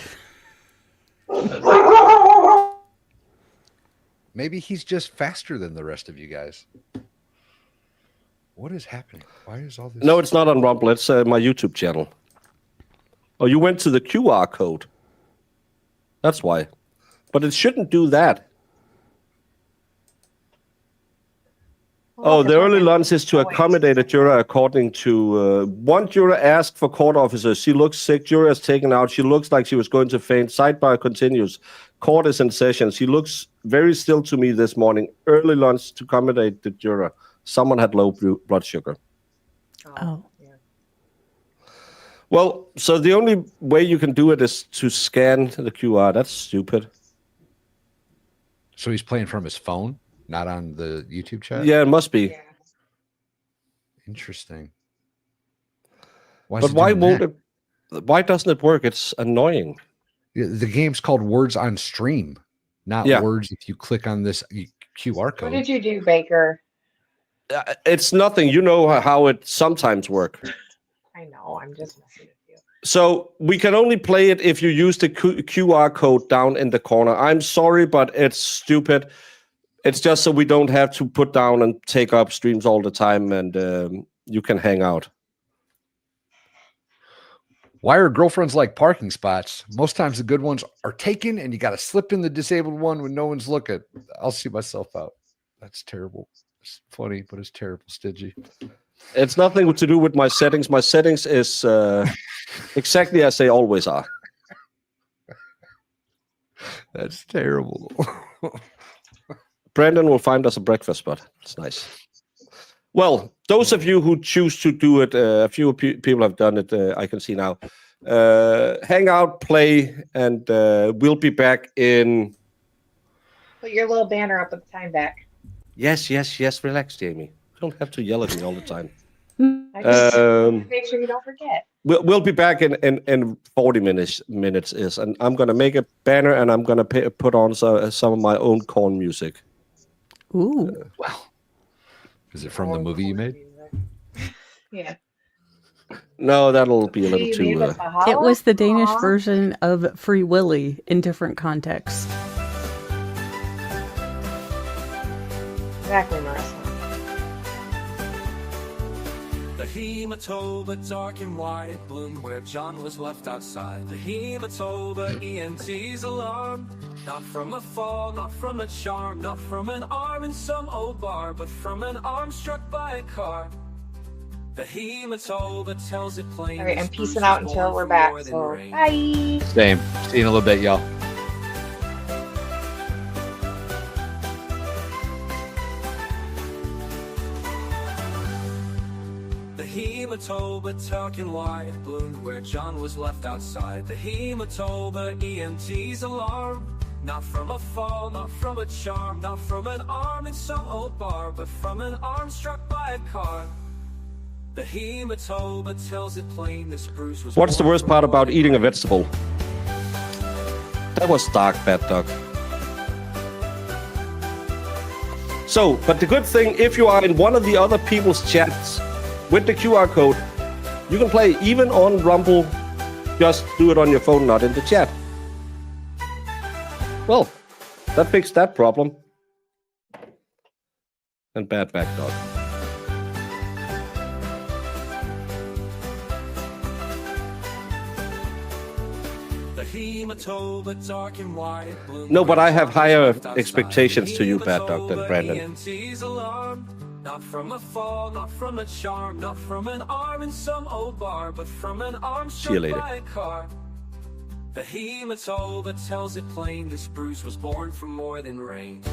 Maybe he's just faster than the rest of you guys. What is happening? Why is all this? No, it's not on Rumble. It's my YouTube channel. Oh, you went to the QR code. That's why. But it shouldn't do that. Oh, the early lunch is to accommodate a juror according to one juror asked for court officer. She looks sick. Juror is taken out. She looks like she was going to faint. Sidebar continues. Court is in session. She looks very still to me this morning. Early lunch to accommodate the juror. Someone had low blood sugar. Oh. Well, so the only way you can do it is to scan the QR. That's stupid. So he's playing from his phone, not on the YouTube chat? Yeah, it must be. Yeah. Interesting. Why is But it why doing won't that? it? Why doesn't it work? It's annoying. Yeah, the game's called Words on Stream, not Yeah. words if you click on this QR What code. did you do, Baker? It's nothing. You know how it sometimes works. I know. I'm just messing with you. So we can only play it if you use the QR code down in the corner. I'm sorry, but it's stupid. It's just so we don't have to put down and take up streams all the time, and you can hang out. Why are girlfriends like parking spots? Most times the good ones are taken and you got to slip in the disabled one when no one's looking. I'll see myself out. That's terrible. It's funny, but it's terrible, Stingy. It's nothing to do with my settings. My settings is exactly as they always are. That's terrible. Brandon will find us a breakfast spot. It's nice. Well, those of you who choose to do it, a few people have done it, I can see now. Hang out, play, and we'll be back in... Put your little banner up with the time back. Yes. Relax, Jamie. You don't have to yell at me all the time. I just make sure you don't forget. We'll be back in 40 minutes, and I'm going to make a banner, and I'm going to put on some of my own corn music. Ooh. Well, is it from the movie you made? Yeah. No, that'll be a little You too... made with Valhalla? It was the Danish Aw. version of Free Willy in different contexts. Exactly, Marissa. The hematoba, dark and white, bloomed where John was left outside. The hematoba, EMT's alarm. Not from a fall, not from a charm, not from an arm in some old bar, but from an arm struck by a car. The hematoba tells it plain. All right, I'm peacing out until we're back. So, bye. Same. See you in a little bit, y'all. The hematoba, talking white, bloomed where John was left outside. The hematoba, EMT's alarm. Not from a fall, not from a charm, not from an arm in some old bar, but from an arm struck by a car. The hematoba tells it plain this Bruce was... What's the worst part about eating a vegetable? That was dark, Bad Dog. So, but the good thing, if you are in one of the other people's chats with the QR code, you can play even on Rumble. Just do it on your phone, not in the chat. Well, that fixed that problem. And Bad Back Dog. No, but I have higher expectations to you, Bad Dog, than Brandon. Not from a fall, not from a charm, not from an arm in some old bar, but from an arm See you struck later. by a car. The hematoba tells it plain this Bruce was born from more than rain.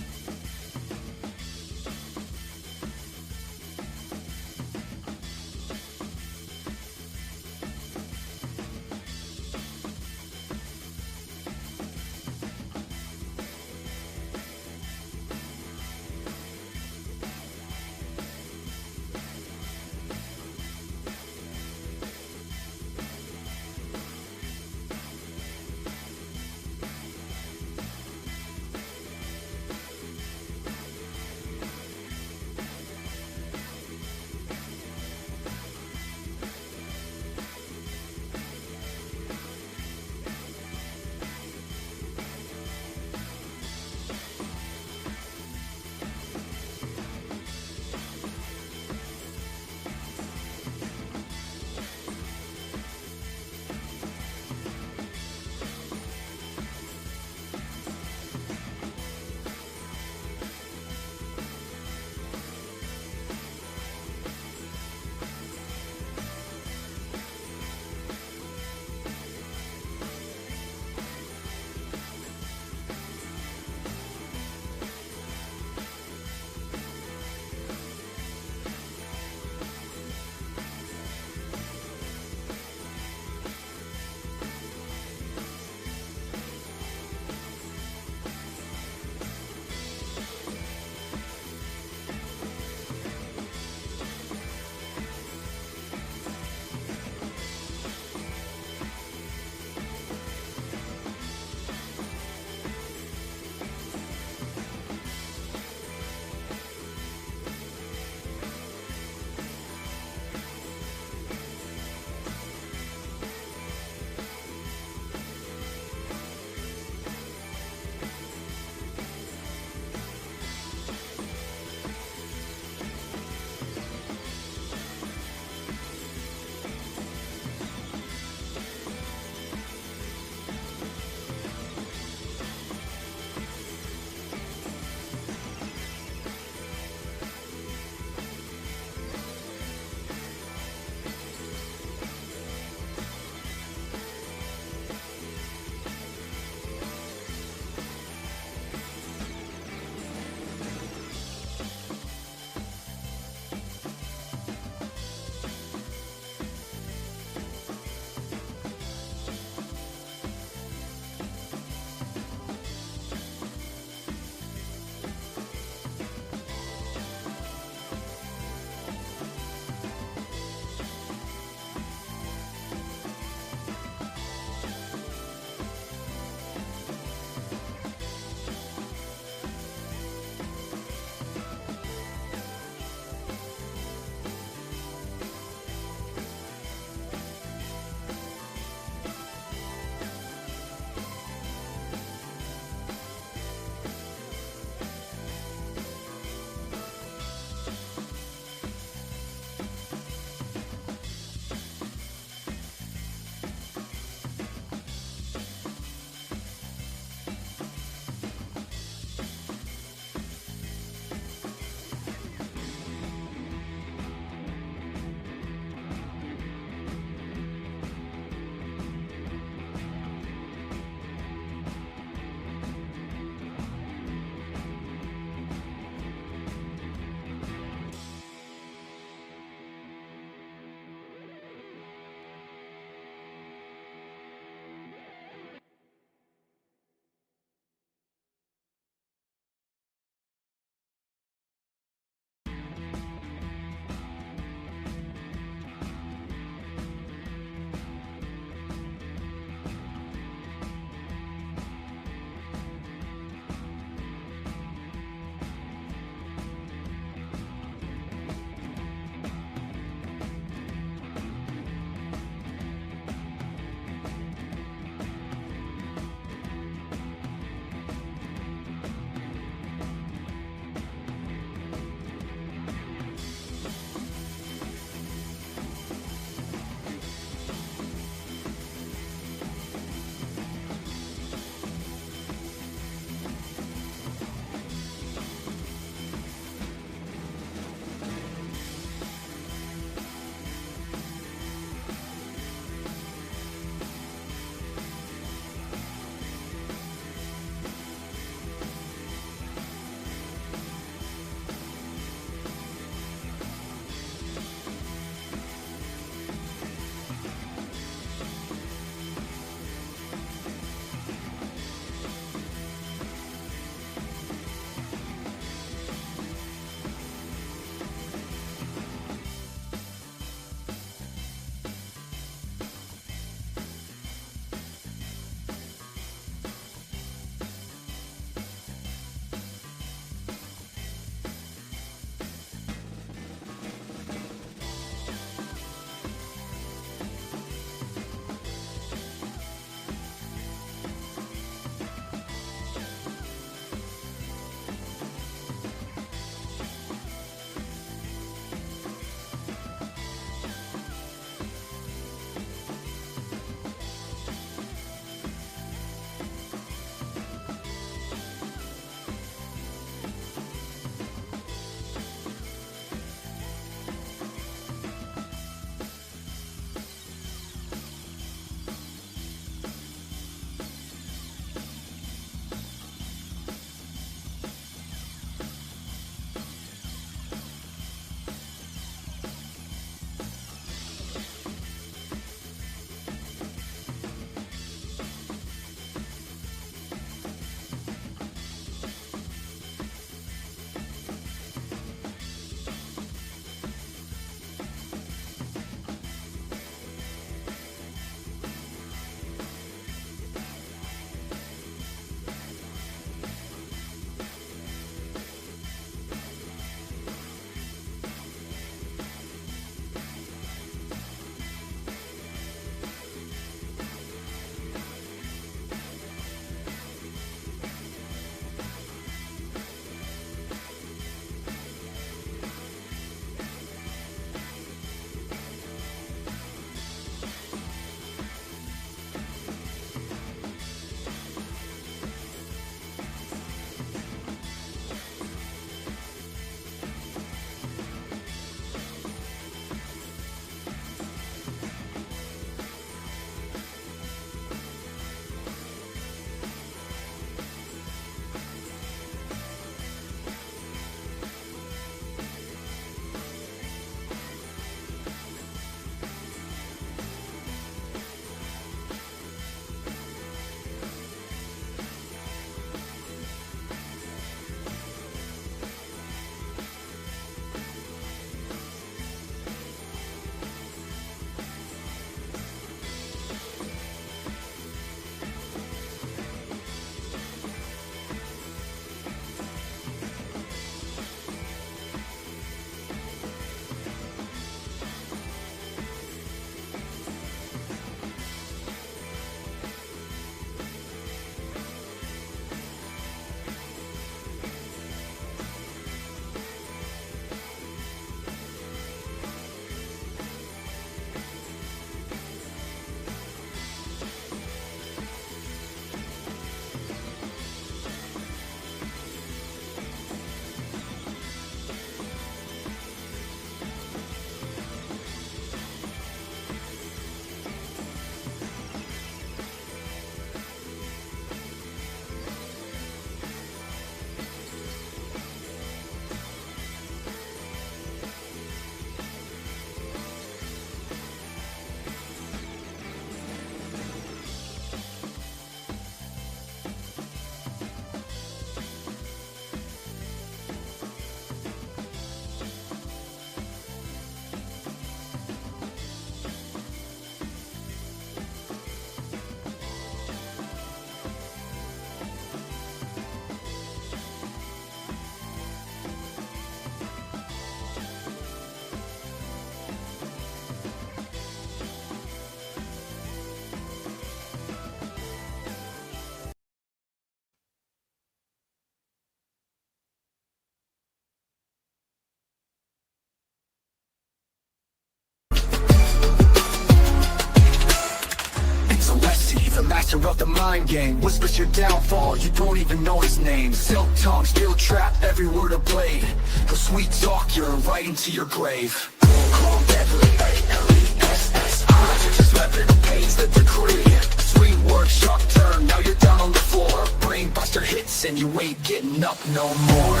master of the mind game. Whispers your downfall, you don't even know his name. Silk tongue, steel trap, every word a blade. The sweet talk, you're right into your grave. Calm, deadly, A-L-E-S-S-I. Just weapon, pays the decree. Sweet word, sharp turn, now you're down on the floor. Brain buster hits and you ain't getting up no more.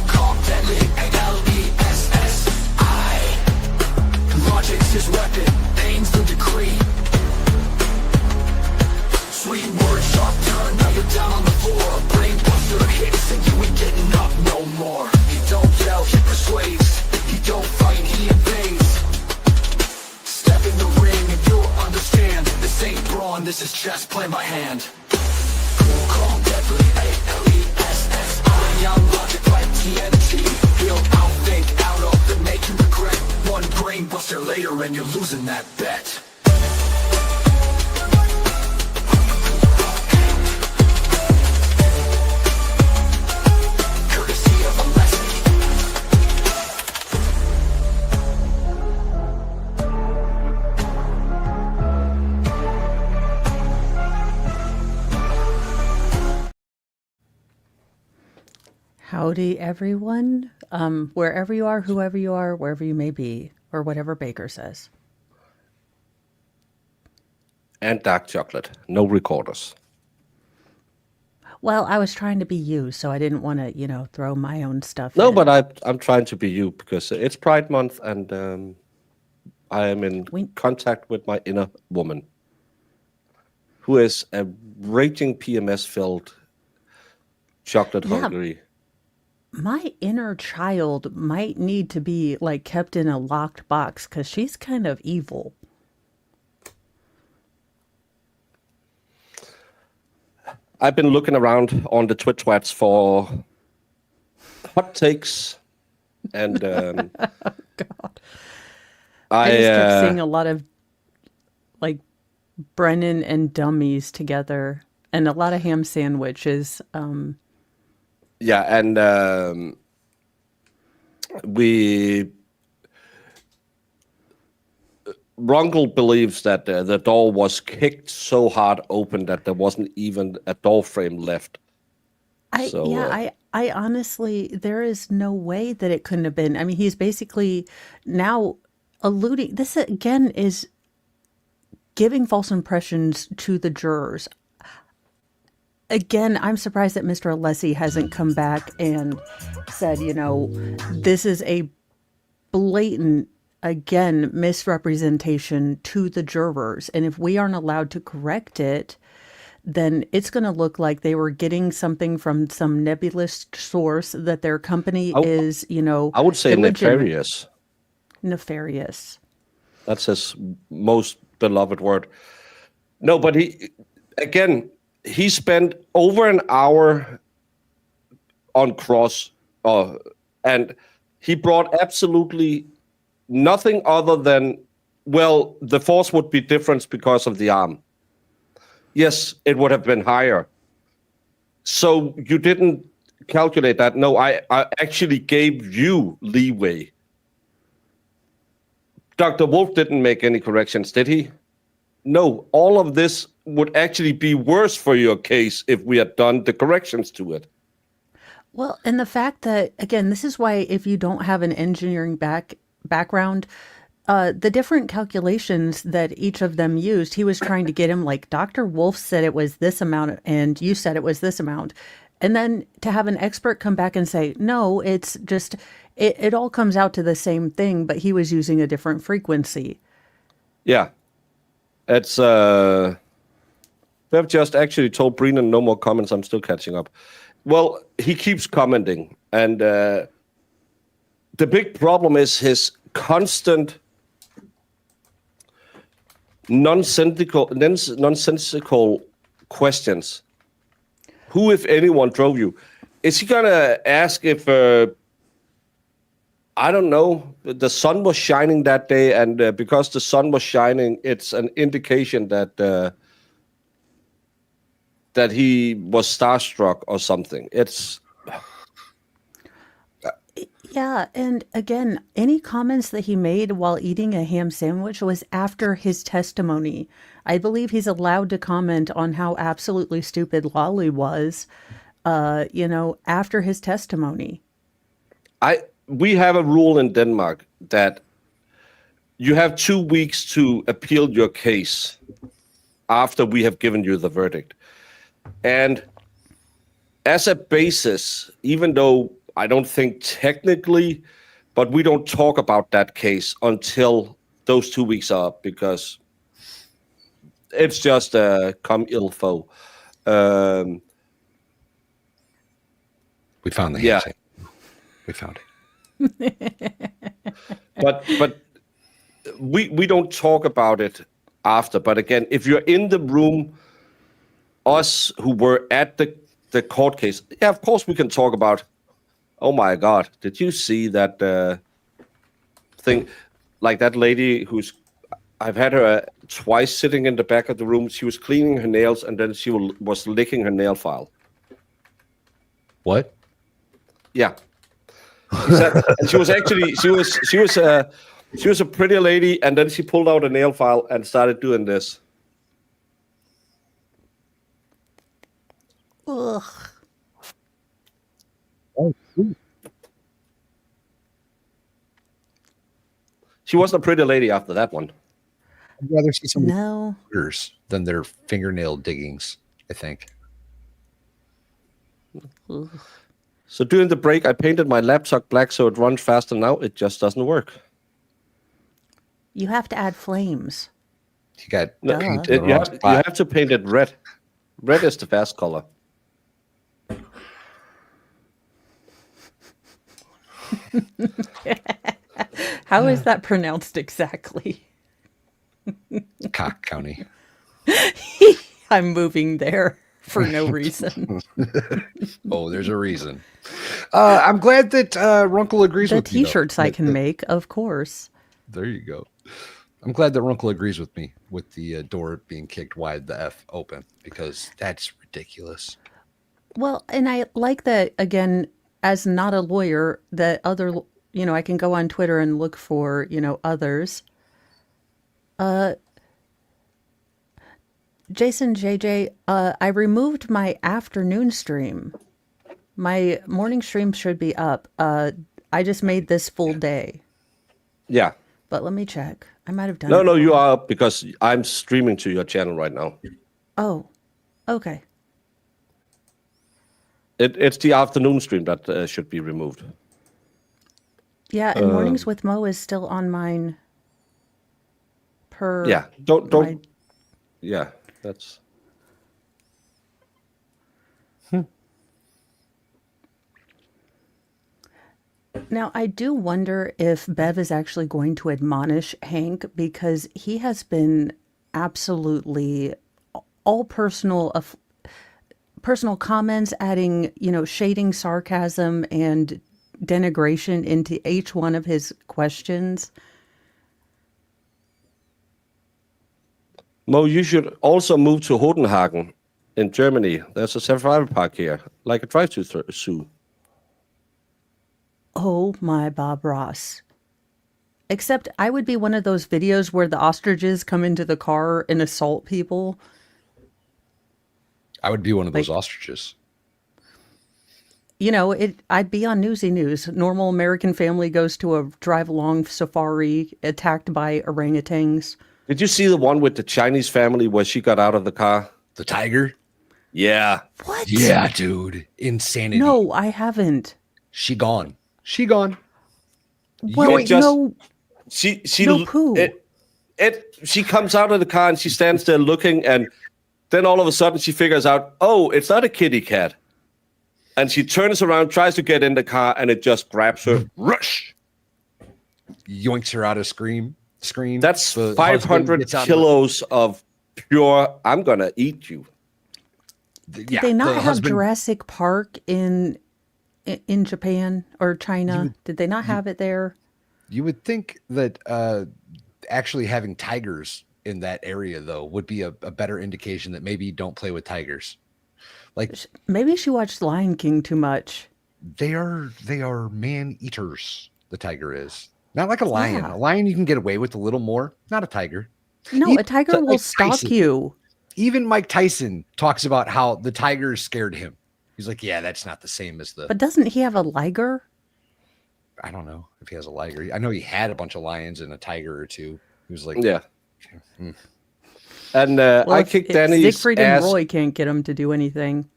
Calm, deadly, A-L-E-S-S-I. Logic's his weapon, pain's the decree. Sweet word, sharp turn, now you're down on the floor. Brain buster hits and you ain't getting up no more. He don't yell, he persuades. He don't fight, he invades. Step in the ring and you'll understand. This ain't brawn, this is chess, play my hand. Calm, deadly, A-L-E-S-S-I. I'm logic like TNT. He'll outthink, out of the make you regret. One brain buster later and you're losing that bet. Courtesy of a lesson. Howdy, everyone. Wherever you are, whoever you are, wherever you may be, or whatever Baker says. And dark chocolate. No recorders. Well, I was trying to be you, so I didn't want to, throw my own stuff No, in. but I'm trying to be you because it's Pride Month and I am in contact with my inner woman, who is a raging PMS-filled chocolate hungry. My inner child might need to be kept in a locked box because she's kind of evil. I've been looking around on the Twitch-twats for hot takes, and God. I just kept seeing a lot of Brennan and dummies together, and a lot of ham sandwiches. Yeah, and Rungel believes that the door was kicked so hard open that there wasn't even a door frame left. I honestly, there is no way that it couldn't have been. I mean, he's basically now alluding. This again is giving false impressions to the jurors. Again, I'm surprised that Mr. Alessi hasn't come back and said, this is a blatant, again, misrepresentation to the jurors. And if we aren't allowed to correct it, then it's going to look like they were getting something from some nebulous source that their company is, I would say nefarious. Nefarious. That's his most beloved word. No, but he spent over an hour on cross, and he brought absolutely nothing other than, well, the force would be different because of the arm. Yes, it would have been higher. So you didn't calculate that. No, I actually gave you leeway. Dr. Wolf didn't make any corrections, did he? No, all of this would actually be worse for your case if we had done the corrections to it. Well, and the fact that, again, this is why if you don't have an engineering background, the different calculations that each of them used, he was trying to get him, Dr. Wolf said it was this amount and you said it was this amount. And then to have an expert come back and say, no, it's just, it all comes out to the same thing, but he was using a different frequency. Yeah. It's, we have just actually told Brennan no more comments. I'm still catching up. Well, he keeps commenting. And the big problem is his constant nonsensical questions. Who, if anyone, drove you? Is he going to ask if, I don't know, the sun was shining that day, and because the sun was shining, it's an indication that that he was starstruck or something. Yeah, and again, any comments that he made while eating a ham sandwich was after his testimony. I believe he's allowed to comment on how absolutely stupid Lolly was, after his testimony. We have a rule in Denmark that you have 2 weeks to appeal your case after we have given you the verdict. And as a basis, even though I don't think technically, but we don't talk about that case until those 2 weeks are up, because it's just a comme il faut. We found the Yeah. handshake. We found it. But we don't talk about it after. But again, if you're in the room, us who were at the court case, yeah, of course we can talk about, oh my God, did you see that thing? Like that lady I've had her twice sitting in the back of the room. She was cleaning her nails and then she was licking her nail file. What? Yeah. And she was actually, she was a pretty lady, and then she pulled out a nail file and started doing this. Ugh. She wasn't a pretty lady after that one. I'd rather see some No. than their fingernail diggings, I think. Ugh. So during the break, I painted my laptop black so it runs faster. Now it just doesn't work. You have to add flames. You got No, paint you in the wrong spot. have to paint it red. Red is the fast color. How is that pronounced exactly? Cock County. I'm moving there for no reason. Oh, there's a reason. I'm glad that Runkle agrees The with me. t-shirts I can make, of course. There you go. I'm glad that Runkle agrees with me with the door being kicked wide, the F open, because that's ridiculous. Well, and I like that, again, as not a lawyer, that other, I can go on Twitter and look for, others. Jason JJ, I removed my afternoon stream. My morning stream should be up. I just made this full day. Yeah. But let me check. I might have done No, it. no, you are up because I'm streaming to your channel right now. Oh, okay. It's the afternoon stream that should be removed. Yeah, and Mornings with Mo is still on mine. Yeah, don't. Yeah, that's. Now, I do wonder if Bev is actually going to admonish Hank, because he has been absolutely all personal comments, adding, shading sarcasm and denigration into each one of his questions. Mo, you should also move to Hodenhagen in Germany. There's a safari park here, like a drive-through zoo. Oh my Bob Ross. Except I would be one of those videos where the ostriches come into the car and assault people. I would be one of those ostriches. I'd be on Newsy News. Normal American family goes to a drive-along safari attacked by orangutans. Did you see the one with the Chinese family where she got out of the car? The tiger? Yeah. What? Yeah, dude. Insanity. No, I haven't. She gone. She gone. Well, no. She no poo. She comes out of the car and she stands there looking, and then all of a sudden she figures out, oh, it's not a kitty cat. And she turns around, tries to get in the car, and it just grabs her. Rush! Yoinks her out of screen. That's 500 kilos of pure, I'm going to eat you. Did they not have Jurassic Park in Japan or China? Did they not have it there? You would think that actually having tigers in that area, though, would be a better indication that maybe you don't play with tigers. Like, maybe she watched Lion King too much. They are man eaters. The tiger is not like a lion. Yeah. A lion you can get away with a little more. Not a tiger. No, a tiger will Mike stalk Tyson. you. Even Mike Tyson talks about how the tiger scared him. He's like, yeah, that's not the same as the. But doesn't he have a liger? I don't know if he has a liger. I know he had a bunch of lions and a tiger or two. He was like, Yeah. Hmm. And Well, I if kicked Danny's Siegfried and ass. Roy can't get him to do anything.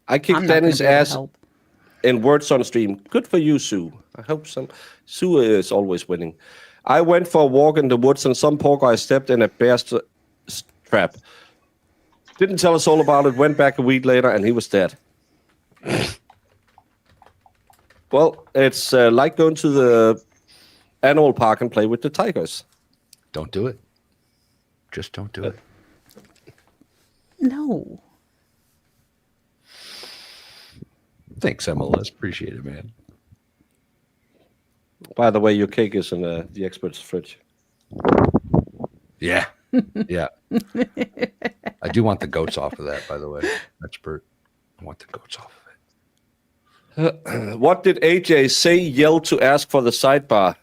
I kicked I'm not gonna Danny's be able to ass help. in words on stream. Good for you, Sue. I hope some. Sue is always winning. I went for a walk in the woods and some poor guy stepped in a bear trap. Didn't tell us all about it. Went back a week later and he was dead. Well, it's like going to the animal park and play with the tigers. don't do it. Just don't do it. No. Thanks, MLS. Appreciate it, man. By the way, your cake is in the expert's fridge. Yeah. Yeah. I do want the goats off of that, by the way. Expert. I want the goats off of it. What did AJ say, yell to ask for the sidebar?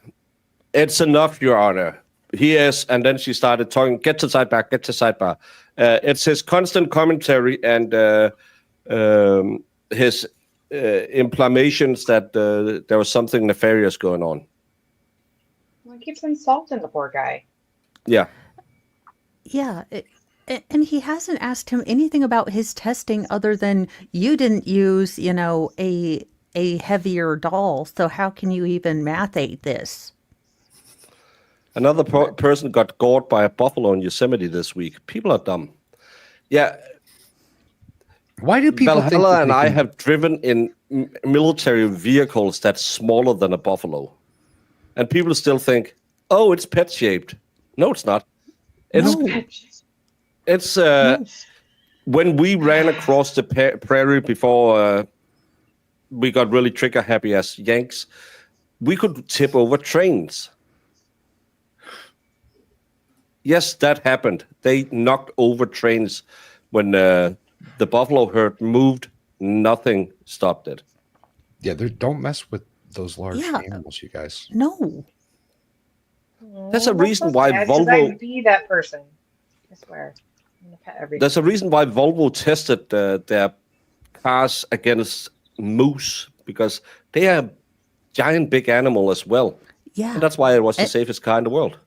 It's enough, Your Honor. He is, and then she started talking, get to sidebar, get to sidebar. It's his constant commentary and his implications that there was something nefarious going on. Well, he keeps insulting the poor guy. Yeah. Yeah. And he hasn't asked him anything about his testing other than you didn't use, a heavier doll. So how can you even mathate this? Another person got gored by a buffalo in Yosemite this week. People are dumb. Yeah. Why do people think Valhalla that and they I can- have driven in military vehicles that's smaller than a buffalo. And people still think, oh, it's pet-shaped. No, it's not. It's when we ran across the prairie before we got really trigger happy as Yanks, we could tip over trains. Yes, that happened. They knocked over trains when the buffalo herd moved. Nothing stopped it. Yeah, don't mess with those large Yeah. animals, you guys. No. There's a reason so why sad, 'cause Volvo- I'd be that person. I swear. I'm gonna pet everything. There's a reason why Volvo tested their cars against moose, because they are a giant big animal as well. Yeah. And that's why it was the safest car in the world.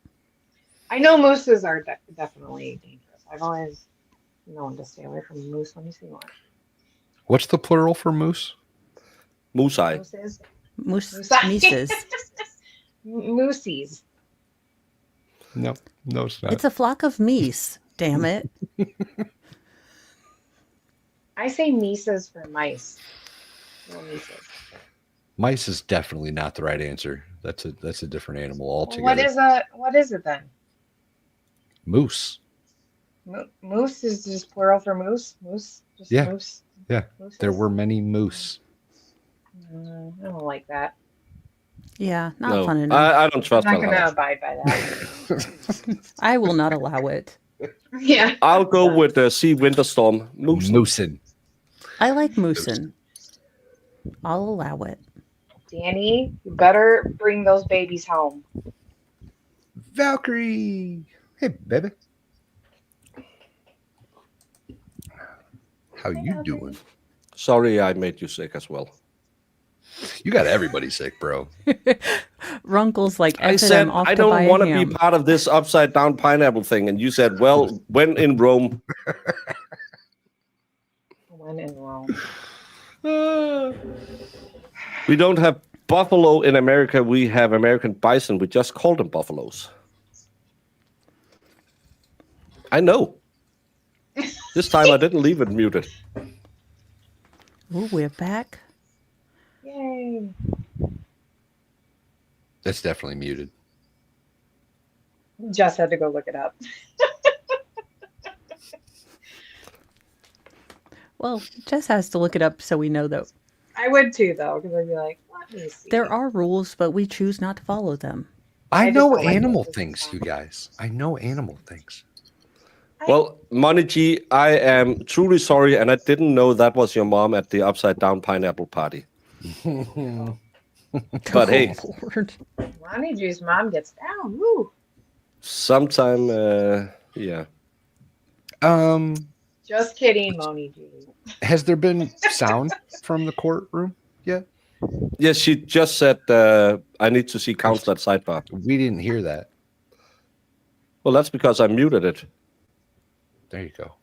I know mooses are definitely dangerous. I've always known to stay away from moose. Let me see one. What's the plural for moose? Moose eye. Mooses. Mises. Moosies. No, it's not. It's a flock of meese. Damn it. I say mises for mice. No mises. Mice is definitely not the right answer. That's a different animal altogether. What is it then? Moose. Moose is just plural for moose. Moose. Just Yeah. moose. Yeah. Mooses? There were many moose. I don't like that. Yeah, not No, fun enough. I don't I'm trust not going to Valhalla. abide by that. I will not allow it. Yeah. I'll go with the Sea Winterstorm. Moose. Moosin. I like moosin. I'll allow it. Danny, you better bring those babies home. Valkyrie. Hey, baby. How you doing? Sorry I made you sick as well. You got everybody sick, bro. Runkle's like, I "F it, said, I'm off I to buy don't a want to be ham." part of this upside down pineapple thing. And you said, well, when in Rome. When in Rome. We don't have buffalo in America. We have American bison. We just call them buffaloes. I know. This time I didn't leave it muted. Ooh, we're back. Yay. That's definitely muted. Just had to go look it up. Well, Jess has to look it up so we know that I would too, though, because I'd be like, let me see. there are rules, but we choose not to follow them. I just know don't like animal it. things, you guys. I know animal things. Well, Money G, I am truly sorry, and I didn't know that was your mom at the upside down pineapple party. But hey, Lord. Ronnie G's mom gets down. Woo. sometime Yeah. Just kidding, Moni G. Has there been sound from the courtroom yet? Yes, she just said, I need to see counsel at sidebar. We didn't hear that. Well, that's because I muted it. There you go.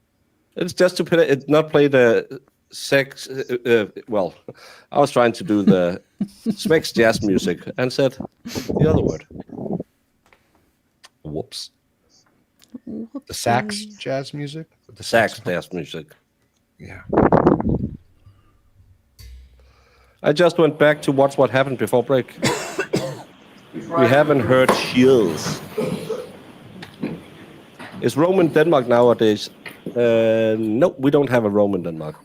It's just to play, not play the sex. Well, I was trying to do the Smex jazz music and said the other word. Whoops. The sax jazz music? The sax jazz music. Yeah. I just went back to watch what happened before break. We haven't heard chills. Is Rome in Denmark nowadays? No, we don't have a Rome in Denmark.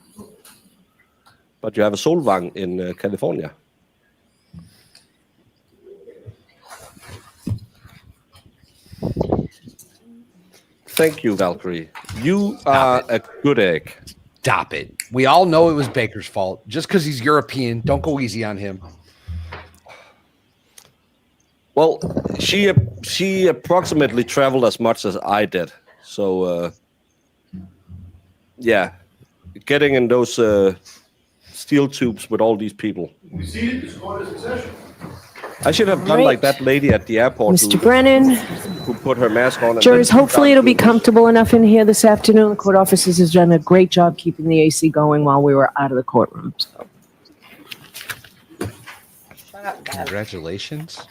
But you have a Solvang in California. Thank you, Valkyrie. You are a good egg. Stop it. We all know it was Baker's fault. Just because he's European, don't go easy on him. Well, she approximately traveled as much as I did. So, yeah, getting in those steel tubes with all these people. I should have done like that lady at the airport. Mr. Brennan. Who put her mask on. Jurors, hopefully it'll be comfortable enough in here this afternoon. The court officers has done a great job keeping the AC going while we were out of the courtroom. So. Congratulations.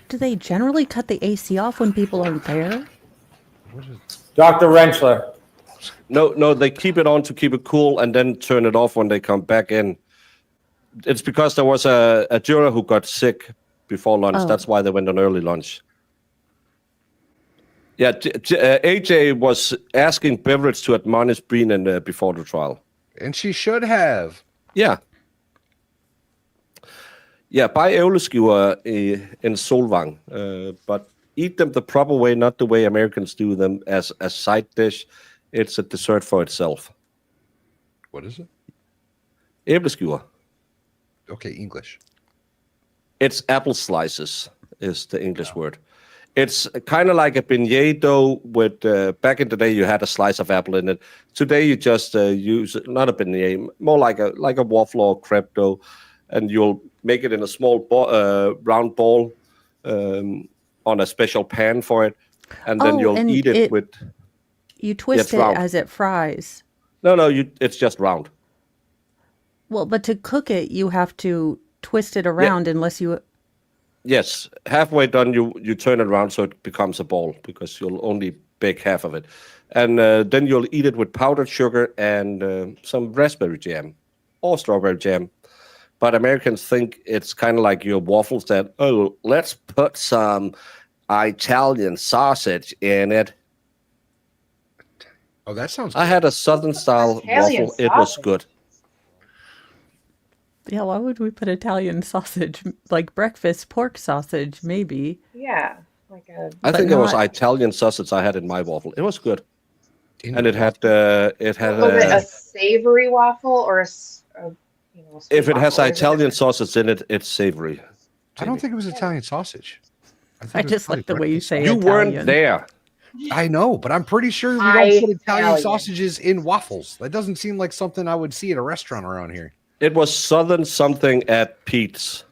Do they generally cut the AC off when people aren't there? Dr. Rentschler. No, they keep it on to keep it cool and then turn it off when they come back in. It's because there was a juror who got sick before lunch. Oh. That's why they went on early lunch. Yeah, AJ was asking Beveridge to admonish Brennan before the trial. And she should have. Yeah. Yeah, buy ævleskiver in Solvang, but eat them the proper way, not the way Americans do them as a side dish. It's a dessert for itself. What is it? Ævleskiver. Okay, English. It's apple slices is the English word. It's kind of like a beignet dough with, back in the day, you had a slice of apple in it. Today, you just use, not a beignet, more like a waffle or crepe dough, and you'll make it in a small round ball on a special pan for it, and then you'll eat it with... You twist it as it fries. No, it's just round. Well, but to cook it, you have to twist it around unless you... Yes, halfway done, you turn it around so it becomes a ball because you'll only bake half of it. And then you'll eat it with powdered sugar and some raspberry jam or strawberry jam. But Americans think it's kind of like your waffles that, oh, let's put some Italian sausage in it. Oh, that sounds good. I had a Southern style Italian waffle. It was good. Yeah, why would we put Italian sausage? Like breakfast pork sausage, maybe. Yeah, like a. I think it was Italian sausage I had in my waffle. It was good, and it had Was it a savory waffle or a sweet if it has waffle? Italian sausage in it, it's savory. I don't think it was Italian sausage. I just like the way you say You Italian. weren't there. I know, but I'm pretty sure we don't put Italian sausages in waffles. That doesn't seem like something I would see at a restaurant around here. It was Southern something at Pete's.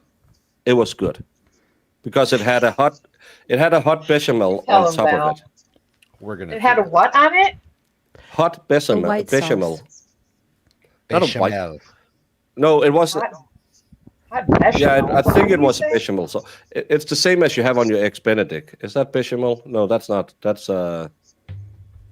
It was good because it had a hot bechamel on top of it. We're gonna. It had a what on it? Hot bechamel. white Bechamel. sauce. Not a Bechamel. white. No, it was. Hot bechamel. Yeah, I think it What was did you say? bechamel. So it's the same as you have on your eggs Benedict. Is that bechamel? No, that's not. That's well,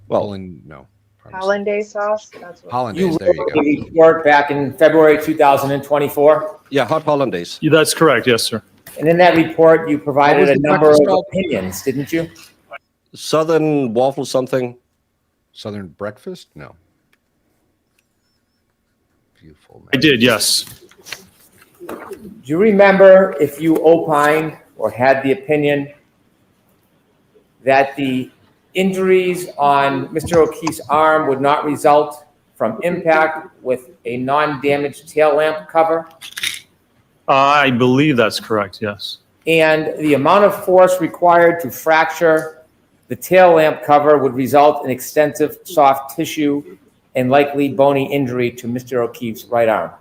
No. Hollandaise sauce. That's what. Hollandaise. There you wrote go. a report back in February 2024. yeah, hot hollandaise. Yeah, that's correct. Yes, sir. And in that report, you provided was a the number of breakfast called? opinions, didn't you? Southern waffle something. Southern breakfast? No. Beautiful. I did, yes. Do you remember if you opined or had the opinion that the injuries on Mr. O'Keefe's arm would not result from impact with a non-damaged tail lamp cover? I believe that's correct, yes. And the amount of force required to fracture the tail lamp cover would result in extensive soft tissue and likely bony injury to Mr. O'Keefe's right arm.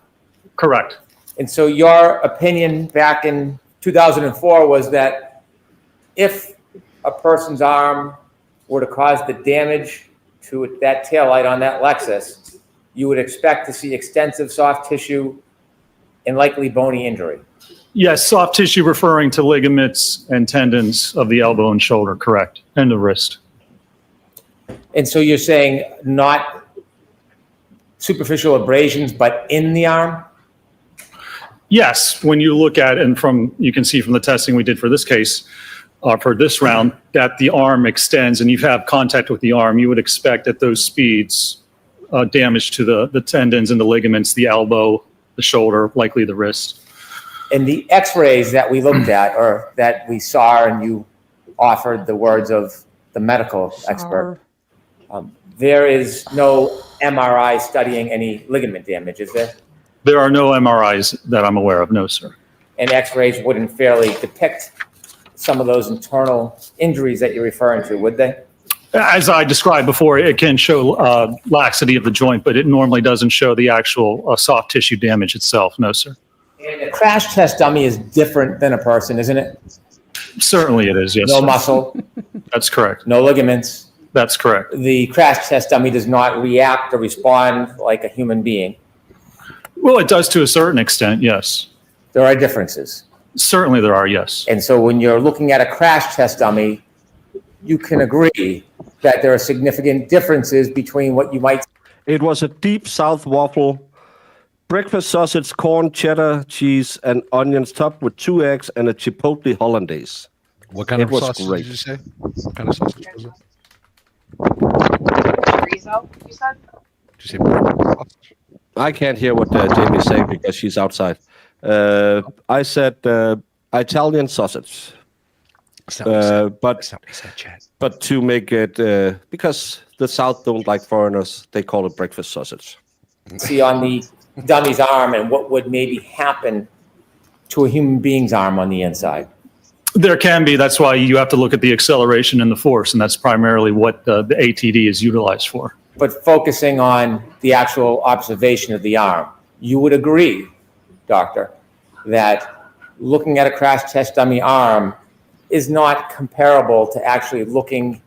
Correct. And so your opinion back in 2004 was that if a person's arm were to cause the damage to that taillight on that Lexus, you would expect to see extensive soft tissue and likely bony injury. Yes, soft tissue referring to ligaments and tendons of the elbow and shoulder, correct, and the wrist. And so you're saying not superficial abrasions, but in the arm? Yes, when you look at, and you can see from the testing we did for this case, for this round, that the arm extends and you have contact with the arm, you would expect at those speeds damage to the tendons and the ligaments, the elbow, the shoulder, likely the wrist. And the x-rays that we looked at, or that we saw, and you offered the words of the medical expert, there is no MRI studying any ligament damage, is there? There are no MRIs that I'm aware of, no, sir. And x-rays wouldn't fairly depict some of those internal injuries that you're referring to, would they? As I described before, it can show laxity of the joint, but it normally doesn't show the actual soft tissue damage itself, no, sir. And a crash test dummy is different than a person, isn't it? Certainly it is, yes. No sir. muscle, That's correct. no ligaments. That's correct. The crash test dummy does not react or respond like a human being. Well, it does to a certain extent, yes. There are differences. Certainly there are, yes. And so when you're looking at a crash test dummy, you can agree that there are significant differences between what you might. It was a deep South waffle, breakfast sausage, corn, cheddar, cheese, and onions topped with 2 eggs and a chipotle hollandaise. What kind It of was sausage great. did you say? What kind of sausage was it? Chorizo, you said? Did you say breakfast sausage? I can't hear what Jamie's saying because she's outside. I said Italian sausage. But to make it, because the South don't like foreigners, they call it breakfast sausage. See on the dummy's arm and what would maybe happen to a human being's arm on the inside. There can be. That's why you have to look at the acceleration and the force, and that's primarily what the ATD is utilized for. But focusing on the actual observation of the arm, you would agree, doctor, that looking at a crash test dummy arm is not comparable to actually looking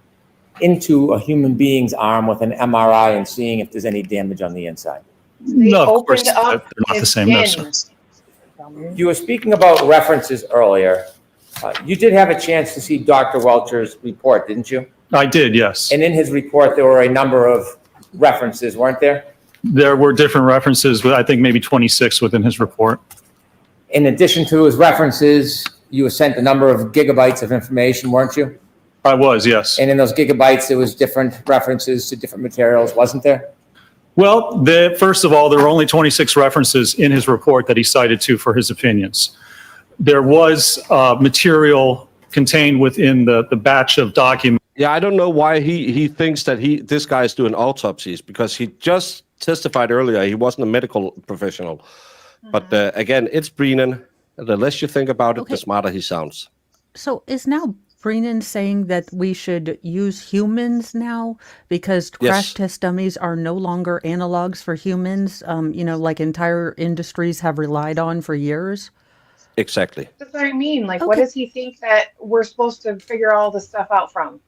into a human being's arm with an MRI and seeing if there's any damage on the inside. No, of course, opened up they're not the his same, no, skin. sir. You were speaking about references earlier. You did have a chance to see Dr. Welcher's report, didn't you? I did, yes. And in his report, there were a number of references, weren't there? There were different references, I think maybe 26 within his report. In addition to his references, you were sent a number of gigabytes of information, weren't you? I was, yes. And in those gigabytes, there was different references to different materials, wasn't there? Well, first of all, there were only 26 references in his report that he cited to for his opinions. There was material contained within the batch of documents. Yeah, I don't know why he thinks that this guy is doing autopsies, because he just testified earlier he wasn't a medical professional. But again, it's Brennan. The less you think about it, the smarter he sounds. So is now Brennan saying that we should use humans now because crash test dummies are no longer analogs for humans, like entire industries have relied on for years? Exactly. That's what I mean. Like, what does he think that we're supposed to figure all this stuff out from?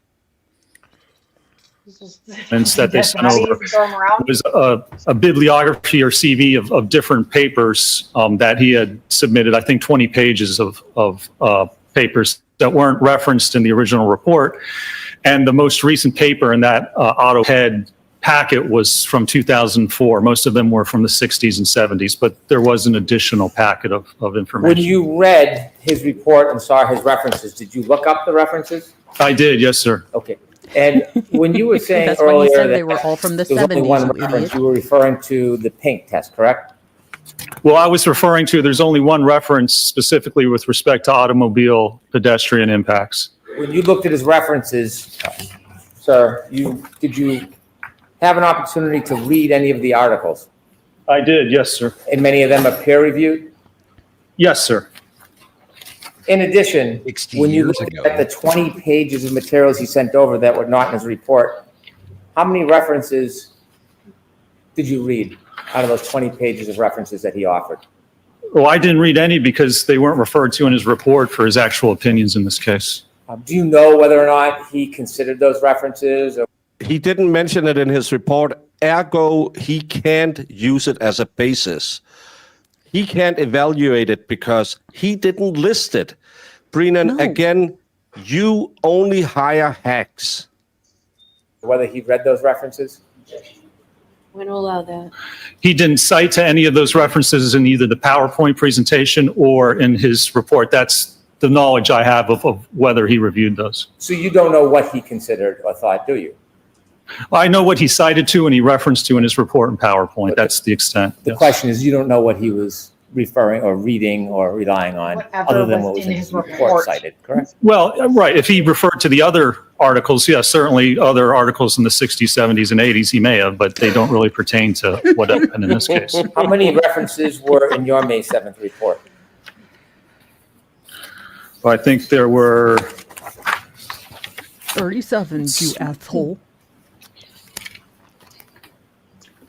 That they sent over. It was a bibliography or CV of different papers that he had submitted, I think 20 pages of papers that weren't referenced in the original report. And the most recent paper in that auto head packet was from 2004. Most of them were from the 60s and 70s, but there was an additional packet of information. When you read his report and saw his references, did you look up the references? I did, yes, sir. Okay. And when you were saying That's when earlier he said that they were all from the there was only 70s, one you reference, idiot. you were referring to the pink test, correct? Well, I was referring to, there's only one reference specifically with respect to automobile pedestrian impacts. When you looked at his references, sir, did you have an opportunity to read any of the articles? I did, yes, sir. And many of them are peer reviewed? Yes, sir. In addition, 60 when you years look ago. at the 20 pages of materials he sent over that were not in his report, how many references did you read out of those 20 pages of references that he offered? Well, I didn't read any because they weren't referred to in his report for his actual opinions in this case. Do you know whether or not he considered those references? Or He didn't mention it in his report, ergo, he can't use it as a basis. He can't evaluate it because he didn't list it. Brennan, No. again, you only hire hacks. whether he read those references? We're going to allow that. He didn't cite to any of those references in either the PowerPoint presentation or in his report. That's the knowledge I have of whether he reviewed those. So you don't know what he considered or thought, do you? I know what he cited to and he referenced to in his report in PowerPoint. That's the extent. The yes. question is, you don't know what he was referring or reading or relying on Whatever other than was what was in in his his report report. cited, correct? Well, right. If he referred to the other articles, yes, certainly other articles in the 60s, 70s, and 80s he may have, but they don't really pertain to what happened in this case. How many references were in your May 7th report? I think there were 37, you asshole.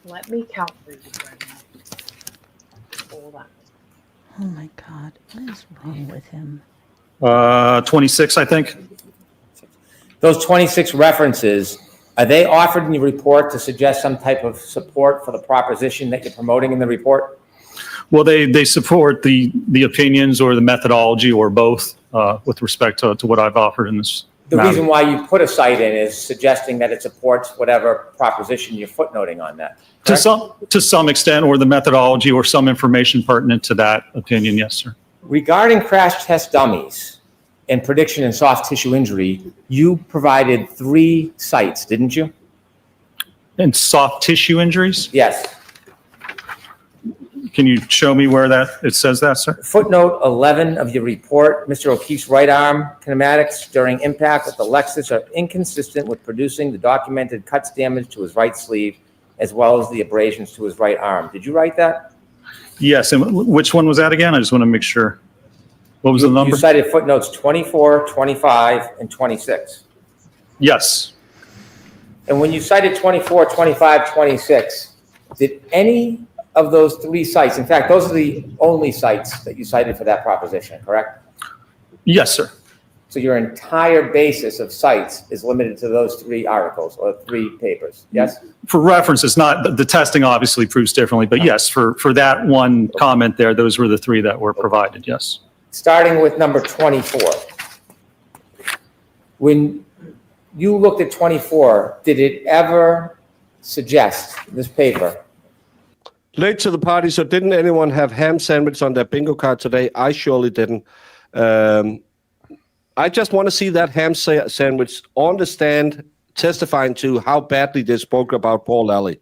Let me count for you, Brenda. Hold on. Oh my God, what is wrong with him? 26, I think. Those 26 references, are they offered in your report to suggest some type of support for the proposition that you're promoting in the report? Well, they support the opinions or the methodology or both with respect to what I've offered in this. The matter. reason why you put a cite in is suggesting that it supports whatever proposition you're footnoting on that. correct? To some extent, or the methodology or some information pertinent to that opinion, yes, sir. Regarding crash test dummies and prediction in soft tissue injury, you provided 3 sites, didn't you? And soft tissue injuries? Yes. Can you show me where it says that, sir? Footnote 11 of your report, Mr. O'Keefe's right arm kinematics during impact with the Lexus are inconsistent with producing the documented cuts damage to his right sleeve as well as the abrasions to his right arm. Did you write that? Yes, and which one was that again? I just want to make sure. What was the number? You cited footnotes 24, 25, and 26. Yes. And when you cited 24, 25, 26, did any of those 3 sites, in fact, those are the only sites that you cited for that proposition, correct? Yes, sir. So your entire basis of sites is limited to those 3 articles or 3 papers, yes? For reference, it's not, the testing obviously proves differently, but yes, for that one comment there, those were the 3 that were provided, yes. Starting with number 24. When you looked at 24, did it ever suggest, this paper, Late to the party, so didn't anyone have ham sandwich on their bingo card today? I surely didn't. I just want to see that ham sandwich on the stand testifying to how badly they spoke about Paul Lally.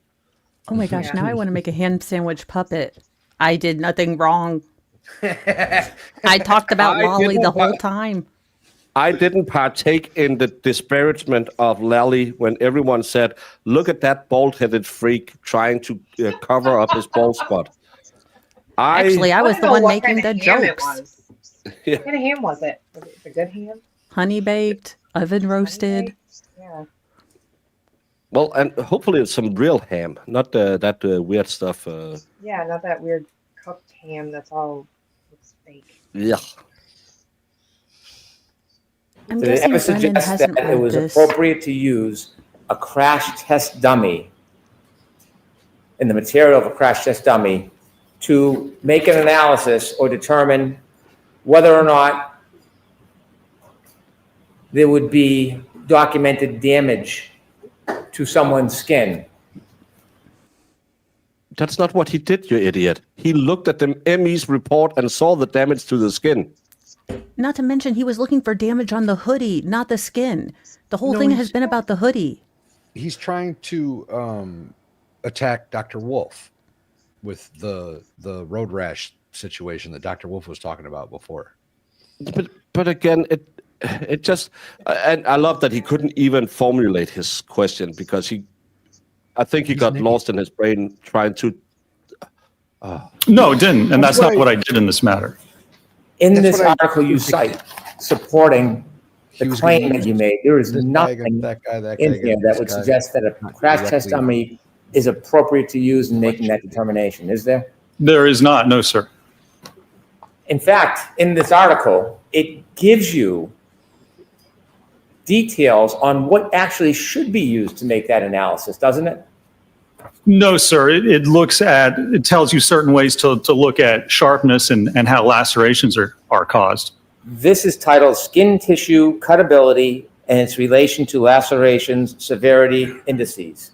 Oh my gosh, now I want to make a ham sandwich puppet. I did nothing wrong. I talked about Lolly the whole time. I didn't partake in the disparagement of Lally when everyone said, look at that bald-headed freak trying to cover up his bald spot. Actually, I was the one making the jokes. Yeah. What kind of ham was it? Was it a good ham? Honey baked, oven roasted. Yeah. Well, and hopefully it's some real ham, not that weird stuff. Yeah, not that weird cooked ham that's all looks fake. Yeah. I'm did it guessing ever Brennan suggest hasn't that it read was this. appropriate to use a crash test dummy in the material of a crash test dummy to make an analysis or determine whether or not there would be documented damage to someone's skin? That's not what he did, you idiot. He looked at the ME's report and saw the damage to the skin. Not to mention, he was looking for damage on the hoodie, not the skin. The whole thing has been about the hoodie. He's trying to attack Dr. Wolf with the road rash situation that Dr. Wolf was talking about before. But again, it just, and I love that he couldn't even formulate his question because I think he got lost in his brain trying to. No, it didn't, and that's not what I did in this matter. In That's this what I article you didn't think. cite supporting He the was gonna claim that use you made, there is this guy nothing against that guy, that guy in here against that this would guy. suggest that a Not crash test directly. dummy is appropriate to use in making that determination, is there? There is not, no, sir. In fact, in this article, it gives you details on what actually should be used to make that analysis, doesn't it? No, sir. It tells you certain ways to look at sharpness and how lacerations are caused. This is titled Skin Tissue Cutability and its relation to lacerations, severity, indices.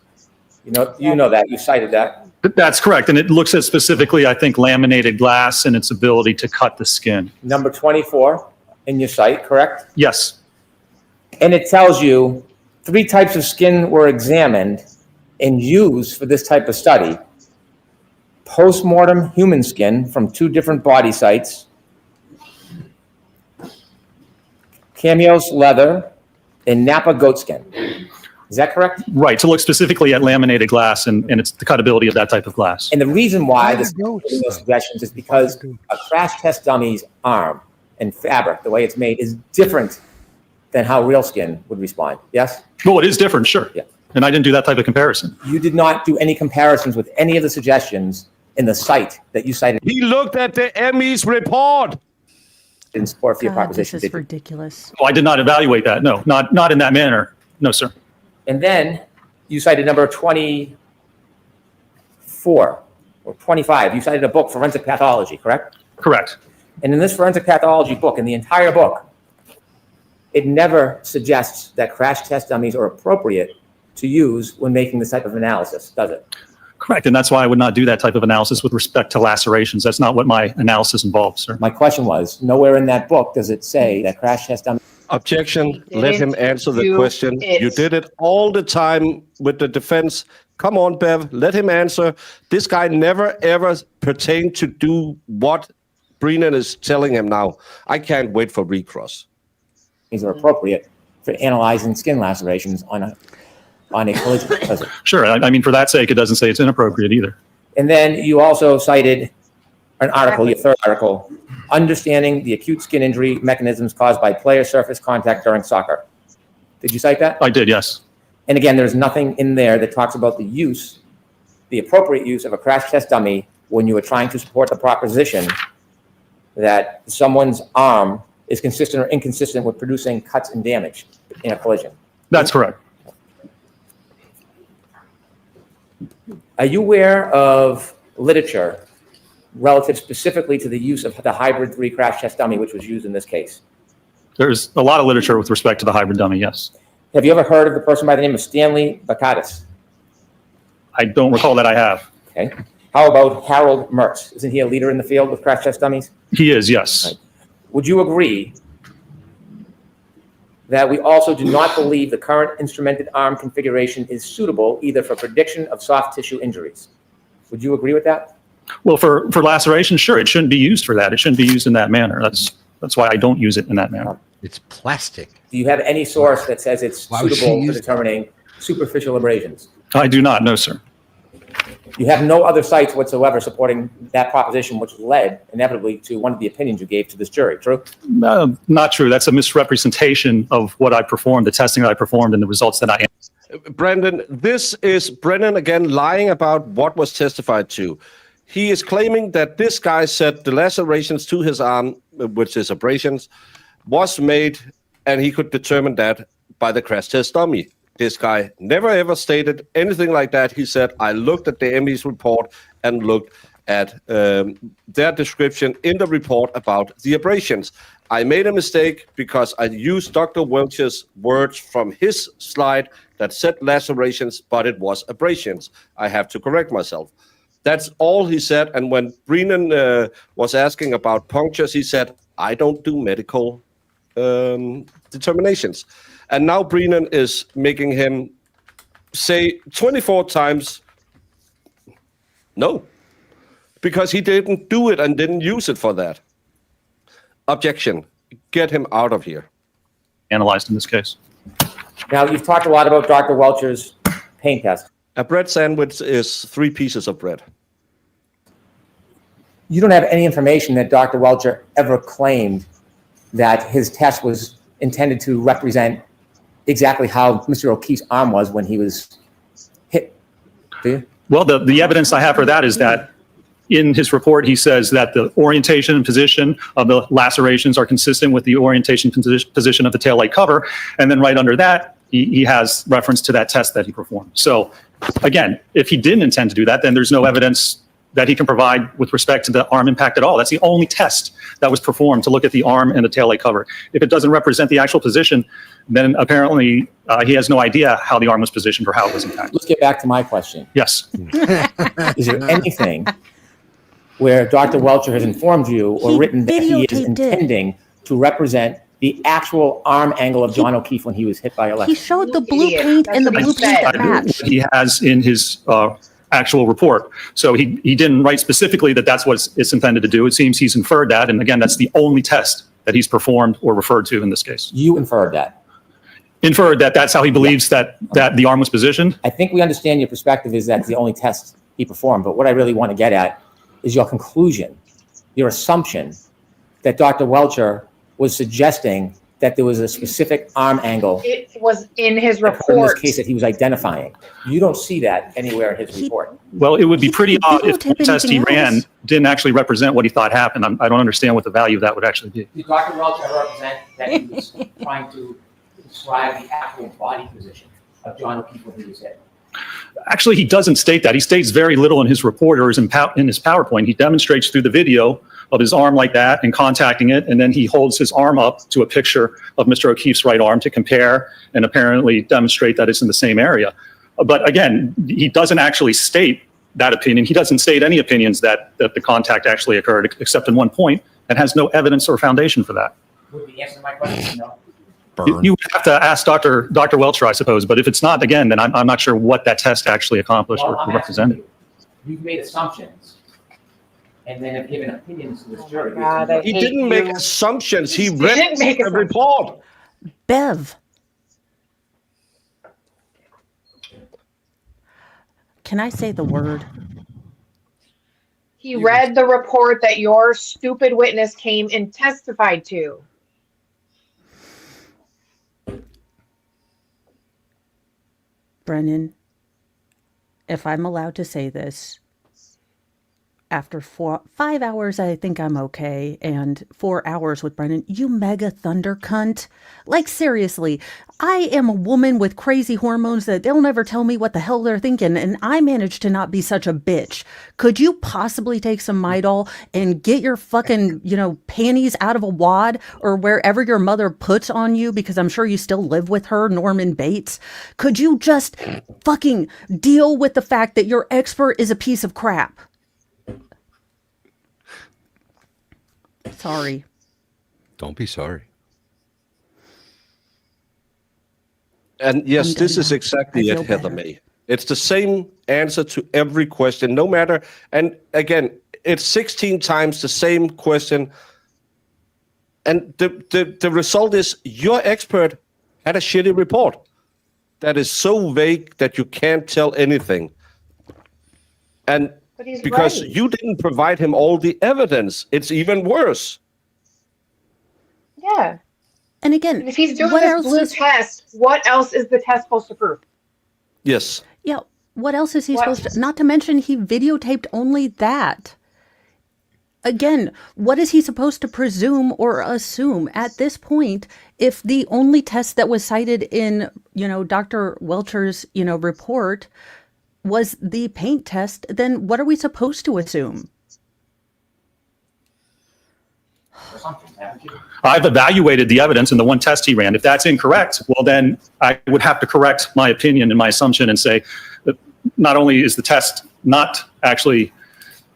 You know that, you cited that. That's correct. And it looks at specifically, I think, laminated glass and its ability to cut the skin. Number 24 in your site, correct? Yes. And it tells you 3 types of skin were examined and used for this type of study. Post-mortem human skin from 2 different body sites, Cameos leather, and Napa goat skin. Is that correct? Right. To look specifically at laminated glass and it's the cutability of that type of glass. And the reason why this goats, is suggestions is because a crash test dummy's arm and fabric, the way it's made, is different than how real skin would respond. Yes? Well, it is different, sure. Yeah. And I didn't do that type of comparison. You did not do any comparisons with any of the suggestions in the site that you cited He looked at the ME's report. in support for your God, this proposition. is did you? ridiculous. Oh, I did not evaluate that. No, not in that manner. No, sir. And then you cited number 24 or 25. You cited a book, Forensic Pathology, correct? Correct. And in this forensic pathology book, in the entire book, it never suggests that crash test dummies are appropriate to use when making this type of analysis, does it? Correct. And that's why I would not do that type of analysis with respect to lacerations. That's not what my analysis involves, sir. My question was, nowhere in that book does it say that crash test dummies. Objection. Let him answer the do question. it. You did it all the time with the defense. Come on, Bev. Let him answer. This guy never, ever pertained to do what Brennan is telling him now. I can't wait for recross. These are appropriate for analyzing skin lacerations on a collision, does it? Sure. I mean, for that sake, it doesn't say it's inappropriate either. And then you also cited an article, your third article, Understanding the Acute Skin Injury Mechanisms Caused by Player Surface Contact During Soccer. Did you cite that? I did, yes. And again, there's nothing in there that talks about the appropriate use of a crash test dummy when you are trying to support the proposition that someone's arm is consistent or inconsistent with producing cuts and damage in a collision. That's correct. Are you aware of literature relative specifically to the use of the hybrid 3 crash test dummy, which was used in this case? There's a lot of literature with respect to the hybrid dummy, yes. Have you ever heard of the person by the name of Stanley Bakatis? I don't recall that I have. Okay. How about Harold Mertz? Isn't he a leader in the field with crash test dummies? He is, yes. Right. Would you agree that we also do not believe the current instrumented arm configuration is suitable either for prediction of soft tissue injuries? Would you agree with that? Well, for laceration, sure, it shouldn't be used for that. It shouldn't be used in that manner. That's why I don't use it in that manner. It's plastic. Do you have any source that says it's Why would she suitable for use determining superficial abrasions? I do not, no, sir. You have no other sites whatsoever supporting that proposition, which led inevitably to one of the opinions you gave to this jury, true? Not true. That's a misrepresentation of what I performed, the testing that I performed, and the results that I. Brendan, this is Brennan again lying about what was testified to. He is claiming that this guy said the lacerations to his arm, which is abrasions, was made, and he could determine that by the crash test dummy. This guy never ever stated anything like that. He said, I looked at the ME's report and looked at their description in the report about the abrasions. I made a mistake because I used Dr. Welch's words from his slide that said lacerations, but it was abrasions. I have to correct myself. That's all he said. And when Brennan was asking about punctures, he said, I don't do medical determinations. And now Brennan is making him say 24 times no, because he didn't do it and didn't use it for that. Objection. Get him out of here. Analyzed in this case. Now, you've talked a lot about Dr. Welcher's pain test. A bread sandwich is 3 pieces of bread. you don't have any information that Dr. Welcher ever claimed that his test was intended to represent exactly how Mr. O'Keefe's arm was when he was hit, do you? Well, the evidence I have for that is that in his report, he says that the orientation and position of the lacerations are consistent with the orientation position of the taillight cover. And then right under that, he has reference to that test that he performed. So again, if he didn't intend to do that, then there's no evidence that he can provide with respect to the arm impact at all. That's the only test that was performed to look at the arm and the taillight cover. If it doesn't represent the actual position, then apparently he has no idea how the arm was positioned or how it was impacted. Let's get back to my question. Yes. Is there anything where Dr. Welcher has informed you or written that he is intending to represent the actual arm angle of John O'Keefe when he was hit by a He lecture? showed the blue paint and the blue paint that matched. He has in his actual report. So he didn't write specifically that that's what it's intended to do. It seems he's inferred that. And again, that's the only test that he's performed or referred to in this case. You inferred that. Inferred that that's how he believes that the arm was positioned. I think we understand your perspective is that's the only test he performed. But what I really want to get at is your conclusion, your assumption that Dr. Welcher was suggesting that there was a specific arm angle It was in his in report. this case that he was identifying. You don't see that anywhere in his report. Well, it would be pretty odd if the videotape test he anything ran else. didn't actually represent what he thought happened. I don't understand what the value of that would actually be. Did Dr. Welch ever represent that he was trying to describe the actual body position of John O'Keefe when he was hit? Actually, he doesn't state that. He states very little in his report or in his PowerPoint. He demonstrates through the video of his arm like that and contacting it, and then he holds his arm up to a picture of Mr. O'Keefe's right arm to compare and apparently demonstrate that it's in the same area. But again, he doesn't actually state that opinion. He doesn't state any opinions that the contact actually occurred, except in one point, and has no evidence or foundation for that. Would the answer to my question no? You would have to ask Dr. Welcher, I suppose, but if it's not, again, then I'm not sure what that test actually accomplished Well, or I'm represented. asking you, you've made assumptions and then have given opinions to this jury. God, I He hate didn't make you. assumptions. He He read didn't make the assumptions. report. Bev. Can I say the word? He read the report that your stupid witness came and testified to. Brennan, if I'm allowed to say this, after 5 hours, I think I'm okay. And 4 hours with Brennan, you mega thunder cunt. Like, seriously, I am a woman with crazy hormones that they'll never tell me what the hell they're thinking. And I managed to not be such a bitch. Could you possibly take some Midol and get your fucking, panties out of a wad or wherever your mother puts on you? Because I'm sure you still live with her, Norman Bates. Could you just fucking deal with the fact that your expert is a piece of crap? Sorry. Don't be sorry. And yes, I'm this done is now. exactly I it, feel Heather better. May. It's the same answer to every question, no matter. And again, it's 16 times the same question. And the result is your expert had a shitty report that is so vague that you can't tell anything. And But he's because right. you didn't provide him all the evidence, it's even worse. Yeah. And again, And if he's doing what this else blue is test, what else is the test supposed to prove? Yes. yeah? What else is he What? supposed to? Not to mention, he videotaped only that. Again, what is he supposed to presume or assume at this point if the only test that was cited in Dr. Welcher's report was the paint test? Then what are we supposed to assume? I've evaluated the evidence in the one test he ran. If that's incorrect, well, then I would have to correct my opinion and my assumption and say that not only is the test not actually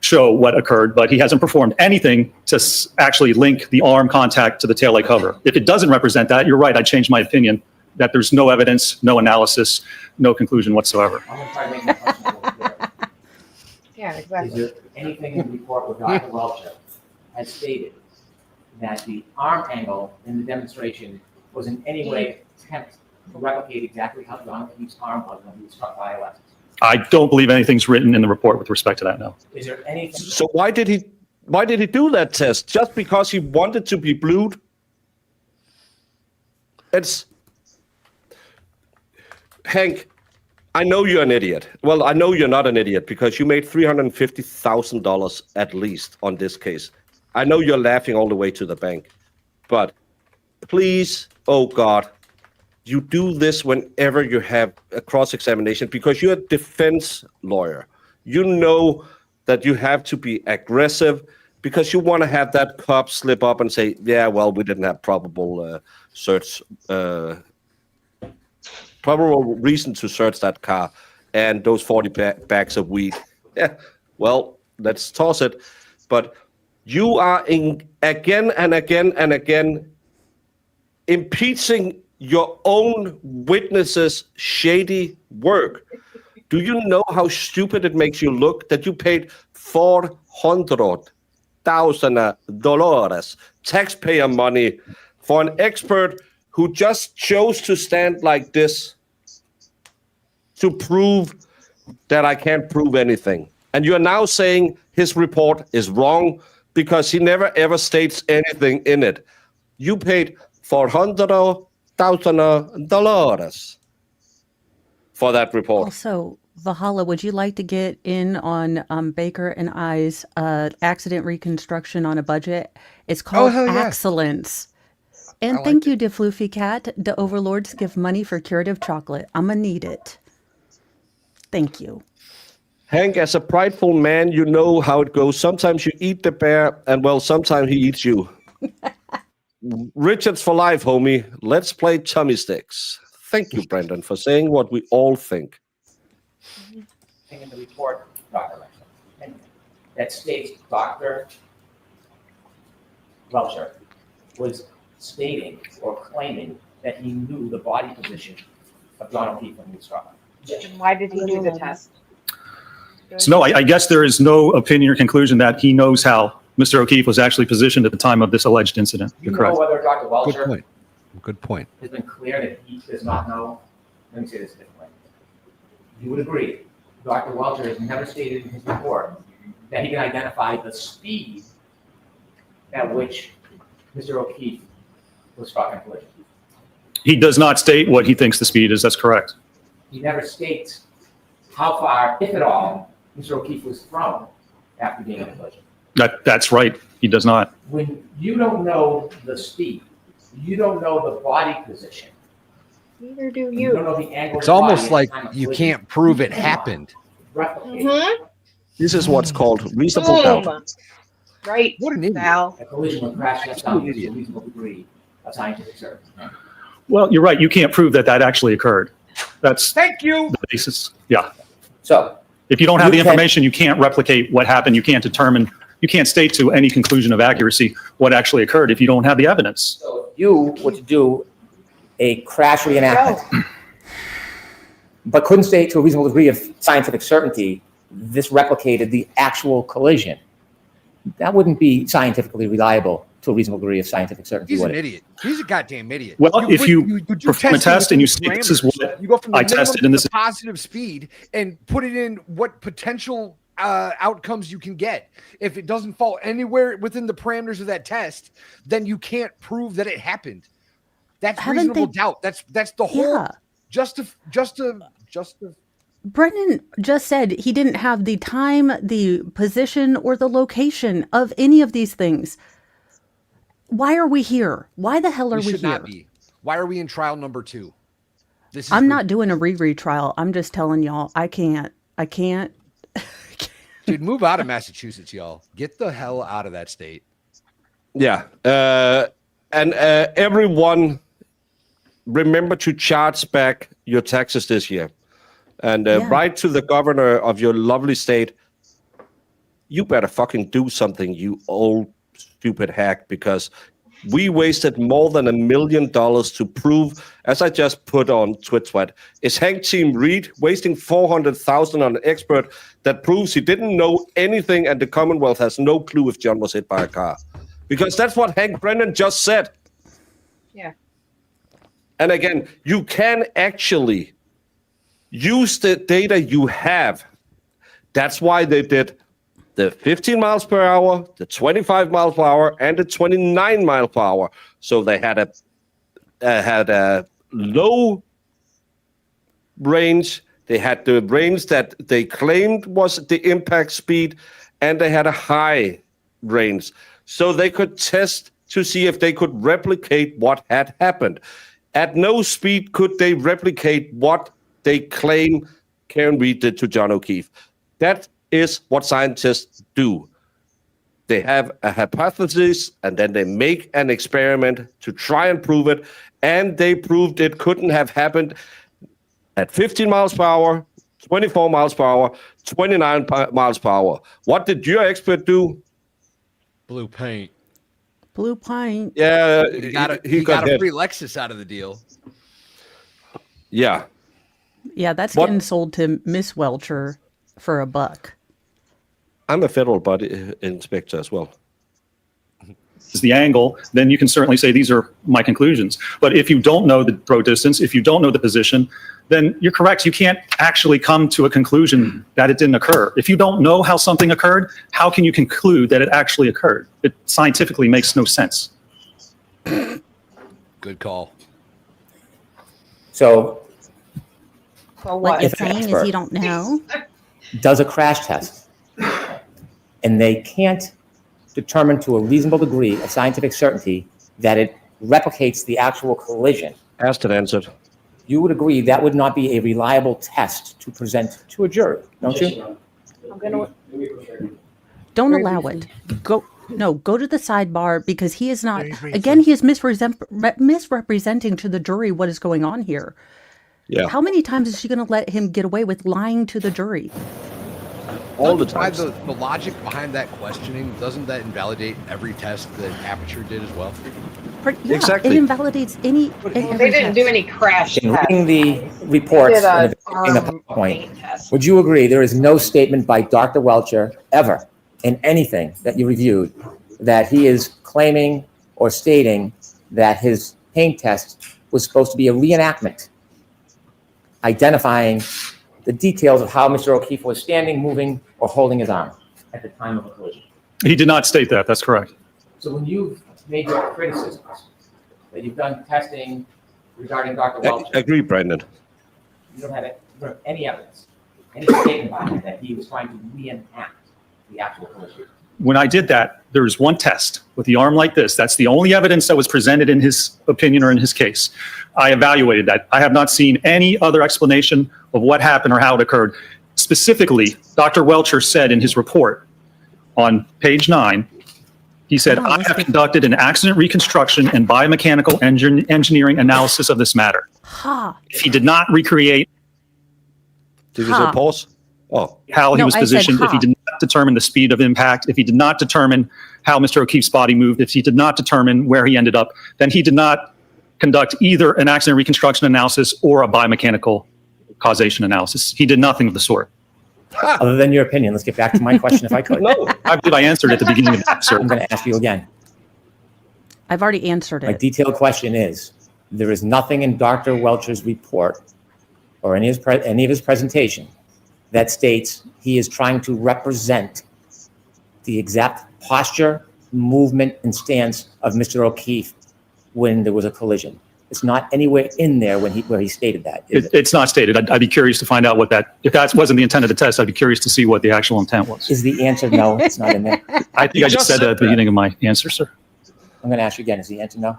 show what occurred, but he hasn't performed anything to actually link the arm contact to the taillight cover. If it doesn't represent that, you're right, I changed my opinion that there's no evidence, no analysis, no conclusion whatsoever. I'm gonna try to make my question a little clearer. Yeah, Is exactly. there anything in the report where Dr. Welcher has stated that the arm angle in the demonstration was in any way attempt to replicate exactly how John O'Keefe's arm was when he was struck by a lesson? I don't believe anything's written in the report with respect to that, no. Is there anything? So why did he Why did he do that test? Just because he wanted to be blued? It's... Hank, I know you're an idiot. Well, I know you're not an idiot because you made $350,000 at least on this case. I know you're laughing all the way to the bank. But please, oh God, you do this whenever you have a cross-examination because you're a defense lawyer. You know that you have to be aggressive because you want to have that cop slip up and say, yeah, well, we didn't have probable reason to search that car and those 40 bags of weed. Yeah, well, let's toss it. But you are again and again and again impeaching your own witnesses' shady work. Do you know how stupid it makes you look that you paid $400,000 taxpayer money for an expert who just chose to stand like this to prove that I can't prove anything? And you're now saying his report is wrong because he never ever states anything in it. You paid $400,000 for that report. Also, Valhalla, would you like to get in on Baker and I's accident reconstruction on a budget? It's called Excellence. And thank you, De Floofy Cat. The overlords give money for curative chocolate. I'm going to need it. Thank you. Hank, as a prideful man, you know how it goes. Sometimes you eat the bear, and well, sometimes he eats you. Richards for life, homie. Let's play tummy sticks. Thank you, Brendan, for saying what we all think. In the report, Dr. Lexman, that states Dr. Welcher was stating or claiming that he knew the body position of John O'Keefe when he was struck. And why did he do the test? So no, I guess there is no opinion or conclusion that he knows how Mr. O'Keefe was actually positioned at the time of this alleged incident. You You're know correct. whether Dr. Welcher Good point. has been clear that he does not know? Let me say this differently. You would agree, Dr. Welcher has never stated in his report that he can identify the speed at which Mr. O'Keefe was struck in collision. He does not state what he thinks the speed is. That's correct. He never states how far, if at all, Mr. O'Keefe was thrown after being in a collision. That's right. He does not. When you don't know the speed, you don't know the body position. Neither do You don't know the angle. It's almost like you can't prove it happened. This is what's called reasonable doubt. Right. What an idiot. Val. A collision will crash just down to a reasonable degree of scientific certainty. Well, you're right. You can't prove that that actually occurred. That's Thank you. the basis. Yeah. So If you don't have You the can- information, you can't replicate what happened. You can't determine, you can't state to any conclusion of accuracy what actually occurred if you don't have the evidence. So if you were to do a crash reenactment, but couldn't state to a reasonable degree of scientific certainty, this replicated the actual collision, that wouldn't be scientifically reliable to a reasonable degree of scientific certainty. He's would an it? idiot. He's a goddamn idiot. Well, if you do perform a testing test and you within say this is parameters. what You go from the I minimum tested and this to is positive speed and put it in what potential outcomes you can get. If it doesn't fall anywhere within the parameters of that test, then you can't prove that it happened. That's Haven't reasonable they- doubt. That's the whole Yeah. just to Brendan just said he didn't have the time, the position, or the location of any of these things. Why are we here? Why the hell are we we should here? not be. Why are we in trial number 2? This is I'm not doing a retrial. I'm just telling y'all, I can't. Dude, move out of Massachusetts, y'all. Get the hell out of that state. Yeah. And everyone, remember to charge back your taxes this year. And write to the governor of your lovely state, you better fucking do something, you old stupid hack, because we wasted more than $1 million to prove, as I just put on TwitSweat, is Hank Team Reed wasting $400,000 on an expert that proves he didn't know anything and the Commonwealth has no clue if John was hit by a car? Because that's what Hank Brennan just said. Yeah. And again, you can actually use the data you have. That's why they did the 15 miles per hour, the 25 miles per hour, and the 29 miles per hour. So they had a low range. They had the range that they claimed was the impact speed, and they had a high range. So they could test to see if they could replicate what had happened. At no speed could they replicate what they claim Karen Reed did to John O'Keefe. That is what scientists do. They have a hypothesis, and then they make an experiment to try and prove it, and they proved it couldn't have happened at 15 miles per hour, 24 miles per hour, 29 miles per hour. What did your expert do? Blue paint. Blue paint. Yeah, He got a hit. free Lexus out of the deal. Yeah. Yeah, that's What- getting sold to Miss Welcher for $1. I'm a federal body inspector as well. Is the angle, then you can certainly say these are my conclusions. But if you don't know the throw distance, if you don't know the position, then you're correct. You can't actually come to a conclusion that it didn't occur. If you don't know how something occurred, how can you conclude that it actually occurred? It scientifically makes no sense. Good call. So Well, What what? you're If an saying is expert- you don't know? does a crash test, and they can't determine to a reasonable degree of scientific certainty that it replicates the actual collision, Asked and answered. you would agree that would not be a reliable test to present to a jury, don't you? I'm gonna, Don't Very allow briefly. it. Go to the sidebar because he is not, again, he is misrepresenting to the jury what is going on here. Yeah. How many times is she going to let him get away with lying to the jury? All the By time. the logic behind that questioning, doesn't that invalidate every test that Aperture did as well? Yeah, Exactly. it invalidates any. Well, they didn't do any crash In tests. reading the They reports did and a the arm PowerPoint, paint test. would you agree there is no statement by Dr. Welcher ever in anything that you reviewed that he is claiming or stating that his paint test was supposed to be a reenactment, identifying the details of how Mr. O'Keefe was standing, moving, or holding his arm at the time of the collision? He did not state that. That's correct. So when you've made your criticisms, that you've done testing regarding Dr. Welcher, Agree, Brandon. you don't have any evidence, any statement by him that he was trying to reenact the actual collision. When I did that, there was one test with the arm like this. That's the only evidence that was presented in his opinion or in his case. I evaluated that. I have not seen any other explanation of what happened or how it occurred. Specifically, Dr. Welcher said in his report on page 9, he said, Oh, I let's have get- conducted an accident reconstruction and biomechanical engineering analysis of this matter. Ha. If he did not recreate Did you Ha. say pause? Oh, how he No, was I said positioned, if he ha. did not determine the speed of impact, if he did not determine how Mr. O'Keefe's body moved, if he did not determine where he ended up, then he did not conduct either an accident reconstruction analysis or a biomechanical causation analysis. He did nothing of the sort. Other than your opinion, let's get back to my question if I could. no. I believe I answered at the beginning of the I'm answer. going to ask you again. I've already answered My it. detailed question is, there is nothing in Dr. Welcher's report or any of his presentation that states he is trying to represent the exact posture, movement, and stance of Mr. O'Keefe when there was a collision. It's not anywhere in there where he stated that, is it? It's not stated. I'd be curious to find out what that, if that wasn't the intent of the test, I'd be curious to see what the actual intent was. Is the answer no, it's not in there? I think I just said that at the beginning of my answer, sir. I'm going to ask you again, is the answer no?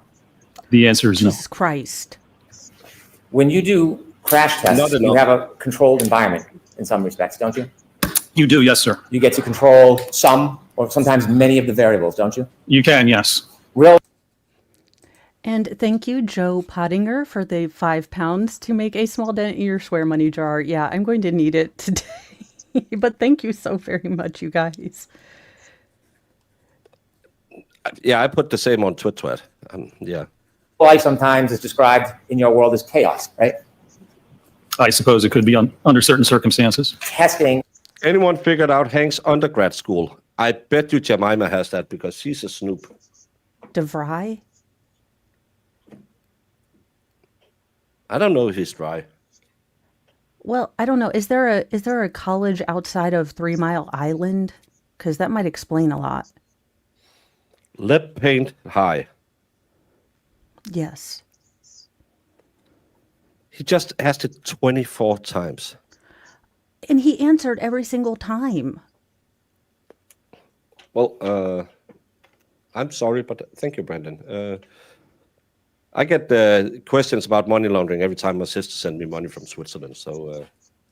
The answer is no. Jesus Christ. When you do crash tests, Not at you all. have a controlled environment in some respects, don't you? You do, yes, sir. You get to control some or sometimes many of the variables, don't you? You can, yes. Real And thank you, Joe Pottinger, for the £5 to make a small dent in your swear money jar. Yeah, I'm going to need it today. But thank you so very much, you guys. Yeah, I put the same on Twitter. Yeah. life sometimes is described in your world as chaos, right? I suppose it could be under certain circumstances. Testing. Anyone figured out Hank's undergrad school? I bet you Jemima has that because she's a snoop. DeVry? I don't know if he's dry. Well, I don't know. Is there a college outside of 3 Mile Island? because that might explain a lot. Lead paint high. Yes. He just asked it 24 times. And he answered every single time. Well, I'm sorry, but thank you, Brandon. I get questions about money laundering every time my sister sends me money from Switzerland. So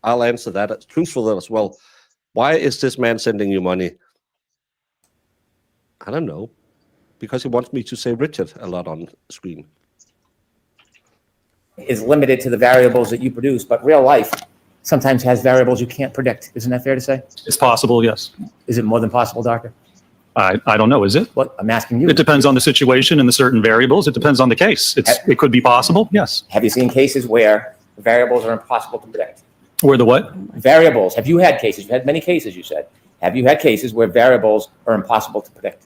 I'll answer that truthfully as well. Why is this man sending you money? I don't know. Because he wants me to say Richard a lot on screen. Is limited to the variables that you produce, but real life sometimes has variables you can't predict. Isn't that fair to say? It's possible, yes. Is it more than possible, doctor? I don't know, is it? What I'm asking you. It depends on the situation and the certain variables. It depends on the case. It could be possible, yes. Have you seen cases where variables are impossible to predict? Where the what? Variables. Have you had cases? You've had many cases, you said. Have you had cases where variables are impossible to predict?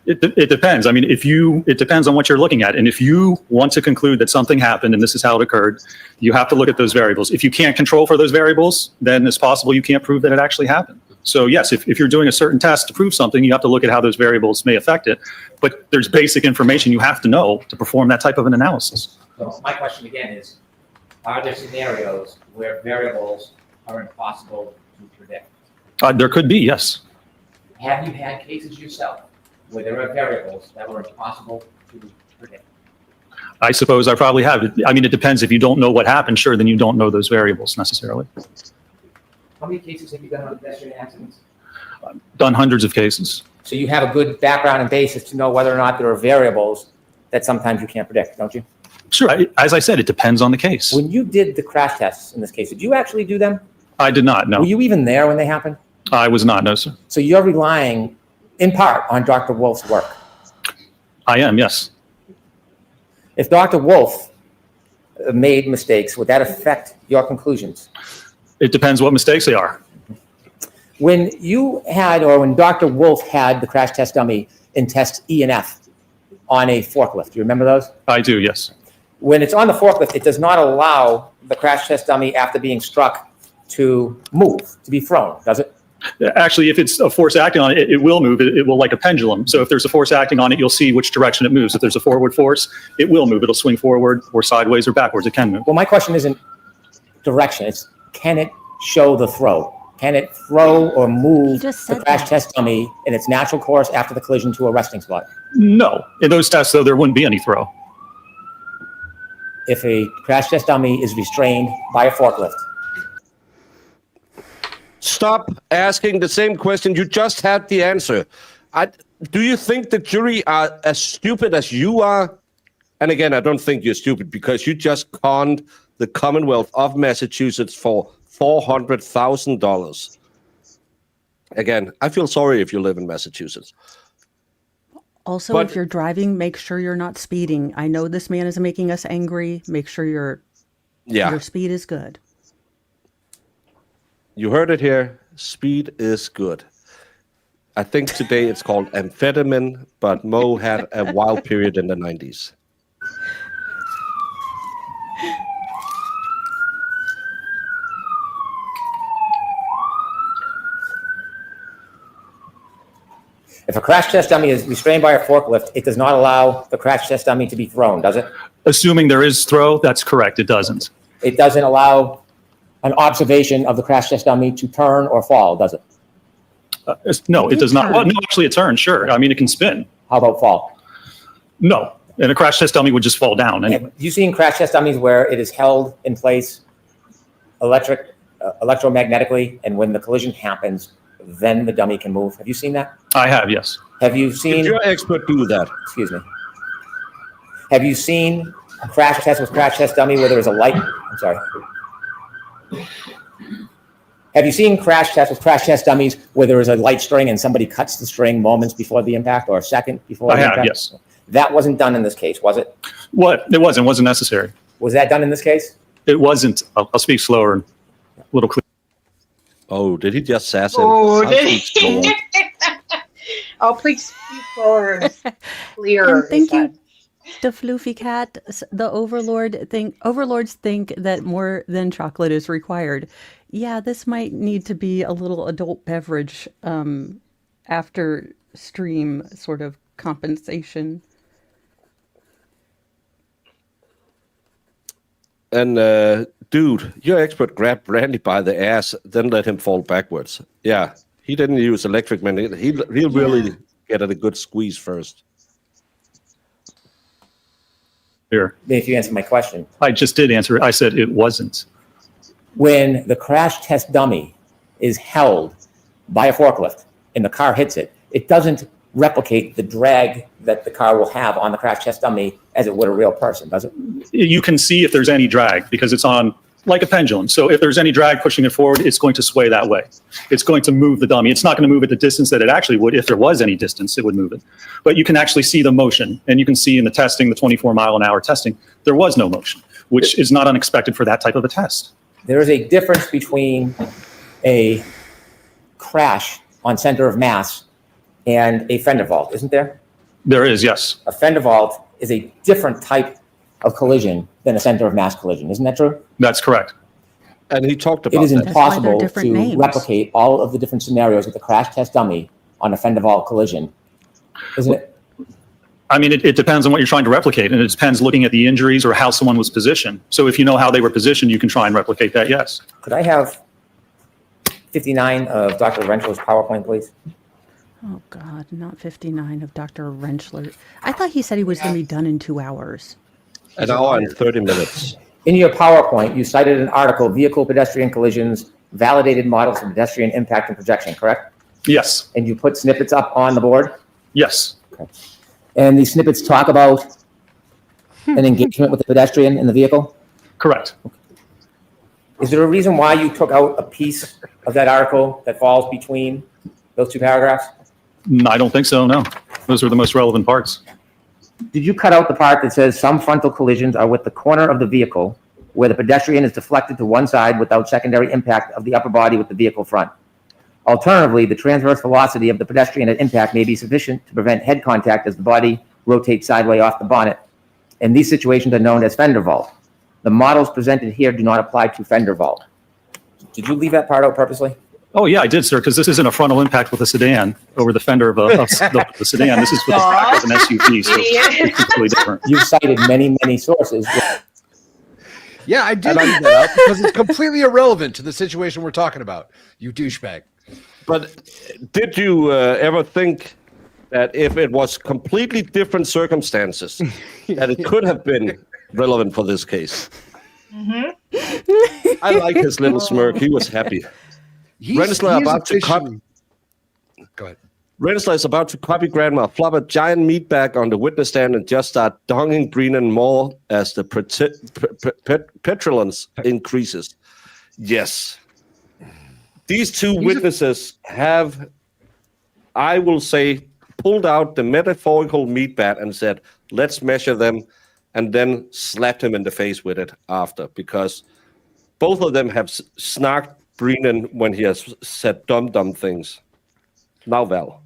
It depends. I mean, it depends on what you're looking at. And if you want to conclude that something happened and this is how it occurred, you have to look at those variables. If you can't control for those variables, then it's possible you can't prove that it actually happened. So yes, if you're doing a certain test to prove something, you have to look at how those variables may affect it. But there's basic information you have to know to perform that type of an analysis. So my question again is, are there scenarios where variables are impossible to predict? There could be, yes. Have you had cases yourself where there are variables that were impossible to predict? I suppose I probably have. I mean, it depends. If you don't know what happened, sure, then you don't know those variables necessarily. How many cases have you done on pedestrian accidents? Done hundreds of cases. So you have a good background and basis to know whether or not there are variables that sometimes you can't predict, don't you? Sure. As I said, it depends on the case. When you did the crash tests in this case, did you actually do them? I did not, no. Were you even there when they happened? I was not, no, sir. So you're relying in part on Dr. Wolf's work. I am, yes. If Dr. Wolf made mistakes, would that affect your conclusions? It depends what mistakes they are. When you had, or when Dr. Wolf had the crash test dummy in test E and F on a forklift, do you remember those? I do, yes. When it's on the forklift, it does not allow the crash test dummy after being struck to move, to be thrown, does it? Actually, if it's a force acting on it, it will move. It will like a pendulum. So if there's a force acting on it, you'll see which direction it moves. If there's a forward force, it will move. It'll swing forward or sideways or backwards. It can move. Well, my question isn't direction. It's can it show the throw? Can it throw or move the crash test dummy in its natural course after the collision to a resting spot? No. In those tests, though, there wouldn't be any throw. If a crash test dummy is restrained by a forklift. Stop asking the same question. You just had the answer. Do you think the jury are as stupid as you are? And again, I don't think you're stupid because you just conned the Commonwealth of Massachusetts for $400,000. Again, I feel sorry if you live in Massachusetts. Also, if you're driving, make sure you're not speeding. I know this man is making us angry. Make sure your speed is good. You heard it here. Speed is good. I think today it's called amphetamine, but Mo had a wild period in the 90s. If a crash test dummy is restrained by a forklift, it does not allow the crash test dummy to be thrown, does it? Assuming there is throw, that's correct. It doesn't. It doesn't allow an observation of the crash test dummy to turn or fall, does it? No, it does not. Well, no, actually, it turns, sure. I mean, it can spin. How about fall? No. And a crash test dummy would just fall down anyway. Have you seen crash test dummies where it is held in place electromagnetically, and when the collision happens, then the dummy can move? Have you seen that? I have, yes. Have you seen... Did your expert do that? Excuse me. Have you seen a crash test with crash test dummy where there is a light? I'm sorry. Have you seen crash tests with crash test dummies where there is a light string and somebody cuts the string moments before the impact or a second before the impact? I have, yes. That wasn't done in this case, was it? What? It wasn't necessary. Was that done in this case? It wasn't. I'll speak slower and a little clearer. Oh, did he just sass him? Oh, did he? Oh, please speak forward. Clear. And thank you, the Floofy Cat. The overlords think that more than chocolate is required. Yeah, this might need to be a little adult beverage after stream sort of compensation. And dude, your expert grabbed Randy by the ass, then let him fall backwards. Yeah, he didn't use electric man. He'll really get at a good squeeze first. Here, If you answer my question, I just did answer it. I said it wasn't. when the crash test dummy is held by a forklift and the car hits it, it doesn't replicate the drag that the car will have on the crash test dummy as it would a real person, does it? You can see if there's any drag because it's on like a pendulum. So if there's any drag pushing it forward, it's going to sway that way. It's going to move the dummy. It's not going to move at the distance that it actually would. If there was any distance, it would move it. But you can actually see the motion. And you can see in the testing, the 24-mile-an-hour testing, there was no motion, which is not unexpected for that type of a test. There is a difference between a crash on center of mass and a fender vault, isn't there? There is, yes. A fender vault is a different type of collision than a center of mass collision. Isn't that true? That's correct. And he talked about it is that. impossible That's why they're different to names. replicate all of the different scenarios with the crash test dummy on a fender vault collision, isn't it? I mean, it depends on what you're trying to replicate, and it depends looking at the injuries or how someone was positioned. So if you know how they were positioned, you can try and replicate that, yes. Could I have 59 of Dr. Rentschler's PowerPoint, please? Oh, God, not 59 of Dr. Rentschler. I thought he said he was going to be done in 2 hours. An hour and 30 minutes. In your PowerPoint, you cited an article, Vehicle Pedestrian Collisions, Validated Models for Pedestrian Impact and Projection, correct? Yes. And you put snippets up on the board? Yes. Okay. And these snippets talk about an engagement with the pedestrian in the vehicle? Correct. Is there a reason why you took out a piece of that article that falls between those two paragraphs? No, I don't think so, no. Those are the most relevant parts. Did you cut out the part that says some frontal collisions are with the corner of the vehicle where the pedestrian is deflected to one side without secondary impact of the upper body with the vehicle front? Alternatively, the transverse velocity of the pedestrian at impact may be sufficient to prevent head contact as the body rotates sideways off the bonnet. And these situations are known as fender vault. The models presented here do not apply to fender vault. Did you leave that part out purposely? Oh, yeah, I did, sir, because this isn't a frontal impact with a sedan over the fender of the sedan. This is with the back of an SUV, so it's completely different. You've cited many, many sources. Yeah, I did leave that out because it's completely irrelevant to the situation we're talking about, you douchebag. But did you ever think that if it was completely different circumstances, that it could have been relevant for this case? I like his little smirk. He was happy. Rentschler is about to copy Grandma, flop a giant meat bag on the witness stand, and just start donging Brennan more as the petulance increases. Yes. These two witnesses have, I will say, pulled out the metaphorical meat bat and said, let's measure them, and then slapped him in the face with it after, because both of them have snarked Brennan when he has said dumb things. Now, Val.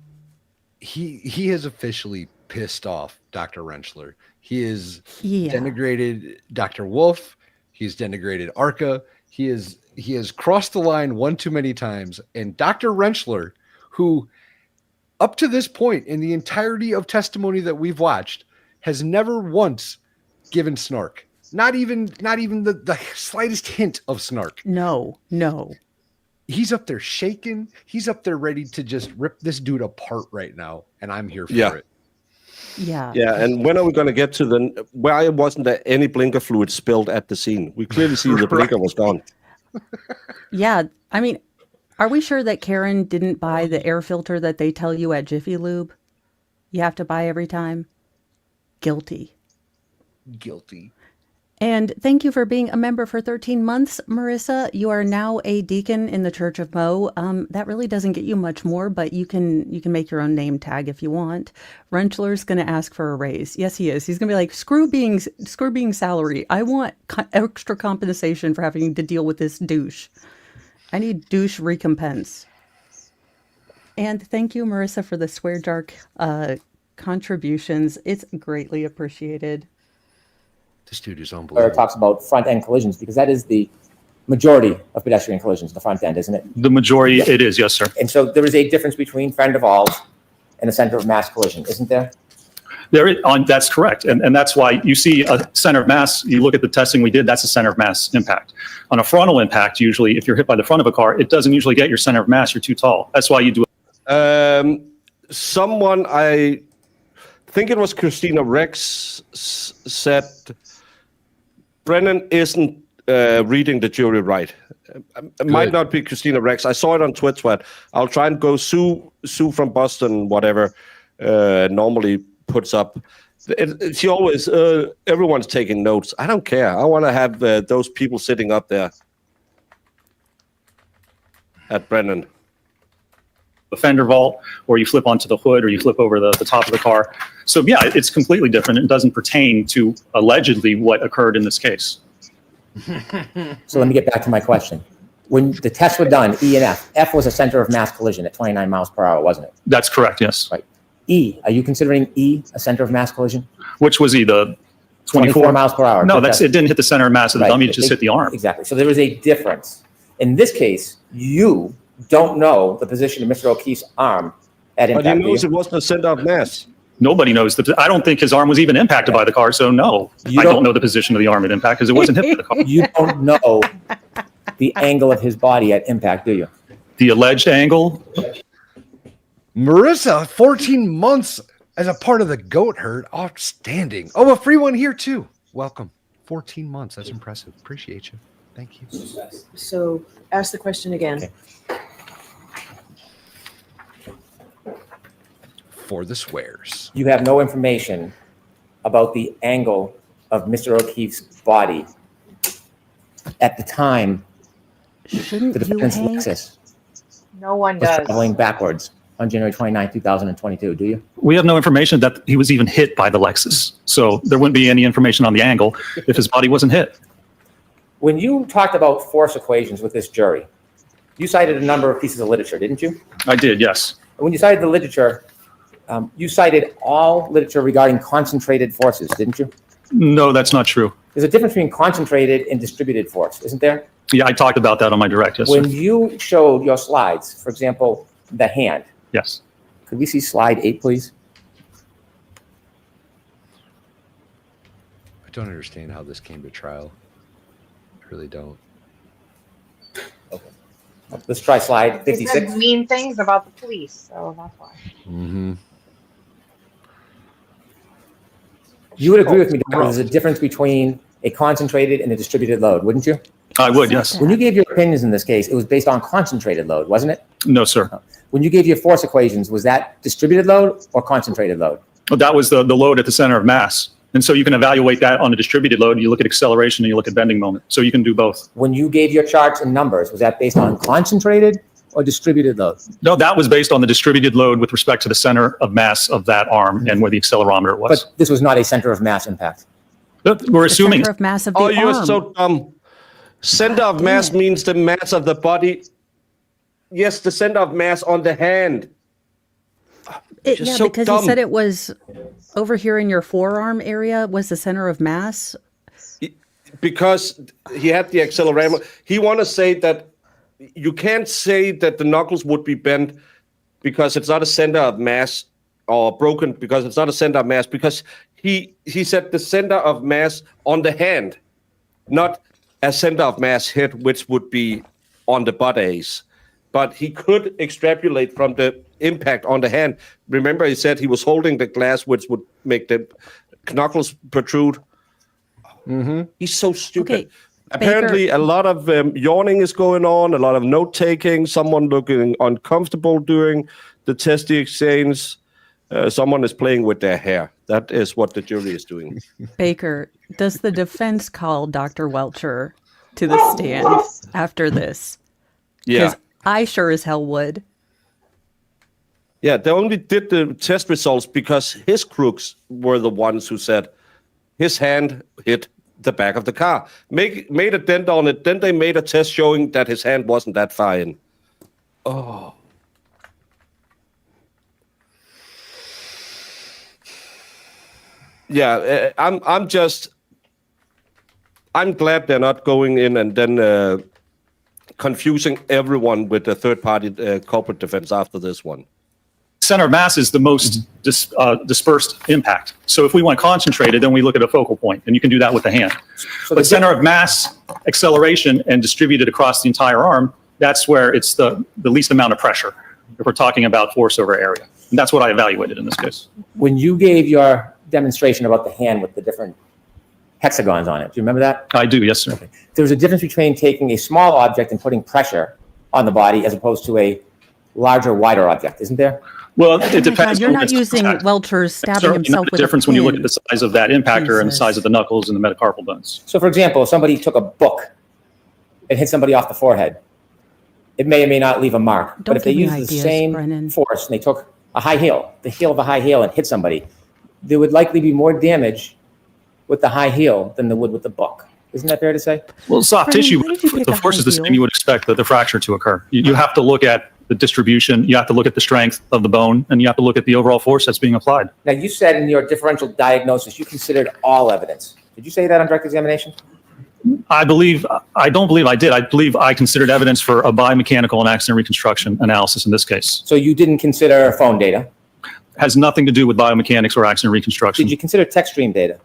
He has officially pissed off Dr. Rentschler. He has denigrated Dr. Wolf. He's denigrated Arca. He has crossed the line one too many times. And Dr. Rentschler, who up to this point in the entirety of testimony that we've watched, has never once given snark. Not even the slightest hint of snark. No. He's up there shaking. He's up there ready to just rip this dude apart right now. And I'm here for it. Yeah. Yeah, and when are we going to get to why wasn't there any blinker fluid spilled at the scene? We clearly see the blinker was gone. Yeah. I mean, are we sure that Karen didn't buy the air filter that they tell you at Jiffy Lube you have to buy every time? Guilty. And thank you for being a member for 13 months, Marissa. You are now a deacon in the Church of Mo. That really doesn't get you much more, but you can make your own name tag if you want. Rentschler's going to ask for a raise. Yes, he is. He's going to be like, screw being salary. I want extra compensation for having to deal with this douche. I need douche recompense. And thank you, Marissa, for the swear jar contributions. It's greatly appreciated. This dude is Where unbelievable. it talks about front end collisions, because that is the majority of pedestrian collisions, the front end, isn't it? The majority, it is, yes, sir. And so there is a difference between fender falls and a center of mass collision, isn't there? That's correct. And that's why you see a center of mass, you look at the testing we did, that's a center of mass impact. On a frontal impact, usually, if you're hit by the front of a car, it doesn't usually get your center of mass, you're too tall. That's why you do it. Someone, I think it was Christina Rex, said Brennan isn't reading the jury right. It might not be Christina Rex. I saw it on Twitter. I'll try and go Sue from Boston, whatever, normally puts up. She always, everyone's taking notes. I don't care. I want to have those people sitting up there at Brennan. The fender vault, or you flip onto the hood, or you flip over the top of the car. So yeah, it's completely different. It doesn't pertain to allegedly what occurred in this case. So let me get back to my question. When the tests were done, E and F was a center of mass collision at 29 miles per hour, wasn't it? That's correct, yes. Right. E, are you considering E a center of mass collision? Which was he, the 24 miles per hour? No, it didn't hit the center of mass of the dummy, it just hit the arm. Exactly. So there is a difference. In this case, you don't know the position of Mr. O'Keefe's arm at impact. But he knows it wasn't a center of mass. Nobody knows. I don't think his arm was even impacted by the car, so no. I don't know the position of the arm at impact because it wasn't hit by the car. You don't know the angle of his body at impact, do you? The alleged angle? Marissa, 14 months as a part of the goat herd. Outstanding. Oh, a free one here too. Welcome. 14 months. That's impressive. Appreciate you. Thank you. So ask the question again. Okay. For the swears. You have no information about the angle of Mr. O'Keefe's body at the time Shouldn't the you defendant's hang? Lexus No one was does. traveling backwards on January 29, 2022, do you? We have no information that he was even hit by the Lexus. So there wouldn't be any information on the angle if his body wasn't hit. When you talked about force equations with this jury, you cited a number of pieces of literature, didn't you? I did, yes. When you cited the literature, you cited all literature regarding concentrated forces, didn't you? No, that's not true. There's a difference between concentrated and distributed force, isn't there? Yeah, I talked about that on my direct, yes, sir. When you showed your slides, for example, the hand, Yes. could we see slide 8, please? I don't understand how this came to trial. I really don't. Let's try slide They 56. said mean things about the police, so that's why. Mm-hmm. You would agree with me, Doctor, there's a difference between a concentrated and a distributed load, wouldn't you? I would, yes. When you gave your opinions in this case, it was based on concentrated load, wasn't it? No, sir. When you gave your force equations, was that distributed load or concentrated load? Well, that was the load at the center of mass. And so you can evaluate that on a distributed load. You look at acceleration and you look at bending moment. So you can do both. When you gave your charts and numbers, was that based on concentrated or distributed load? No, that was based on the distributed load with respect to the center of mass of that arm and where the accelerometer was. But this was not a center of mass impact. But we're assuming. Center of mass of the Oh, arm. you're so dumb. Center of mass means the mass of the body. Yes, the center of mass on the hand. Just Yeah, so because dumb. you said it was over here in your forearm area was the center of mass. Because he had the accelerometer. He want to say that you can't say that the knuckles would be bent because it's not a center of mass, or broken because it's not a center of mass, because he said the center of mass on the hand, not a center of mass hit, which would be on the bodies. But he could extrapolate from the impact on the hand. Remember, he said he was holding the glass, which would make the knuckles protrude. Mm-hmm. He's so stupid. Okay, Apparently, Baker. a lot of yawning is going on, a lot of note taking, someone looking uncomfortable during the testing exchange. Someone is playing with their hair. That is what the jury is doing. Baker, does the defense call Dr. Welcher to the stand after this? Yeah. Because I sure as hell would. Yeah, they only did the test results because his crooks were the ones who said his hand hit the back of the car. Made a dent on it. Then they made a test showing that his hand wasn't that far in. Oh. Yeah, I'm glad they're not going in and then confusing everyone with the third-party corporate defense after this one. Center of mass is the most dispersed impact. So if we want concentrated, then we look at a focal point, and you can do that with the hand. But center of mass acceleration and distributed across the entire arm, that's where it's the least amount of pressure if we're talking about force over area. And that's what I evaluated in this case. When you gave your demonstration about the hand with the different hexagons on it, do you remember that? I do, yes, sir. Okay. There's a difference between taking a small object and putting pressure on the body as opposed to a larger, wider object, isn't there? Well, it depends. You're not using Welter's stabbing himself with a difference when you look at pin. the size of that impactor and the Jesus. size of the knuckles and the metacarpal bones. So for example, if somebody took a book and hit somebody off the forehead, it may or may not leave a mark. Don't But if they give me use the ideas, same Brennan. force and they took a high heel, the heel of a high heel, and hit somebody, there would likely be more damage with the high heel than there would with the book. Isn't that fair to say? Well, soft Brennan, tissue, why did you pick the a force is high the same, heel? you would expect the fracture to occur. You have to look at the distribution, you have to look at the strength of the bone, and you have to look at the overall force that's being applied. Now, you said in your differential diagnosis, you considered all evidence. Did you say that on direct examination? I don't believe I did. I believe I considered evidence for a biomechanical and accident reconstruction analysis in this case. So you didn't consider phone data. Has nothing to do with biomechanics or accident reconstruction. Did you consider text stream data?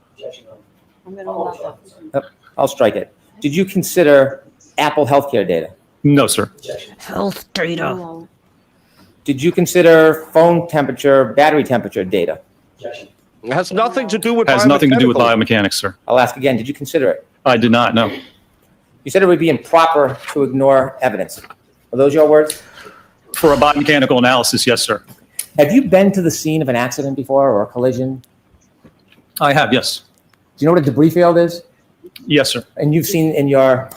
I'm going to allow that. I'll strike it. Did you consider Apple healthcare data? No, sir. Health data. No. Did you consider phone temperature, battery temperature data? It has nothing to do with Has nothing to do with biomechanical. biomechanics, sir. I'll ask again. Did you consider it? I did not, no. You said it would be improper to ignore evidence. Are those your words? For a biomechanical analysis, yes, sir. Have you been to the scene of an accident before or a collision? I have, yes. Do you know what a debris field is? Yes, sir. And you've seen in your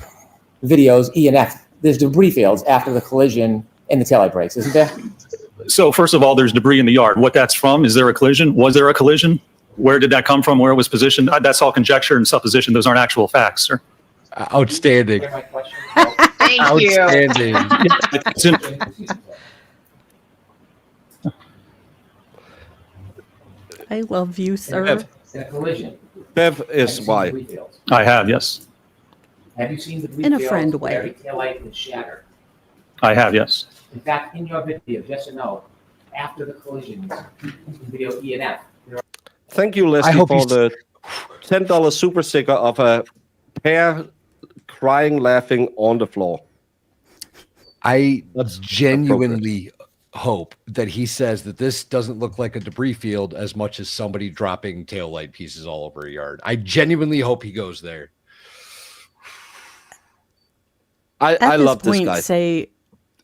videos, E and F, there's debris fields after the collision and the taillight brakes, isn't there? So first of all, there's debris in the yard. What that's from, is there a collision? Was there a collision? Where did that come from? Where it was positioned? That's all conjecture and supposition. Those aren't actual facts, sir. Outstanding. Hear my question? Thank you. Outstanding. It's in- I love you, sir. Bev, In a collision. Bev is why. Debris fields. I have, yes. Have you seen debris In a fields friend where way. every taillight was shattered? I have, yes. In fact, in your video, yes or no, after the collisions, in video E and F, Thank you, Leslie, hope for you- the $10 super sticker of a pair crying, laughing on the floor. I That's genuinely hope that he says that this doesn't look like a debris field as much as somebody dropping taillight pieces all over a yard. I genuinely hope he goes there. I At this love this point, guy.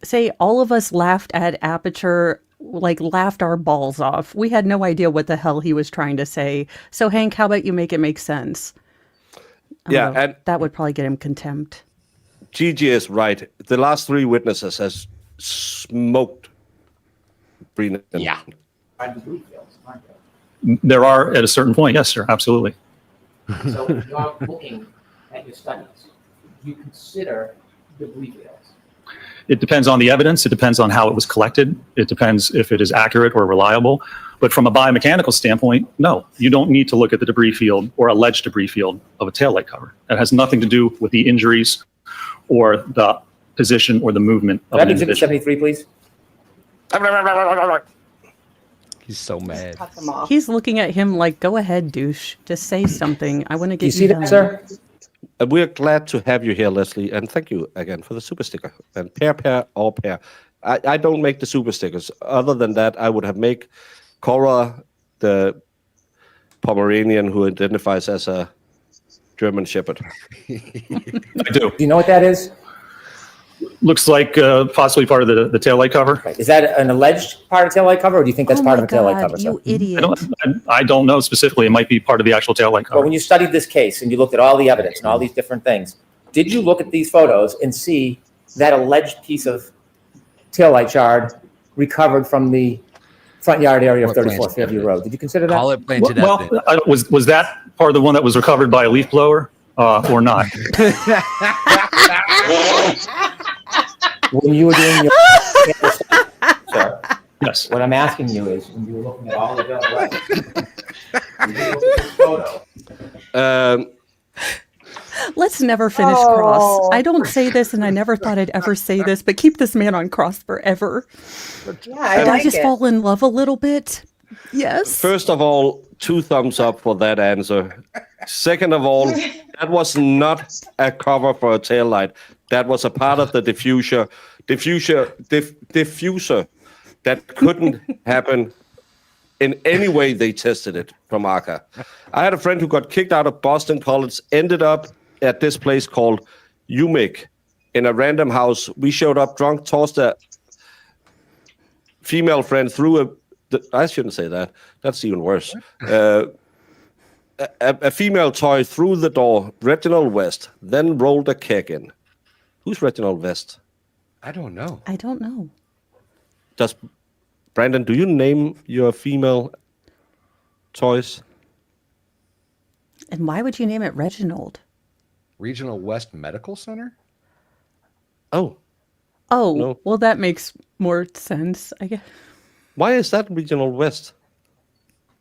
say all of us laughed at Aperture, like laughed our balls off. We had no idea what the hell he was trying to say. So Hank, how about you make it make sense? Yeah, Although and that would probably get him contempt. Gigi is right. The last three witnesses has smoked Brennan. Yeah. are debris fields, aren't they? There are at a certain point, yes, sir, absolutely. So if you're looking at your studies, do you consider debris fields? It depends on the evidence. It depends on how it was collected. It depends if it is accurate or reliable. But from a biomechanical standpoint, no, you don't need to look at the debris field or alleged debris field of a taillight cover. That has nothing to do with the injuries or the position or the movement of Can I an have exhibit individual. 73, please? He's so mad. Cut them off. He's looking at him like, "Go ahead, douche. Just say something. I want to Do you get see done." that, sir? We're glad to have you here, Leslie, and thank you again for the super sticker. And pair, all pair. I don't make the super stickers. Other than that, I would have made Cora, the Pomeranian who identifies as a German Shepherd. I do. Do you know what that is? Looks like possibly part of the taillight cover. Right. Is that an alleged part of taillight cover, or do you think that's Oh part my of a taillight God, cover, you sir? idiot! I don't know specifically. It might be part of the actual taillight Well, cover. when you studied this case and you looked at all the evidence and all these different things, did you look at these photos and see that alleged piece of taillight shard recovered from the front yard area of What 34 planted Fairview Road? Did you consider that? Call it planted Well, evidence. was that part of the one that was recovered by a leaf blower or not? When you were doing your sir, Yes. what I'm asking you is, when you were looking at all the available evidence, when you looked at this photo, Let's never finish Cross. I don't say this, and I never thought I'd ever say this, but keep this man on Cross forever. Yeah, I Did I like just it. fall in love a little bit? Yes. First of all, 2 thumbs up for that answer. Second of all, that was not a cover for a taillight. That was a part of the diffuser that couldn't happen in any way they tested it from ARCA. I had a friend who got kicked out of Boston College, ended up at this place called UMIC in a random house. We showed up drunk, tossed a female friend through I shouldn't say that. That's even worse. A female toy through the door, Reginald West, then rolled a keg in. Who's Reginald West? I don't know. I don't know. Brandon, do you name your female toys? And why would you name it Reginald? Regional West Medical Center? Oh. Oh, No. well, that makes more sense, I guess. Why is that Regional West?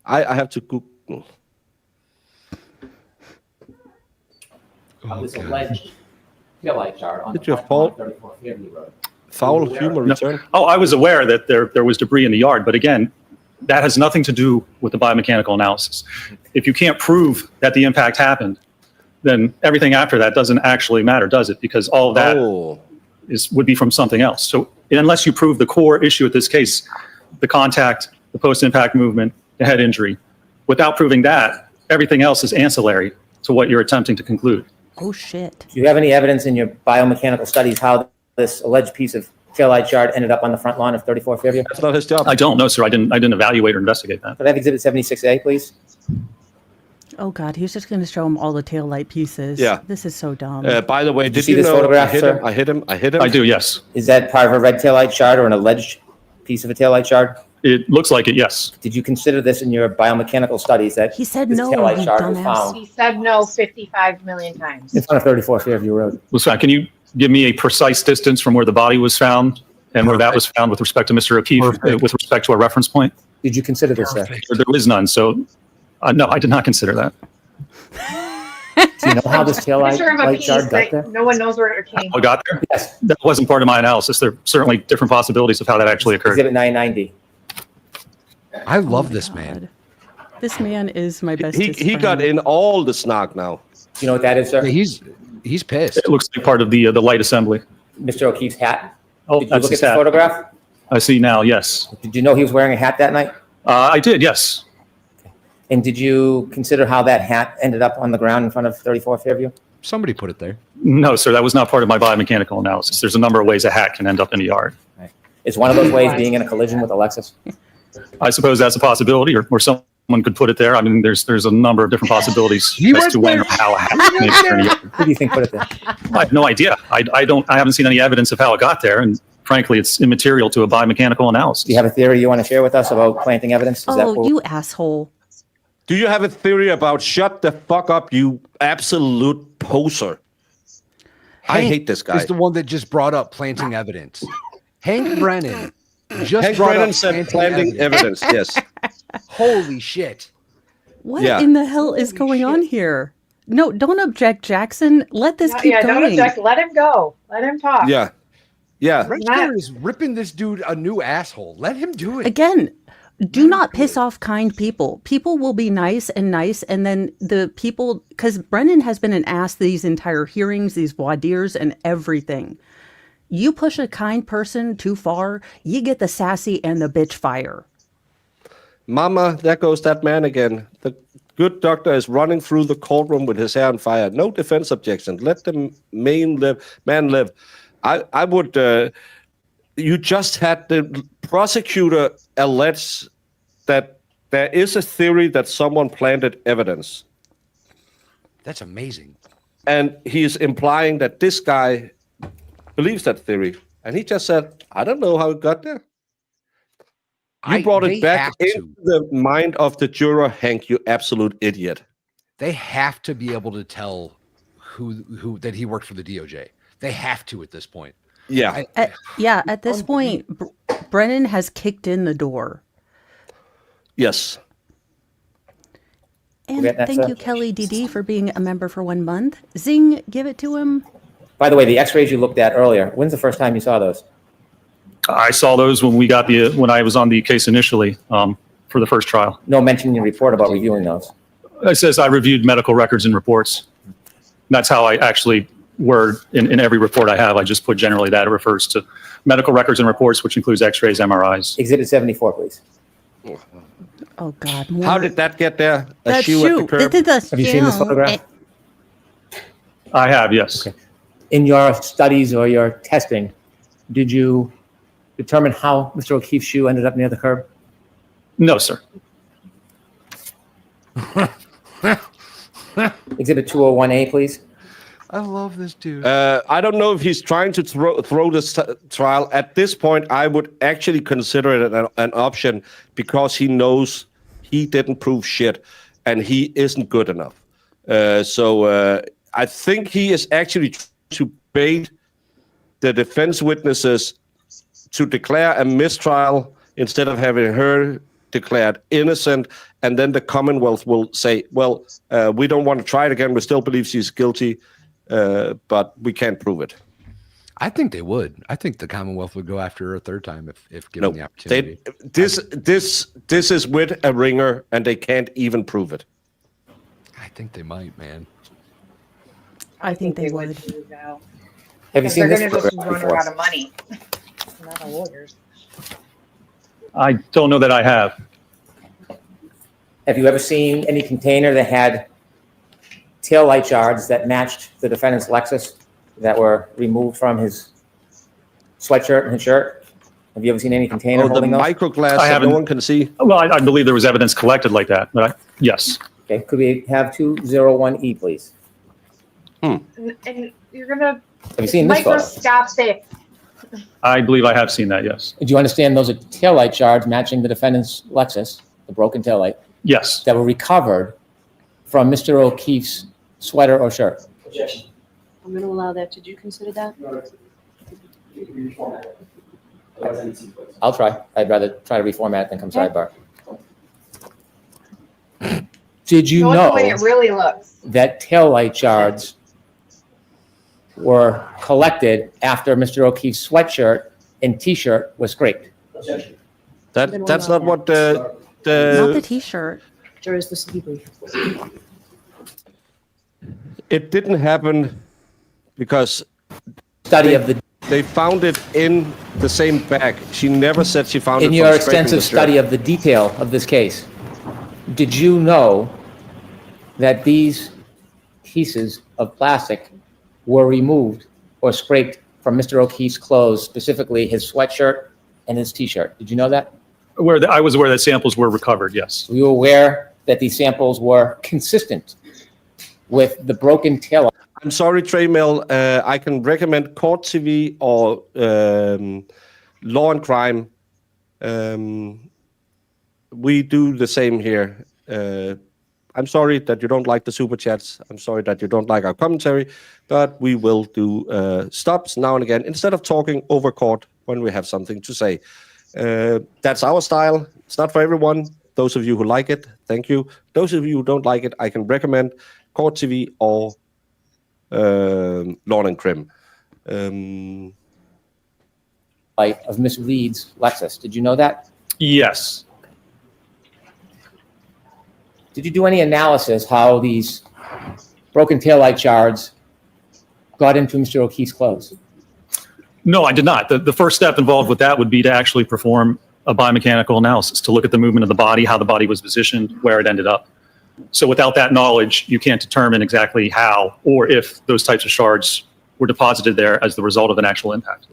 I have to Google. This alleged taillight chart on Did the you front fall? lawn of 34 Fairview Road. Foul humor No. return? Oh, I was aware that there was debris in the yard, but again, that has nothing to do with the biomechanical analysis. If you can't prove that the impact happened, then everything after that doesn't actually matter, does it? Because all of that would be from something else. So unless you prove the core issue at this case, the contact, the post-impact movement, the head injury, without proving that, everything else is ancillary to what you're attempting to conclude. Oh, shit. Do you have any evidence in your biomechanical studies how this alleged piece of taillight shard ended up on the front lawn of 34 Fairview? That's not his job. I don't know, sir. I didn't evaluate or investigate that. Could I have Exhibit 76A, please? Oh, God, he was just going to show him all the taillight pieces. Yeah. This is so dumb. By the way, Did you did see you this know photograph, sir? I hit him? I do, yes. Is that part of a red taillight shard or an alleged piece of a taillight shard? It looks like it, yes. Did you consider this in your biomechanical studies that He said this no, taillight you shard was dumbass. found He said no 55 million times. in front of 34 Fairview Road? Well, sorry, can you give me a precise distance from where the body was found and where that was found with respect to Mr. O'Keefe, with respect to a reference point? Did you consider this, sir? There is none, so no, I did not consider that. Do you know how this taillight Picture of a light piece shard got that there? no one knows where it came I got there? Yes. That wasn't part of my analysis. There are certainly different possibilities of how that actually occurred. Exhibit 990. I love this God. man. This man is my bestest He got friend. in all the snark now. Do you know what that is, sir? Yeah, he's pissed. It looks like part of the light assembly. Mr. O'Keefe's hat? Oh, Did you that's look at his the hat. photograph? I see now, yes. Did you know he was wearing a hat that night? I did, yes. And did you consider how that hat ended up on the ground in front of 34 Fairview? Somebody put it there. No, sir, that was not part of my biomechanical analysis. There's a number of ways a hat can end up in a yard. Is one of those ways being in a collision with a Lexus? I suppose that's a possibility, or someone could put it there. I mean, there's a number of different possibilities as to when or how a hat may appear in a yard. Who do you think put it there? I have no idea. I haven't seen any evidence of how it got there, and frankly, it's immaterial to a biomechanical analysis. Do you have a theory you want to share with us about planting evidence? Is that Oh, what- you asshole. Do you have a theory about shut the fuck up, you absolute poser? I Hank hate this guy. is the one that just brought up planting evidence. Hank Brennan just Hank brought Brennan up said planting evidence, yes. Holy shit. What Yeah. in the hell is going on here? No, don't object, Jackson. Let this keep Don't going. object. Let him go. Let him talk. Yeah. Yeah. Register is ripping this dude a new asshole. Let him do it. Again, do not piss off kind people. People will be nice, and then the people, because Brennan has been an ass these entire hearings, these voir dires, and everything. You push a kind person too far, you get the sassy and the bitch fire. Mama, there goes that man again. The good doctor is running through the courtroom with his hair on fire. No defense objection. Let the man live. I would. You just had the prosecutor allege that there is a theory that someone planted evidence, That's amazing. and he is implying that this guy believes that theory, and he just said, "I don't know how it got there." You brought they it back have into to. the mind of the juror, Hank. You absolute idiot. They have to be able to tell who that he worked for the DOJ. They have to at this point. Yeah. At this point, Brennan has kicked in the door. Yes. And get that, thank sir? you, Kelly DD, for being a member for 1 month. Zing, give it to him. By the way, the x-rays you looked at earlier, when's the first time you saw those? I saw those when I was on the case initially for the first trial. No mention in your report about reviewing those. It says I reviewed medical records and reports. That's how I actually word in every report I have. I just put generally that it refers to medical records and reports, which includes x-rays, MRIs. Exhibit 74, please. Oh, God. How did that get there? A That shoe at the curb? Have you seen this photograph? I have, yes. In your studies or your testing, did you determine how Mr. O'Keefe's shoe ended up near the curb? No, sir. Exhibit 201A, please. I love this dude. I don't know if he's trying to throw this trial. At this point, I would actually consider it an option because he knows he didn't prove shit and he isn't good enough. So I think he is actually trying to bait the defense witnesses to declare a mistrial instead of having her declared innocent, and then the Commonwealth will say, well, we don't want to try it again. We still believe she's guilty, but we can't prove it. I think they would. I think the Commonwealth would go after her a third time if given the opportunity. This is with a ringer, and they can't even prove it. I think they might, man. I think they would. Have you seen this They're going to just photograph run her before? out of money. Not the lawyers. I don't know that I have. Have you ever seen any container that had tail light shards that matched the defendant's Lexus that were removed from his sweatshirt and his shirt? Have you ever seen any container Oh, the holding those? microglass I that no haven't. one can see. Well, I believe there was evidence collected like that, but yes. Okay, could we have 201E, please? And you're going to Have you seen this photo? microscopic. I believe I have seen that, yes. Do you understand those are tail light shards matching the defendant's Lexus, the broken tail light, Yes. that were recovered from Mr. O'Keefe's sweater or shirt? I'm going to allow that. Did you consider that? I'll try. I'd rather try to reformat than come sidebar. Did you Show us the way know it really looks. that tail light shards were collected after Mr. O'Keefe's sweatshirt and T-shirt was scraped? That's not what Not the T-shirt. There is the city brief. it didn't happen because Study of the they found it in the same bag. She never said she found it in from your scraping extensive the shirt. study of the detail of this case, did you know that these pieces of plastic were removed or scraped from Mr. O'Keefe's clothes, specifically his sweatshirt and his T-shirt? Did you know that? I was aware that samples were recovered, yes. Were you aware that these samples were consistent with the broken tail? I'm sorry, Trey Mill. I can recommend Court TV or Law and Crime. We do the same here. I'm sorry that you don't like the super chats. I'm sorry that you don't like our commentary, but we will do stops now and again instead of talking over court when we have something to say. That's our style. It's not for everyone. Those of you who like it, thank you. Those of you who don't like it, I can recommend Court TV or Law and Crime. Of Miss Reed's Lexus. Did you know that? Yes. Did you do any analysis how these broken taillight shards got into Mr. O'Keefe's clothes? No, I did not. The first step involved with that would be to actually perform a biomechanical analysis to look at the movement of the body, how the body was positioned, where it ended up. So without that knowledge, you can't determine exactly how or if those types of shards were deposited there as the result of an actual impact.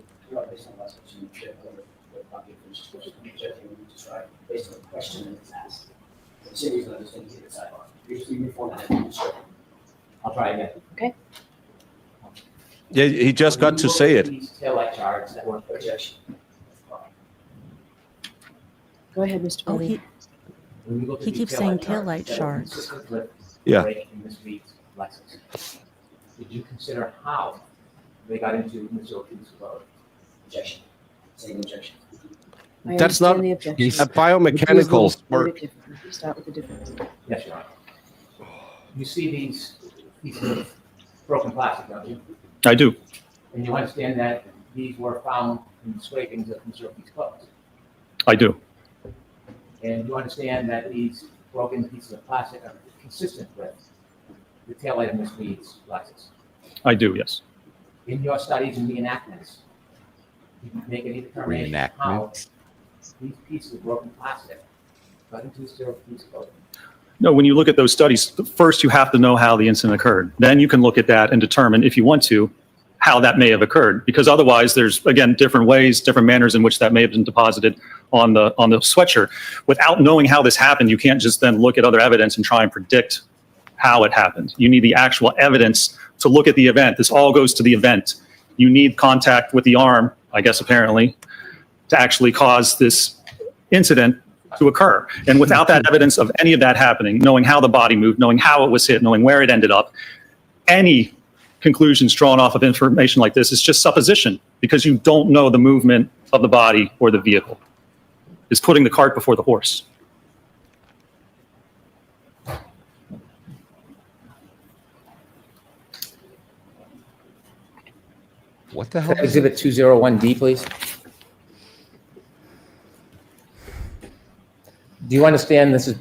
I'll try again. Okay. Yeah, he just got to say it. Taillight shards that were projection. Go ahead, Mr. Oh, Brady. he keeps saying taillight shards. Yeah. Did you consider how they got into Mr. O'Keefe's clothes? Objection. Same objection. I That's not understand the objection. a biomechanical. Start with the difference. Yes, Your Honor. You see these pieces of broken plastic, don't you? I do. And you understand that these were found in scrapings of Mr. O'Keefe's clothes. I do. And you understand that these broken pieces of plastic are consistent with the taillight of Miss Reed's glasses. I do, yes. In your studies and reenactments, did you make any determination how these pieces of broken plastic got into Mr. O'Keefe's clothing? No, when you look at those studies, first you have to know how the incident occurred. Then you can look at that and determine, if you want to, how that may have occurred. Because otherwise, there's, again, different ways, different manners in which that may have been deposited on the sweatshirt. Without knowing how this happened, you can't just then look at other evidence and try and predict how it happened. You need the actual evidence to look at the event. This all goes to the event. You need contact with the arm, I guess apparently, to actually cause this incident to occur. And without that evidence of any of that happening, knowing how the body moved, knowing how it was hit, knowing where it ended up, any conclusions drawn off of information like this is just supposition, because you don't know the movement of the body or the vehicle. It's putting the cart before the horse. What the hell? Exhibit 201D, please. Do you understand this is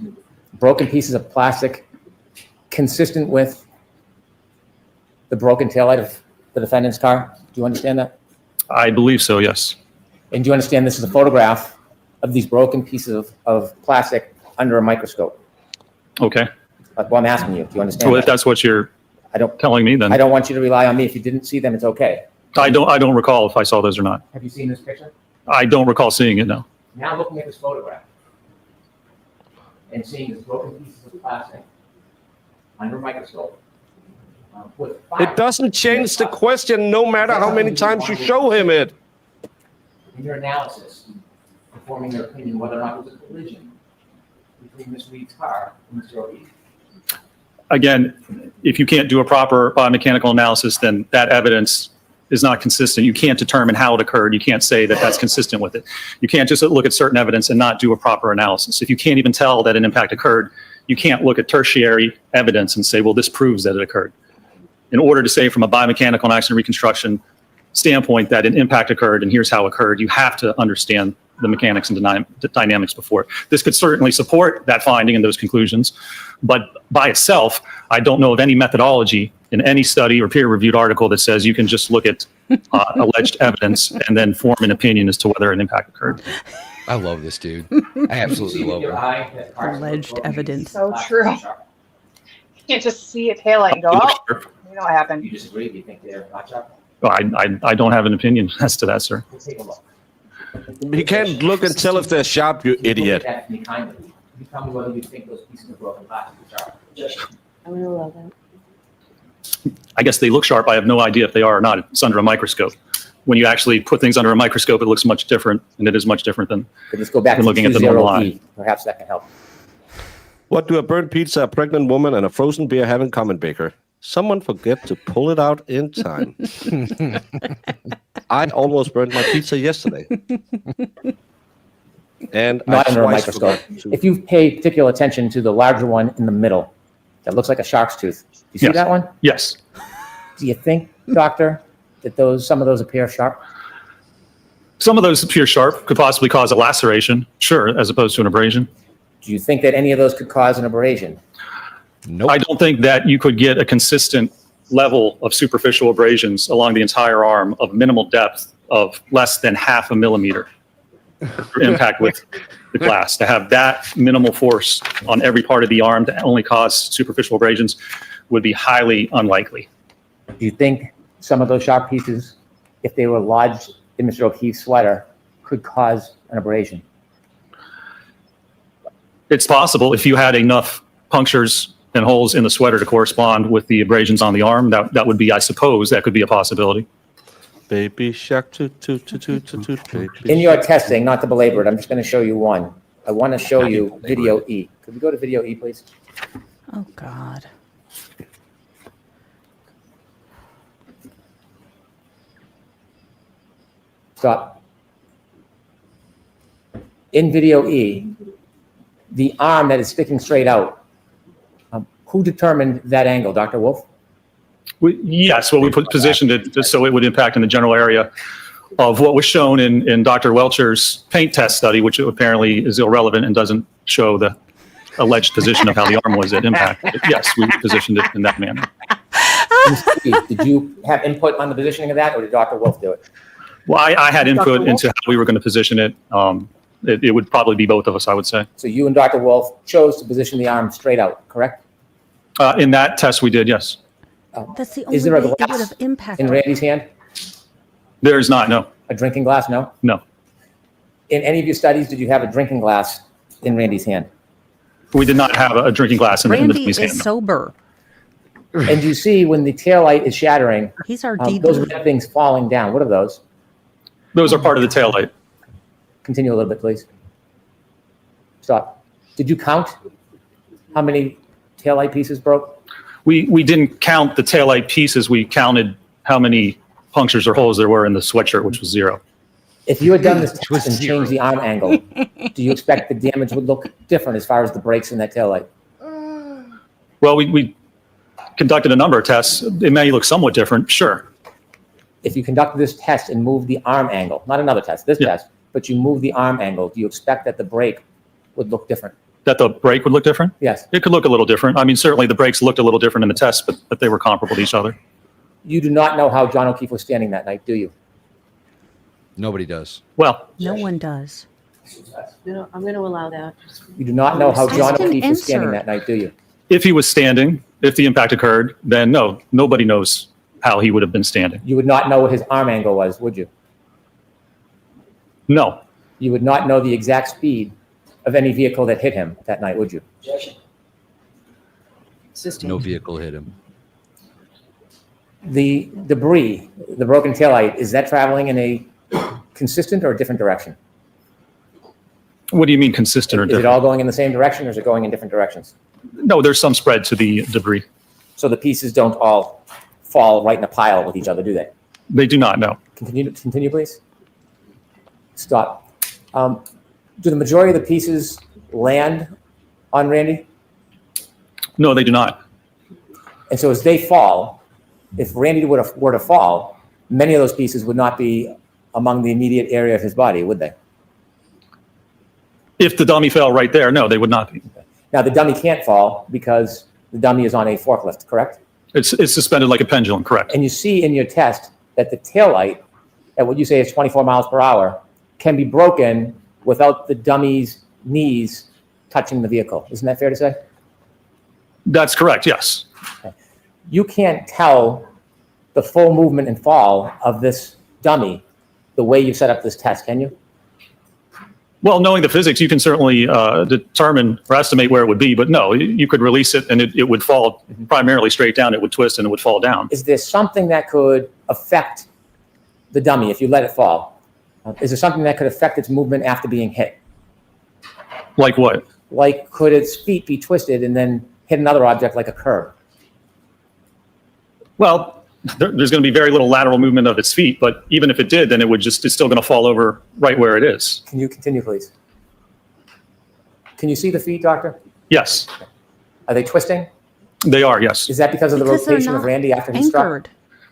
broken pieces of plastic consistent with the broken taillight of the defendant's car? Do you understand that? I believe so, yes. And do you understand this is a photograph of these broken pieces of plastic under a microscope? Okay. Well, I'm asking you, do you understand So that? if that's what you're telling me, then I don't want you to rely on me. If you didn't see them, it's okay. I don't recall if I saw those or not. Have you seen this picture? I don't recall seeing it, no. Now looking at this photograph and seeing these broken pieces of plastic under a microscope. It doesn't change the question no matter how many times you show him it. In your analysis, forming your opinion whether or not it was a collision between Ms. Reed's car and Mr. O'Keefe. Again, if you can't do a proper biomechanical analysis, then that evidence is not consistent. You can't determine how it occurred. You can't say that that's consistent with it. You can't just look at certain evidence and not do a proper analysis. If you can't even tell that an impact occurred, you can't look at tertiary evidence and say, well, this proves that it occurred. In order to say from a biomechanical and accident reconstruction standpoint that an impact occurred and here's how it occurred, you have to understand the mechanics and dynamics before. This could certainly support that finding and those conclusions, but by itself, I don't know of any methodology in any study or peer-reviewed article that says you can just look at alleged evidence and then form an opinion as to whether an impact occurred. I love this dude. I absolutely love him. Alleged evidence. So true. You can't just see a taillight and go, oh, you know what happened. You disagree? Do you think they're not sharp? Well, I don't have an opinion as to that, sir. Let's take a look. He can't look and tell if they're sharp, you idiot. Look at that kindly. You tell me whether you think those pieces of broken plastic are sharp. I would allow that. I guess they look sharp. I have no idea if they are or not. It's under a microscope. When you actually put things under a microscope, it looks much different, and it is much different than Let's go back to looking at the normal eye. Perhaps that can help. What do a burnt pizza, a pregnant woman, and a frozen beer have in common, Baker? Someone forget to pull it out in time. I almost burned my pizza yesterday. And Not I under a twice microscope. forgot to- If you pay particular attention to the larger one in the middle, that looks like a shark's tooth. Do you see Yes. that one? Yes. Do you think, doctor, that some of those appear sharp? Some of those appear sharp, could possibly cause a laceration, sure, as opposed to an abrasion. Do you think that any of those could cause an abrasion? Nope. I don't think that you could get a consistent level of superficial abrasions along the entire arm of minimal depth of less than 0.5 millimeter for impact with the glass. To have that minimal force on every part of the arm to only cause superficial abrasions would be highly unlikely. Do you think some of those sharp pieces, if they were lodged in Mr. O'Keefe's sweater, could cause an abrasion? It's possible if you had enough punctures and holes in the sweater to correspond with the abrasions on the arm, that would be, I suppose, that could be a possibility. Baby shark, toot, toot, toot, toot, toot, toot, baby In your shark. testing, not to belabor it, I'm just going to show you one. I want to show you video E. Could we go to video E, please? Oh, God. Stop. In video E, the arm that is sticking straight out Who determined that angle, Dr. Wolf? Yes, well, we positioned it just so it would impact in the general area of what was shown in Dr. Welcher's paint test study, which apparently is irrelevant and doesn't show the alleged position of how the arm was at impact. But yes, we positioned it in that manner. Did you have input on the positioning of that, or did Dr. Wolf do it? Well, I had input into how we were going to position it. It would probably be both of us, I would say. So you and Dr. Wolf chose to position the arm straight out, correct? In that test, we did, yes. That's the only Is there a way it would glass have impacted. in Randy's hand? There is not, no. A drinking glass, no? No. In any of your studies, did you have a drinking glass in Randy's hand? We did not have a drinking glass in the Randy Miss hand. is sober. And you see when the taillight is shattering, He's our those DB. red things falling down. What are those? Those are part of the taillight. Continue a little bit, please. Stop. Did you count how many taillight pieces broke? We didn't count the taillight pieces. We counted how many punctures or holes there were in the sweatshirt, which was 0. If you had done this test and changed the arm angle, do you expect the damage would look different as far as the breaks in that taillight? Well, we conducted a number of tests. It may look somewhat different, sure. If you conducted this test and moved the arm angle, not another test, this test, but you move the arm angle, do you expect that the break would look different? That the break would look different? Yes. It could look a little different. I mean, certainly the breaks looked a little different in the test, but they were comparable to each other. You do not know how John O'Keefe was standing that night, do you? Nobody does. Well, No one does. No, I'm going to allow that. You do not know how John Ask an O'Keefe was standing insert. that night, do you? if he was standing, if the impact occurred, then no, nobody knows how he would have been standing. You would not know what his arm angle was, would you? No. You would not know the exact speed of any vehicle that hit him that night, would you? No vehicle hit him. The debris, the broken taillight, is that traveling in a consistent or a different direction? What do you mean consistent or Is it different? all going in the same direction or is it going in different directions? No, there's some spread to the debris. So the pieces don't all fall right in a pile with each other, do they? They do not, no. Continue, please. Stop. Do the majority of the pieces land on Randy? No, they do not. And so as they fall, if Randy were to fall, many of those pieces would not be among the immediate area of his body, would they? If the dummy fell right there, no, they would not be. Now, the dummy can't fall because the dummy is on a forklift, correct? It's suspended like a pendulum, correct? And you see in your test that the taillight, at what you say is 24 miles per hour, can be broken without the dummy's knees touching the vehicle. Isn't that fair to say? That's correct, yes. You can't tell the full movement and fall of this dummy the way you set up this test, can you? Well, knowing the physics, you can certainly determine or estimate where it would be, but no, you could release it and it would fall primarily straight down. It would twist and it would fall down. Is there something that could affect the dummy if you let it fall? Is there something that could affect its movement after being hit? Like what? Like, could its feet be twisted and then hit another object like a curb? Well, there's going to be very little lateral movement of its feet, but even if it did, then it's still going to fall over right where it is. Can you continue, please? Can you see the feet, doctor? Yes, Are they twisting? they are, yes. Is that because of the Because they're rotation of not Randy after he struck? anchored.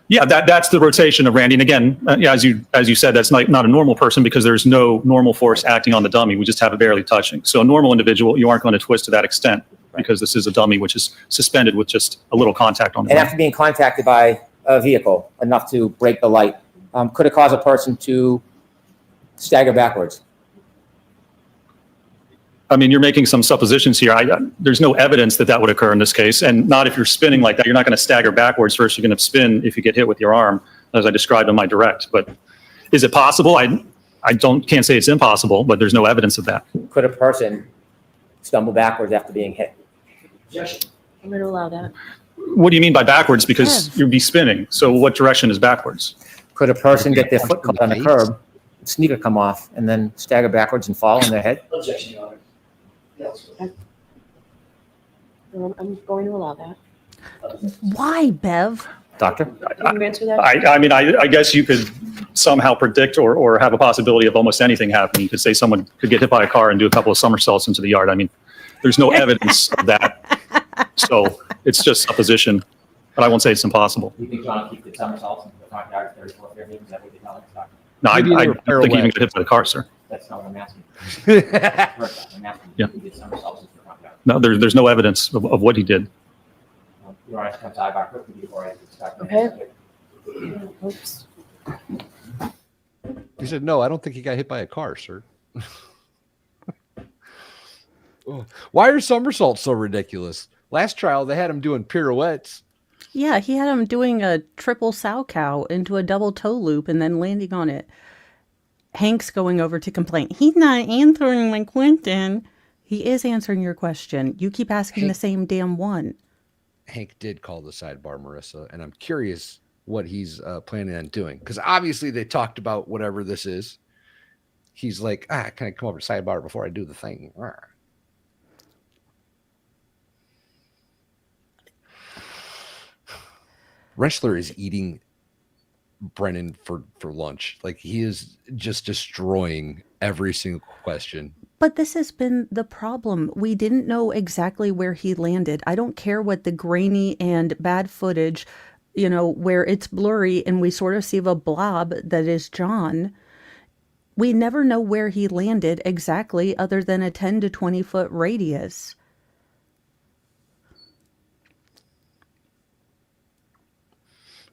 Yeah, that's the rotation of Randy. And again, as you said, that's not a normal person because there's no normal force acting on the dummy. We just have it barely touching. So a normal individual, you aren't going to twist to that extent because this is a dummy which is suspended with just a little contact on the And ground. after being contacted by a vehicle enough to break the light, could it cause a person to stagger backwards? I mean, you're making some suppositions here. There's no evidence that would occur in this case, and not if you're spinning like that. You're not going to stagger backwards first. You're going to spin if you get hit with your arm, as I described in my direct. But is it possible? I can't say it's impossible, but there's no evidence of that. Could a person stumble backwards after being hit? I'm going to allow that. What do you mean by backwards? Because you'd be spinning. So what direction is backwards? Could a person get their foot caught on a curb, sneaker come off, and then stagger backwards and fall on their head? Objection, Your Honor. I'm going to allow that. Why, Bev? Doctor? Can you answer that? I mean, I guess you could somehow predict or have a possibility of almost anything happening. You could say someone could get hit by a car and do a couple of somersaults into the yard. I mean, there's no evidence of that. So it's just supposition, but I won't say it's impossible. You think John O'Keefe did somersaults in the front yard of 34 Fairview? Is that what you're telling us, Doctor? No, Maybe I they were don't think he even pirouette. got hit by the car, sir. That's not what I'm asking. I'm asking Yeah. if he did somersaults in the front yard. No, there's no evidence of what he did. Your Honor, come sidebar quickly before I start. Okay. Oops. He said, no, I don't think he got hit by a car, sir. Why are somersaults so ridiculous? Last trial, they had him doing pirouettes. Yeah, he had him doing a triple sow cow into a double toe loop and then landing on it. Hank's going over to complain. He's not answering my question. He is answering your question. You keep asking the same damn one. Hank did call the sidebar, Marissa, and I'm curious what he's planning on doing. Because obviously they talked about whatever this is. He's like, can I come over to sidebar before I do the thing? Rentschler is eating Brennan for lunch. Like, he is just destroying every single question. But this has been the problem. We didn't know exactly where he landed. I don't care what the grainy and bad footage, where it's blurry and we sort of see a blob that is John. We never know where he landed exactly other than a 10 to 20 foot radius.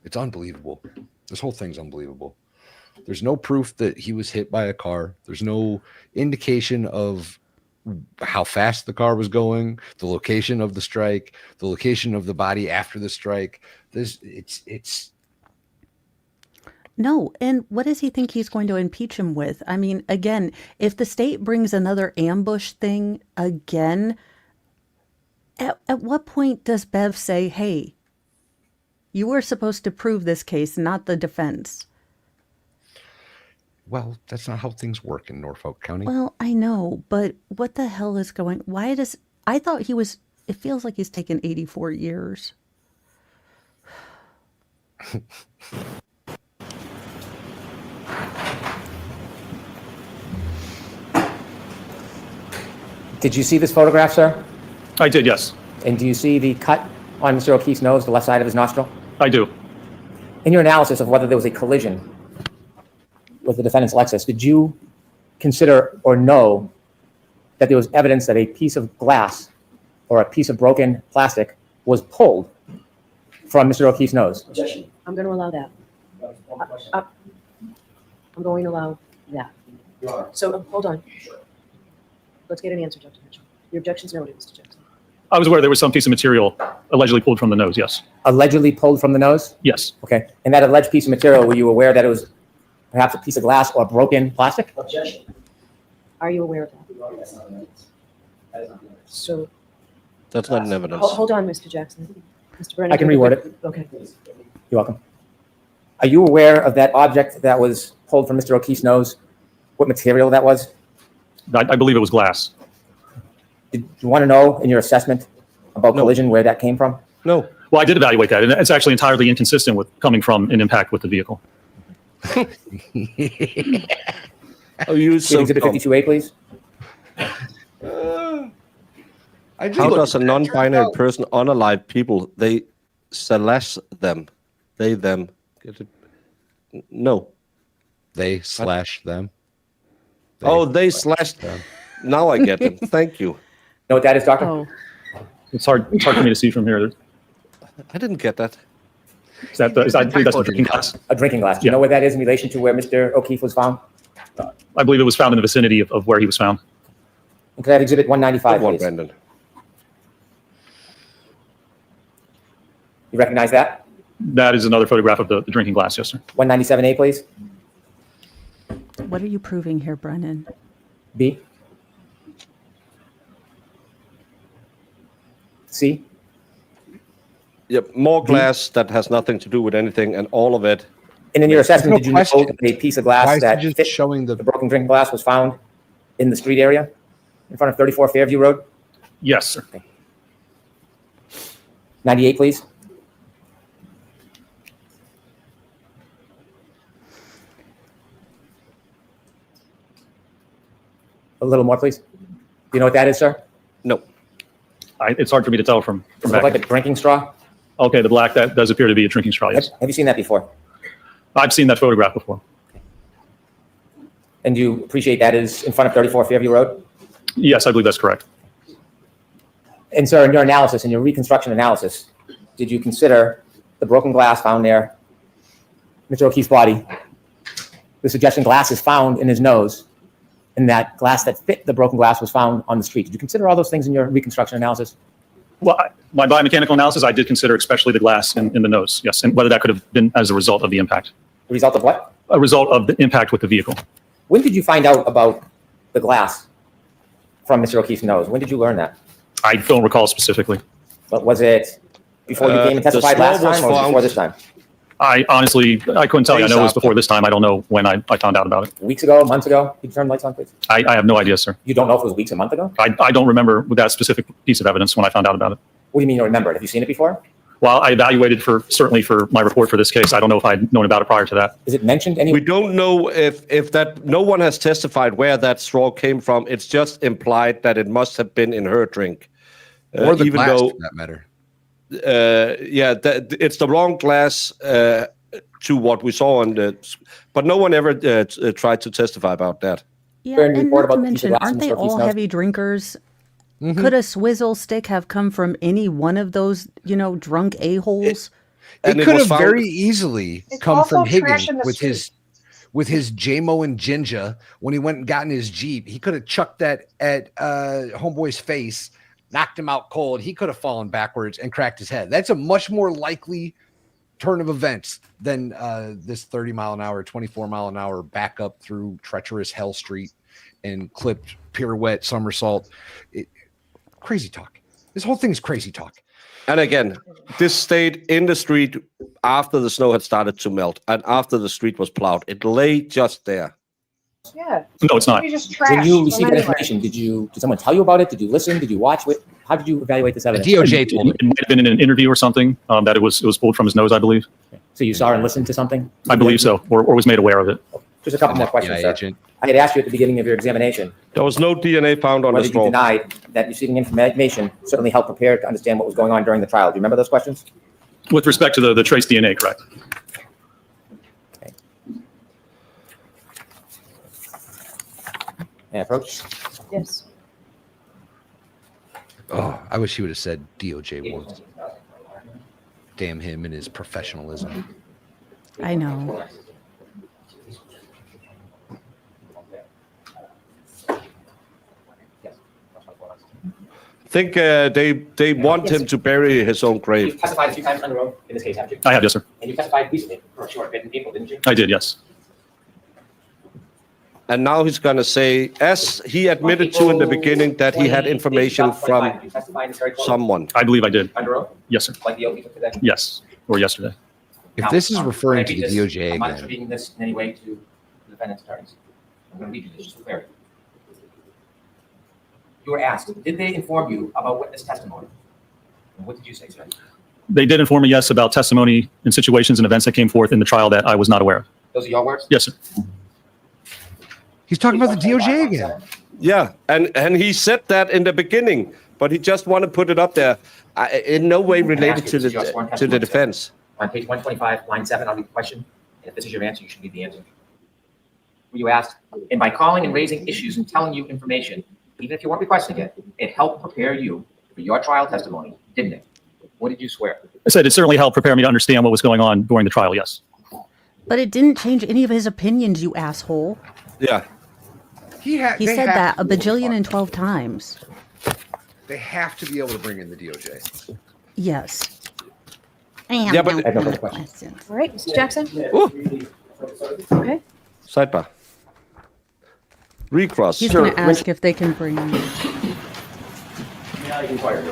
It's unbelievable. This whole thing's unbelievable. There's no proof that he was hit by a car. There's no indication of how fast the car was going, the location of the strike, the location of the body after the strike. It's No, and what does he think he's going to impeach him with? I mean, again, if the state brings another ambush thing again, at what point does Bev say, hey, you were supposed to prove this case, not the defense? Well, that's not how things work in Norfolk County. Well, I know, but what the hell is going? I thought he was, it feels like he's taken 84 years. Did you see this photograph, sir? I did, yes. And do you see the cut on Mr. O'Keefe's nose, the left side of his nostril? I do. In your analysis of whether there was a collision with the defendant's Lexus, did you consider or know that there was evidence that a piece of glass or a piece of broken plastic was pulled from Mr. O'Keefe's nose? I'm going to allow that. I'm going to allow that. So hold on. Let's get an answer, Dr. Mitchell. Your objection's noted, Mr. Jackson. I was aware there was some piece of material allegedly pulled from the nose, yes. Allegedly pulled from the nose? Yes. Okay. And that alleged piece of material, were you aware that it was perhaps a piece of glass or broken plastic? Are you aware of that? So That's not an evidence. hold on, Mr. Jackson. Mr. Brennan. I can reword it. Okay. You're welcome. Are you aware of that object that was pulled from Mr. O'Keefe's nose? What material that was? I believe it was glass. Did you want to know in your assessment about collision where that came from? No. Well, I did evaluate that, and it's actually entirely inconsistent with coming from an impact with the vehicle. Oh, you so Exhibit dumb. 52A, please. How does a non-binary person unalive people? They slash them. They, them. Get it? No. They slash them. They slashed them. Now I get them. Thank you. Know what that is, Doctor? Oh, It's hard for me to see from here. I didn't get that. I believe that's a drinking glass. A drinking glass. Do you know where that is in relation to where Mr. O'Keefe was found? I believe it was found in the vicinity of where he was found. And could I have exhibit 195, Good one, please? Brendan. You recognize that? That is another photograph of the drinking glass, yes, sir. 197A, please. what are you proving here, Brennan? B. C. Yep, more glass that has nothing to do with anything, and all of it. And in your assessment, no did you know question. that a piece of Why glass is that he just fit showing the broken drinking glass was found in the street area in front of 34 Fairview Road? Yes, sir. 98, please. A little more, please. Do you know what that is, sir? No. It's hard for me to tell from Does it back. look like a drinking straw? Okay, the black, that does appear to be a drinking straw, yes. Have you seen that before? I've seen that photograph before. And you appreciate that is in front of 34 Fairview Road? Yes, I believe that's correct. And sir, in your analysis, in your reconstruction analysis, did you consider the broken glass found near Mr. O'Keefe's body? The suggestion glass is found in his nose, and that glass that fit the broken glass was found on the street. Did you consider all those things in your reconstruction analysis? Well, my biomechanical analysis, I did consider especially the glass in the nose, yes, and whether that could have been as a result of the impact. The result of what? A result of the impact with the vehicle. When did you find out about the glass from Mr. O'Keefe's nose? When did you learn that? I don't recall specifically. But was it before you came and The testified snow last was time, or was it found- before this time? I honestly, I couldn't tell you. I know it was Days before this time. I don't know when I found out about it. Weeks ago, months ago? Can you turn the lights on, please? I have no idea, sir. You don't know if it was weeks or month ago? I don't remember that specific piece of evidence when I found out about it. What do you mean you don't remember it? Have you seen it before? Well, I evaluated certainly for my report for this case. I don't know if I'd known about it prior to that. Is it mentioned anywhere? We don't know if that, no one has testified where that straw came from. It's just implied that it must have been in her drink. Or the even glass, though, for that matter. it's the wrong glass to what we saw on the, but no one ever tried to testify about that. Yeah, Hearing and report not to about the piece of mention, glass aren't in they Mr. O'Keefe's all nose? heavy drinkers? Mhm. Could a swizzle stick have come from any one of those, drunk a-holes? And It it could was have found- very easily It's come also from Higgins trash in the with his JMO and Ginger when he went and got in his Jeep. He could have chucked that at homeboy's face, knocked him out cold. He could have fallen backwards and cracked his head. That's a much more likely turn of events than this 30 mile an hour, 24 mile an hour back up through treacherous Hell Street and clipped pirouette somersault. Crazy talk. This whole thing is crazy talk. And again, this stayed in the street after the snow had started to melt and after the street was plowed. It lay just there. Yeah. No, it's not. You just trash. When you from received that anywhere. information, did someone tell you about it? Did you listen? Did you watch? How did you evaluate this The evidence? DOJ told me. It might have been in an interview or something that it was pulled from his nose, I believe. So you saw and listened to something? I believe so, or was made aware of it. Just a couple more questions, FBI sir. agent. I had asked you at the beginning of your examination There was no DNA found on the whether you straw. denied that receiving information certainly helped prepare to understand what was going on during the trial. Do you remember those questions? With respect to the trace DNA, correct? And approach? Yes. Oh, I wish he would have said DOJ once. Damn him and his professionalism. I know. I think they want him to bury his own grave. You've testified a few times under oath in this case, haven't you? I have, yes, sir. And you testified recently for a short bit in April, didn't you? I did, yes. And now he's going to say, as he admitted to in the beginning, that he had information from Did you testify in this very court someone. I believe I did. under oath, Yes, sir. like the oath you took today? Yes, or yesterday. If Now, this is can referring I to read the this? DOJ I'm not again, attributing this in any way to the defendant's attorneys. I'm going to read you this just for clarity. You were asked, did they inform you about witness testimony? And what did you say, sir? They did inform me, yes, about testimony and situations and events that came forth in the trial that I was not aware of. Those are your words? Yes, sir. he's talking about the DOJ again. Yeah, and he said that in the beginning, but he just wanted to put it up there. In no way related to the defense. On page 125, line 7, I'll read the question. And if this is your answer, you should read the answer. Were you asked, and by calling and raising issues and telling you information, even if you weren't requesting it, it helped prepare you for your trial testimony, didn't it? What did you swear? I said it certainly helped prepare me to understand what was going on during the trial, yes. But it didn't change any of his opinions, you asshole. Yeah. He said that a bajillion and 12 times. They have to be able to bring in the DOJ. Yes. Yeah, but- I have no further questions. All right, Mr. Jackson? Ooh, Okay. sidebar. Recross. He's Sure, going to ask if they can bring in.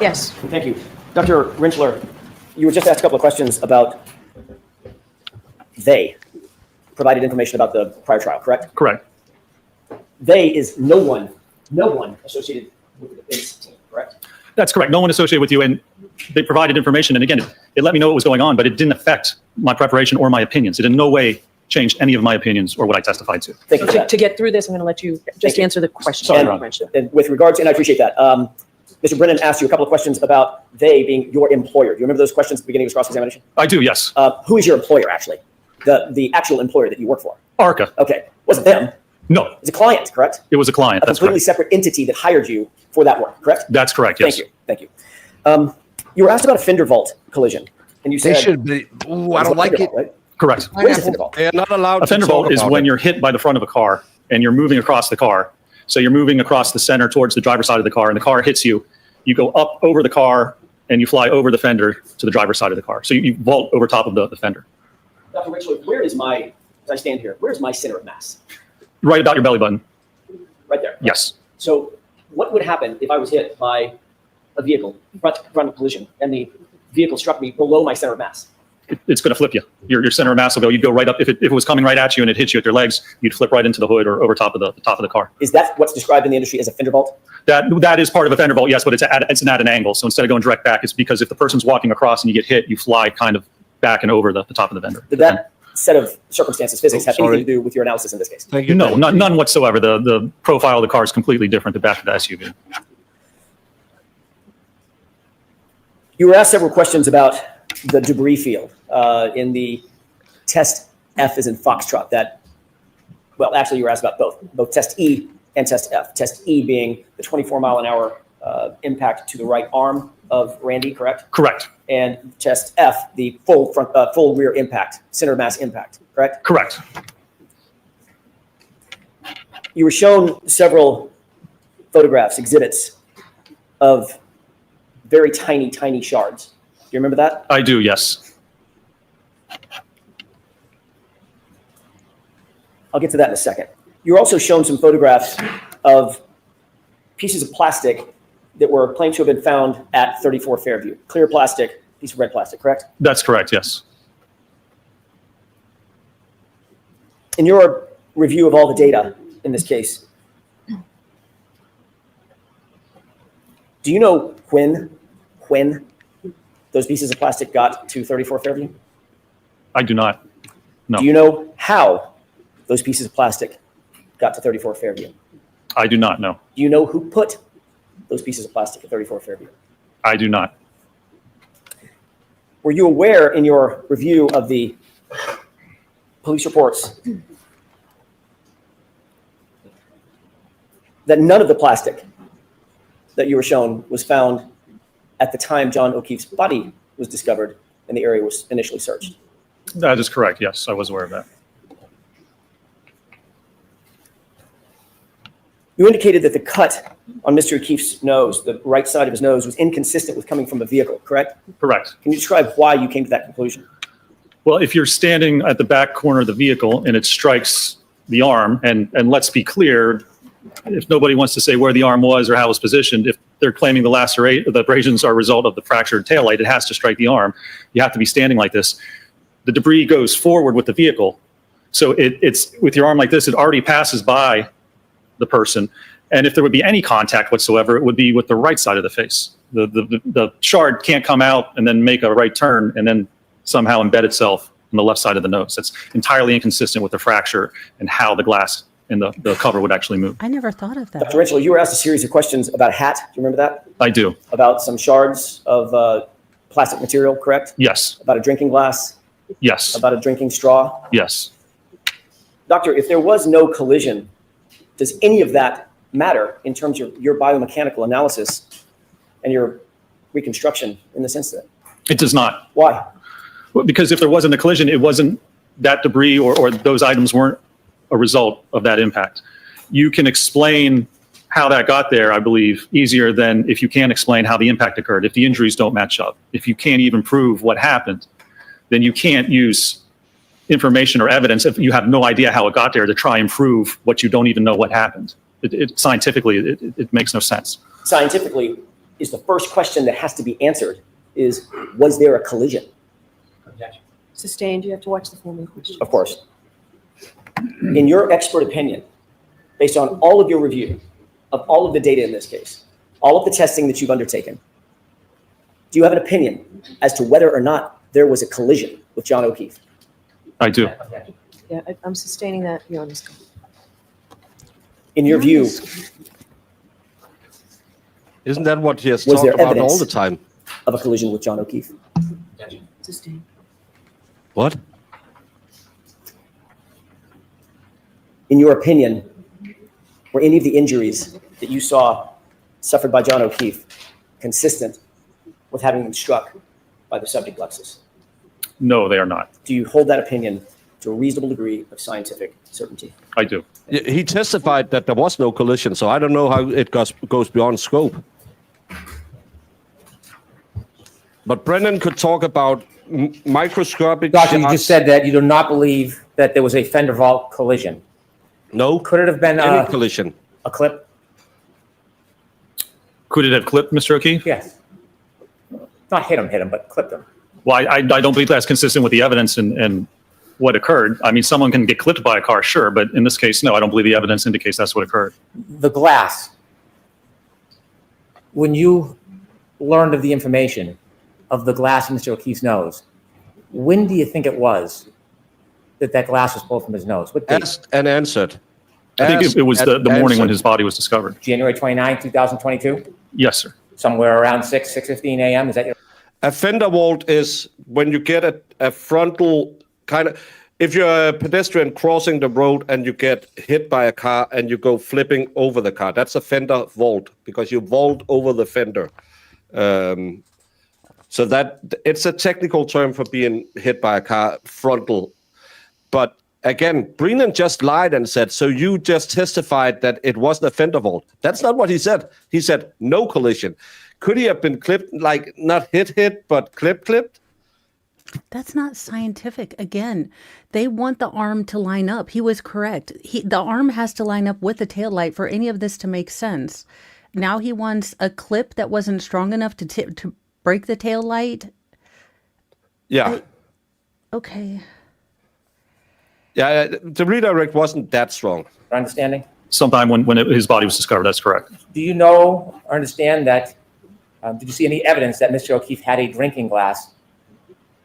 Yes. Thank you. Dr. Rinchler, you were just asked a couple of questions about they provided information about the prior trial, correct? Correct. They is no one associated with the defense team, correct? That's correct. No one associated with you, and they provided information. And again, it let me know what was going on, but it didn't affect my preparation or my opinions. It in no way changed any of my opinions or what I testified to. Thank you for that. To get through this, I'm going to let you just Thank you. answer the question. Sorry, Dr. Ron. Rinchler. And with regards, and I appreciate that. Mr. Brennan asked you a couple of questions about they being your employer. Do you remember those questions at the beginning of his cross-examination? I do, yes. Who is your employer, actually? The actual employer that you work for? ARCA. Okay. Wasn't them. No, It's a client, correct? it was a client. A That's completely correct. separate entity that hired you for that work, correct? That's correct, yes. Thank you. You were asked about a fender vault collision, and you said They should be. Ooh, I don't like it. Right? Correct. What is a fender vault? They are not allowed A fender to talk vault is about when it. you're hit by the front of a car and you're moving across the car. So you're moving across the center towards the driver's side of the car, and the car hits you. You go up over the car and you fly over the fender to the driver's side of the car. So you vault over top of the fender. Dr. Rachel, where is my, as I stand here, where's my center of mass? Right about your belly button. Right there. Yes. So what would happen if I was hit by a vehicle, front collision, and the vehicle struck me below my center of mass? It's going to flip you. Your center of mass will go. You'd go right up. If it was coming right at you and it hit you at your legs, you'd flip right into the hood or over top of the car. Is that what's described in the industry as a fender vault? That is part of a fender vault, yes, but it's at an angle. So instead of going direct back, it's because if the person's walking across and you get hit, you fly kind of back and over the top of the fender. Did that set of circumstances, physics, have anything to do with your analysis in this case? Thank you. No, none whatsoever. The profile of the car is completely different. The back of the SUV. You were asked several questions about the debris field in the test F as in Foxtrot. Well, actually, you were asked about both test E and test F. Test E being the 24-mile-an-hour impact to the right arm of Randy, correct? Correct. And test F, the full rear impact, center mass impact, correct? Correct. You were shown several photographs, exhibits of very tiny, tiny shards. Do you remember that? I do, yes. I'll get to that in a second. You were also shown some photographs of pieces of plastic that were claimed to have been found at 34 Fairview. Clear plastic, piece of red plastic, correct? That's correct, yes. In your review of all the data in this case, do you know when those pieces of plastic got to 34 Fairview? I do not. No. Do you know how those pieces of plastic got to 34 Fairview? I do not know. Do you know who put those pieces of plastic at 34 Fairview? I do not. Were you aware in your review of the police reports that none of the plastic that you were shown was found at the time John O'Keefe's body was discovered and the area was initially searched? That is correct, yes. I was aware of that. You indicated that the cut on Mr. O'Keefe's nose, the right side of his nose, was inconsistent with coming from a vehicle, correct? Correct. Can you describe why you came to that conclusion? Well, if you're standing at the back corner of the vehicle and it strikes the arm, and let's be clear, if nobody wants to say where the arm was or how it was positioned, if they're claiming the abrasions are a result of the fractured taillight, it has to strike the arm. You have to be standing like this. The debris goes forward with the vehicle. So it's with your arm like this, it already passes by the person. And if there would be any contact whatsoever, it would be with the right side of the face. The shard can't come out and then make a right turn and then somehow embed itself on the left side of the nose. That's entirely inconsistent with the fracture and how the glass and the cover would actually move. I never thought of that. Dr. Rachel, you were asked a series of questions about a hat. Do you remember that? I do. About some shards of plastic material, correct? Yes. About a drinking glass? Yes. About a drinking straw? Yes. Doctor, if there was no collision, does any of that matter in terms of your biomechanical analysis and your reconstruction in this incident? It does not. Why? Well, because if there wasn't a collision, it wasn't that debris or those items weren't a result of that impact. You can explain how that got there, I believe, easier than if you can't explain how the impact occurred, if the injuries don't match up. If you can't even prove what happened, then you can't use information or evidence if you have no idea how it got there to try and prove what you don't even know what happened. Scientifically, it makes no sense. Scientifically, is the first question that has to be answered is, was there a collision? Sustained, you have to watch the filming question. Of course. In your expert opinion, based on all of your review of all of the data in this case, all of the testing that you've undertaken, do you have an opinion as to whether or not there was a collision with John O'Keefe? I do. Yeah, I'm sustaining that, Your Honor. In your view, Isn't that what he has Was talked there about evidence? all the time? Of a collision with John O'Keefe. What? In your opinion, were any of the injuries that you saw suffered by John O'Keefe consistent with having been struck by the subject Lexus? No, they are not. Do you hold that opinion to a reasonable degree of scientific certainty? I do. He testified that there was no collision, so I don't know how it goes beyond scope. But Brennan could talk about microscopic. Doctor, you just said that you do not believe that there was a fender vault collision. No. Could it have been Any collision. a clip? Could it have clipped Mr. O'Keefe? Yes. Not hit him, but clipped him. Well, I don't believe that's consistent with the evidence and what occurred. I mean, someone can get clipped by a car, sure, but in this case, no, I don't believe the evidence indicates that's what occurred. The glass. When you learned of the information of the glass in Mr. O'Keefe's nose, when do you think it was that glass was pulled from his nose? What date? Asked and answered. I think it was the morning when his body was discovered. January 29, 2022? Yes, sir. Somewhere around 6:15 a.m.? Is that your... A fender vault is when you get a frontal kind of, if you're a pedestrian crossing the road and you get hit by a car and you go flipping over the car, that's a fender vault because you vault over the fender. So that it's a technical term for being hit by a car, frontal. But again, Brennan just lied and said, so you just testified that it wasn't a fender vault. That's not what he said. He said no collision. Could he have been clipped, like not hit, but clipped? That's not scientific. Again, they want the arm to line up. He was correct. The arm has to line up with the taillight for any of this to make sense. Now he wants a clip that wasn't strong enough to break the taillight. Yeah. Okay. Yeah, the redirect wasn't that strong. Understanding? Sometime when his body was discovered, that's correct. Do you know or understand that, did you see any evidence that Mr. O'Keefe had a drinking glass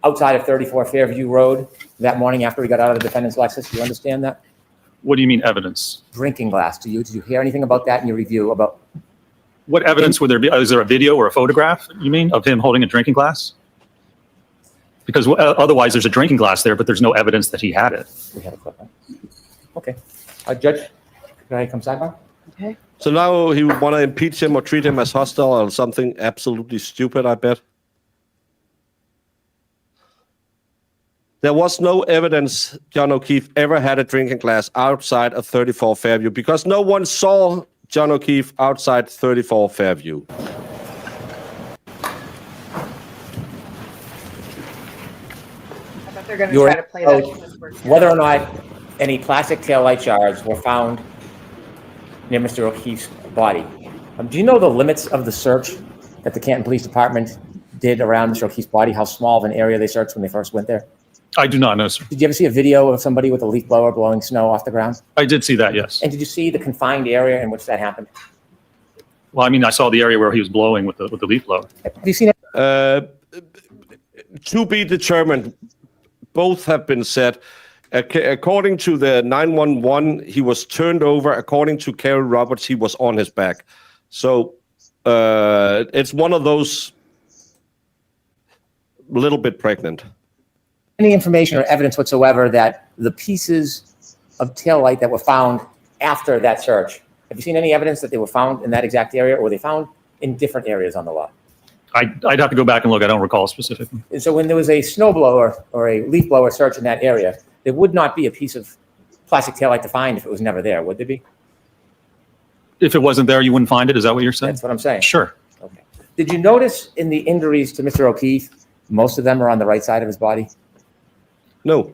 outside of 34 Fairview Road that morning after he got out of the defendant's Lexus? Do you understand that? What do you mean evidence? Drinking glass. Did you hear anything about that in your review about? What evidence would there be? Is there a video or a photograph, you mean, of him holding a drinking glass? Because otherwise there's a drinking glass there, but there's no evidence that he had it. We have a clip. Okay. Judge, could I come sidebar? Okay. So now he would want to impeach him or treat him as hostile or something absolutely stupid, I bet. There was no evidence John O'Keefe ever had a drinking glass outside of 34 Fairview because no one saw John O'Keefe outside 34 Fairview. They're going to try to play that. Whether or not any plastic taillight shards were found near Mr. O'Keefe's body. Do you know the limits of the search that the Canton Police Department did around Mr. O'Keefe's body? How small of an area they searched when they first went there? I do not know, sir. Did you ever see a video of somebody with a leaf blower blowing snow off the ground? I did see that, yes. And did you see the confined area in which that happened? Well, I mean, I saw the area where he was blowing with the leaf blower. Have you seen it? To be determined. Both have been said. According to the 911, he was turned over. According to Carol Roberts, he was on his back. So it's one of those little bit pregnant. Any information or evidence whatsoever that the pieces of taillight that were found after that search, have you seen any evidence that they were found in that exact area or were they found in different areas on the lot? I'd have to go back and look. I don't recall specifically. And so when there was a snowblower or a leaf blower search in that area, there would not be a piece of plastic taillight to find if it was never there, would there be? If it wasn't there, you wouldn't find it? Is that what you're saying? That's what I'm saying. Sure. Okay. Did you notice in the injuries to Mr. O'Keefe, most of them are on the right side of his body? No.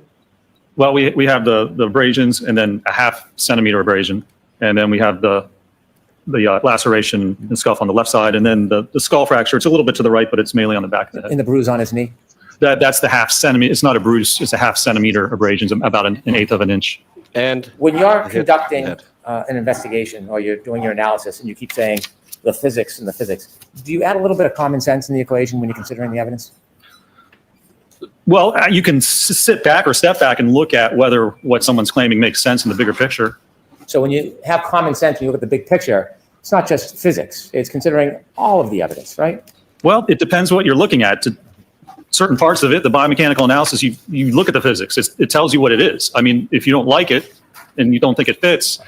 Well, we have the abrasions and then a 0.5 centimeter abrasion. And then we have the laceration and scuff on the left side. And then the skull fracture, it's a little bit to the right, but it's mainly on the back of the head. And the bruise on his knee? That's the 0.5 centimeter. It's not a bruise. It's a 0.5 centimeter abrasions, about an 1/8 of an inch. And when you're conducting an investigation or you're doing your analysis and you keep saying the physics and the physics, do you add a little bit of common sense in the equation when you're considering the evidence? Well, you can sit back or step back and look at whether what someone's claiming makes sense in the bigger picture. So when you have common sense and you look at the big picture, It's not just physics. It's considering all of the evidence, right? Well, it depends what you're looking at. To certain parts of it, the biomechanical analysis, you look at the physics. It tells you what it is. I mean, if you don't like it and you don't think it fits,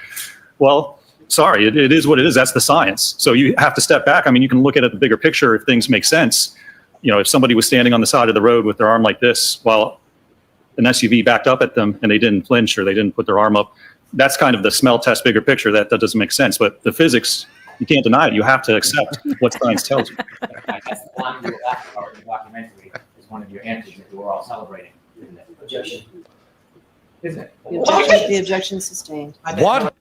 well, sorry, it is what it is. That's the science. So you have to step back. I mean, you can look at it the bigger picture if things make sense. You know, if somebody was standing on the side of the road with their arm like this while an SUV backed up at them and they didn't flinch or they didn't put their arm up, that's kind of the smell test bigger picture. That doesn't make sense. But the physics, you can't deny it. You have to accept what science tells you. That's the line you were laughing about in the documentary is one of your answers that you were all celebrating, isn't it? Objection. Isn't it? The objection sustained. What?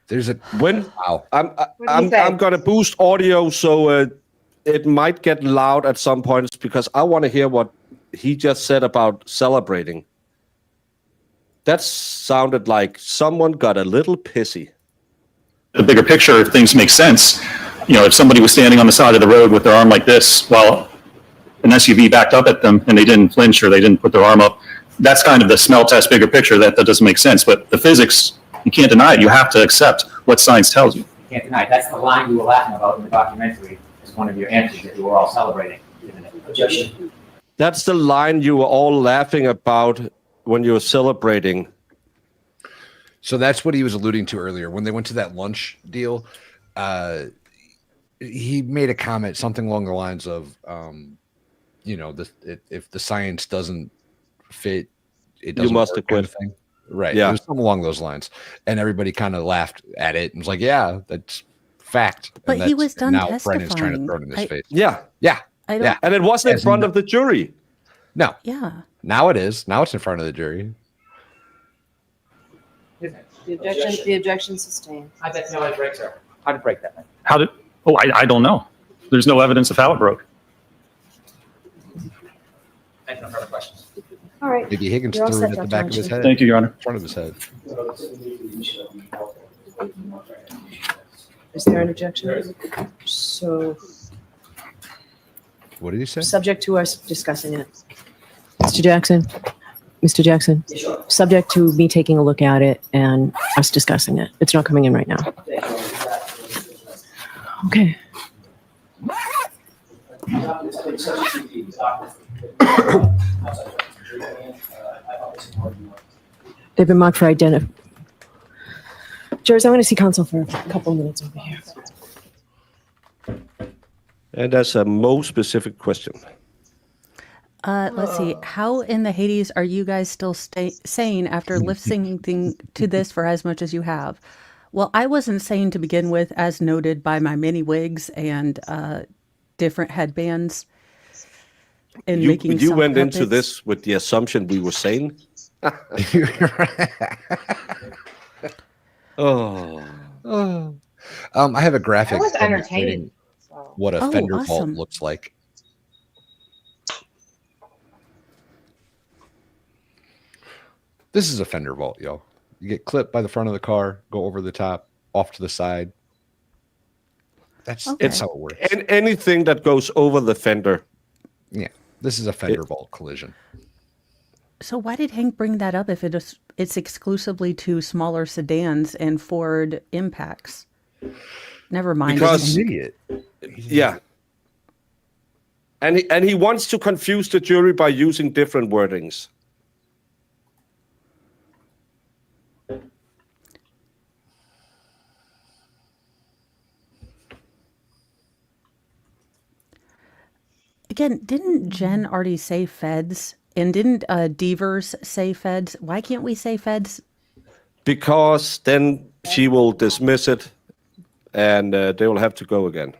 There's a When wow. I'm gonna boost audio so it might get loud at some points because I want to hear what he just said about celebrating. That sounded like someone got a little pissy. The bigger picture, if things make sense, you know, if somebody was standing on the side of the road with their arm like this while an SUV backed up at them and they didn't flinch or they didn't put their arm up, that's kind of the smell test bigger picture. That doesn't make sense. But the physics, you can't deny it. You have to accept what science tells you. You can't deny it. That's the line you were laughing about in the documentary is one of your answers that you were all celebrating, isn't it? Objection. That's the line you were all laughing about when you were celebrating. So that's what he was alluding to earlier. When they went to that lunch deal, he made a comment, something along the lines of, you know, if the science doesn't fit, it doesn't You must work acquit. kind of thing. Right. Yeah. It was something along those lines. And everybody kind of laughed at it and was like, yeah, that's fact. But and he was done now Brennan's trying to testifying. throw it in his face. Yeah. Yeah. I don't. Yeah. And it wasn't in As front no- of the jury. No. Yeah. Now it is. Now it's in front of the jury. Isn't it? The objection sustained. How'd that smell like break, sir? How'd it break that night? How did? Oh, I don't know. There's no evidence of how it broke. Thank you. No further questions. All right. Maybe Higgins You're all threw set, it at the Dr. back of his Archie. head. Thank you, Your Honor. In front of his head. Is there an objection? So, What did he say? subject to us discussing it. Mr. Jackson? Mr. Jackson? Subject to me taking a look at it and us discussing it. It's not coming in right now. Okay. They've been marked for identity. Jurors, I want to see counsel for a couple of minutes over here. And that's a Mo specific question. Let's see. How in the Hades are you guys still sane after listening to this for as much as you have? Well, I wasn't sane to begin with, as noted by my mini wigs and different headbands. And You making some went into puppets. this with the assumption we were sane? Oh. I have a graphic I was demonstrating entertained. So. what a Oh, fender vault awesome. looks like. This is a fender vault, yo. You get clipped by the front of the car, go over the top, off to the side. That's Okay. how it works. And anything that goes over the fender. Yeah, this is a fender vault collision. So why did Hank bring that up if it's exclusively to smaller sedans and Ford Impacts? Never mind. Because- He's an idiot. Yeah. And he wants to confuse the jury by using different wordings. Again, didn't Jen already say feds? And didn't Devers say feds? Why can't we say feds? Because then she will dismiss it and they will have to go again.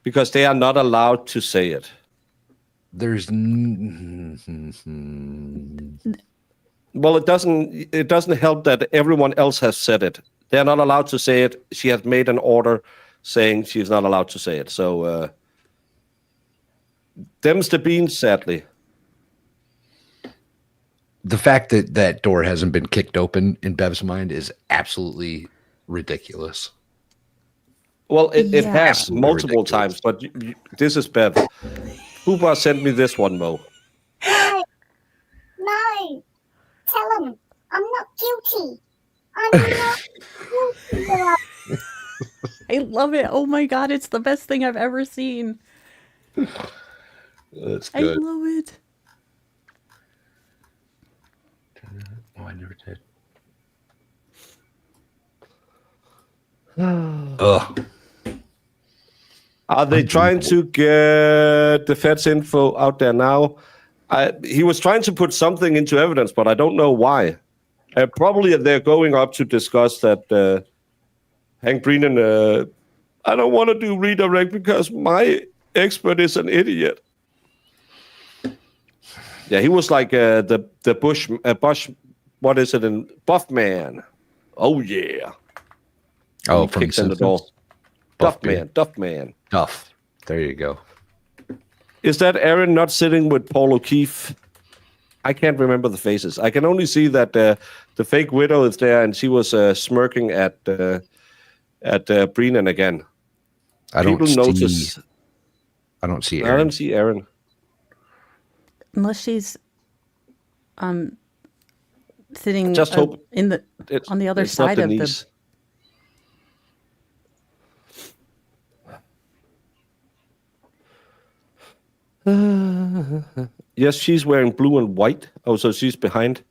Because they are not allowed to say it. There's Well, it doesn't help that everyone else has said it. They're not allowed to say it. She has made an order saying she's not allowed to say it. So them's the beans, sadly. the fact that that door hasn't been kicked open in Bev's mind is absolutely ridiculous. Well, it Yeah. has Absolutely multiple ridiculous. times, but this is Bev. Hoopa sent me this one, Mo. No, tell them I'm not guilty. I'm not guilty. I love it. Oh my God, it's the best thing I've ever seen. That's I good. love it. Oh, I never did. Ugh. Are they trying to get defense info out there now? He was trying to put something into evidence, but I don't know why. Probably they're going up to discuss that Hank Brennan, I don't want to do redirect because my expert is an idiot. Yeah, he was like the Bush, what is it, in Buff Man. Oh, yeah. Oh, He from kicks in the door. Duff Man. Duff. There you go. Is that Aaron not sitting with Paul O'Keefe? I can't remember the faces. I can only see that the fake widow is there, and she was smirking at Brennan again. I don't notice. I don't see I Aaron. don't see Aaron. Unless she's sitting Just hope in the on the other side of Denise. Yes, she's wearing blue and white. Oh, so she's behind.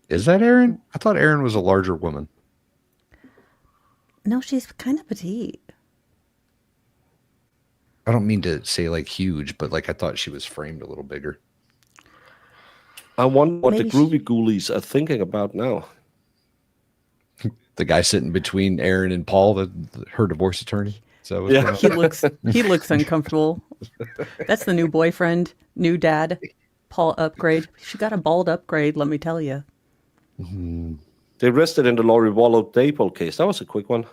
Is that Aaron? I thought Aaron was a larger woman. No, she's kind of petite. I don't mean to say like huge, but like I thought she was framed a little bigger. I wonder what Maybe the groovy ghoulies are thinking about now. The guy sitting between Aaron and Paul, her divorce attorney. So Yeah. He looks uncomfortable. That's the new boyfriend, new dad, Paul upgrade. She got a bald upgrade, let me tell you. They rested in the Laurie Wallow Daypole case. That was a quick one.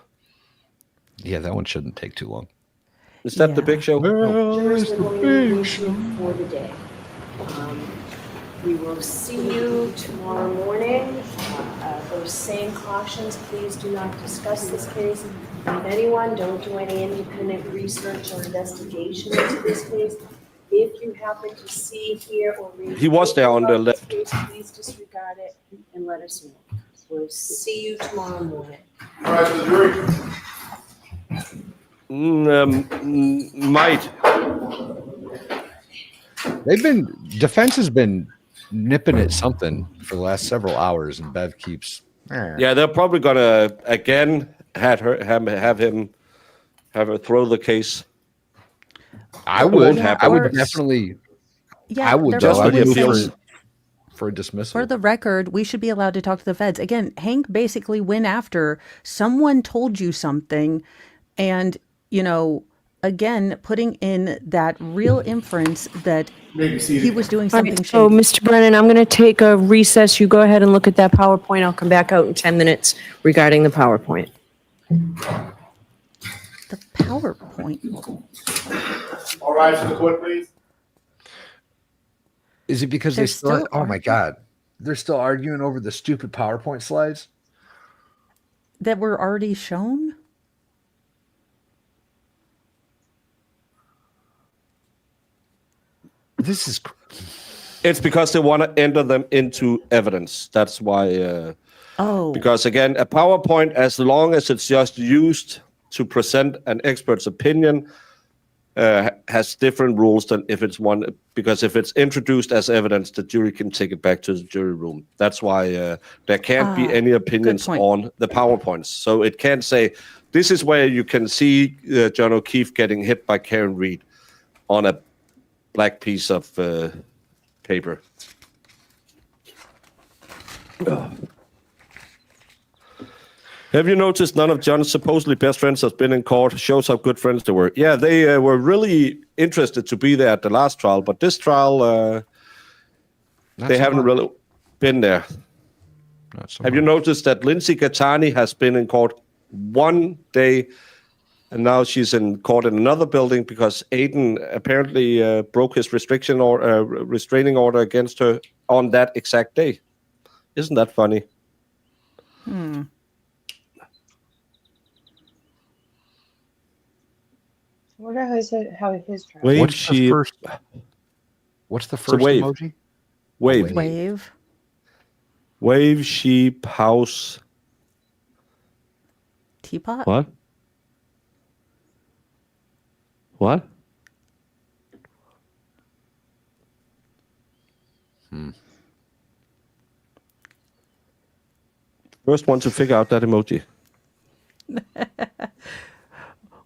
Yeah, that one shouldn't take too long. Is that the big show? Jurors, we're going to leave you for the day. We will see you tomorrow morning. Those same cautions, please do not discuss this case with anyone. Don't do any independent research or investigation into this case. If you happen to see, hear, or read He was there on the about this left. case, please disregard it and let us know. We'll see you tomorrow morning. All right, the jury. Might. Defense has been nipping at something for the last several hours, and Bev keeps. Yeah, they're probably gonna again have her throw the case. I That would. won't I happen. would definitely. Yeah, I would they're just probably would saying, for a dismissal. for the record, we should be allowed to talk to the feds. Again, Hank basically went after someone told you something, and again, putting in that real inference that he was doing something shady. So, Mr. Brennan, I'm going to take a recess. You go ahead and look at that PowerPoint. I'll come back out in 10 minutes regarding the PowerPoint. The PowerPoint. All right, to the court, please. Is it because They're they still? still Oh my God, they're still arguing over the stupid PowerPoint slides. That were already shown? This is. It's because they want to enter them into evidence. That's why. Because again, a PowerPoint, as long as it's just used to present an expert's opinion, has different rules than if it's one. Because if it's introduced as evidence, the jury can take it back to the jury room. That's why there can't be any opinions on the PowerPoints. So it can't say, this is where you can see John O'Keefe getting hit by Karen Reed on a black piece of paper. Have you noticed none of John's supposedly best friends has been in court? Shows how good friends they were. Yeah, they were really interested to be there at the last trial, but this trial, they haven't really been there. Have you noticed that Lindsay Gattani has been in court one day, and now she's in court in another building because Aiden apparently broke his restraining order against her on that exact day. Isn't that funny? I wonder how his trial. Wave What's sheep. the first? What's the first wave. emoji? Wave. Wave. Wave, sheep, house. teapot? What? What? First one to figure out that emoji.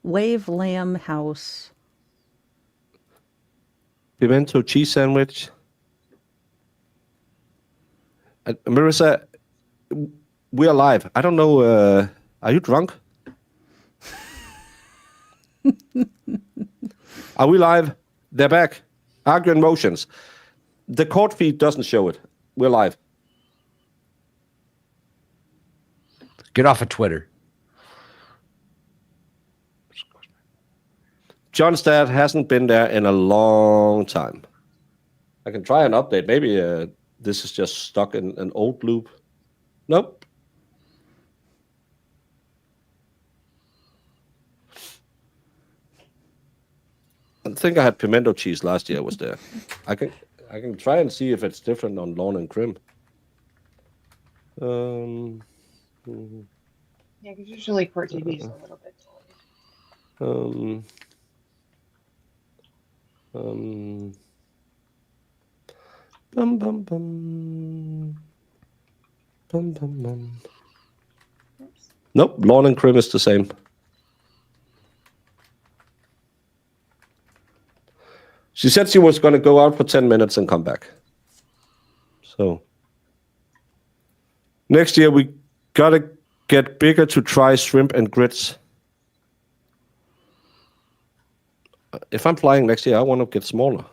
Wave lamb house. Pimento cheese sandwich. Marissa, we're live. I don't know. Are you drunk? Are we live? They're back. Arguing motions. The court feed doesn't show it. We're live. Get off of Twitter. John's dad hasn't been there in a long time. I can try an update. Maybe this is just stuck in an old loop. Nope. I think I had pimento cheese last year. Was there? I can try and see if it's different on lawn and crim. Yeah, because usually court TV is a little bit delayed. Bum bum bum. Bum bum bum. Nope, lawn and crim is the same. She said she was going to go out for 10 minutes and come back. So next year we gotta get bigger to try shrimp and grits. If I'm flying next year, I want to get smaller.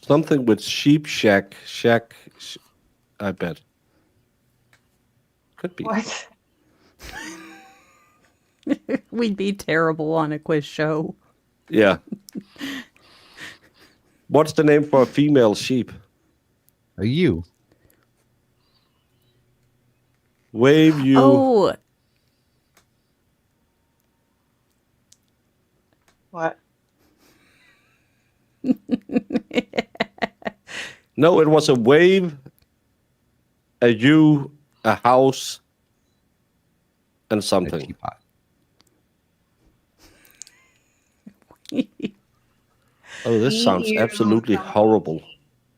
Something with sheep shack, I bet. Could be. What? We'd be terrible on a quiz show. Yeah. What's the name for a female sheep? A ewe. Wave you. Oh. What? No, it was a wave, a ewe, a house, and something. A teapot. Oh, this sounds absolutely horrible.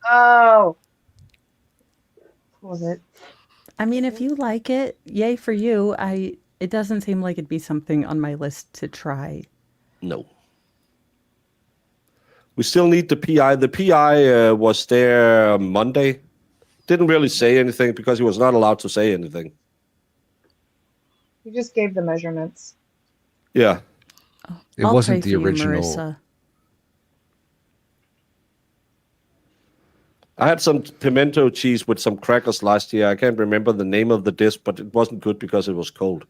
Oh. What was it? I mean, if you like it, yay for you. It doesn't seem like it'd be something on my list to try. No. We still need the PI. The PI was there Monday. Didn't really say anything because he was not allowed to say anything. You just gave the measurements. Yeah. It I'll wasn't pray the for you, original. Marissa. I had some pimento cheese with some crackers last year. I can't remember the name of the dish, but it wasn't good because it was cold.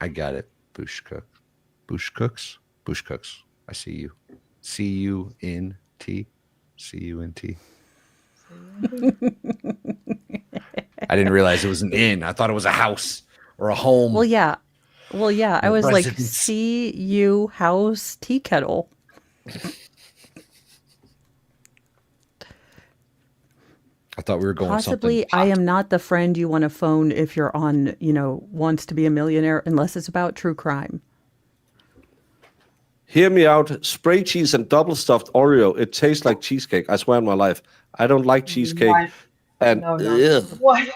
I got it. Bush cook. Bush cooks. Bush cooks. I see you. C-U-N-T. C-U-N-T. I didn't realize it was an inn. I thought it was a house or a home. Well, yeah. I was like, Residence. CU house tea kettle. I thought we were going Possibly, something I hot. am not the friend you want to phone if you're on, wants to be a millionaire, unless it's about true crime. Hear me out. Spray cheese and double stuffed Oreo. It tastes like cheesecake. I swear on my life. I don't like cheesecake. What? And No. What?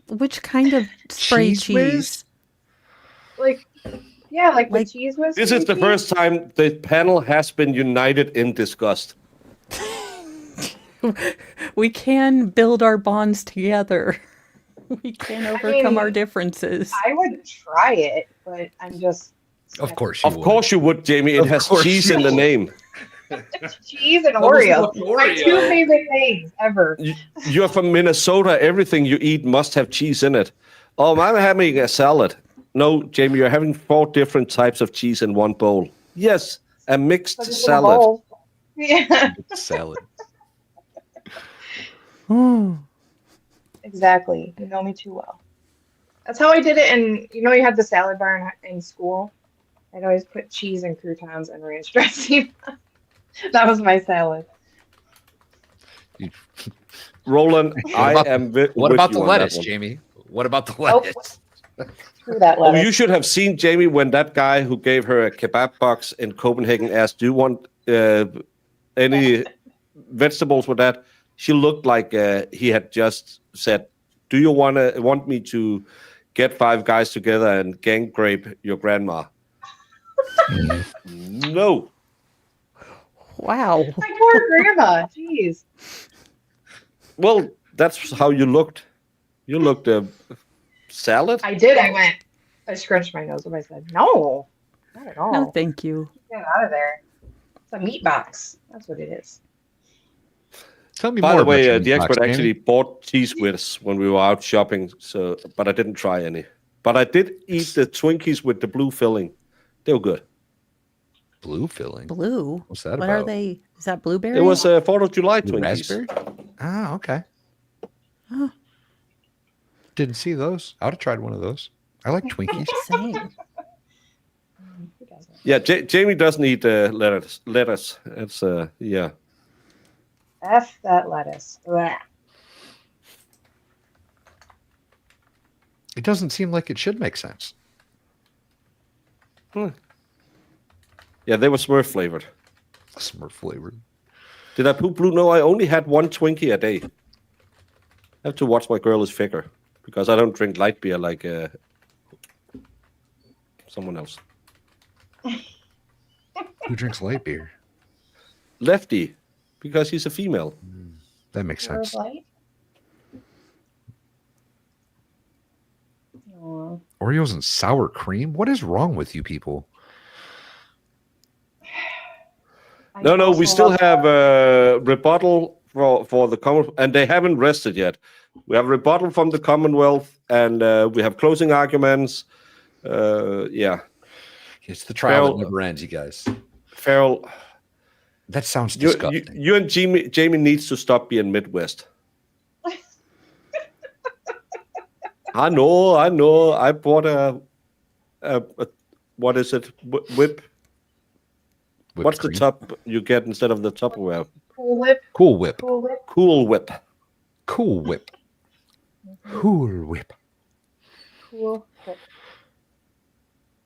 Which kind of spray Cheese whiz? cheese? Like, yeah, like the cheese whiz. this is the first time the panel has been united in disgust. We can build our bonds together. We can overcome our differences. I would try it, but I'm just. Of course you Of would. course you would, Jamie. It Of has course cheese you in the would. name. Cheese and What was Oreos. with My Oreo? two favorite things ever. You're from Minnesota. Everything you eat must have cheese in it. Oh, I'm having a salad. No, Jamie, you're having 4 different types of cheese in one bowl. Yes, a mixed Put it in a salad. bowl. Yeah, Salad. exactly. You know me too well. That's how I did it. And you had the salad bar in school. I'd always put cheese and croutons and ranch dressing. That was my salad. Roland, I am What with about you the on that lettuce, one. Jamie? What about the Oh, lettuce? screw that Oh, lettuce. you should have seen Jamie when that guy who gave her a kebab box in Copenhagen asked, "Do you want any vegetables with that?" She looked like he had just said, "Do you want me to get 5 guys together and gang rape your grandma?" No. Wow. My poor grandma. Jeez. Well, that's how you looked. You looked salad. I did. I scrunched my nose when I said, no, not at all. No, thank you. Get out of there. It's a meat box. That's what it is. Tell me By more the way, about your the meat box, expert Jamie. actually bought cheese whiz when we were out shopping, but I didn't try any. But I did eat the Twinkies with the blue filling. They were good. Blue filling. Blue. What's that What about? are they? Is that blueberry? It was 4th of July Blue Twinkies. raspberry? Ah, okay. Oh. Didn't see those. I would have tried one of those. I like Twinkies. Same. Who doesn't? Yeah, Jamie doesn't eat lettuce. It's yeah. F that lettuce. Blah. It doesn't seem like it should make sense. Yeah, they were Smurf flavored. Smurf flavored. Did I poop blue? No, I only had 1 Twinkie a day. I have to watch my girl is figure because I don't drink light beer like someone else. Who drinks light beer? Lefty, because he's a female. That makes sense. Light? Aw. Oreos and sour cream? What is wrong with you people? I No, we also still love have a rebuttal for the Commonwealth, and they haven't rested yet. We have a rebuttal from the Commonwealth, and we have closing arguments. Yeah. It's the trial Farrell- that never ends, you guys. Farrell, That sounds you, disgusting. you and Jamie needs to stop being Midwest. I know. I bought a what is it? Whip. Whipped What's the cream. top you get instead of the Tupperware? Cool Whip. Cool Whip. Cool Whip. Cool Whip. Cool Whip. Cool Whip. Cool Whip.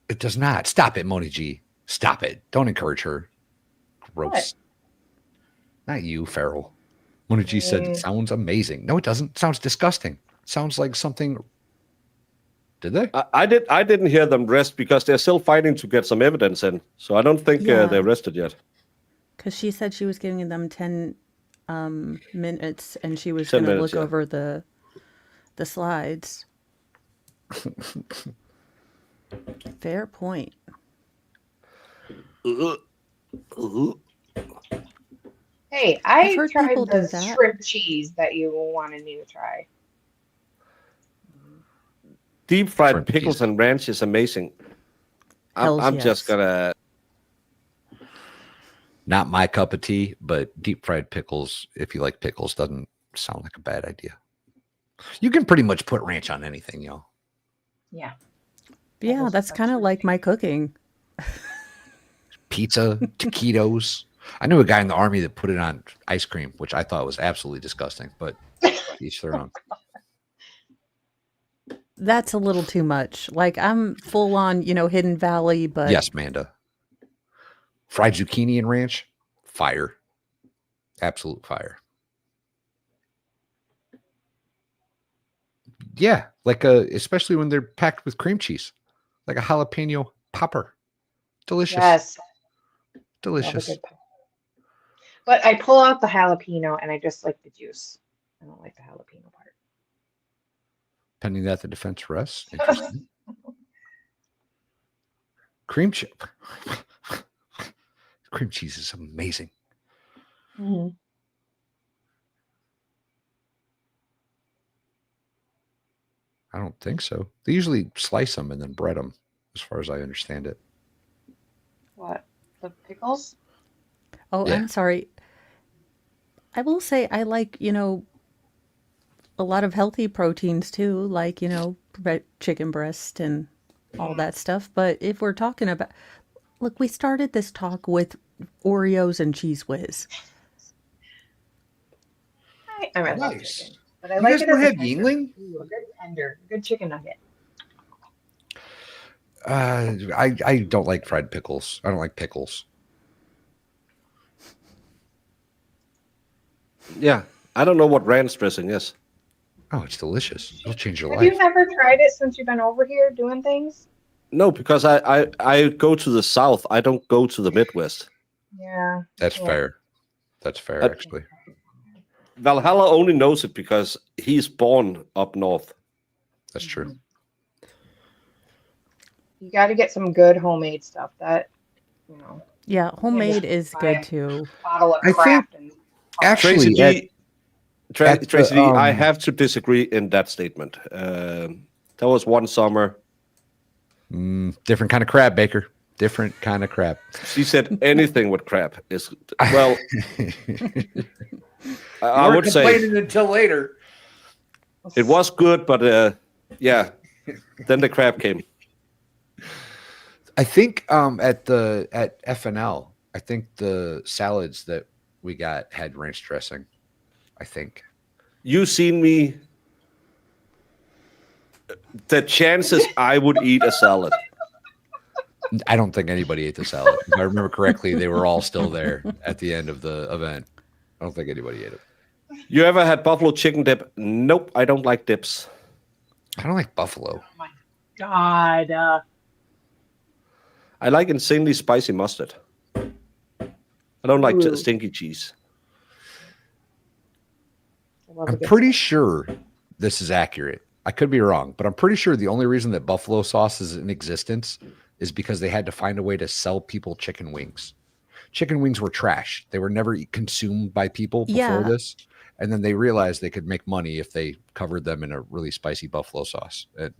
It does not. Stop it, Moni G. Stop it. Don't encourage her. Gross. What? Not you, Farrell. Moni G said it sounds amazing. No, it doesn't. It sounds disgusting. It sounds like something. Did they? I didn't hear them rest because they're still fighting to get some evidence in. So I don't think Yeah. they're rested yet. Because she said she was giving them 10 minutes and she was 10 going to minutes, look yeah. over the slides. Fair point. Hey, I've I heard tried people do the that. shrimp cheese that you wanted me to try. Deep fried Shrimp pickles cheese. and ranch is amazing. Hells I'm just yes. gonna. Not my cup of tea, but deep fried pickles, if you like pickles, doesn't sound like a bad idea. You can pretty much put ranch on anything, yo. Yeah. Yeah, that's kind of like my cooking. Pizza, taquitos. I knew a guy in the army that put it on ice cream, which I thought was absolutely disgusting, but each their own. That's a little too much. Like I'm full on, Hidden Valley, but Yes, Manda. Fried zucchini and ranch, fire. Absolute fire. Yeah, especially when they're packed with cream cheese, like a jalapeno popper. Delicious. Yes. Love a Delicious. good pepper. But I pull out the jalapeno and I just like the juice. I don't like the jalapeno part. Pending that the defense rests. Interesting. Cream cheese. Cream cheese is amazing. Mhm. I don't think so. They usually slice them and then bread them, as far as I understand it. What? The pickles? oh, Yeah. I'm sorry. I will say I like, a lot of healthy proteins too, like, chicken breast and all that stuff. But if we're talking about, look, we started this talk with Oreos and Cheese Whiz. I love Nice. chicken, but I You like guys it don't as a have tender. Yingling? Ooh, a good tender, good chicken nugget. I don't like fried pickles. I don't like pickles. Yeah, I don't know what ranch dressing is. Oh, it's delicious. It'll change your Have life. you never tried it since you've been over here doing things? No, because I go to the South. I don't go to the Midwest. Yeah. That's yeah. fair. That's fair, Uh, actually. Valhalla only knows it because he's born up north. That's true. You got to get some good homemade stuff. That, you know, Yeah, homemade is buy good a too. bottle of I think craft and actually Tracy D, at Tracy the, D, I have to disagree in that statement. That was one summer. different kind of crab, Baker. Different kind of crab. She said anything with crab is well. I would say until later. it was good, but yeah, then the crab came. I think at FNL, I think the salads that we got had ranch dressing. I think. You seen me. The chances I would eat a salad. I don't think anybody ate the salad. If I remember correctly, they were all still there at the end of the event. I don't think anybody ate it. You ever had buffalo chicken dip? Nope, I don't like dips. I don't like buffalo. oh my God. I like insanely spicy mustard. I don't like Ooh. stinky cheese. I love a I'm good pretty sure this is accurate. I could be wrong, but I'm pretty sure the only reason that buffalo sauce is in existence is because they had to find a way to sell people chicken wings. Chicken wings were trash. They were never consumed by people before Yeah. this. And then they realized they could make money if they covered them in a really spicy buffalo sauce. And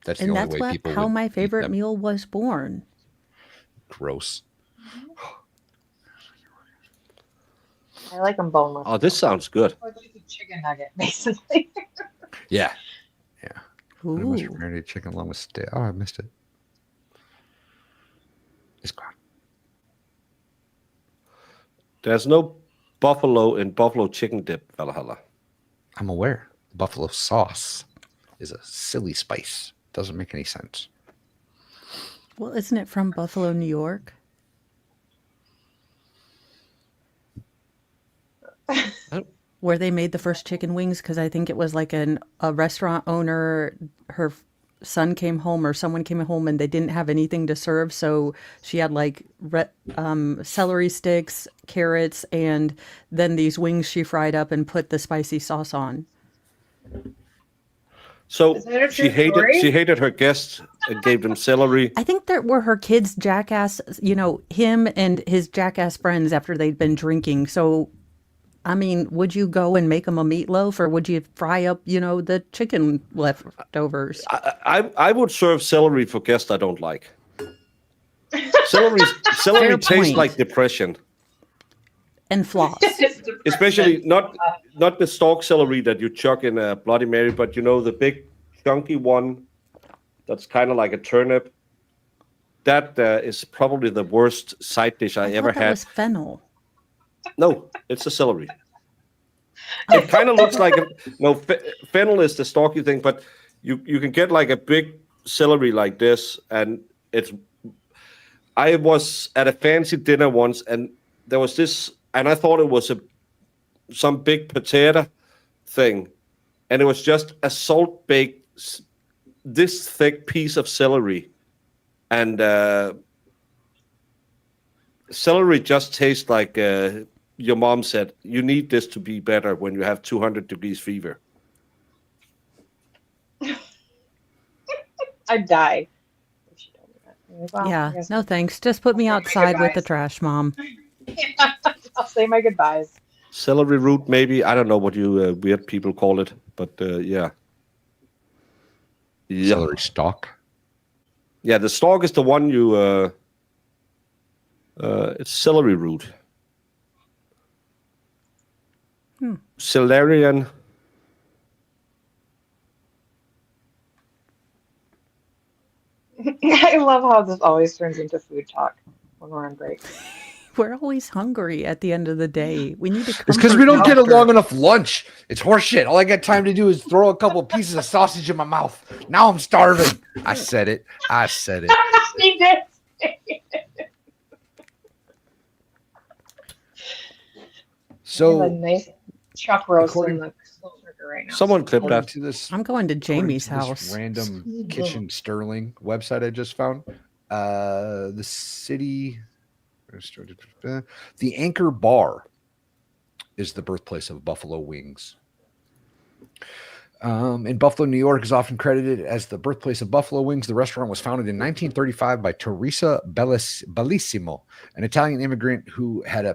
that's the And only that's way people how would my eat favorite them. meal was born. Gross. I like them boneless. Oh, this sounds good. Oh, it's just a chicken nugget, basically. Yeah. Yeah. Ooh. Marinated chicken along with steak. Oh, I missed it. It's gone. There's no buffalo in buffalo chicken dip, Valhalla. I'm aware. Buffalo sauce is a silly spice. Doesn't make any sense. Well, isn't it from Buffalo, New York? Where they made the first chicken wings? Because I think it was like a restaurant owner, her son came home or someone came home and they didn't have anything to serve. So she had like celery sticks, carrots, and then these wings she fried up and put the spicy sauce on. So Is that a she true story? hated her guests and gave them celery. I think there were her kids' jackass, him and his jackass friends after they'd been drinking. So, I mean, would you go and make them a meatloaf or would you fry up, the chicken leftovers? I would serve celery for guests I don't like. Celery Fair tastes point. like depression. And floss. Especially not the stalk celery that you chuck in a Bloody Mary, but the big chunky one that's kind of like a turnip. That is probably the worst side dish I ever thought that had. was fennel. No, it's a celery. It kind of looks like fennel is the stalky thing, but you can get like a big celery like this, and I was at a fancy dinner once, and there was this, and I thought it was some big potato thing, and it was just a salt baked this thick piece of celery, and celery just tastes like your mom said. You need this to be better when you have 200 degrees fever. I'd die. if she told me that. Well, I Yeah, guess no thanks. Just put me I'll say my outside with the goodbyes. trash, Mom. I'll say my goodbyes. Celery root, maybe. I don't know what you weird people call it, but yeah. Yeah. Celery stalk. Yeah, the stalk is the one you. It's celery root. Celerian. I love how this always turns into food talk when we're on break. We're always hungry at the end of the day. We need to come. It's because we don't get a long enough lunch. It's horseshit. All I got time to do is throw a couple pieces of sausage in my mouth. Now I'm starving. I said it. He did. So a nice chuck roast in the slow cooker right now. Someone clip that. to this, I'm going to Jamie's according to house. this random kitchen Sterling website I just found. The city, the Anchor Bar is the birthplace of buffalo wings. In Buffalo, New York is often credited as the birthplace of buffalo wings. The restaurant was founded in 1935 by Teresa Bellissimo, an Italian immigrant who had a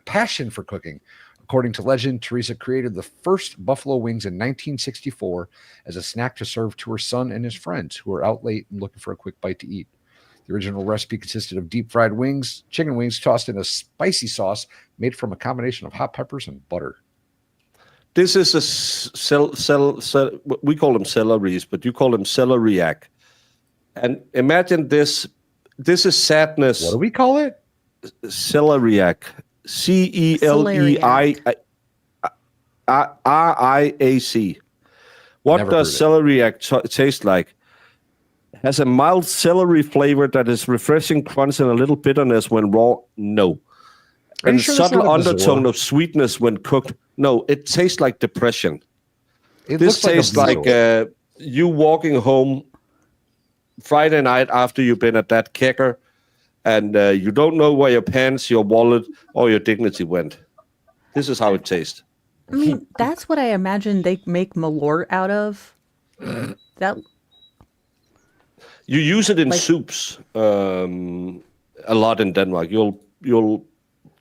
passion for cooking. According to legend, Teresa created the first buffalo wings in 1964 as a snack to serve to her son and his friends who were out late and looking for a quick bite to eat. The original recipe consisted of deep fried wings, chicken wings tossed in a spicy sauce made from a combination of hot peppers and butter. This is a we call them celeries, but you call them celeriac. And imagine this. This is sadness. What do we call it? Celeriac. CELEIRIAC. What Never does heard celeriac taste like? Has a mild celery flavor that is refreshing crunch and a little bitterness when raw? No. Are you And sure that's subtle not a undertone Bazor? of sweetness when cooked? No, it tastes like depression. It This looks tastes like a like you walking home Friday night after you've been at that kicker, and you don't know where your pants, your wallet, or your dignity went. This is how it tastes. I mean, that's what I imagine they make Malort out of. That You use it in Like- soups a lot in Denmark. You'll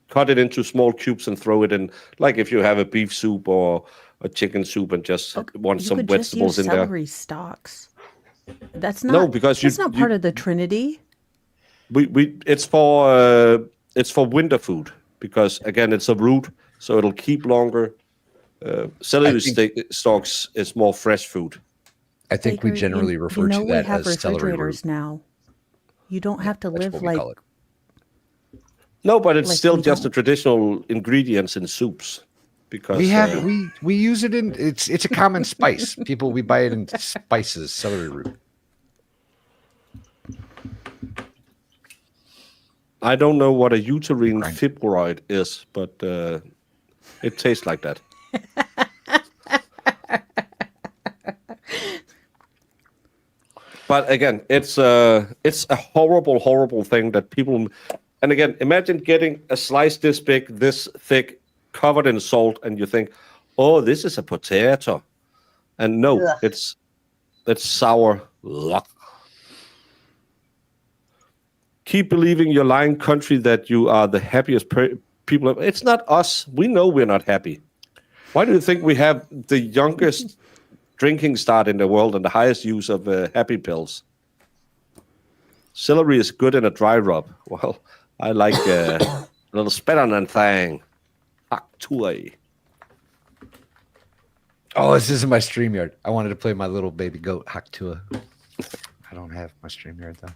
cut it into small cubes and throw it in, like if you have a beef soup or a chicken soup and just want you some could just vegetables use in there. celery stalks. That's not. No, because that's not part of the Trinity. It's for winter food because again it's a root, so it'll keep longer. Celery stalks is more fresh food. I think we Baker, generally refer to we that have as celery root. refrigerators now. You don't have to That's live what we like call it. No, but it's Like still we just don't. the traditional ingredients in soups. Because We have we use it in it's a common spice. People we buy it in spices, celery root. I don't know what a uterine fibroid is, but it tastes like that. But again, it's a horrible, horrible thing that people. And again, imagine getting a slice this big, this thick, covered in salt, and you think, "Oh, this is a potato," and no, Ugh. it's sour. Ugh. Keep believing your lying country that you are the happiest people. It's not us. We know we're not happy. Why do you think we have the youngest drinking start in the world and the highest use of happy pills? Celery is good in a dry rub. Well, I like a little spearmint thing. Actually. Oh, this isn't my StreamYard. I wanted to play my little baby goat Haktua. I don't have my StreamYard though.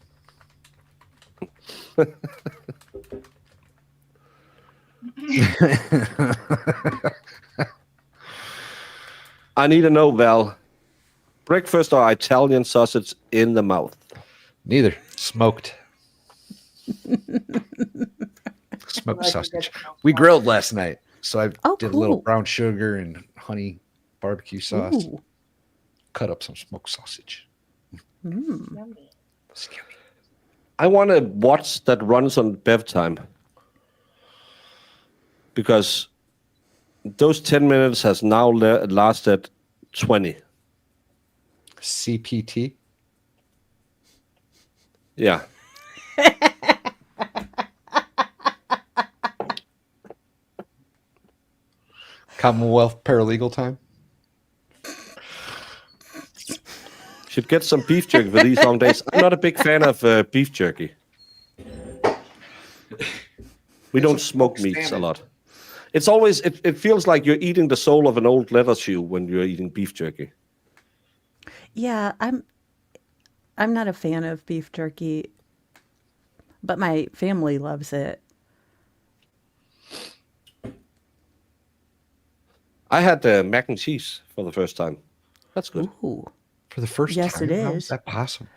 I need to know, Val. Breakfast or Italian sausage in the mouth? Neither. Smoked. Smoked Like sausage. good We grilled last night, so I Oh, did a little cool. brown sugar and honey barbecue sauce. Ooh. Cut up some smoked sausage. Mm. Yummy. It's yummy. I want to watch that runs on Bev time. Because those 10 minutes has now lasted 20. CPT. Yeah. Commonwealth paralegal time. Should get some beef jerky for these long days. I'm not a big fan of beef jerky. We don't smoke meats a lot. It's always, it feels like you're eating the soul of an old leather shoe when you're eating beef jerky. Yeah, I'm not a fan of beef jerky, but my family loves it. I had mac and cheese for the first time. That's good. Ooh. For the first Yes, time? it How is. is that possible?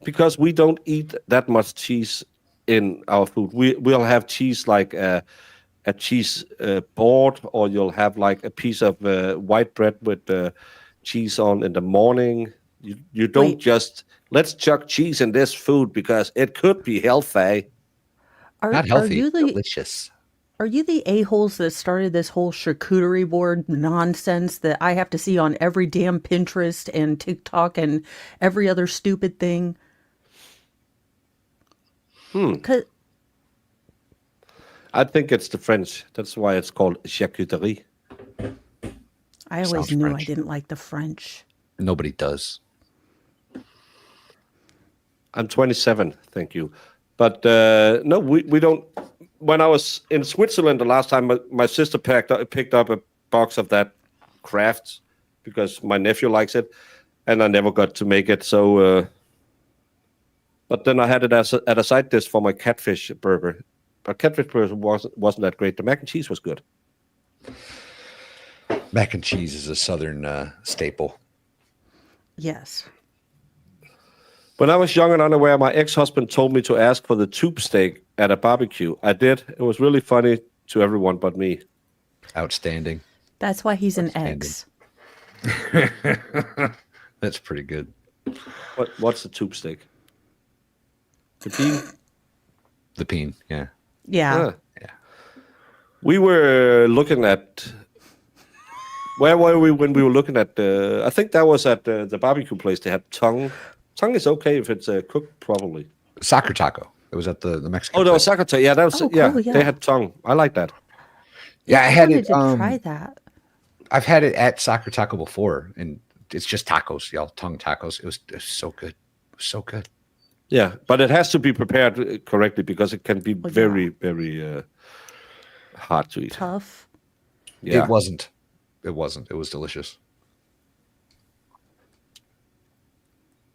Because we don't eat that much cheese in our food. We'll have cheese like a cheese board, or you'll have like a piece of white bread with cheese on in the morning. You don't Wait. just let's chuck cheese in this food because it could be healthy. Not Are healthy, you the delicious. Are you the a-holes that started this whole charcuterie board nonsense that I have to see on every damn Pinterest and TikTok and every other stupid thing? 'Cause I think it's the French. That's why it's called charcuterie. I always Sounds knew French. I didn't like the French. Nobody does. I'm 27, thank you. But no, we don't. When I was in Switzerland the last time, my sister picked up a box of that Kraft because my nephew likes it, and I never got to make it. So, but then I had it as at a side dish for my catfish burger. But catfish burger wasn't that great. The mac and cheese was good. Mac and cheese is a southern staple. Yes. When I was young and unaware, my ex-husband told me to ask for the tube steak at a barbecue. I did. It was really funny to everyone but me. Outstanding. That's why he's an Outstanding. ex. That's pretty good. What's the tube steak? The bean? The peen, yeah. Yeah. Yeah. We were looking at. Where were we when we were looking at the? I think that was at the barbecue place. They had tongue. Tongue is okay if it's cooked properly. Soccer taco. It was at the Mexican. Oh, that was place. sacate. Yeah, that was Oh, yeah, cool, yeah. They had tongue. I like that. Yeah, I had wanted it. to try that. I've had it at Soccer Taco before, and it's just tacos, y'all. Tongue tacos. It was so good. It was so good. Yeah, but it has to be prepared correctly because it can be very, very hard to eat. Tough. Yeah. It wasn't. It wasn't. It was delicious.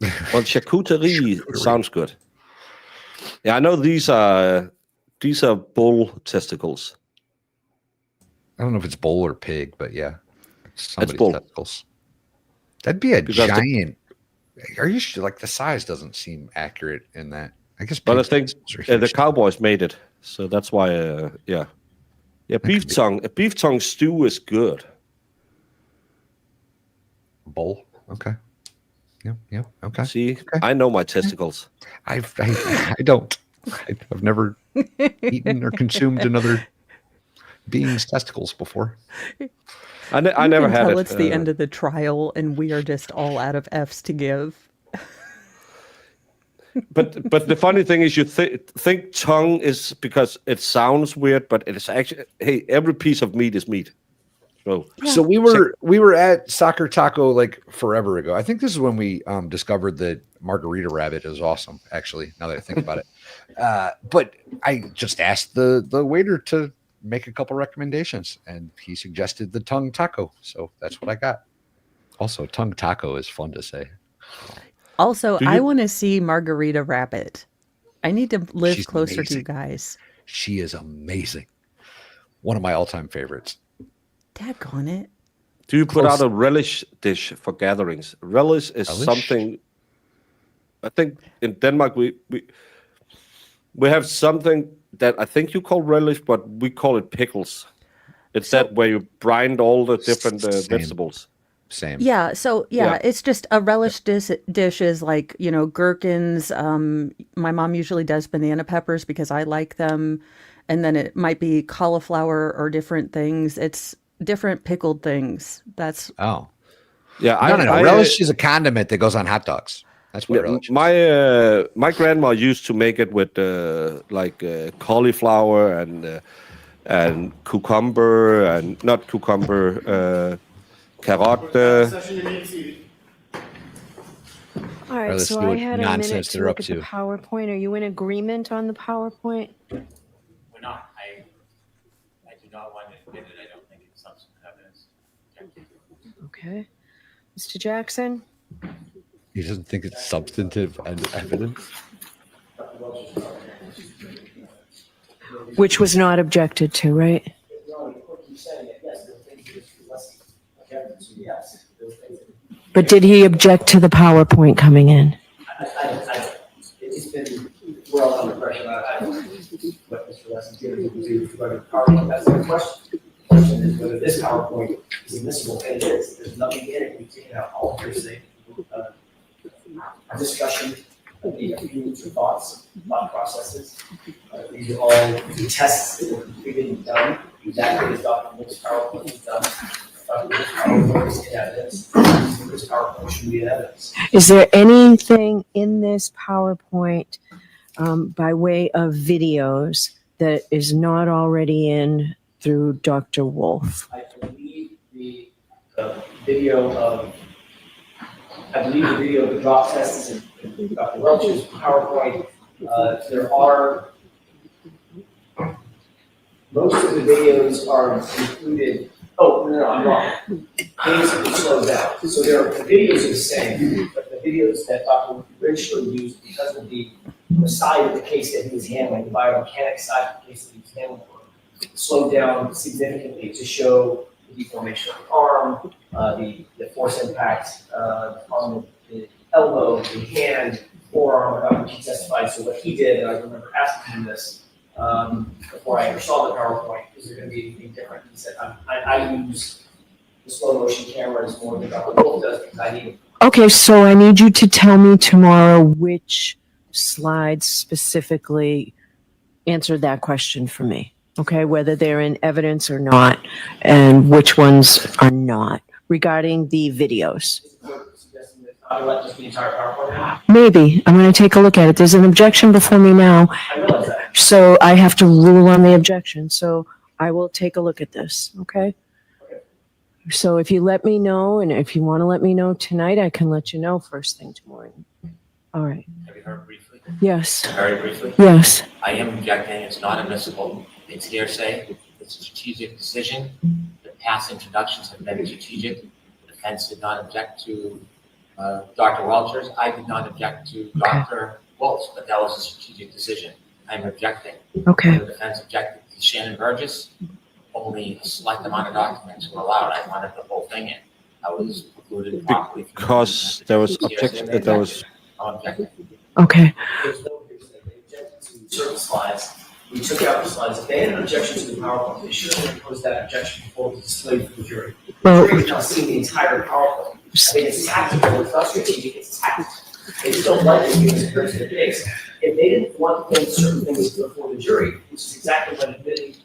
Well, charcuterie sounds good. Yeah, I know these are bull testicles. I don't know if it's bull or pig, but yeah, somebody's bull. testicles. That'd be a Because giant. Are you sure? Like the size doesn't seem accurate in that. I guess. But I pigs' think testicles are the huge. Cowboys made it, so that's why. Yeah, beef tongue. A beef tongue stew is good. Bull. Okay. Yeah. Okay. See, I know my testicles. I don't. I've never eaten or consumed another being's testicles before. I You never can had tell it. it's the end of the trial, and we are just all out of F's to give. But the funny thing is, you think tongue is because it sounds weird, but it's actually every piece of meat is meat. So we were at Soccer Taco like forever ago. I think this is when we discovered that margarita rabbit is awesome. Actually, now that I think about it, but I just asked the waiter to make a couple recommendations, and he suggested the tongue taco. So that's what I got. Also, tongue taco is fun to say. Also, I want to see Margarita Rabbit. I need to live She's closer to you amazing. guys. She is amazing. One of my all-time favorites. Daggone it. Do you put out a relish dish for gatherings? Relish is something. I think in Denmark we have something that I think you call relish, but we call it pickles. It's that where you brine all the different vegetables. Same. Yeah, so it's just a relish dish is like, gherkins. My mom usually does banana peppers because I like them. And then it might be cauliflower or different things. It's different pickled things. That's yeah. No. Relish is a condiment that goes on hot dogs. That's what relish is. My grandma used to make it with cauliflower and cucumber and not cucumber, carrot. All right, let's so see I what had a nonsense minute to they're look up at the to. PowerPoint. Are you in agreement on the PowerPoint? We're not. I do not want to admit it. I don't think it's substantive evidence. Okay. Mr. Jackson? He doesn't think it's substantive evidence. Which was not objected to, right? But did he object to the PowerPoint coming in? It's been well under pressure. I don't know what Mr. Lesson's going to do regarding PowerPoint. That's the question. The question is whether this PowerPoint is admissible, and it is. There's nothing in it. We've taken out all hearsay, discussion, opinions or thoughts, thought processes. These are all the tests that were completed and done. Exactly as Dr. Wolf's PowerPoint was done. This PowerPoint is in evidence. This PowerPoint should be in evidence. Is there anything in this PowerPoint by way of videos that is not already in through Dr. Wolf? I believe the video of the drop test is in Dr. Welch's PowerPoint. There are most of the videos are included. Oh, no, I'm wrong. Basically slowed down. So there are the videos are the same, but the videos that Dr. Retrial used because of the side of the case that he was handling, the biomechanics side of the case that he was handling, slowed down significantly to show the deformation of the arm, the force impact on the elbow, the hand, forearm, about which he testified. So what he did, and I remember asking him this before I ever saw the PowerPoint, is there going to be anything different? He said, I use the slow motion cameras more than Dr. Wolf does because I need. Okay, so I need you to tell me tomorrow which slides specifically answered that question for me. Okay, whether they're in evidence or not, and which ones are not, regarding the videos. Maybe. I'm going to take a look at it. There's an objection before me now, so I have to rule on the objection. So I will take a look at this, okay? So if you let me know, and if you want to let me know tonight, I can let you know first thing tomorrow. All right. Have you heard briefly? Yes. Very briefly? Yes. I am objecting. It's not admissible. It's hearsay. It's a strategic decision. The past introductions have been strategic. The defense did not object to Dr. Welchers. I did not object to Dr. Wolf's, but that was a strategic decision. I'm objecting. Okay. The defense objected to Shannon Burgess. Only a select amount of documents were allowed. I wanted the whole thing in. I was precluded properly. Because there was objection. There was. I'm objecting. Okay. There's no hearsay. They objected to certain slides. We took out the slides. If they had an objection to the PowerPoint, they should have imposed that objection before it was displayed for the jury. The jury has now seen the entire PowerPoint. I mean, it's tactical. It's not strategic. It's tactical. They just don't like it because it hurts their case. If they didn't want certain things before the jury, which is exactly what admitting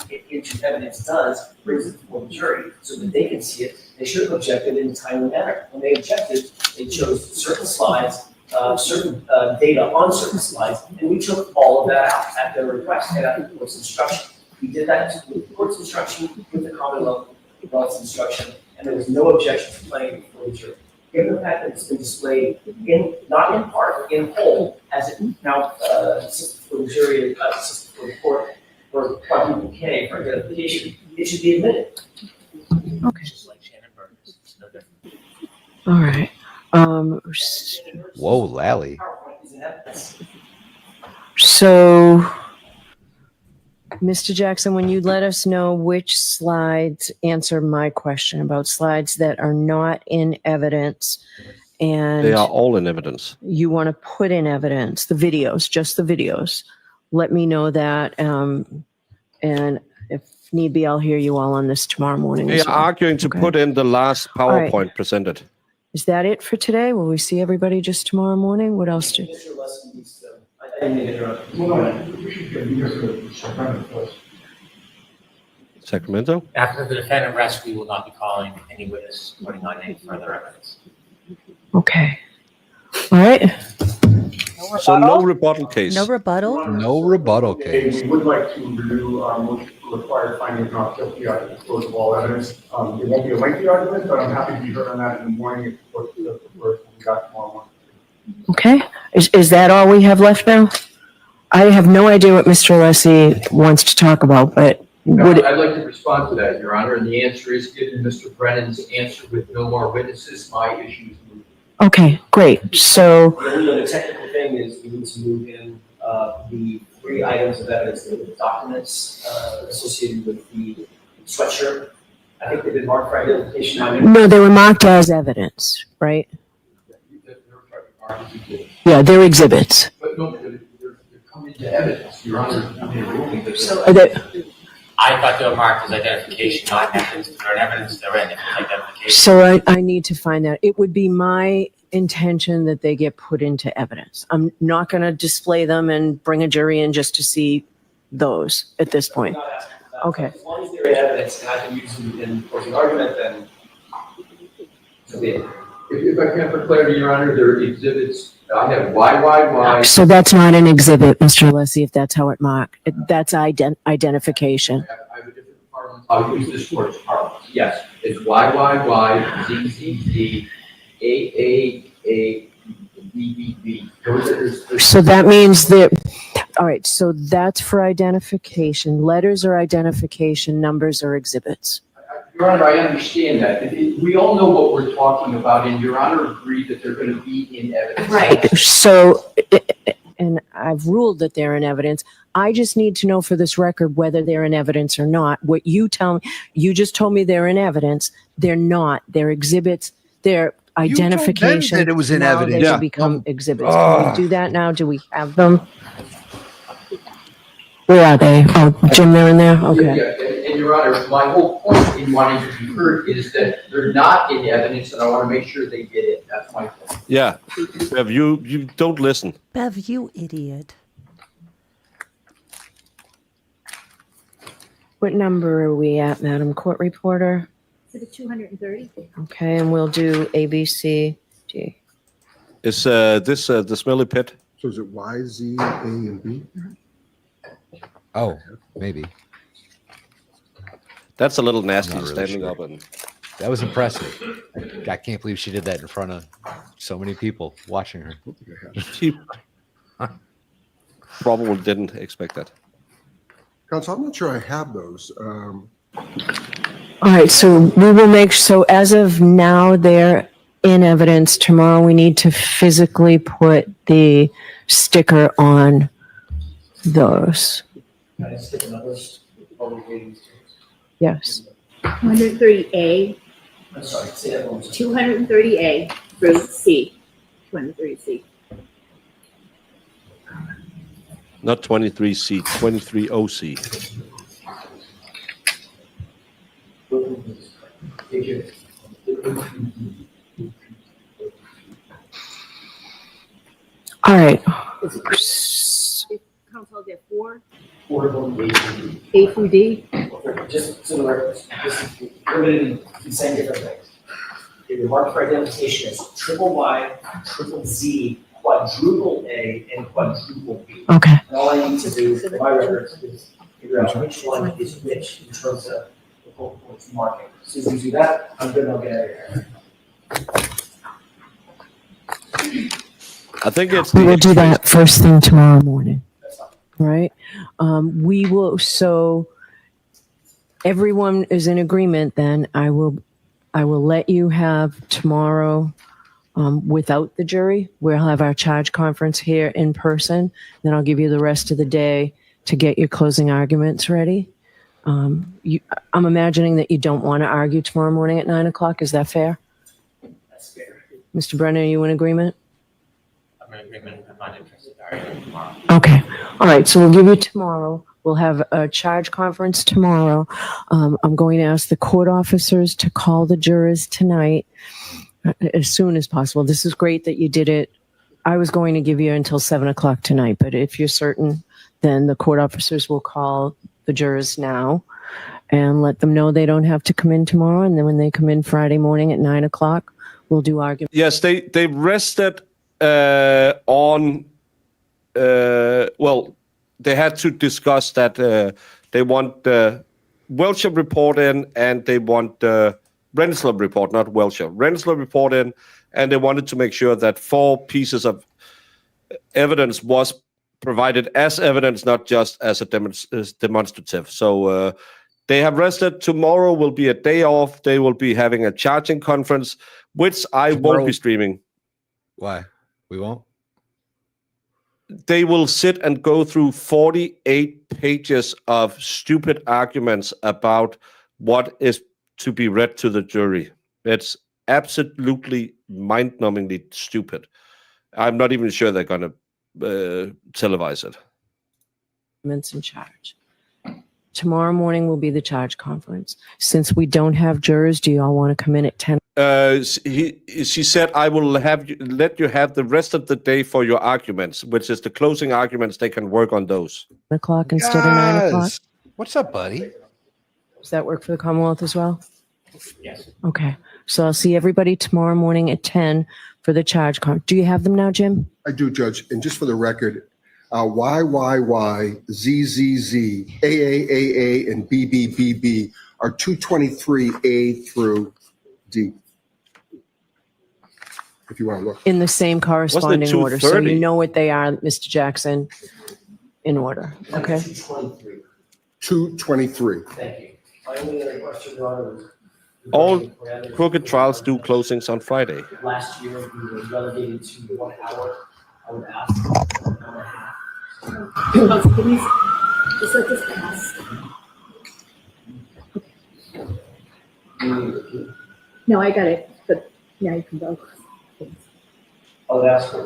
it into evidence does, brings it before the jury so that they can see it, they should have objected in a timely manner. When they objected, they chose certain slides, certain data on certain slides, and we took all of that out at their request and at the court's instruction. We did that with the court's instruction, with the Commonwealth's instruction, and there was no objection to playing before the jury. Given the fact that it's been displayed in, not in part, in whole, as it now assists for the jury, assists for the court, for quadruple K for identification, it should be admitted. Okay. Just like Shannon Burgess. It's no different. All right. Whoa, Lally. So, Mr. Jackson, when you let us know which slides answer my question about slides that are not in evidence, and They are all in evidence. you want to put in evidence, the videos, just the videos, let me know that. And if need be, I'll hear you all on this tomorrow morning. They as are well. arguing to Okay. put in the last right. PowerPoint presented. Is that it for today? Will we see everybody just tomorrow morning? What else do? Mr. Lesson needs to, I didn't mean to interrupt. Sacramento? After the defendant rests, we will not be calling any witness, putting on any further evidence. Okay. All right. So no rebuttal case. No rebuttal? No rebuttal case. We would like to review required findings not guilty at the close of all evidence. It won't be a lengthy argument, but I'm happy to be heard on that in the morning if we got tomorrow morning. Okay. Is that all we have left now? I have no idea what Mr. Alessi wants to talk about, but would I'd like to respond to that, Your Honor, and the answer is, given Mr. Brennan's answer with no more witnesses, my issue is moved. okay, great. So, The technical thing is we need to move in the 3 items of evidence, the documents associated with the sweatshirt, I think they've been marked for identification. No, they were marked as evidence, right? Yeah, they're exhibits. But no, they're coming to evidence, Your Honor. So I thought they were marked as identification, not evidence. If they're an evidence, they're in. If it's identification. So I need to find that. It would be my intention that they get put into evidence. I'm not going to display them and bring a jury in just to see those at this point. Okay. As long as they're in evidence and I can use them in closing argument, then so be it. If I can, for clarity, Your Honor, there are exhibits. I have Y. So that's not an exhibit, Mr. Alessi, if that's how it marked. That's identification. I have a different parlance. I'll use this court's parlance. Yes, it's YYY, ZZZ, AA, BBB. So that means that, all right, so that's for identification. Letters are identification, numbers are exhibits. Your Honor, I understand that. We all know what we're talking about, and Your Honor agreed that they're going to be in evidence. Right. So, and I've ruled that they're in evidence. I just need to know for this record whether they're in evidence or not. What you tell me, you just told me they're in evidence. They're not. They're exhibits. They're identification. You told them that it was in now evidence. They Yeah. should become exhibits. Can we do that now? Do we have them? Where are they? Oh, Jim, they're in there? Okay. Yeah, and Your Honor, my whole point in wanting to be heard is that they're not in evidence, and I want to make sure they get it. That's my point. Yeah. Bev, you don't listen. Bev, you idiot. What number are we at, Madam Court Reporter? To the 230. Okay, and we'll do A, B, C, D. Is this the smelly pit? So is it Y, Z, A, and B? Oh, maybe. That's a little nasty, Not really standing sure. up and. That was impressive. I can't believe she did that in front of so many people watching her. She probably didn't expect that. Counsel, I'm not sure I have those. All right, so we will make, so as of now, they're in evidence. Tomorrow, we need to physically put the sticker on those. Can I stick numbers? Yes. 230A, I'm sorry, say that one more time. 230A through C. 230C. Not 23C, 23OC. Thank you. All right. Council, there four, Order vote, A through D. just so the record, this is limited in saying different things. They were marked for identification as triple Y, triple Z, quadruple A, and quadruple B. Okay. And all I need to do for my records is figure out which one is which in terms of the focal points marking. So as you do that, I'm good, I'll get out of here. I think it's. We will do that first thing tomorrow morning. Right? We will, so everyone is in agreement then. I will let you have tomorrow without the jury. We'll have our charge conference here in person. Then I'll give you the rest of the day to get your closing arguments ready. I'm imagining that you don't want to argue tomorrow morning at 9 o'clock. Is that fair? That's fair. Mr. Brenner, are you in agreement? I'm in agreement. I'm not interested in arguing tomorrow. Okay. All right. So we'll give you tomorrow. We'll have a charge conference tomorrow. I'm going to ask the court officers to call the jurors tonight as soon as possible. This is great that you did it. I was going to give you until 7 o'clock tonight, but if you're certain, then the court officers will call the jurors now and let them know they don't have to come in tomorrow. And then when they come in Friday morning at 9 o'clock, we'll do argument. Yes, they rested on. Well, they had to discuss that they want the Welcher report in, and they want the Rensler report, not Welcher. Rensler report in, and they wanted to make sure that 4 pieces of evidence was provided as evidence, not just as a demonstrative. So they have rested. Tomorrow will be a day off. They will be having a charging conference, which I won't be streaming. Why? We won't? They will sit and go through 48 pages of stupid arguments about what is to be read to the jury. It's absolutely mind-numbingly stupid. I'm not even sure they're going to televise it. In charge. Tomorrow morning will be the charge conference. Since we don't have jurors, do you all want to come in at 10? She said, I will let you have the rest of the day for your arguments, which is the closing arguments. They can work on those. O'clock instead of 9 o'clock? What's up, buddy? Does that work for the Commonwealth as well? Yes. Okay. So I'll see everybody tomorrow morning at 10 for the charge conference. Do you have them now, Jim? I do, Judge. And just for the record, YYY, ZZZ, AAAA, and BBBB are 223A through D. If you want to look. In the same corresponding order. So 230? you know what they are, Mr. Jackson, in order. Okay. 223. Thank you. My only other question, Your Honor, was All crooked trials do closings on Friday. last year we were relegated to 1 hour. I would ask 1 hour and a half. Please, just let this pass. No, I got it, but now you can go. I would ask for.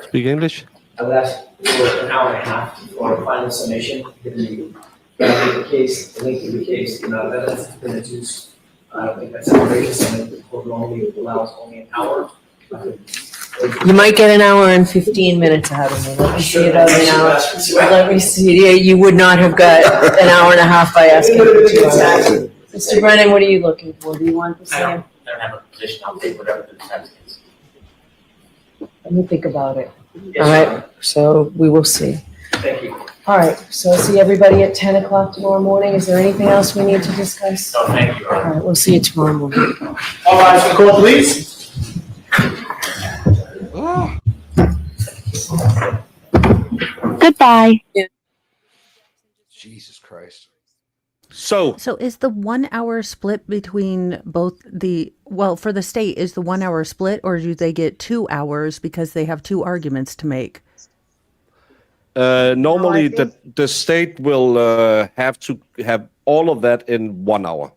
Speak English? I would ask for an hour and a half for a final summation, given the case, the length of the case, the amount of evidence that's been adduced. I don't think that's outrageous. I think the court normally allows only an hour. You might get an hour and 15 minutes out of me. Let me see it out now. Let me see. Yeah, you would not have got an hour and a half by asking for 2 hours. Mr. Brennan, what are you looking for? Do you want the same? I don't have a position. I'll take whatever the defense is. Let me think about it. All right. So we will see. Thank you. All right. So I'll see everybody at 10 o'clock tomorrow morning. Is there anything else we need to discuss? No, thank you. All right. We'll see you tomorrow morning. All rise for the court, please. Goodbye. Jesus Christ. So is the 1 hour split between both for the state, is the 1 hour split, or do they get 2 hours because they have 2 arguments to make? normally the state will have to have all of that in 1 hour.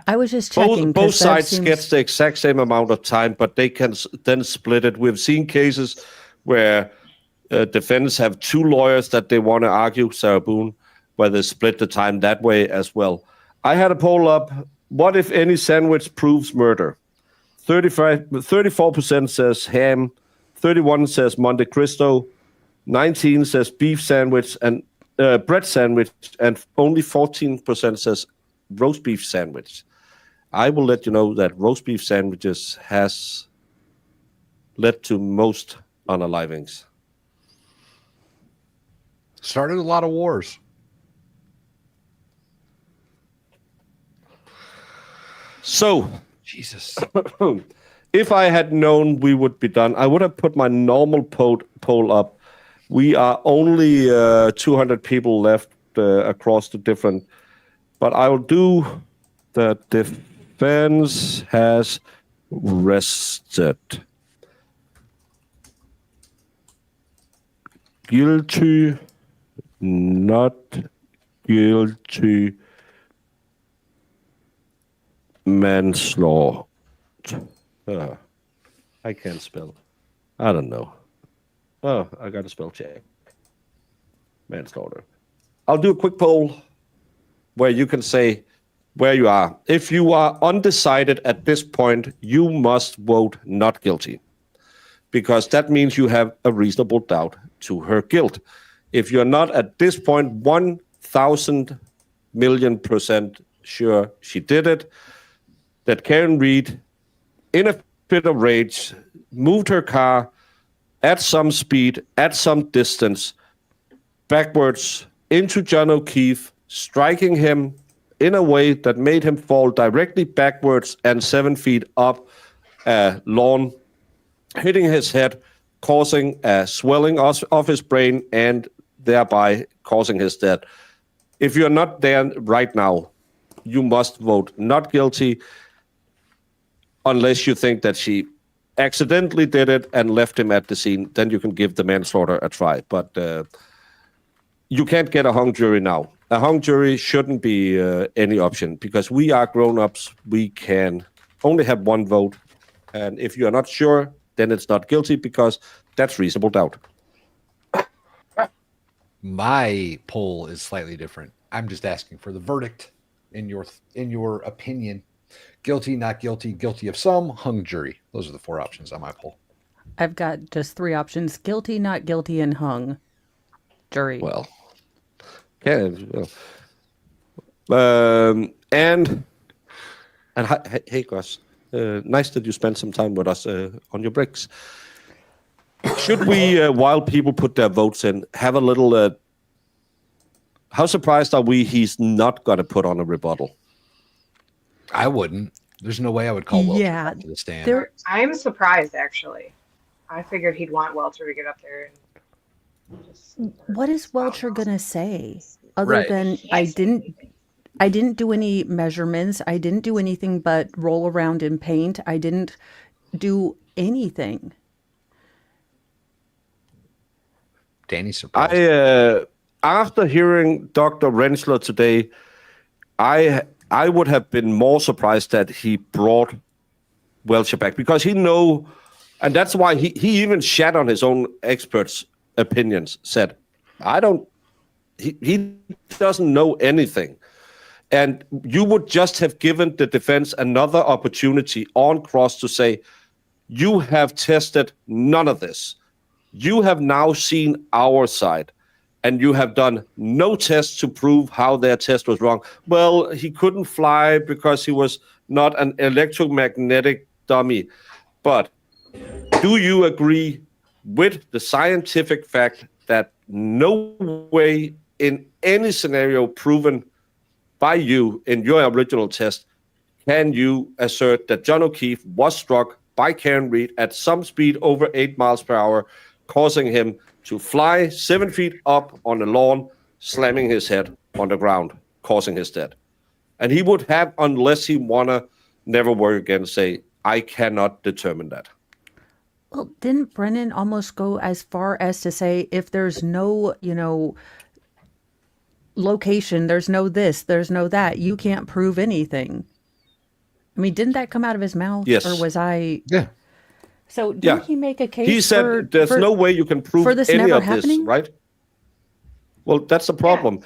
I was just checking. Both sides gets the exact same amount of time, but they can then split it. We've seen cases where defendants have 2 lawyers that they want to argue, Sarah Boone, where they split the time that way as well. I had a poll up. What if any sandwich proves murder? 34% says ham, 31 says Monte Cristo, 19 says beef sandwich and bread sandwich, and only 14% says roast beef sandwich. I will let you know that roast beef sandwiches has led to most unalivings. Started a lot of wars. So, Jesus. If I had known we would be done, I would have put my normal poll up. We are only 200 people left across the different, but I will do the defense has rested. Guilty, not guilty, manslaughter. I can't spell. I don't know. Oh, I got a spell check. Manslaughter. I'll do a quick poll where you can say where you are. If you are undecided at this point, you must vote not guilty, because that means you have a reasonable doubt to her guilt. If you're not at this point 1,000 million% sure she did it, that Karen Reed, in a fit of rage, moved her car at some speed, at some distance, backwards into John O'Keefe, striking him in a way that made him fall directly backwards and 7 feet up a lawn, hitting his head, causing a swelling of his brain, and thereby causing his death. If you're not there right now, you must vote not guilty, unless you think that she accidentally did it and left him at the scene, then you can give the manslaughter a try. But you can't get a hung jury now. A hung jury shouldn't be any option because we are grown-ups. We can only have one vote. And if you're not sure, then it's not guilty because that's reasonable doubt. My poll is slightly different. I'm just asking for the verdict in your opinion. Guilty, not guilty, guilty of some, hung jury. Those are the 4 options on my poll. I've got just 3 options: guilty, not guilty, and hung jury. Well, yeah. And hey, Gus, nice that you spent some time with us on your breaks. Should we, while people put their votes in, have a little? How surprised are we he's not going to put on a rebuttal? I wouldn't. There's no way I would call Welcher to the stand. I'm surprised, actually. I figured he'd want Welcher to get up there and just. What is Welcher gonna say other than I didn't do any measurements. I didn't do anything but roll around in paint. I didn't do anything. Danny's surprised. After hearing Dr. Rensler today, I would have been more surprised that he brought Welcher back because he know, and that's why he even shat on his own experts' opinions. Said, he doesn't know anything, and you would just have given the defense another opportunity on cross to say, you have tested none of this. You have now seen our side. And you have done no tests to prove how their test was wrong. Well, he couldn't fly because he was not an electromagnetic dummy. But do you agree with the scientific fact that no way in any scenario proven by you in your original test can you assert that John O'Keefe was struck by Karen Reed at some speed over 8 miles per hour, causing him to fly 7 feet up on the lawn, slamming his head on the ground, causing his death? And he would have, unless he wanna never work again, say, I cannot determine that. Well, didn't Brennan almost go as far as to say, if there's no, location, there's no this, there's no that, you can't prove anything? I mean, didn't that come out of his mouth? Yes. Or was I? Yeah. So didn't he make a case? He said there's no way you can prove this any never of happening? this, right? Well, that's the problem.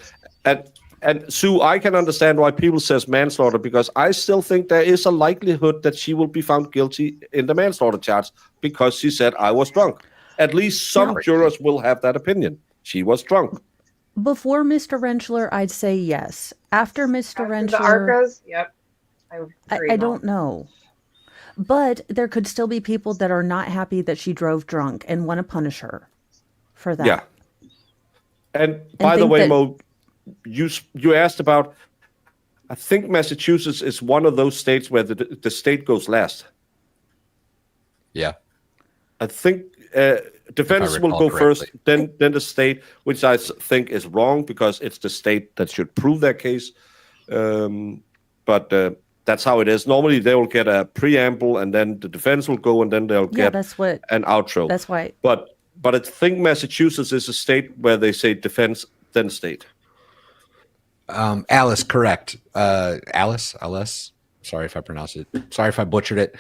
And Sue, I can understand why people says manslaughter because I still think there is a likelihood that she will be found guilty in the manslaughter charge because she said I was drunk. At least some jurors will have that opinion. She was drunk. Before Mr. Rentschler, I'd say yes. After Mr. Rentschler, the Arcas, yep. I don't know. But there could still be people that are not happy that she drove drunk and want to punish her for that. Yeah. And by the way, Mo, you asked about, I think Massachusetts is one of those states where the state goes last. Yeah. I think defense will go first, then the state, which I think is wrong because it's the state that should prove their case. But that's how it is. Normally, they will get a preamble, and then the defense will go, and then they'll get an outro. That's why. But I think Massachusetts is a state where they say defense, then state. Alice, correct. Alice. Sorry if I pronounced it. Sorry if I butchered it.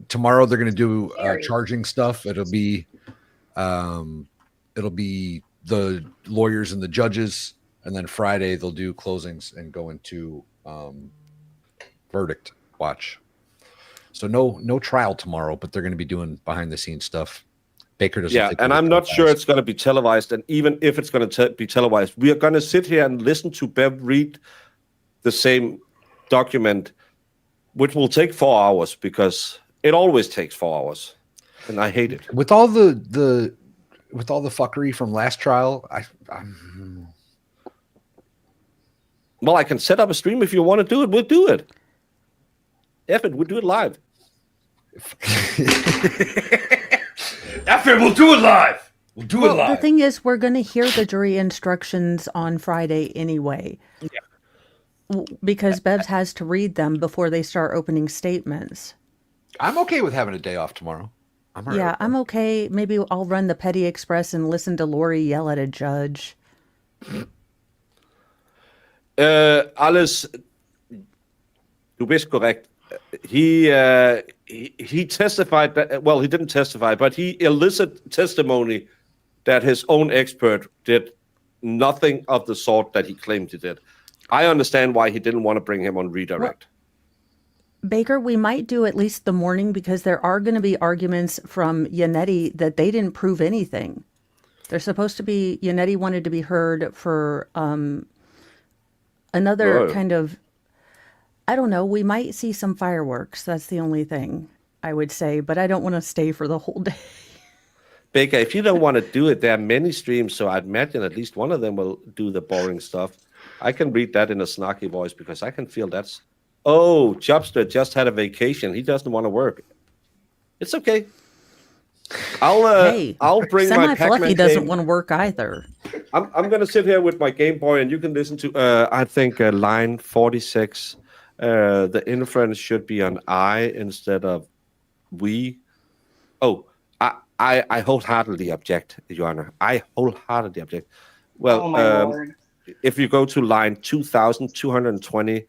Tomorrow they're going to do charging stuff. It'll be the lawyers and the judges, and then Friday they'll do closings and go into verdict watch. So no trial tomorrow, but they're going to be doing behind the scenes stuff. Baker doesn't. Yeah, and I'm not sure it's going to be televised. And even if it's going to be televised, we are going to sit here and listen to Bev read the same document, which will take 4 hours because it always takes 4 hours, and I hate it. With all the fuckery from last trial, Well, I can set up a stream if you want to do it. We'll do it. F it, we'll do it live. F it, we'll do it live. We'll do it live. The thing is, we're going to hear the jury instructions on Friday anyway. Yeah. Because Bevs has to read them before they start opening statements. I'm okay with having a day off tomorrow. I'm all right Yeah, with I'm okay. Maybe I'll run the Petty Express and listen to Lori yell at a judge. Alice, du bist korrekt. He testified that, well, he didn't testify, but he elicited testimony that his own expert did nothing of the sort that he claimed he did. I understand why he didn't want to bring him on redirect. Baker, we might do at least the morning because there are going to be arguments from Yannetti that they didn't prove anything. They're supposed to be, Yannetti wanted to be heard for another kind of, I don't know, we might see some fireworks. That's the only thing I would say, but I don't want to stay for the whole day. Baker, if you don't want to do it, there are many streams, so I'd imagine at least one of them will do the boring stuff. I can read that in a snarky voice because I can feel that's, oh, Jobster just had a vacation. He doesn't want to work. It's okay. I'll bring my Pac-Man Semi-Fluffy doesn't game. want to work either. I'm going to sit here with my Game Boy and you can listen to, I think, line 46. The inference should be on I instead of we. Oh, I wholeheartedly object, Your Honor. I wholeheartedly object. Well, Oh my Lord. if you go to line 2220,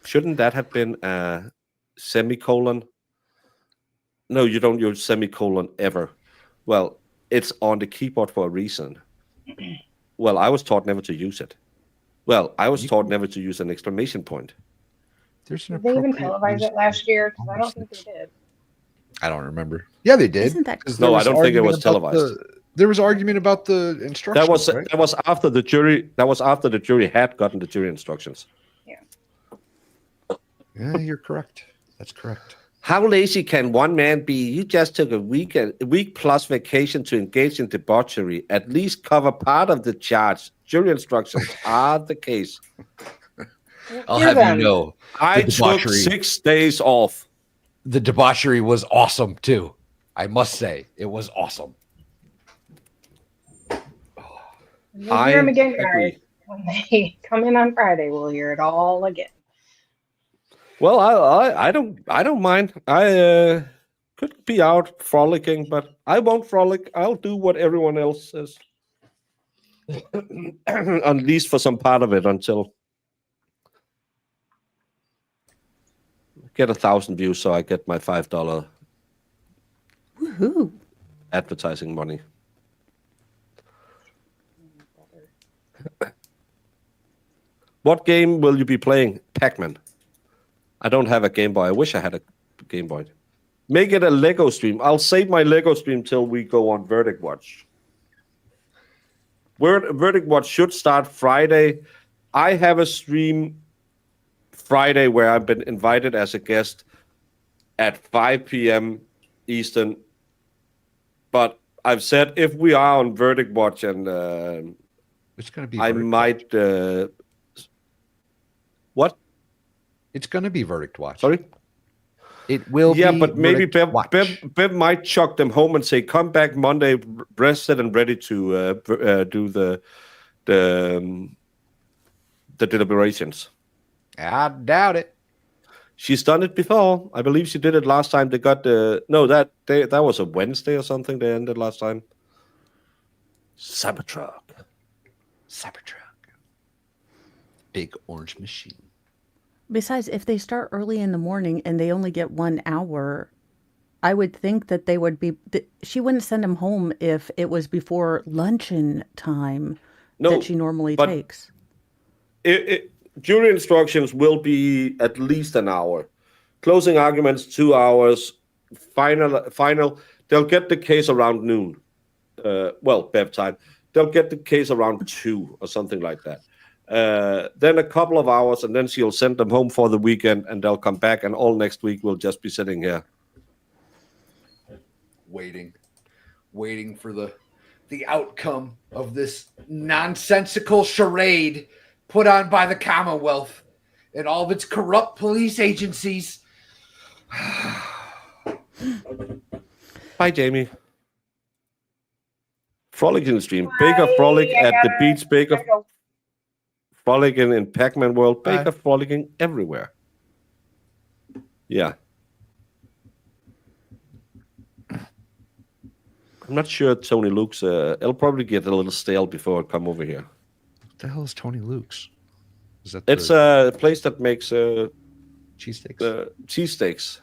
shouldn't that have been a semicolon? No, you don't use semicolon ever. Well, it's on the keyboard for a reason. Well, I was taught never to use it. Well, I was taught never to use an exclamation point. There's Did they even televise it last year? Because I don't think they did. I don't remember. Yeah, they did. Isn't that 'Cause No, there I was don't think it argument was about televised. there was argument about the instructions. That was after the jury. That was after the jury had gotten the jury instructions. Yeah, you're correct. That's correct. How lazy can one man be? You just took a week plus vacation to engage in debauchery. At least cover part of the charge. Jury instructions are the case. I'll have you know, I the took debauchery- 6 days off. The debauchery was awesome too. I must say, it was awesome. We'll hear them again, guys. When they come in on Friday, we'll hear it all again. Well, I don't mind. I could be out frolicking, but I won't frolic. I'll do what everyone else says. At least for some part of it until get 1,000 views, so I get my $5 Woohoo! advertising money. What game will you be playing? Pac-Man. I don't have a Game Boy. I wish I had a Game Boy. Make it a Lego stream. I'll save my Lego stream till we go on Verdict Watch. Verdict Watch should start Friday. I have a stream Friday where I've been invited as a guest at 5 p.m. Eastern. But I've said if we are on Verdict Watch and it's going to be. I might. What? It's going to be Verdict Watch. Sorry? It will yeah, be but maybe Verdict Bev might chuck them home and say, come back Monday rested and ready to do the deliberations. I doubt it. She's done it before. I believe she did it last time. They got the... No, that was a Wednesday or something they ended last time. Cybertruck. Big orange machine. Besides, if they start early in the morning and they only get 1 hour, I would think that they would be... She wouldn't send them home if it was before luncheon time that she normally takes. Jury instructions will be at least an hour. Closing arguments, 2 hours. Final. They'll get the case around noon. Bev time. They'll get the case around 2 or something like that. Then a couple of hours, and then she'll send them home for the weekend, and they'll come back, and all next week we'll just be sitting here. Waiting for the outcome of this nonsensical charade put on by the Commonwealth and all of its corrupt police agencies. Hi, Jamie. Frolic in the stream. Baker frolic at the beach. Baker frolicking in Pac-Man world. Baker frolicking everywhere. Yeah. I'm not sure Tony Luke's. It'll probably get a little stale before it come over here. What the hell is Tony Luke's? Is that It's a place that makes cheesesteaks? Cheesesteaks.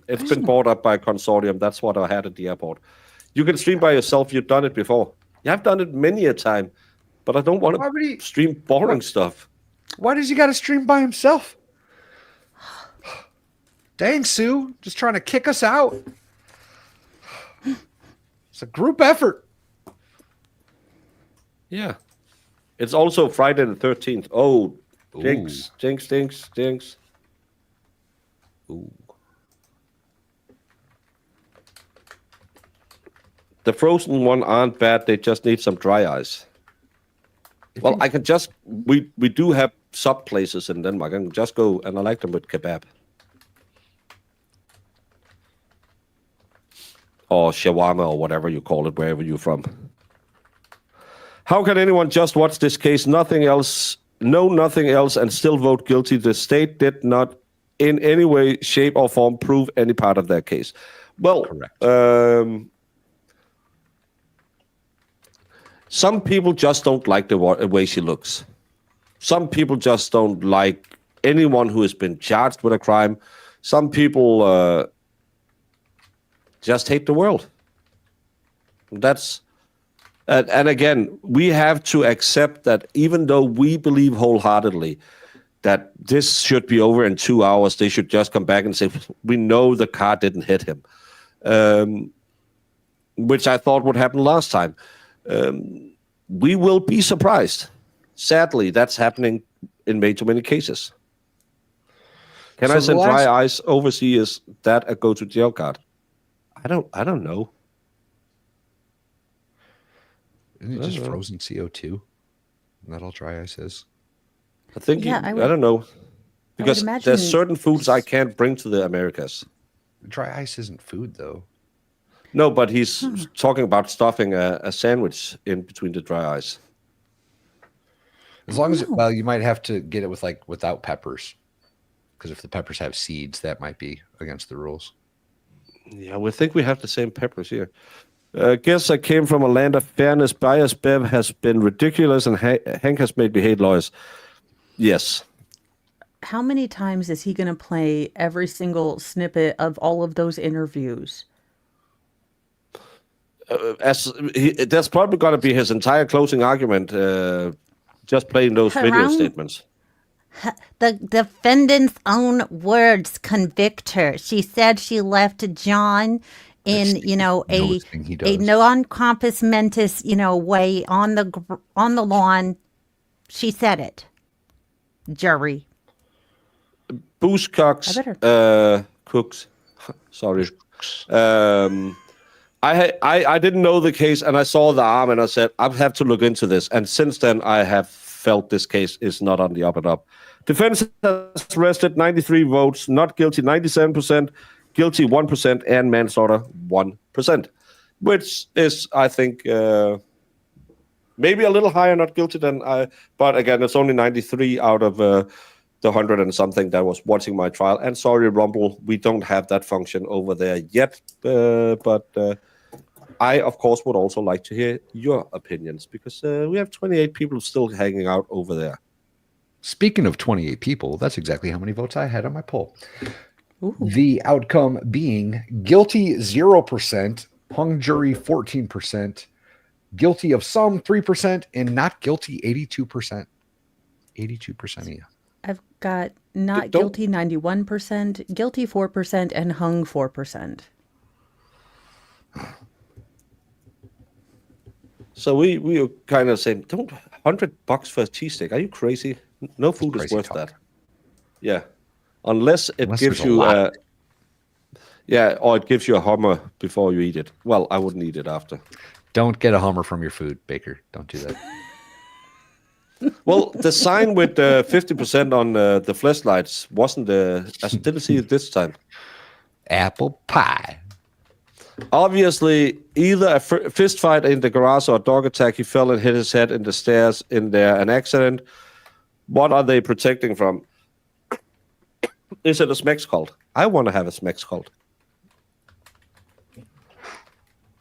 It's been bought up by a consortium. That's what I had at the airport. You can stream by yourself. You've done it before. Yeah, I've done it many a time, but I don't want to stream boring stuff. Why does he got to stream by himself? Dang, Sue, just trying to kick us out. It's a group effort. Yeah. It's also Friday the 13th. Oh, jinx, jinx, jinx, jinx. Ooh. The frozen one aren't bad. They just need some dry ice. Well, I can just... We do have sub places in Denmark. I can just go, and I like them with kebab. Or shawarma, or whatever you call it, wherever you're from. How can anyone just watch this case, nothing else, know nothing else, and still vote guilty? The state did not in any way, shape, or form prove any part of their case. Well, some people just don't like the way she looks. Some people just don't like anyone who has been charged with a crime. Some people just hate the world. That's... And again, we have to accept that even though we believe wholeheartedly that this should be over in 2 hours, they should just come back and say, we know the car didn't hit him, which I thought would happen last time. We will be surprised. Sadly, that's happening in way too many cases. Can I send dry ice overseas? Is that a go to jail card? I don't know. Isn't it just frozen CO2? Isn't that all dry ice is? I think, I don't know. Because there's certain foods I can't bring to the Americas. Dry ice isn't food, though. No, but he's talking about stuffing a sandwich in between the dry ice. As long as, well, you might have to get it with without peppers. Because if the peppers have seeds, that might be against the rules. Yeah, we think we have the same peppers here. Guess I came from a land of fairness. Bias Bev has been ridiculous, and Hank has made me hate lawyers. Yes. How many times is he going to play every single snippet of all of those interviews? That's probably going to be his entire closing argument, just playing those video statements. The defendant's own words convict her. She said she left John in, a non-compos mentis, way on the lawn. She said it. Jury. Booze cooks. Sorry. I didn't know the case, and I saw the arm, and I said, I have to look into this. And since then, I have felt this case is not on the up and up. Defense has rested 93 votes, not guilty 97%, guilty 1%, and manslaughter 1%, which is, I think, maybe a little higher not guilty than I. But again, it's only 93 out of the 100 and something that was watching my trial. And sorry, Rumble, we don't have that function over there yet. But I, of course, would also like to hear your opinions because we have 28 people still hanging out over there. Speaking of 28 people, that's exactly how many votes I had on my poll. Ooh. The outcome being guilty 0%, hung jury 14%, guilty of some 3%, and not guilty 82%. 82% of you. I've got not guilty 91%, guilty 4%, and hung 4%. So we are kind of saying, don't $100 for a cheesesteak. Are you crazy? No food is worth that. Yeah. Unless gives you or it gives you a Hummer before you eat it. Well, I wouldn't eat it after. Don't get a Hummer from your food, Baker. Don't do that. Well, the sign with 50% on the flashlights wasn't I didn't see it this time. Apple pie. Obviously, either a fist fight in the garage or a dog attack. He fell and hit his head in the stairs in there. An accident. What are they protecting from? Is it a Smex cult? I want to have a Smex cult.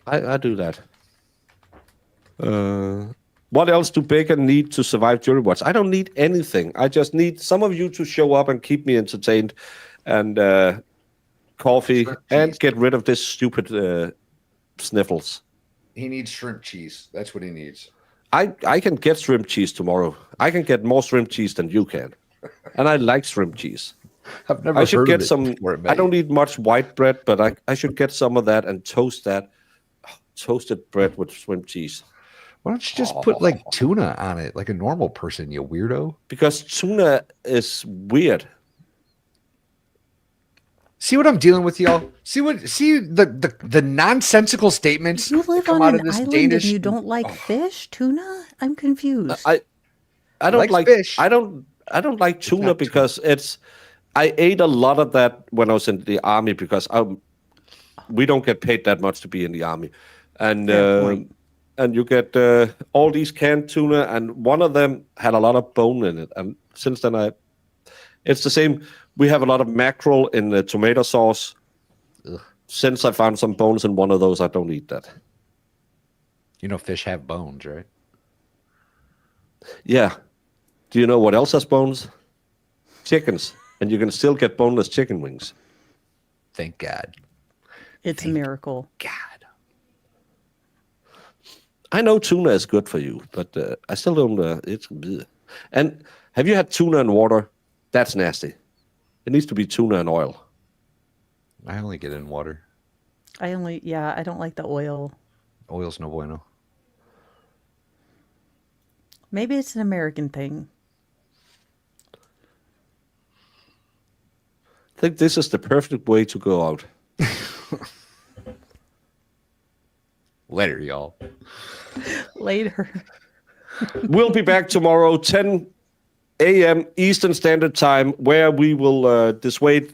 I do that. What else do bacon need to survive jury watch? I don't need anything. I just need some of you to show up and keep me entertained, and coffee, and get rid of this stupid sniffles. He needs shrimp cheese. That's what he needs. I can get shrimp cheese tomorrow. I can get more shrimp cheese than you can, and I like shrimp cheese. I've never I should heard get of it some. before, I don't need much white bread, but I should get some of that and toast that. Toasted bread with shrimp cheese. Why don't you just put like tuna on it, like a normal person, you weirdo? Because tuna is weird. See what I'm dealing with, y'all? See the nonsensical statements You live that come on out an of this island Danish. and you don't like fish, tuna? I'm confused. I don't Likes like fish. I don't like tuna not because I ate a lot of that when I was in the army because we don't get paid that much to be in the army, and you get all these canned tuna, and one of them had a lot of bone in it, and since then it's the same. We have a lot of mackerel in the tomato sauce. Ugh. Since I found some bones in one of those, I don't eat that. You know, fish have bones, right? Yeah. Do you know what else has bones? Chickens. And you can still get boneless chicken wings. Thank God. It's a miracle. God. I know tuna is good for you, but I still don't. It's bleh. And have you had tuna in water? That's nasty. It needs to be tuna and oil. I only get in water. I don't like the oil. Oil's no bueno. Maybe it's an American thing. I think this is the perfect way to go out. Later, y'all. Later. We'll be back tomorrow, 10 a.m. Eastern Standard Time, where we will dissuade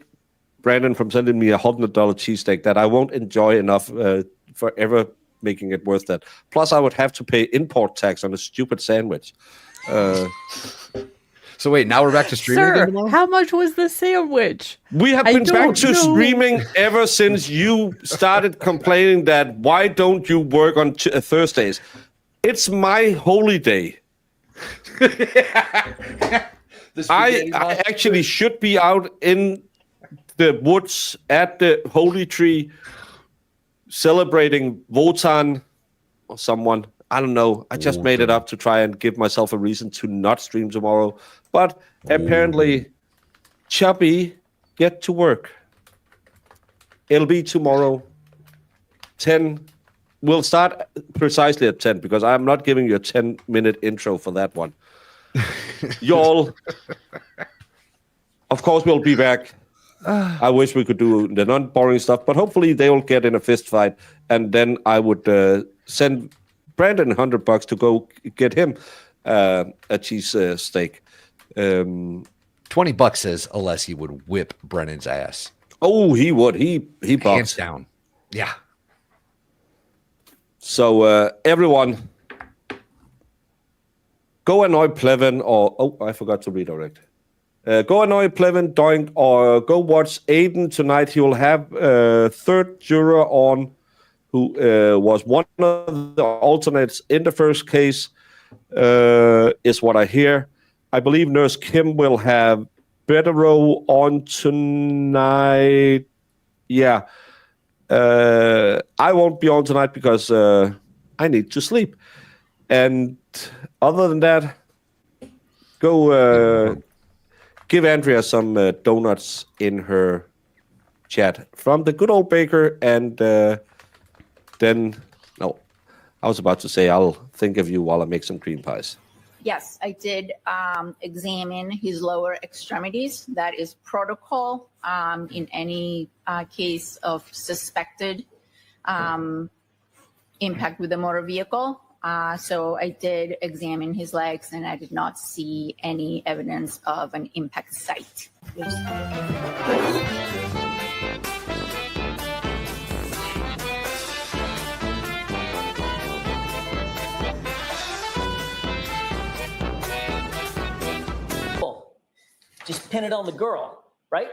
Brandon from sending me $100 cheesesteak that I won't enjoy enough for ever making it worth that. Plus, I would have to pay import tax on a stupid sandwich. So wait, now we're back to streaming again Sir, tomorrow? how much was the sandwich? We have been back to streaming ever since you started complaining that why don't you work on Thursdays? It's my holy day. I actually should be out in the woods at the holy tree celebrating Wotan or someone. I don't know. I just made it up to try and give myself a reason to not stream tomorrow. But apparently, Chubby, get to work. It'll be tomorrow, 10. We'll start precisely at 10 because I'm not giving you a 10-minute intro for that one. Y'all, of course, we'll be back. I wish we could do the non-boring stuff, but hopefully they will get in a fist fight, and then I would send Brandon $100 to go get him a cheese steak. $20 says Alessi would whip Brennan's ass. Oh, he would. He Hands bucks. down. Yeah. So everyone, go annoy Plevin, or I forgot to redirect. Go annoy Plevin, Doink, or go watch Aiden tonight. He will have third juror on, who was one of the alternates in the first case, is what I hear. I believe Nurse Kim will have better row on tonight. Yeah. I won't be on tonight because I need to sleep. And other than that, go give Andrea some donuts in her chat from the good old baker. And then, no, I was about to say I'll think of you while I make some cream pies. Yes, I did examine his lower extremities. That is protocol in any case of suspected impact with a motor vehicle. So I did examine his legs, and I did not see any evidence of an impact site. Just pin it on the girl, right?